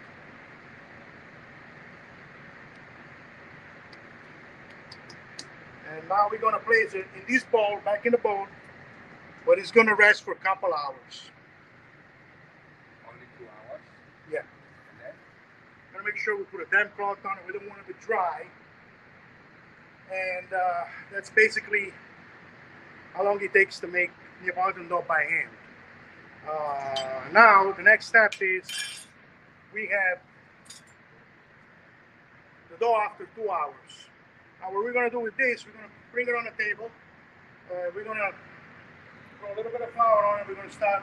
And now we're gonna place it in this bowl, back in the bowl, but it's gonna rest for a couple hours. Only 2 hours? Yeah. And then? Gonna make sure we put a damp cloth on it. We don't want it to dry. And that's basically how long it takes to make Neapolitan dough by hand. Now the next step is we have the dough after 2 hours. Now what we're gonna do with this, we're gonna bring it on the table. We're gonna put a little bit of flour on it. We're gonna start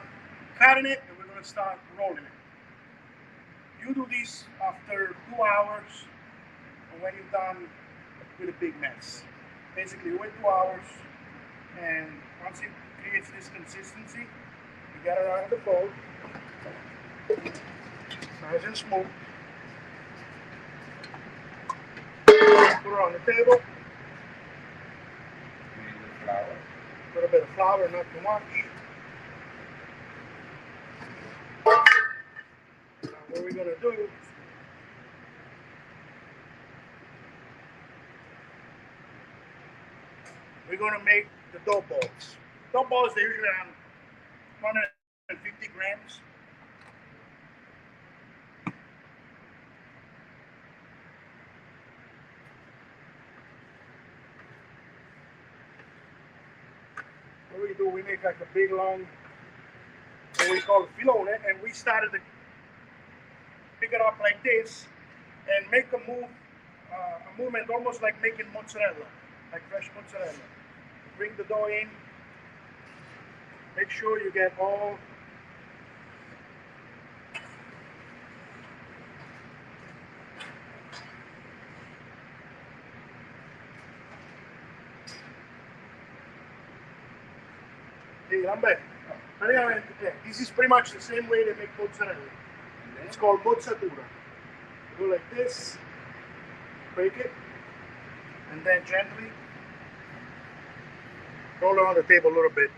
cutting it and we're gonna start rolling it. You do this after 2 hours, and when you're done with a big mess. Basically, you wait 2 hours, and once it creates this consistency, you get it out of the bowl, nice and smooth. Put it on the table. Flour. A little bit of flour, not too much. Now what we're gonna do, we're gonna make the dough balls. Dough balls, they're usually around 150 grams. What we do, we make like a big long, what we call filone, and we started to pick it up like this and make a movement almost like making mozzarella, like fresh mozzarella. Bring the dough in, make sure you get all this is pretty much the same way they make mozzarella. It's called mozzatura. Go like this, break it, and then gently roll it on the table a little bit.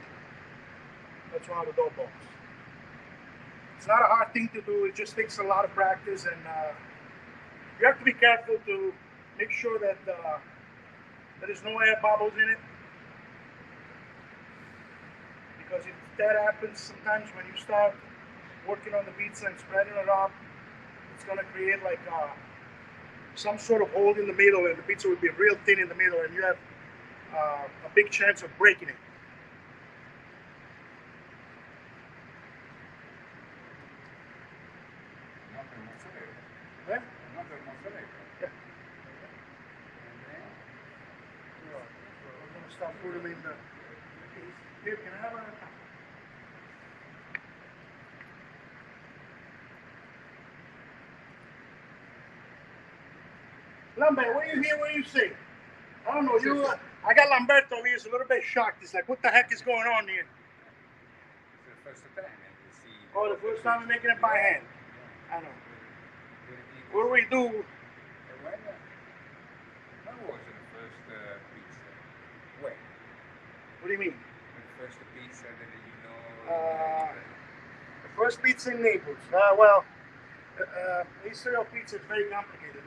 That's one of the dough balls. It's not a hard thing to do, it just takes a lot of practice, and you have to be careful to make sure that there is no air bubbles in it. Because if that happens, sometimes when you start working on the pizza and spreading it out, it's going to create like some sort of hole in the middle, and the pizza will be real thin in the middle, and you have a big chance of breaking it. Yeah? Yeah. I'm going to start putting them in the... Here, can I have a... Lambert, what do you hear? What do you see? I don't know. You, I got Lamberto here. He's a little bit shocked. He's like, "What the heck is going on here?" It's the first time you see. Oh, the first time we're making it by hand. I know. What do we do? When was the first pizza? When? What do do you mean? The first pizza that you know. The first pizza in Naples. Well, the history of pizza is very complicated.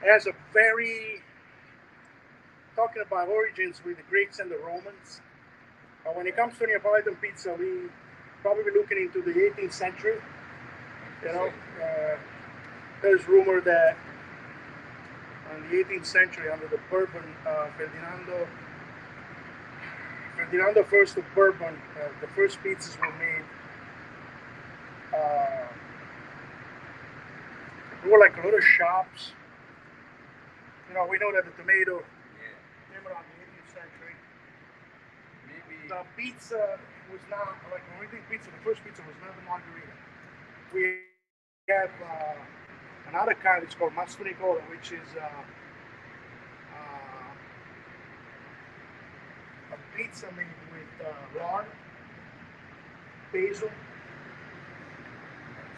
It has a very, talking about origins with the Greeks and the Romans. When it comes to Neapolitan pizza, we probably looking into the 18th century. You know, there's rumor that in the 18th century, under the Bourbon, Ferdinando I of Bourbon, the first pizzas were made. There were like little shops. You know, we know that the tomato came around the 18th century. Maybe the pizza was not, like when we think pizza, the first pizza was not the margherita. We have another kind, it's called Masterclass, which is a pizza made with lard, basil,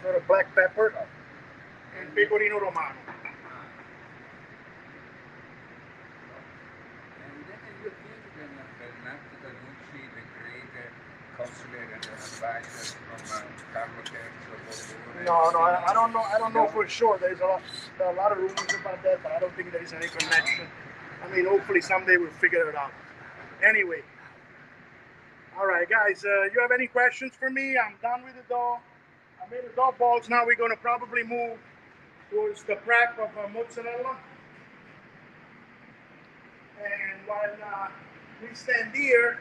sort of black pepper, and pecorino romano. And then you think that Bernardo Danucci, the great consular and advisor from Carlo III. No, I don't know for sure. There are a lot of rumors about that, but I don't think there is any connection. I mean, hopefully someday we'll figure it out. Anyway, all right, guys, you have any questions for me? I'm done with the dough. I made the dough balls. Now we're going to probably move towards the prep of mozzarella. And while we stand here,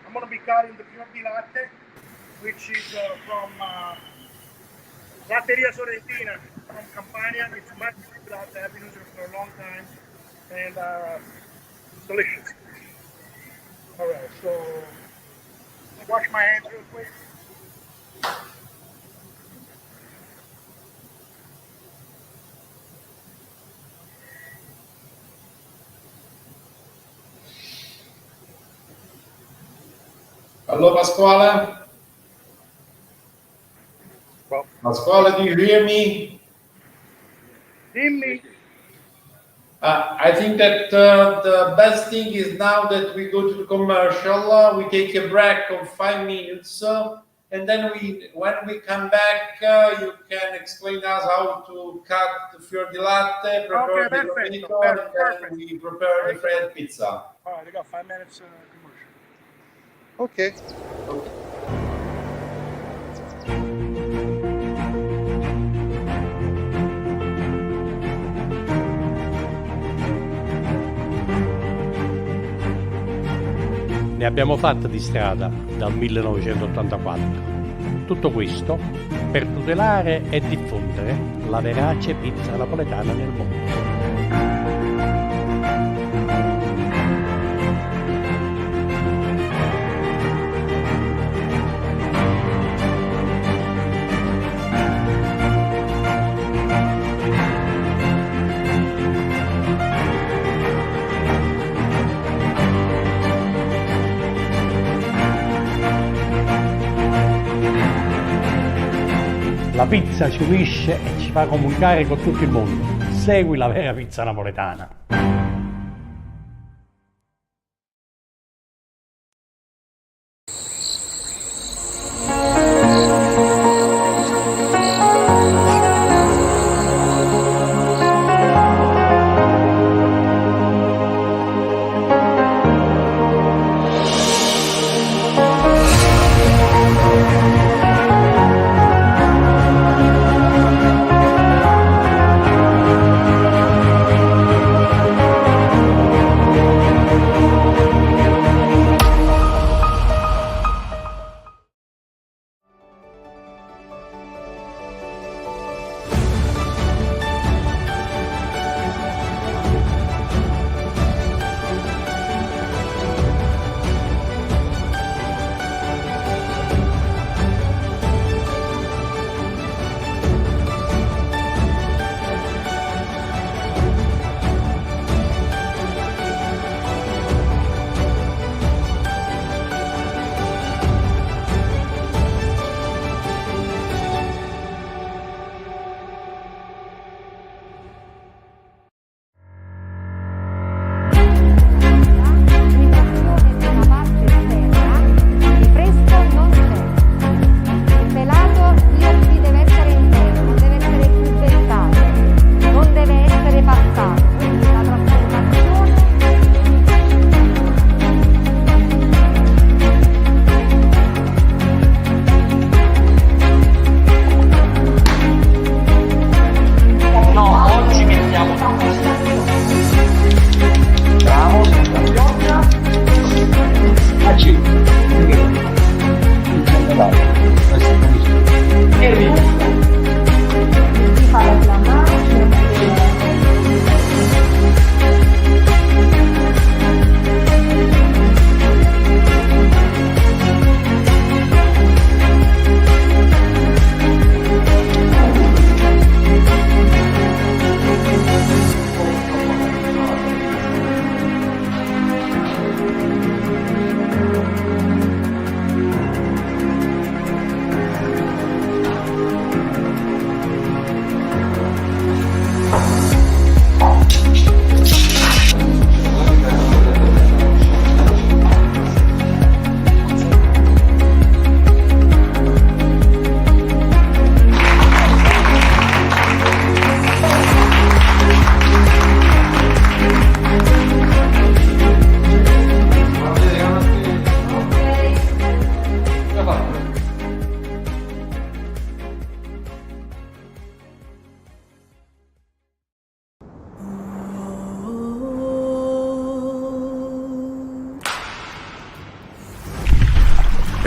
I'm going to be cutting the fior di latte, which is from Latteria Sorrentina from Campania. It's much latte. I've been using it for a long time, and it's delicious. All right, so wash my hands real quick. Hello, Pasquale. Well, Pasquale, do you hear me? Hear me. I think that the best thing is now that we go to the commercial, we take a break of 5 minutes, and then when we come back, you can explain us how to cut the fior di latte, prepare the tomato, and then we prepare the fried pizza. All right, I got 5 minutes commercial. Okay. Ne abbiamo fatta di strada dal 1984. Tutto questo per tutelare e diffondere la verace pizza napoletana nel mondo. La pizza ci unisce e ci fa comunicare con tutto il mondo. Segui la vera pizza napoletana.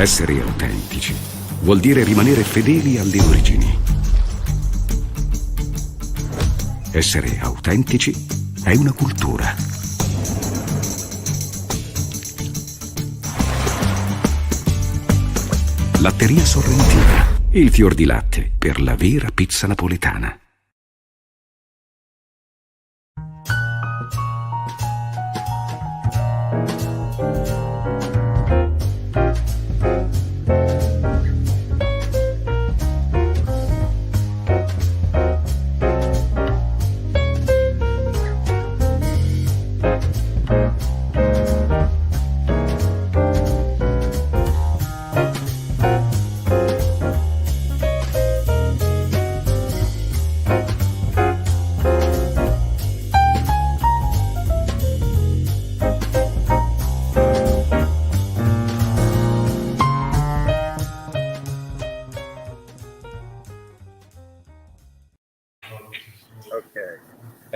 Essere autentici vuol dire rimanere fedeli alle origini. Essere autentici è una cultura. Latteria Sorrentina, il fior di latte per la vera pizza napoletana.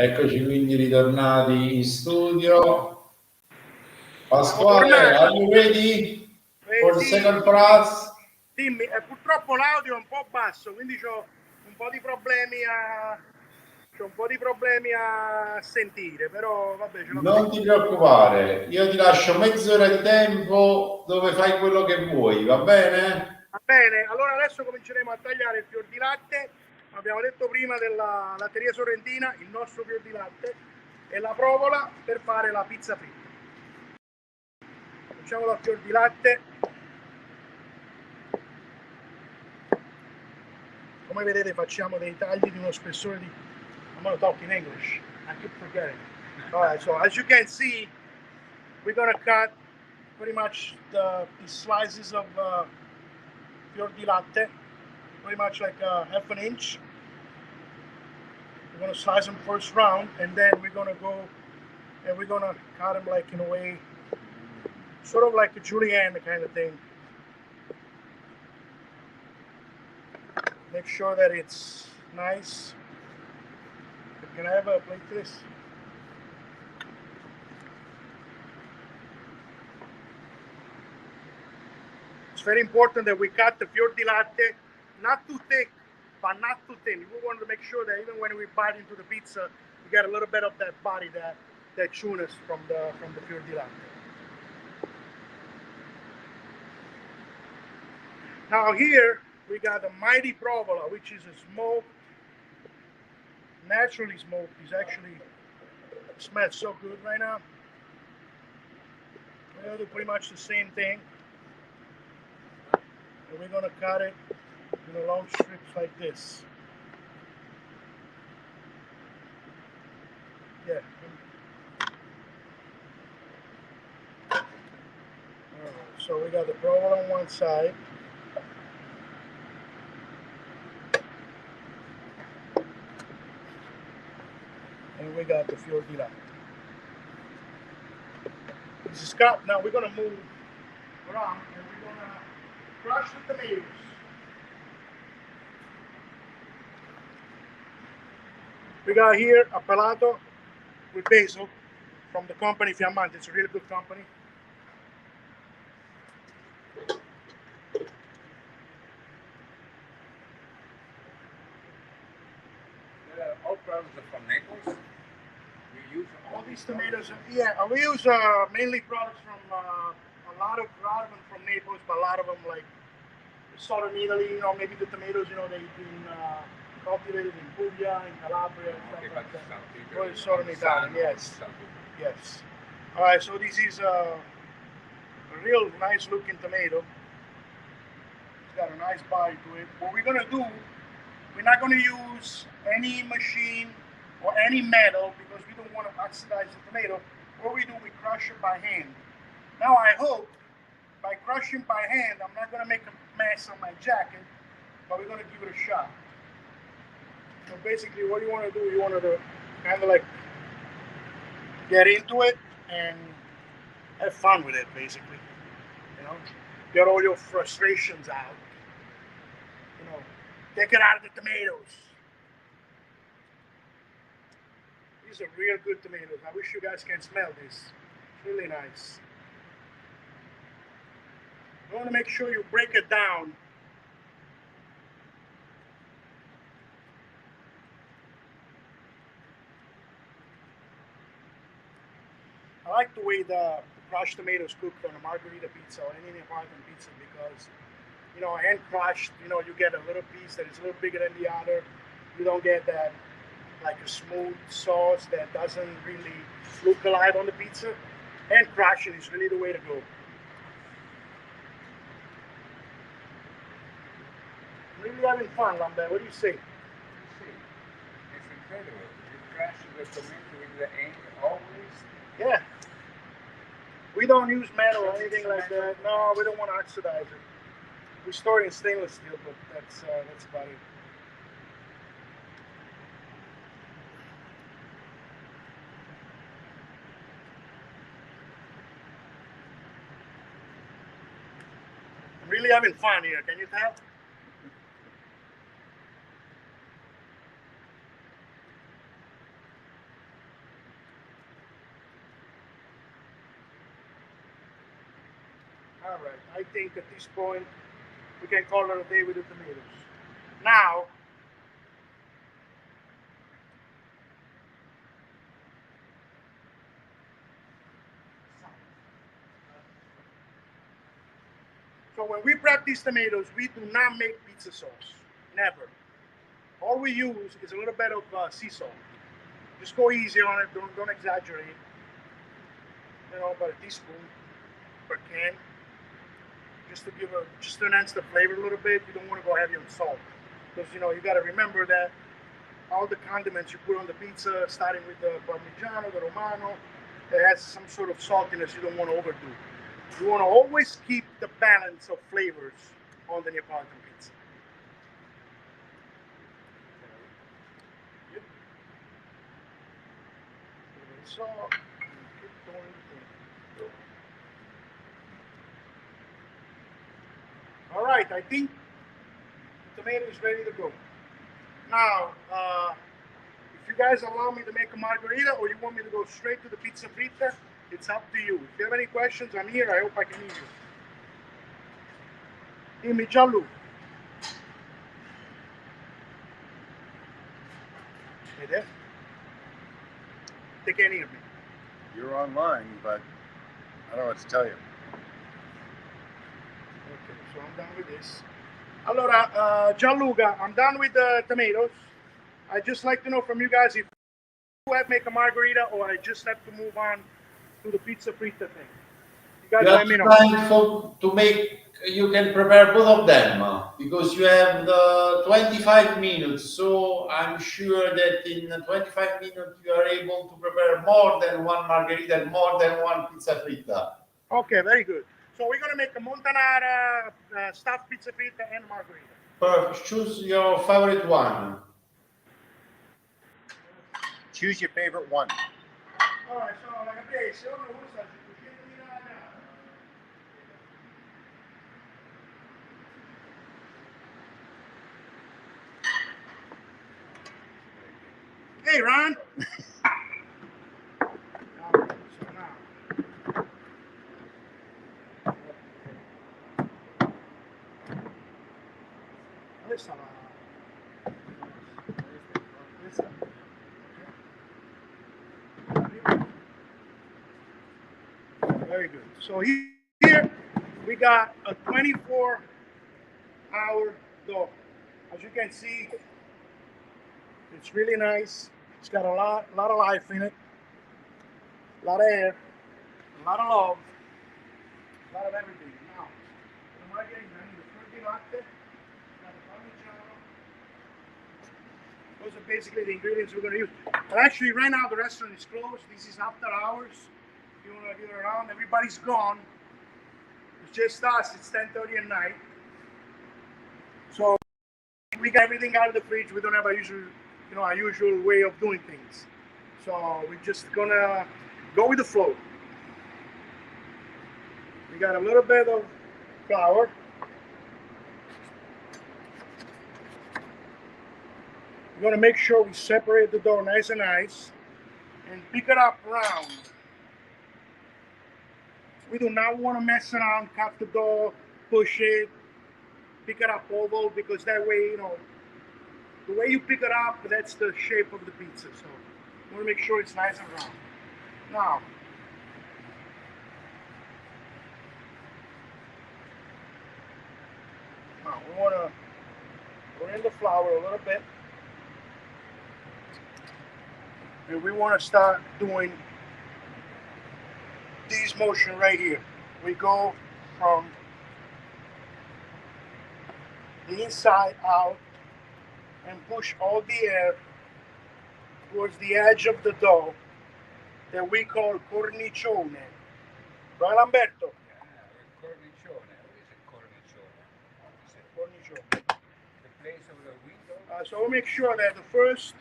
Eccoci quindi ritornati in studio. Pasquale, are you ready for the second class? Dimmi, purtroppo l'audio è un po' basso, quindi ho un po' di problemi a sentire, però vabbè, ce l'ho. Non ti preoccupare, io ti lascio mezz'ora di tempo dove fai quello che vuoi, va bene? Va bene, allora adesso cominceremo a tagliare il fior di latte. Abbiamo detto prima della latteria sorrentina, il nostro fior di latte e la provola per fare la pizza fritta. Facciamo la fior di latte. Come vedete facciamo dei tagli di uno spessore di... I'm going to talk in English. I keep forgetting. All right, so as you can see, we're going to cut pretty much the slices of fior di latte, pretty much like half an inch. We're going to slice them first round, and then we're going to go and we're going to cut them like in a way, sort of like a julienne kind of thing. Make sure that it's nice. Can I have a plate for this? It's very important that we cut the fior di latte not too thick, but not too thin. We want to make sure that even when we bite into the pizza, we get a little bit of that body, that chewiness from the fior di latte. Now here we got the mighty provola, which is a smoked, naturally smoked. It's actually, it smells so good right now. We're gonna do pretty much the same thing. And we're gonna cut it in long strips like this. Yeah. Alright, so we got the provola on one side. And we got the fior di latte. This is cut. Now we're gonna move around and we're gonna crush the tomatoes. We got here a pelato with basil from the company Fiammante. It's a really good company. All products are from Naples. You use all these tomatoes. Yeah, we use mainly products from a lot of them from Naples, but a lot of them like southern Italy. You know, maybe the tomatoes. You know, they've been cultivated in Puglia, in Calabria, and stuff like that. Well, southern Italy. Yes. Yes. All right. So this is a real nice looking tomato. It's got a nice body to it. What we're gonna do, we're not gonna use any machine or any metal because we don't want to oxidize the tomato. What we do, we crush it by hand. Now I hope by crushing by hand, I'm not going to make a mess on my jacket, but we're going to give it a shot. So basically what you want to do, you want to kind of like get into it and have fun with it, basically. You know, get all your frustrations out. You know, take it out of the tomatoes. These are real good tomatoes. I wish you guys can smell this. It's really nice. want to make sure you break it down. I like the way the crushed tomatoes cooked on a margherita pizza or any Neapolitan pizza because, you know, hand crushed, you know, you get a little piece that is a little bigger than the other. You don't get that like a smooth sauce that doesn't really look alive on the pizza. Hand crushing is really the way to go. Really having fun, Lambert. What do you say? It's incredible. You crush the tomato with the hand always. Yeah. We don't use metal or anything like that. No, we don't want to oxidize it. We store it in stainless steel, but that's about it. I'm really having fun here. Can you tell? All right, I think at this point we can call it a day with the tomatoes. Now, so when we prep these tomatoes, we do not make pizza sauce, never. All we use is a little bit of sea salt. Just go easy on it, don't exaggerate. You know, about a teaspoon per can. Just to enhance the flavor a little bit. You don't want to go heavy on salt because you know you got to remember that all the condiments you put on the pizza, starting with the Parmigiano, the Romano, it has some sort of saltiness you don't want to overdo. You want to always keep the balance of flavors on the Neapolitan pizza. Yep. Salt. Keep going. All right, I think the tomato is ready to go. Now, if you guys allow me to make a margherita or you want me to go straight to the pizza fritta, it's up to you. If you have any questions, I'm here. I hope I can hear you. Dimmi, Gianlu. Hey there. They can't hear me. You're online, but I don't know what to tell you. Okay, so I'm done with this. Allora, Gianluca, I'm done with the tomatoes. I'd just like to know from you guys if you have to make a margherita or I just have to move on to the pizza fritta thing. You guys let me know. To make, you can prepare both of them because you have the 25 minutes. So I'm sure that in 25 minutes you are able to prepare more than one margherita and more than one pizza fritta. Okay, very good. So we're going to make a montanara, stuffed pizza fritta and margherita. Perfect. Choose your favorite one. Choose your favorite one. All right, so like I said, hey, Ron. Very good. So here we got a 24-hour dough. As you can see, it's really nice. It's got a lot of life in it, a lot of air, a lot of love, a lot of everything. Now, what am I getting? I need a fruity latte, got the Parmigiano. Those are basically the ingredients we're going to use. But actually, right now the restaurant is closed. This is after hours. If you want to get around, everybody's gone. It's just us. It's 10:30 at night. So we got everything out of the fridge. We don't have our usual way of doing things. So we're just gonna go with the flow. We got a little bit of flour. We're gonna make sure we separate the dough nice and nice and pick it up round. We do not want to mess around, cut the dough push it, pick it up oval, because that way, you know, the way you pick it up, that's the shape of the pizza. So you want to make sure it's nice and round. Now, we want to put in the flour a little bit. And we want to start doing this motion right here. We go from the inside out and push all the air towards the edge of the dough that we call cornicione. Right, Lamberto? Cornicione. What is a cornicione? Is it Cornicione. the place of the window? So we'll make sure that the first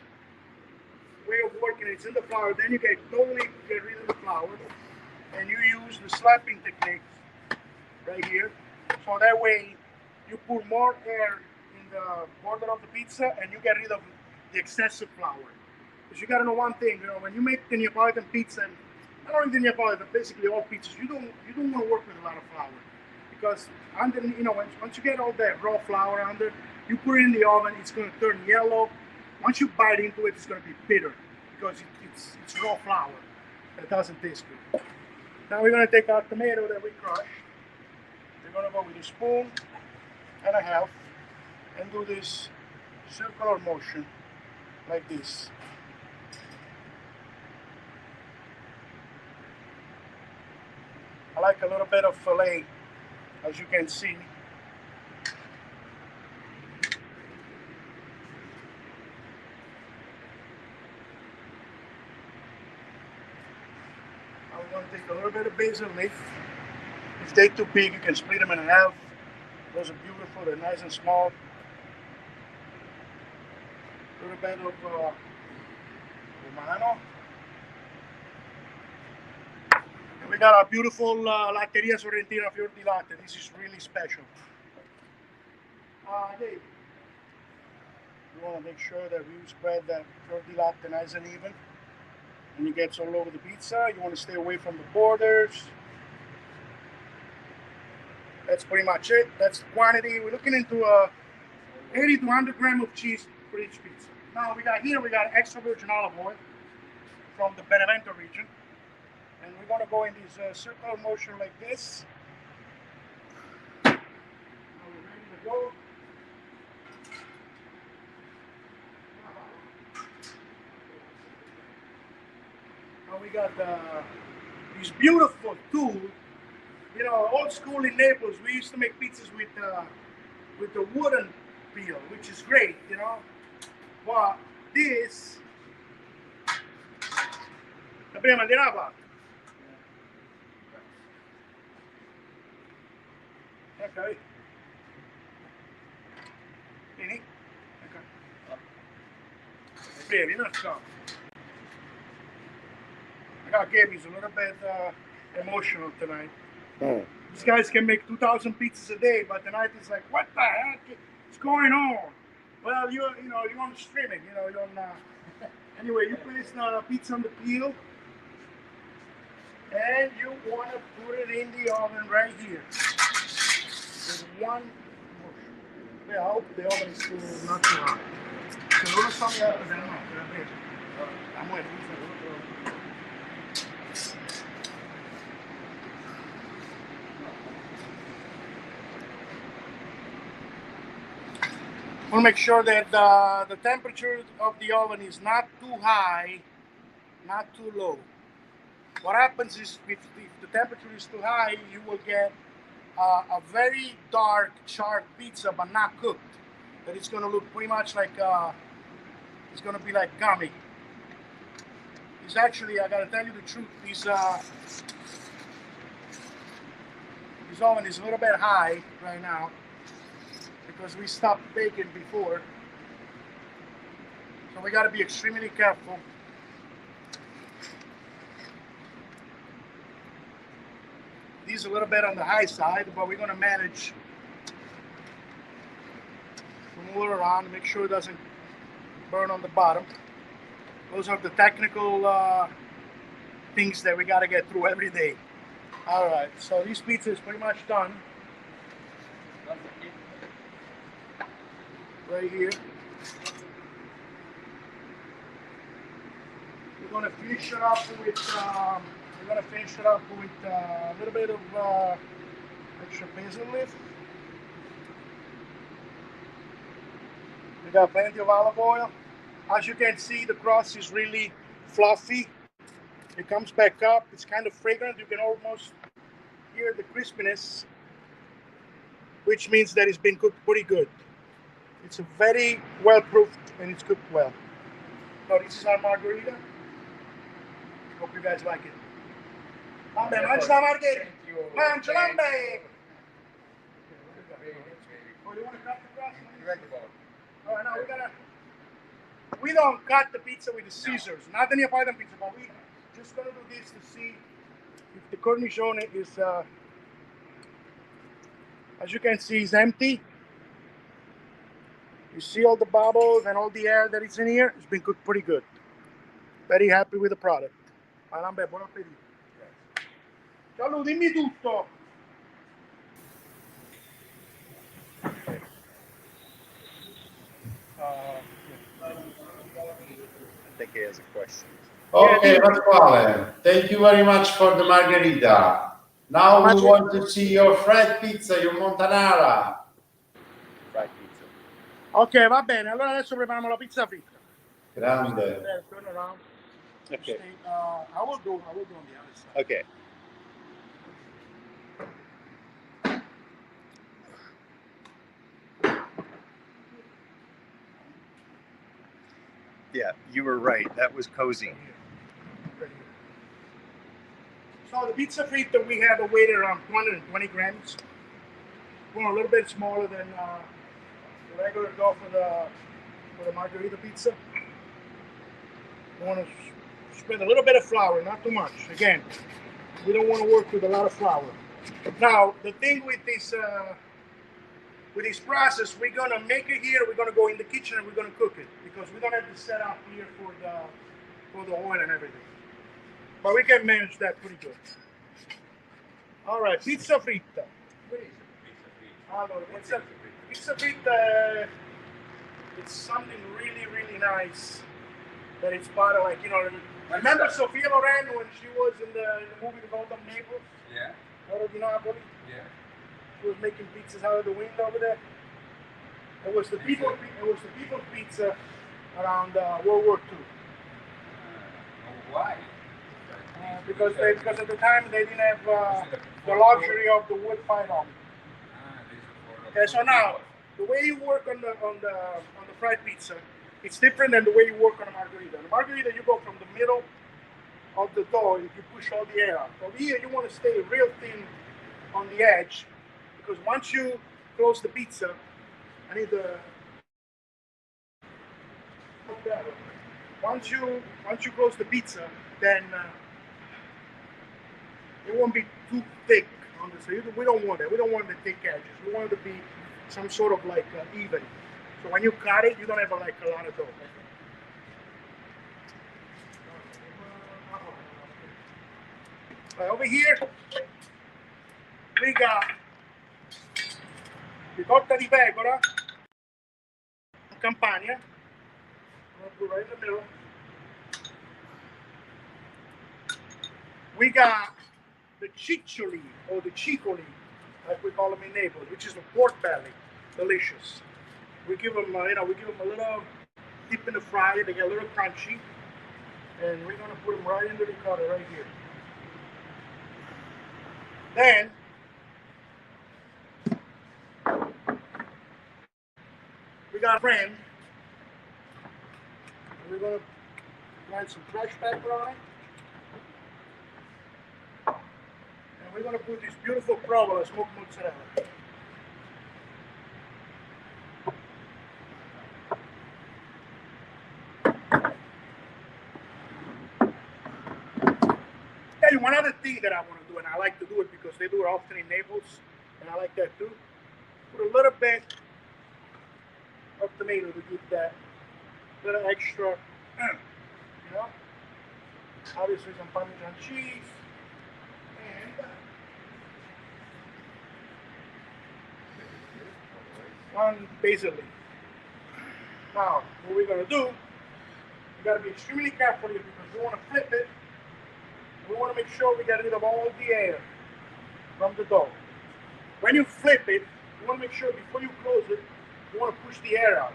way of working it's in the flour, then you totally get rid of the flour, and you use the slapping technique right here. So that way you put more air in the border of the pizza and you get rid of the excessive flour. Because you gotta know one thing, you know, when you make the Neapolitan pizza, and not only the Neapolitan, but basically all pizzas, you don't want to work with a lot of flour. Because under, you know, once you get all that raw flour under, you put it in the oven, it's gonna turn yellow. Once you bite into it, it's gonna be bitter because it's raw flour that doesn't taste good. Now we're gonna take our tomato that we crushed. We're gonna go with a spoon and a half and do this circular motion like this. I like a little bit of fillet, as you can see. Now we're going to take a little bit of basil leaf. If they're too big, you can split them in half. Those are beautiful, they're nice and small. A little bit of romano. And we got our beautiful Latteria Sorrentina Fior di Latte. This is really special. Dave, you want to make sure that we spread that Fior di Latte nice and even. When it gets all over the pizza, you want to stay away from the borders. That's pretty much it. That's the quantity. We're looking into 80 to 100 grams of cheese for each pizza. Now we got extra virgin olive oil from the Benevento region. And we're going to go in this circular motion like this. Now we're ready to go. Now we got these beautiful tools. You know, old school in Naples, we used to make pizzas with the wooden peel, which is great, you know. But this, la prima di Napoli. Okay. Vieni. Okay. Bevi, let's go. I got Gaby's a little bit emotional tonight. Oh. These guys can make 2,000 pizzas a day, but tonight it's like, what the heck is going on? Well, you're on streaming, you're on. Anyway, you place the pizza on the peel, and you want to put it in the oven right here. With one motion. I hope the oven is not too hot. Se non lo so, mi apre, no, la muero. I want to make sure that the temperature of the oven is not too high, not too low. What happens is if the temperature is too high, you will get a very dark, charred pizza, but not cooked. That it's going to look pretty much like, it's going to be like gummy. It's actually, I got to tell you the truth, this oven is a little bit high right now, because we stopped baking before. So we got to be extremely careful. These are a little bit on the high side, but we're going to manage to move it around and make sure it doesn't burn on the bottom. Those are the technical things that we got to get through every day. All right, so this pizza is pretty much done. right here. We're gonna finish it up with a little bit of extra basil leaf. We got plenty of olive oil. As you can see, the crust is really fluffy. It comes back up. It's kind of fragrant. You can almost hear the crispiness, which means that it's been cooked pretty good. It's a very well proofed and it's cooked well. So this is our margarita. Hope you guys like it. Lambe, mangia la margherita. Mangia lambe. Oh, you want to cut the crust? Oh, no, we don't cut the pizza with the scissors. Not any Neapolitan pizza, but we just gonna do this to see if the cornicione is, as you can see, is empty. You see all the bubbles and all the air that is in here. It's been cooked pretty good. Very happy with the product. Lambe, buon appetito. Gianlu, dimmi tutto. I think he has a question. Okay, Pasquale, thank you very much for the margherita. Now we want to see your fried pizza, your Montanara. Fried pizza. Ok, va bene. Allora adesso prepariamo la pizza fritta. Grande. Turn around. Okay. I will go on the other side. Okay. Yeah, you were right. That was cozy. So the pizza fritta, we have a weight around 220 grams. Well, a little bit smaller than the regular dough for the margherita pizza. We want to spread a little bit of flour, not too much. Again, we don't want to work with a lot of flour. Now, the thing with this process, we're gonna make it here. We're gonna go in the kitchen and we're gonna cook it because we don't have the setup here for the oil and everything. But we can manage that pretty good. All right, pizza fritta. Allora, pizza fritta, it's something really, really nice. That it's part of, like, you know, remember Sofia Loren when she was in the movie The Golden Naples? Yeah. Out of Napoli? Yeah. She was making pizzas out of the window over there. It was the people's pizza around World War II. Why? Because at the time they didn't have the luxury of the wood fired oven. Okay, so now the way you work on the fried pizza, it's different than the way you work on a margherita. The margherita, you go from the middle of the dough, you push all the air out. Over here, you want to stay real thin on the edge, because once you close the pizza, I need the. Once you close the pizza, then it won't be too thick on the side. We don't want that. We don't want the thick edges. We want it to be some sort of like even. So when you cut it, you don't have like a lot of dough. Over here, we got ricotta di pecora, Campania. I'm gonna put right in the middle. We got the ciccioli or the ciccoli, like we call them in Naples, which is the pork belly, delicious. We give them, we give them a little dip in the fryer. They get a little crunchy, and we're gonna put them right into the ricotta right here. Then we got a friend. We're gonna plant some fresh pepper on it, and we're gonna put this beautiful provola smoked mozzarella. Tell you one other thing that I want to do, and I like to do it because they do it often in Naples, and I like that too. Put a little bit of tomato to give that little extra, you know. Obviously some Parmesan cheese, and one basil leaf. Now, what we're going to do, we got to be extremely careful here because we want to flip it. We want to make sure we get rid of all the air from the dough. When you flip it, you want to make sure before you close it, you want to push the air out.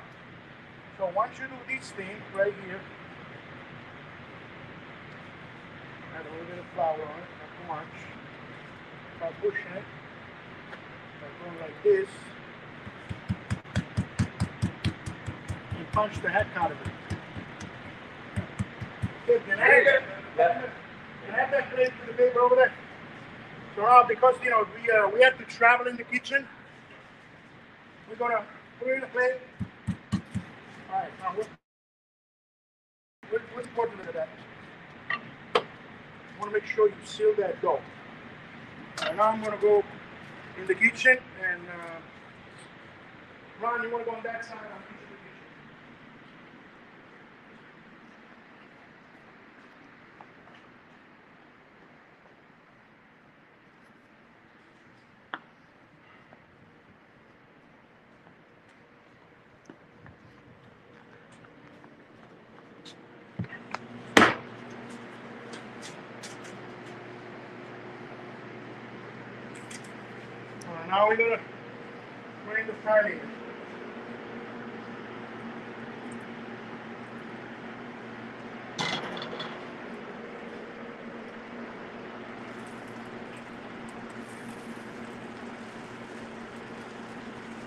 So once you do this thing right here, add a little bit of flour on it, not too much. Start pushing it. Start going like this. And punch the heck out of it. Good, can I add that plate to the paper over there? So now, because we have to travel in the kitchen, we're gonna put it in a plate. All right, now what's important about that? You want to make sure you seal that dough. And now I'm gonna go in the kitchen and Ron, you want to go on that side? I'll teach you the kitchen. Now we're gonna put in the farling.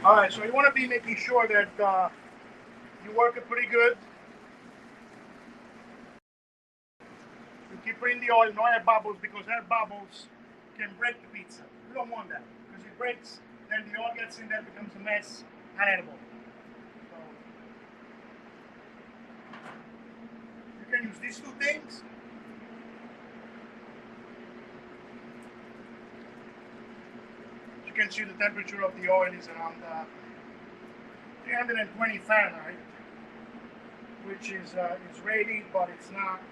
All right, so you want to be making sure that you work it pretty good. You keep putting the oil, no air bubbles, because air bubbles can break the pizza. We don't want that. Because it breaks, then the oil gets in there, becomes a mess, unedible. So you can use these two things. You can see the temperature of the oil is around 320 Fahrenheit, which is ready, but it's not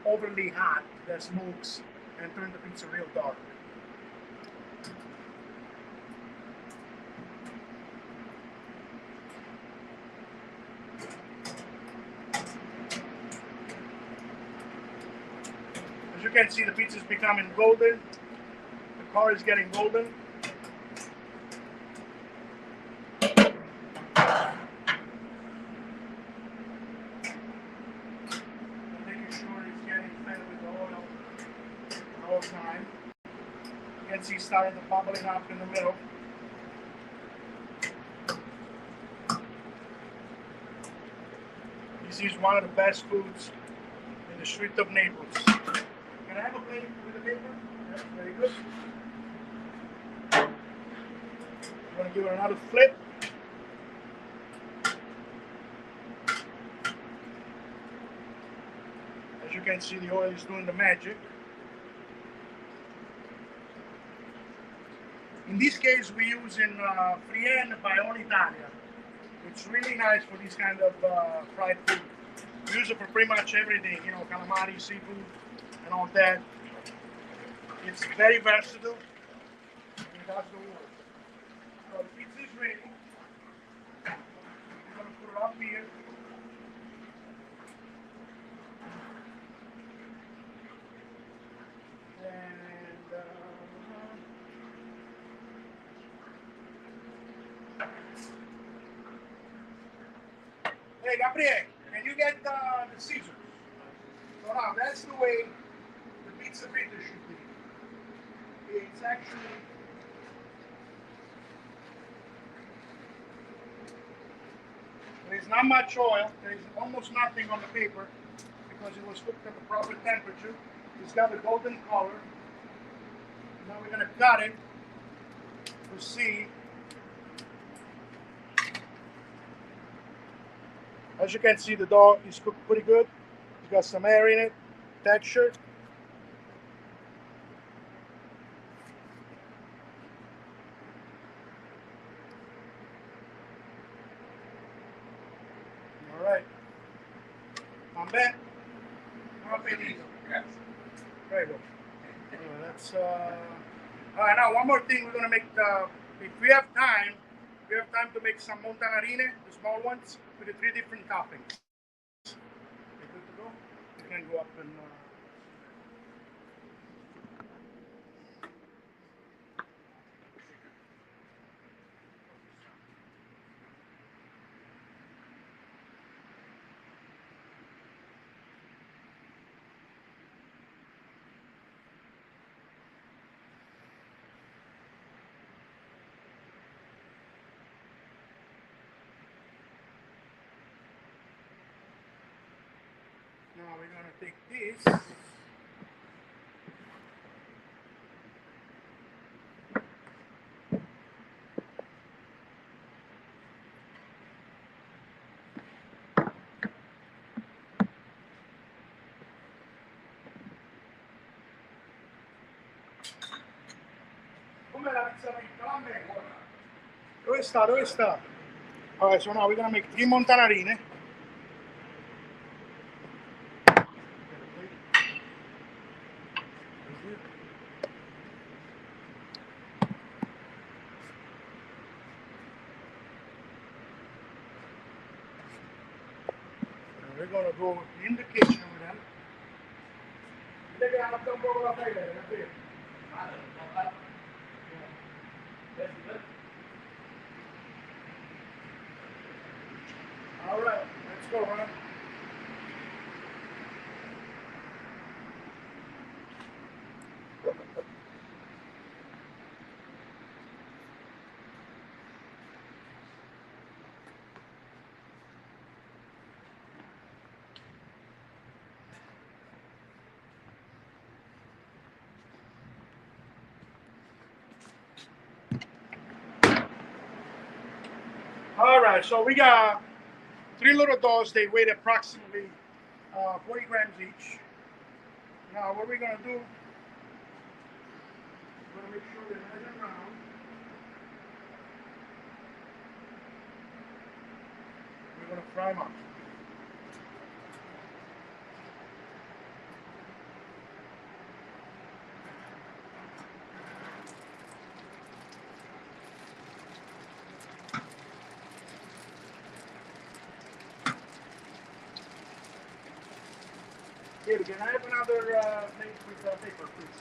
overly hot that smokes and turns the pizza real dark. As you can see, the pizza is becoming golden. The color is getting golden. Making sure it's getting fed with the oil the whole time. You can see it's starting to bubbling up in the middle. This is one of the best foods in the street of Naples. Can I have a plate with the paper? Yes, very good. I'm going to give it another flip. As you can see, the oil is doing the magic. In this case, we use in Frienne by All Italia. It's really nice for this kind of fried food. We use it for pretty much everything, you know, calamari, seafood, and all that. It's very versatile. It does the work. So the pizza is ready. We're going to put it up here. And hey, Gabriel, can you get the scissors? So now that's the way the pizza fritter should be. It's actually there's not much oil. There's almost nothing on the paper because it was cooked at the proper temperature. It's got a golden color. Now we're gonna cut it to see. As you can see, the dough is cooked pretty good. It's got some air in it, texture. All right. Mambe. Buon appetito. Prego. That's all right. Now one more thing. We're gonna make if we have time, We have time to make some montanarine, the small ones, with the 3 different toppings. Okay, good to go? You can go up and... Now we're going to take this. Com'è la pizza fritta? Dove sta? Dove sta? Alright, so now we're going to make 3 montanarine. We're going to go in the kitchen with them. Dile che hanno un po' la pelle, capito? All right, let's go, man. All right, so we got 3 little doughs. They weigh approximately 40 grams each. Now, what we're going to do, we're going to make sure they're nice and round. We're going to fry them up. Here, can I have another plate with paper, please?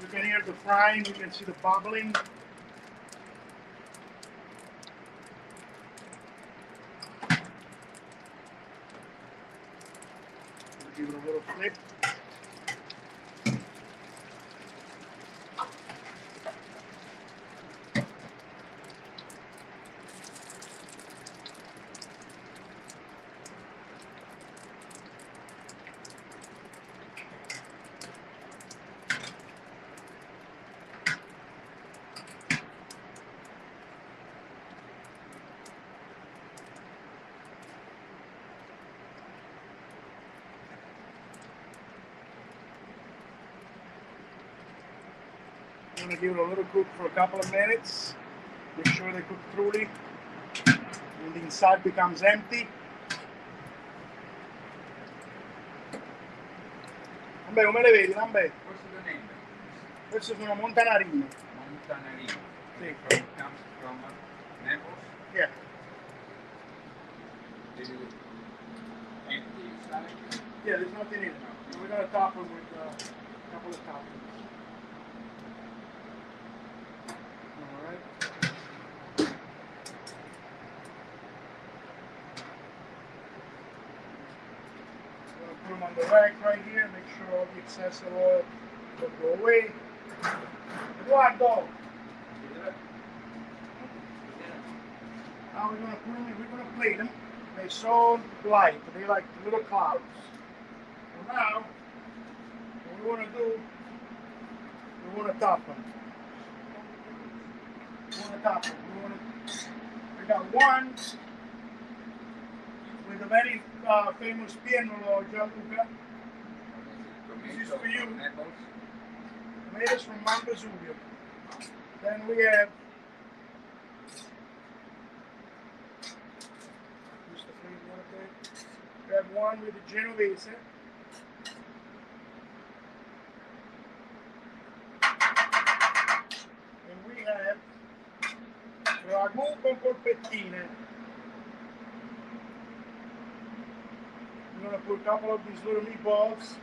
You can hear the frying, you can see the bubbling. Give it a little flip. I'm going to give it a little cook for a couple of minutes. Make sure they cook thoroughly. And the inside becomes empty. Vabbè, come le vedi, Lambè? Queste sono montanarine. Montanarine. Sì. It comes from Naples. Yeah. This is empty inside. Yeah, there's nothing in it. So we're going to top them with a couple of toppings. Put them on the rack right here, make sure all the excess of oil will go away. Eduardo! Now we're going to put them in, we're going to plate them. They're so light, they're like little clouds. So now, what we want to do, we want to top them. We got one with a very famous piennolo, Gianluca. This is for you. Tomatoes from Mount Vesuvio. Then we have one with the Genovese. patatine. I'm gonna put a couple of these little meatballs.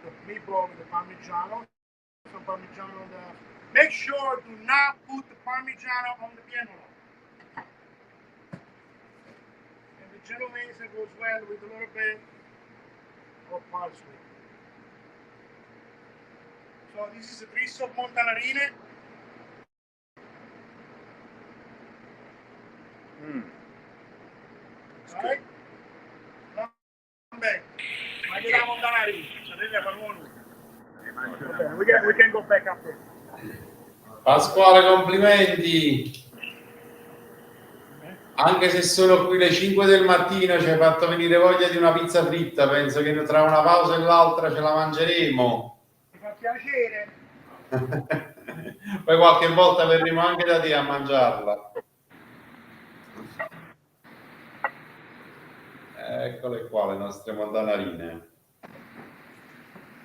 The meatball with the parmigiano. Some parmigiano on the. Make sure do not put the parmigiano on the pianola. And the genovese goes well with a little bit of parsley. So this is a piece of montanarine. Alright? Okay, we can go back up there. Pasquale, complimenti. Anche se sono qui le 5 del mattino ci hai fatto venire voglia di una pizza fritta, penso che tra una pausa e l'altra ce la mangeremo. Mi fa piacere. Poi qualche volta verremo anche da te a mangiarla. Eccole qua le nostre montanarine.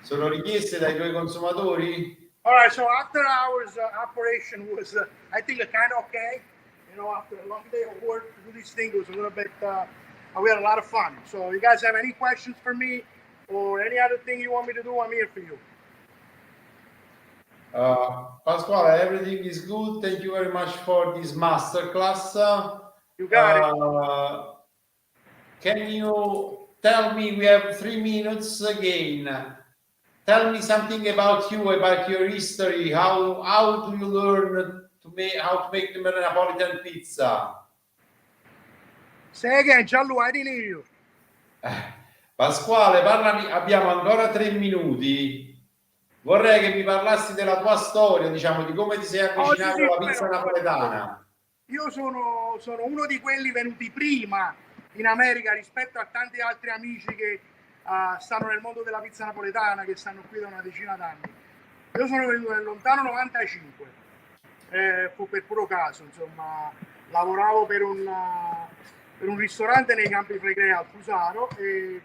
Sono richieste dai tuoi consumatori? All right, so after hours operation was, I think, kind of okay. You know, after a long day of work to do this thing, it was a little bit, we had a lot of fun. So you guys have any questions for me or any other thing you want me to do, I'm here for you. Pasquale, everything is good. Thank you very much for this masterclass. You got it. Can you tell me, we have 3 minutes again. Tell me something about you, about your history. How do you learn how to make the Napolitan pizza? Say again, Gianlu, I didn't hear you. Pasquale, parlami, abbiamo ancora 3 minuti. Vorrei che mi parlassi della tua storia, diciamo, di come ti sei avvicinato alla pizza napoletana. Io sono uno di quelli venuti prima in America rispetto a tanti altri amici che stanno nel mondo della pizza napoletana, che stanno qui da una decina d'anni. Io sono venuto nel lontano 95, fu per puro caso, insomma, lavoravo per un ristorante nei Campi Flegrei al Fusaro e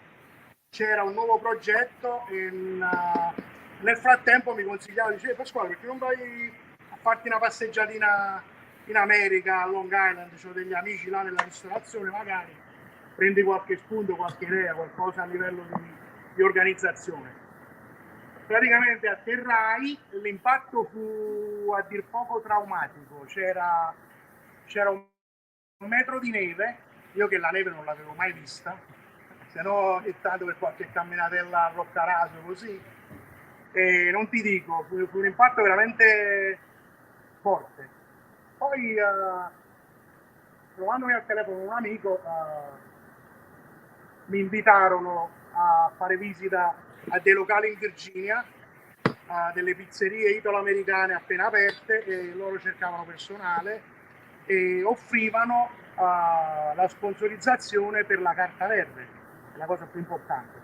c'era un nuovo progetto e nel frattempo mi consigliavo, diceva Pasquale, perché non vai a farti una passeggiatina in America, a Long Island, ho degli amici là nella ristorazione, magari prendi qualche spunto, qualche idea, qualcosa a livello di organizzazione. Praticamente atterrai, l'impatto fu a dir poco traumatico, c'era un metro di neve, io che la neve non l'avevo mai vista, se no ogni tanto per qualche camminatella a Roccaraso così, e non ti dico, fu un impatto veramente forte. Poi trovandomi al telefono con un amico mi invitarono a fare visita a dei locali in Virginia, a delle pizzerie italo-americane appena aperte, e loro cercavano personale e offrivano la sponsorizzazione per la carta verde, è la cosa più importante.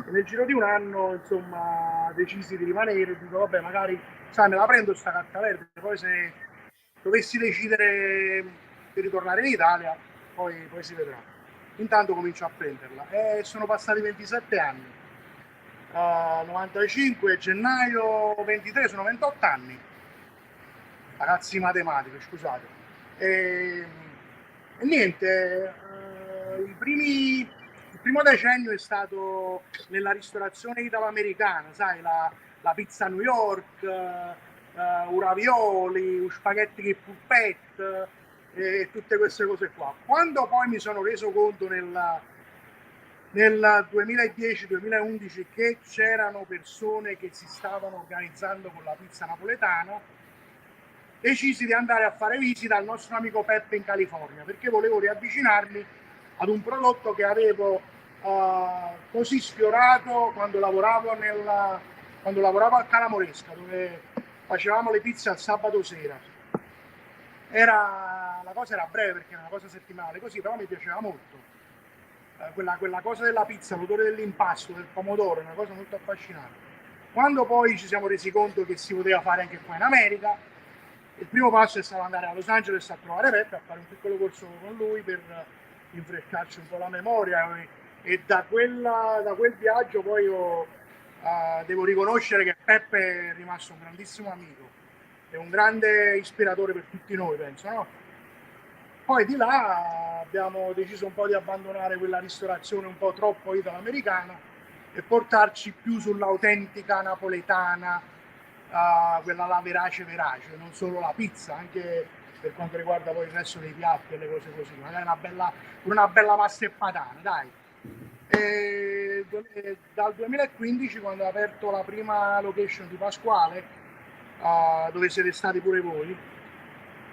E nel giro di un anno, insomma, decisi di rimanere, dico vabbè, magari sai, me la prendo sta carta verde, poi se dovessi decidere di ritornare in Italia, poi si vedrà. Intanto comincio a prenderla e sono passati 27 anni. 95 gennaio 23 sono 28 anni. Ragazzi matematiche, scusate. E niente, il primo decennio è stato nella ristorazione italo-americana, sai, la pizza a New York, ravioli, spaghetti e pulpette e tutte queste cose qua. Quando poi mi sono reso conto nel 2010-2011 che c'erano persone che si stavano organizzando con la pizza napoletana, decisi di andare a fare visita al nostro amico Peppe in California, perché volevo riavvicinarmi ad un prodotto che avevo così sfiorato quando lavoravo al Calamoresca, dove facevamo le pizze al sabato sera. La cosa era breve perché era una cosa settimanale così, però mi piaceva molto. Quella cosa della pizza, l'odore dell'impasto, del pomodoro, è una cosa molto affascinante. Quando poi ci siamo resi conto che si poteva fare anche qua in America, il primo passo è stato andare a Los Angeles a trovare Peppe, a fare un piccolo corso con lui per rinfrescarci un po' la memoria, e da quel viaggio poi devo riconoscere che Peppe è rimasto un grandissimo amico, è un grande ispiratore per tutti noi, penso, no? Poi di là abbiamo deciso un po' di abbandonare quella ristorazione un po' troppo italo-americana e portarci più sull'autentica napoletana, quella là verace, non solo la pizza, anche per quanto riguarda poi il resto dei piatti e le cose così, magari una bella pasta e patata, dai. E dal 2015, quando ho aperto la prima location di Pasquale, dove siete stati pure voi,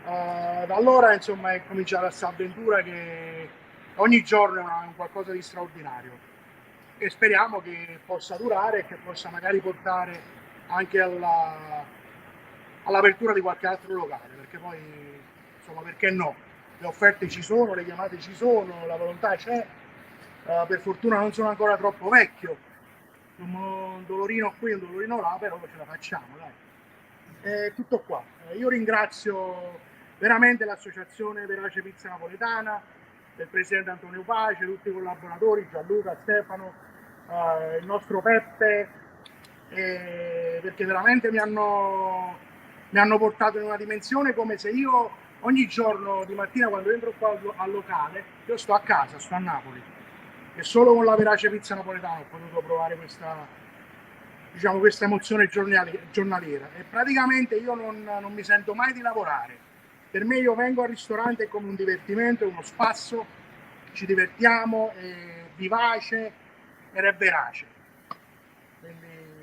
da allora insomma è cominciata questa avventura che ogni giorno è un qualcosa di straordinario e speriamo che possa durare e che possa magari portare anche all'apertura di qualche altro locale, perché poi insomma, perché no, le offerte ci sono, le chiamate ci sono, la volontà c'è. Per fortuna non sono ancora troppo vecchio, un dolorino qui, un dolorino là, però ce la facciamo, dai. È tutto qua. Io ringrazio veramente l'associazione Verace Pizza Napoletana, il presidente Antonio Pace, tutti i collaboratori, Gianluca, Stefano, il nostro Peppe, perché veramente mi hanno portato in una dimensione come se io ogni giorno di mattina quando entro qua al locale, io sto a casa, sto a Napoli. E solo con la Verace Pizza Napoletana ho potuto provare questa emozione giornaliera. E praticamente io non mi sento mai di lavorare. Per me io vengo al ristorante come un divertimento, uno spasso, ci divertiamo, è vivace ed è verace.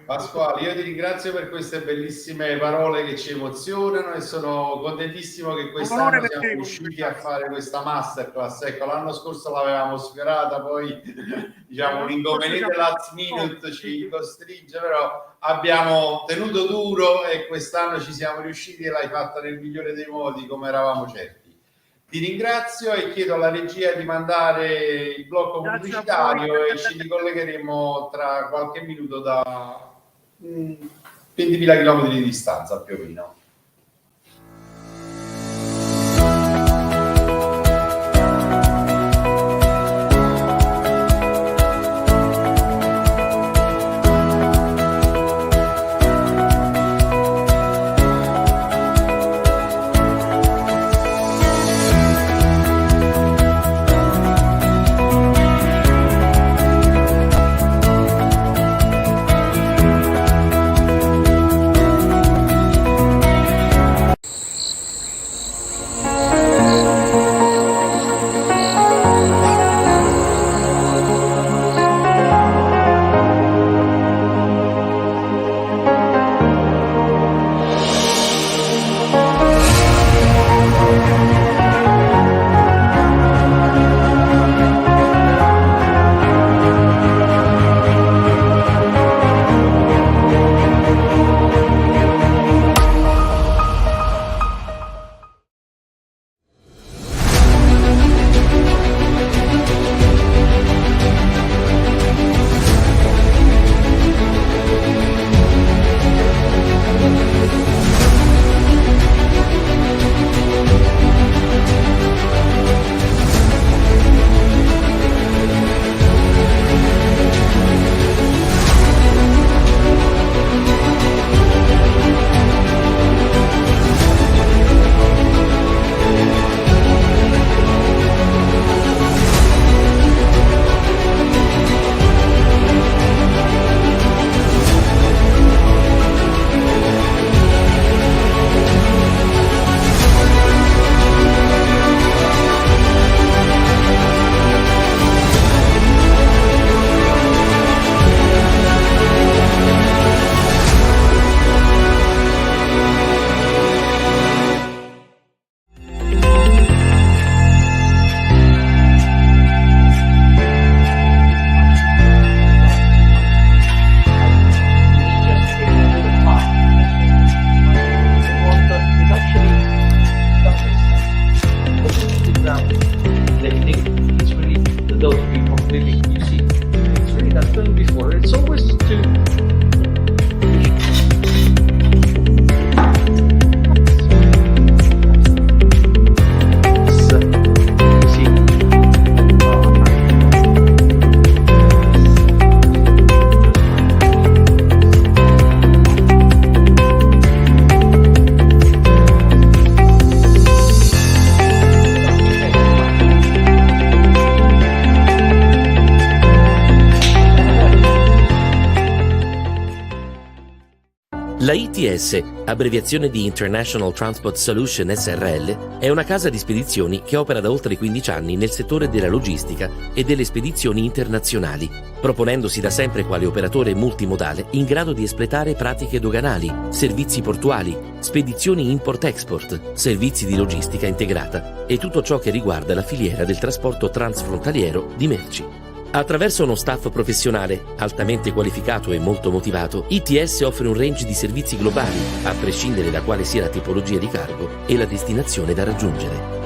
Pasquale, io ti ringrazio per queste bellissime parole che ci emozionano e sono contentissimo che quest'anno siamo riusciti a fare questa masterclass. Ecco, l'anno scorso l'avevamo sfiorata, poi diciamo un inconveniente last minute ci costringe, però abbiamo tenuto duro e quest'anno ci siamo riusciti e l'hai fatta nel migliore dei modi, come eravamo certi. Ti ringrazio e chiedo alla regia di mandare il blocco pubblicitario e ci ricollegheremo tra qualche minuto da 20.000 km di distanza più o meno. La ITS, abbreviazione di International Transport Solution SRL, è una casa di spedizioni che opera da oltre 15 anni nel settore della logistica e delle spedizioni internazionali, proponendosi da sempre quale operatore multimodale in grado di espletare pratiche doganali, servizi portuali, spedizioni import-export, servizi di logistica integrata e tutto ciò che riguarda la filiera del trasporto transfrontaliero di merci. Attraverso uno staff professionale, altamente qualificato e molto motivato, ITS offre un range di servizi globali, a prescindere da quale sia la tipologia di cargo e la destinazione da raggiungere.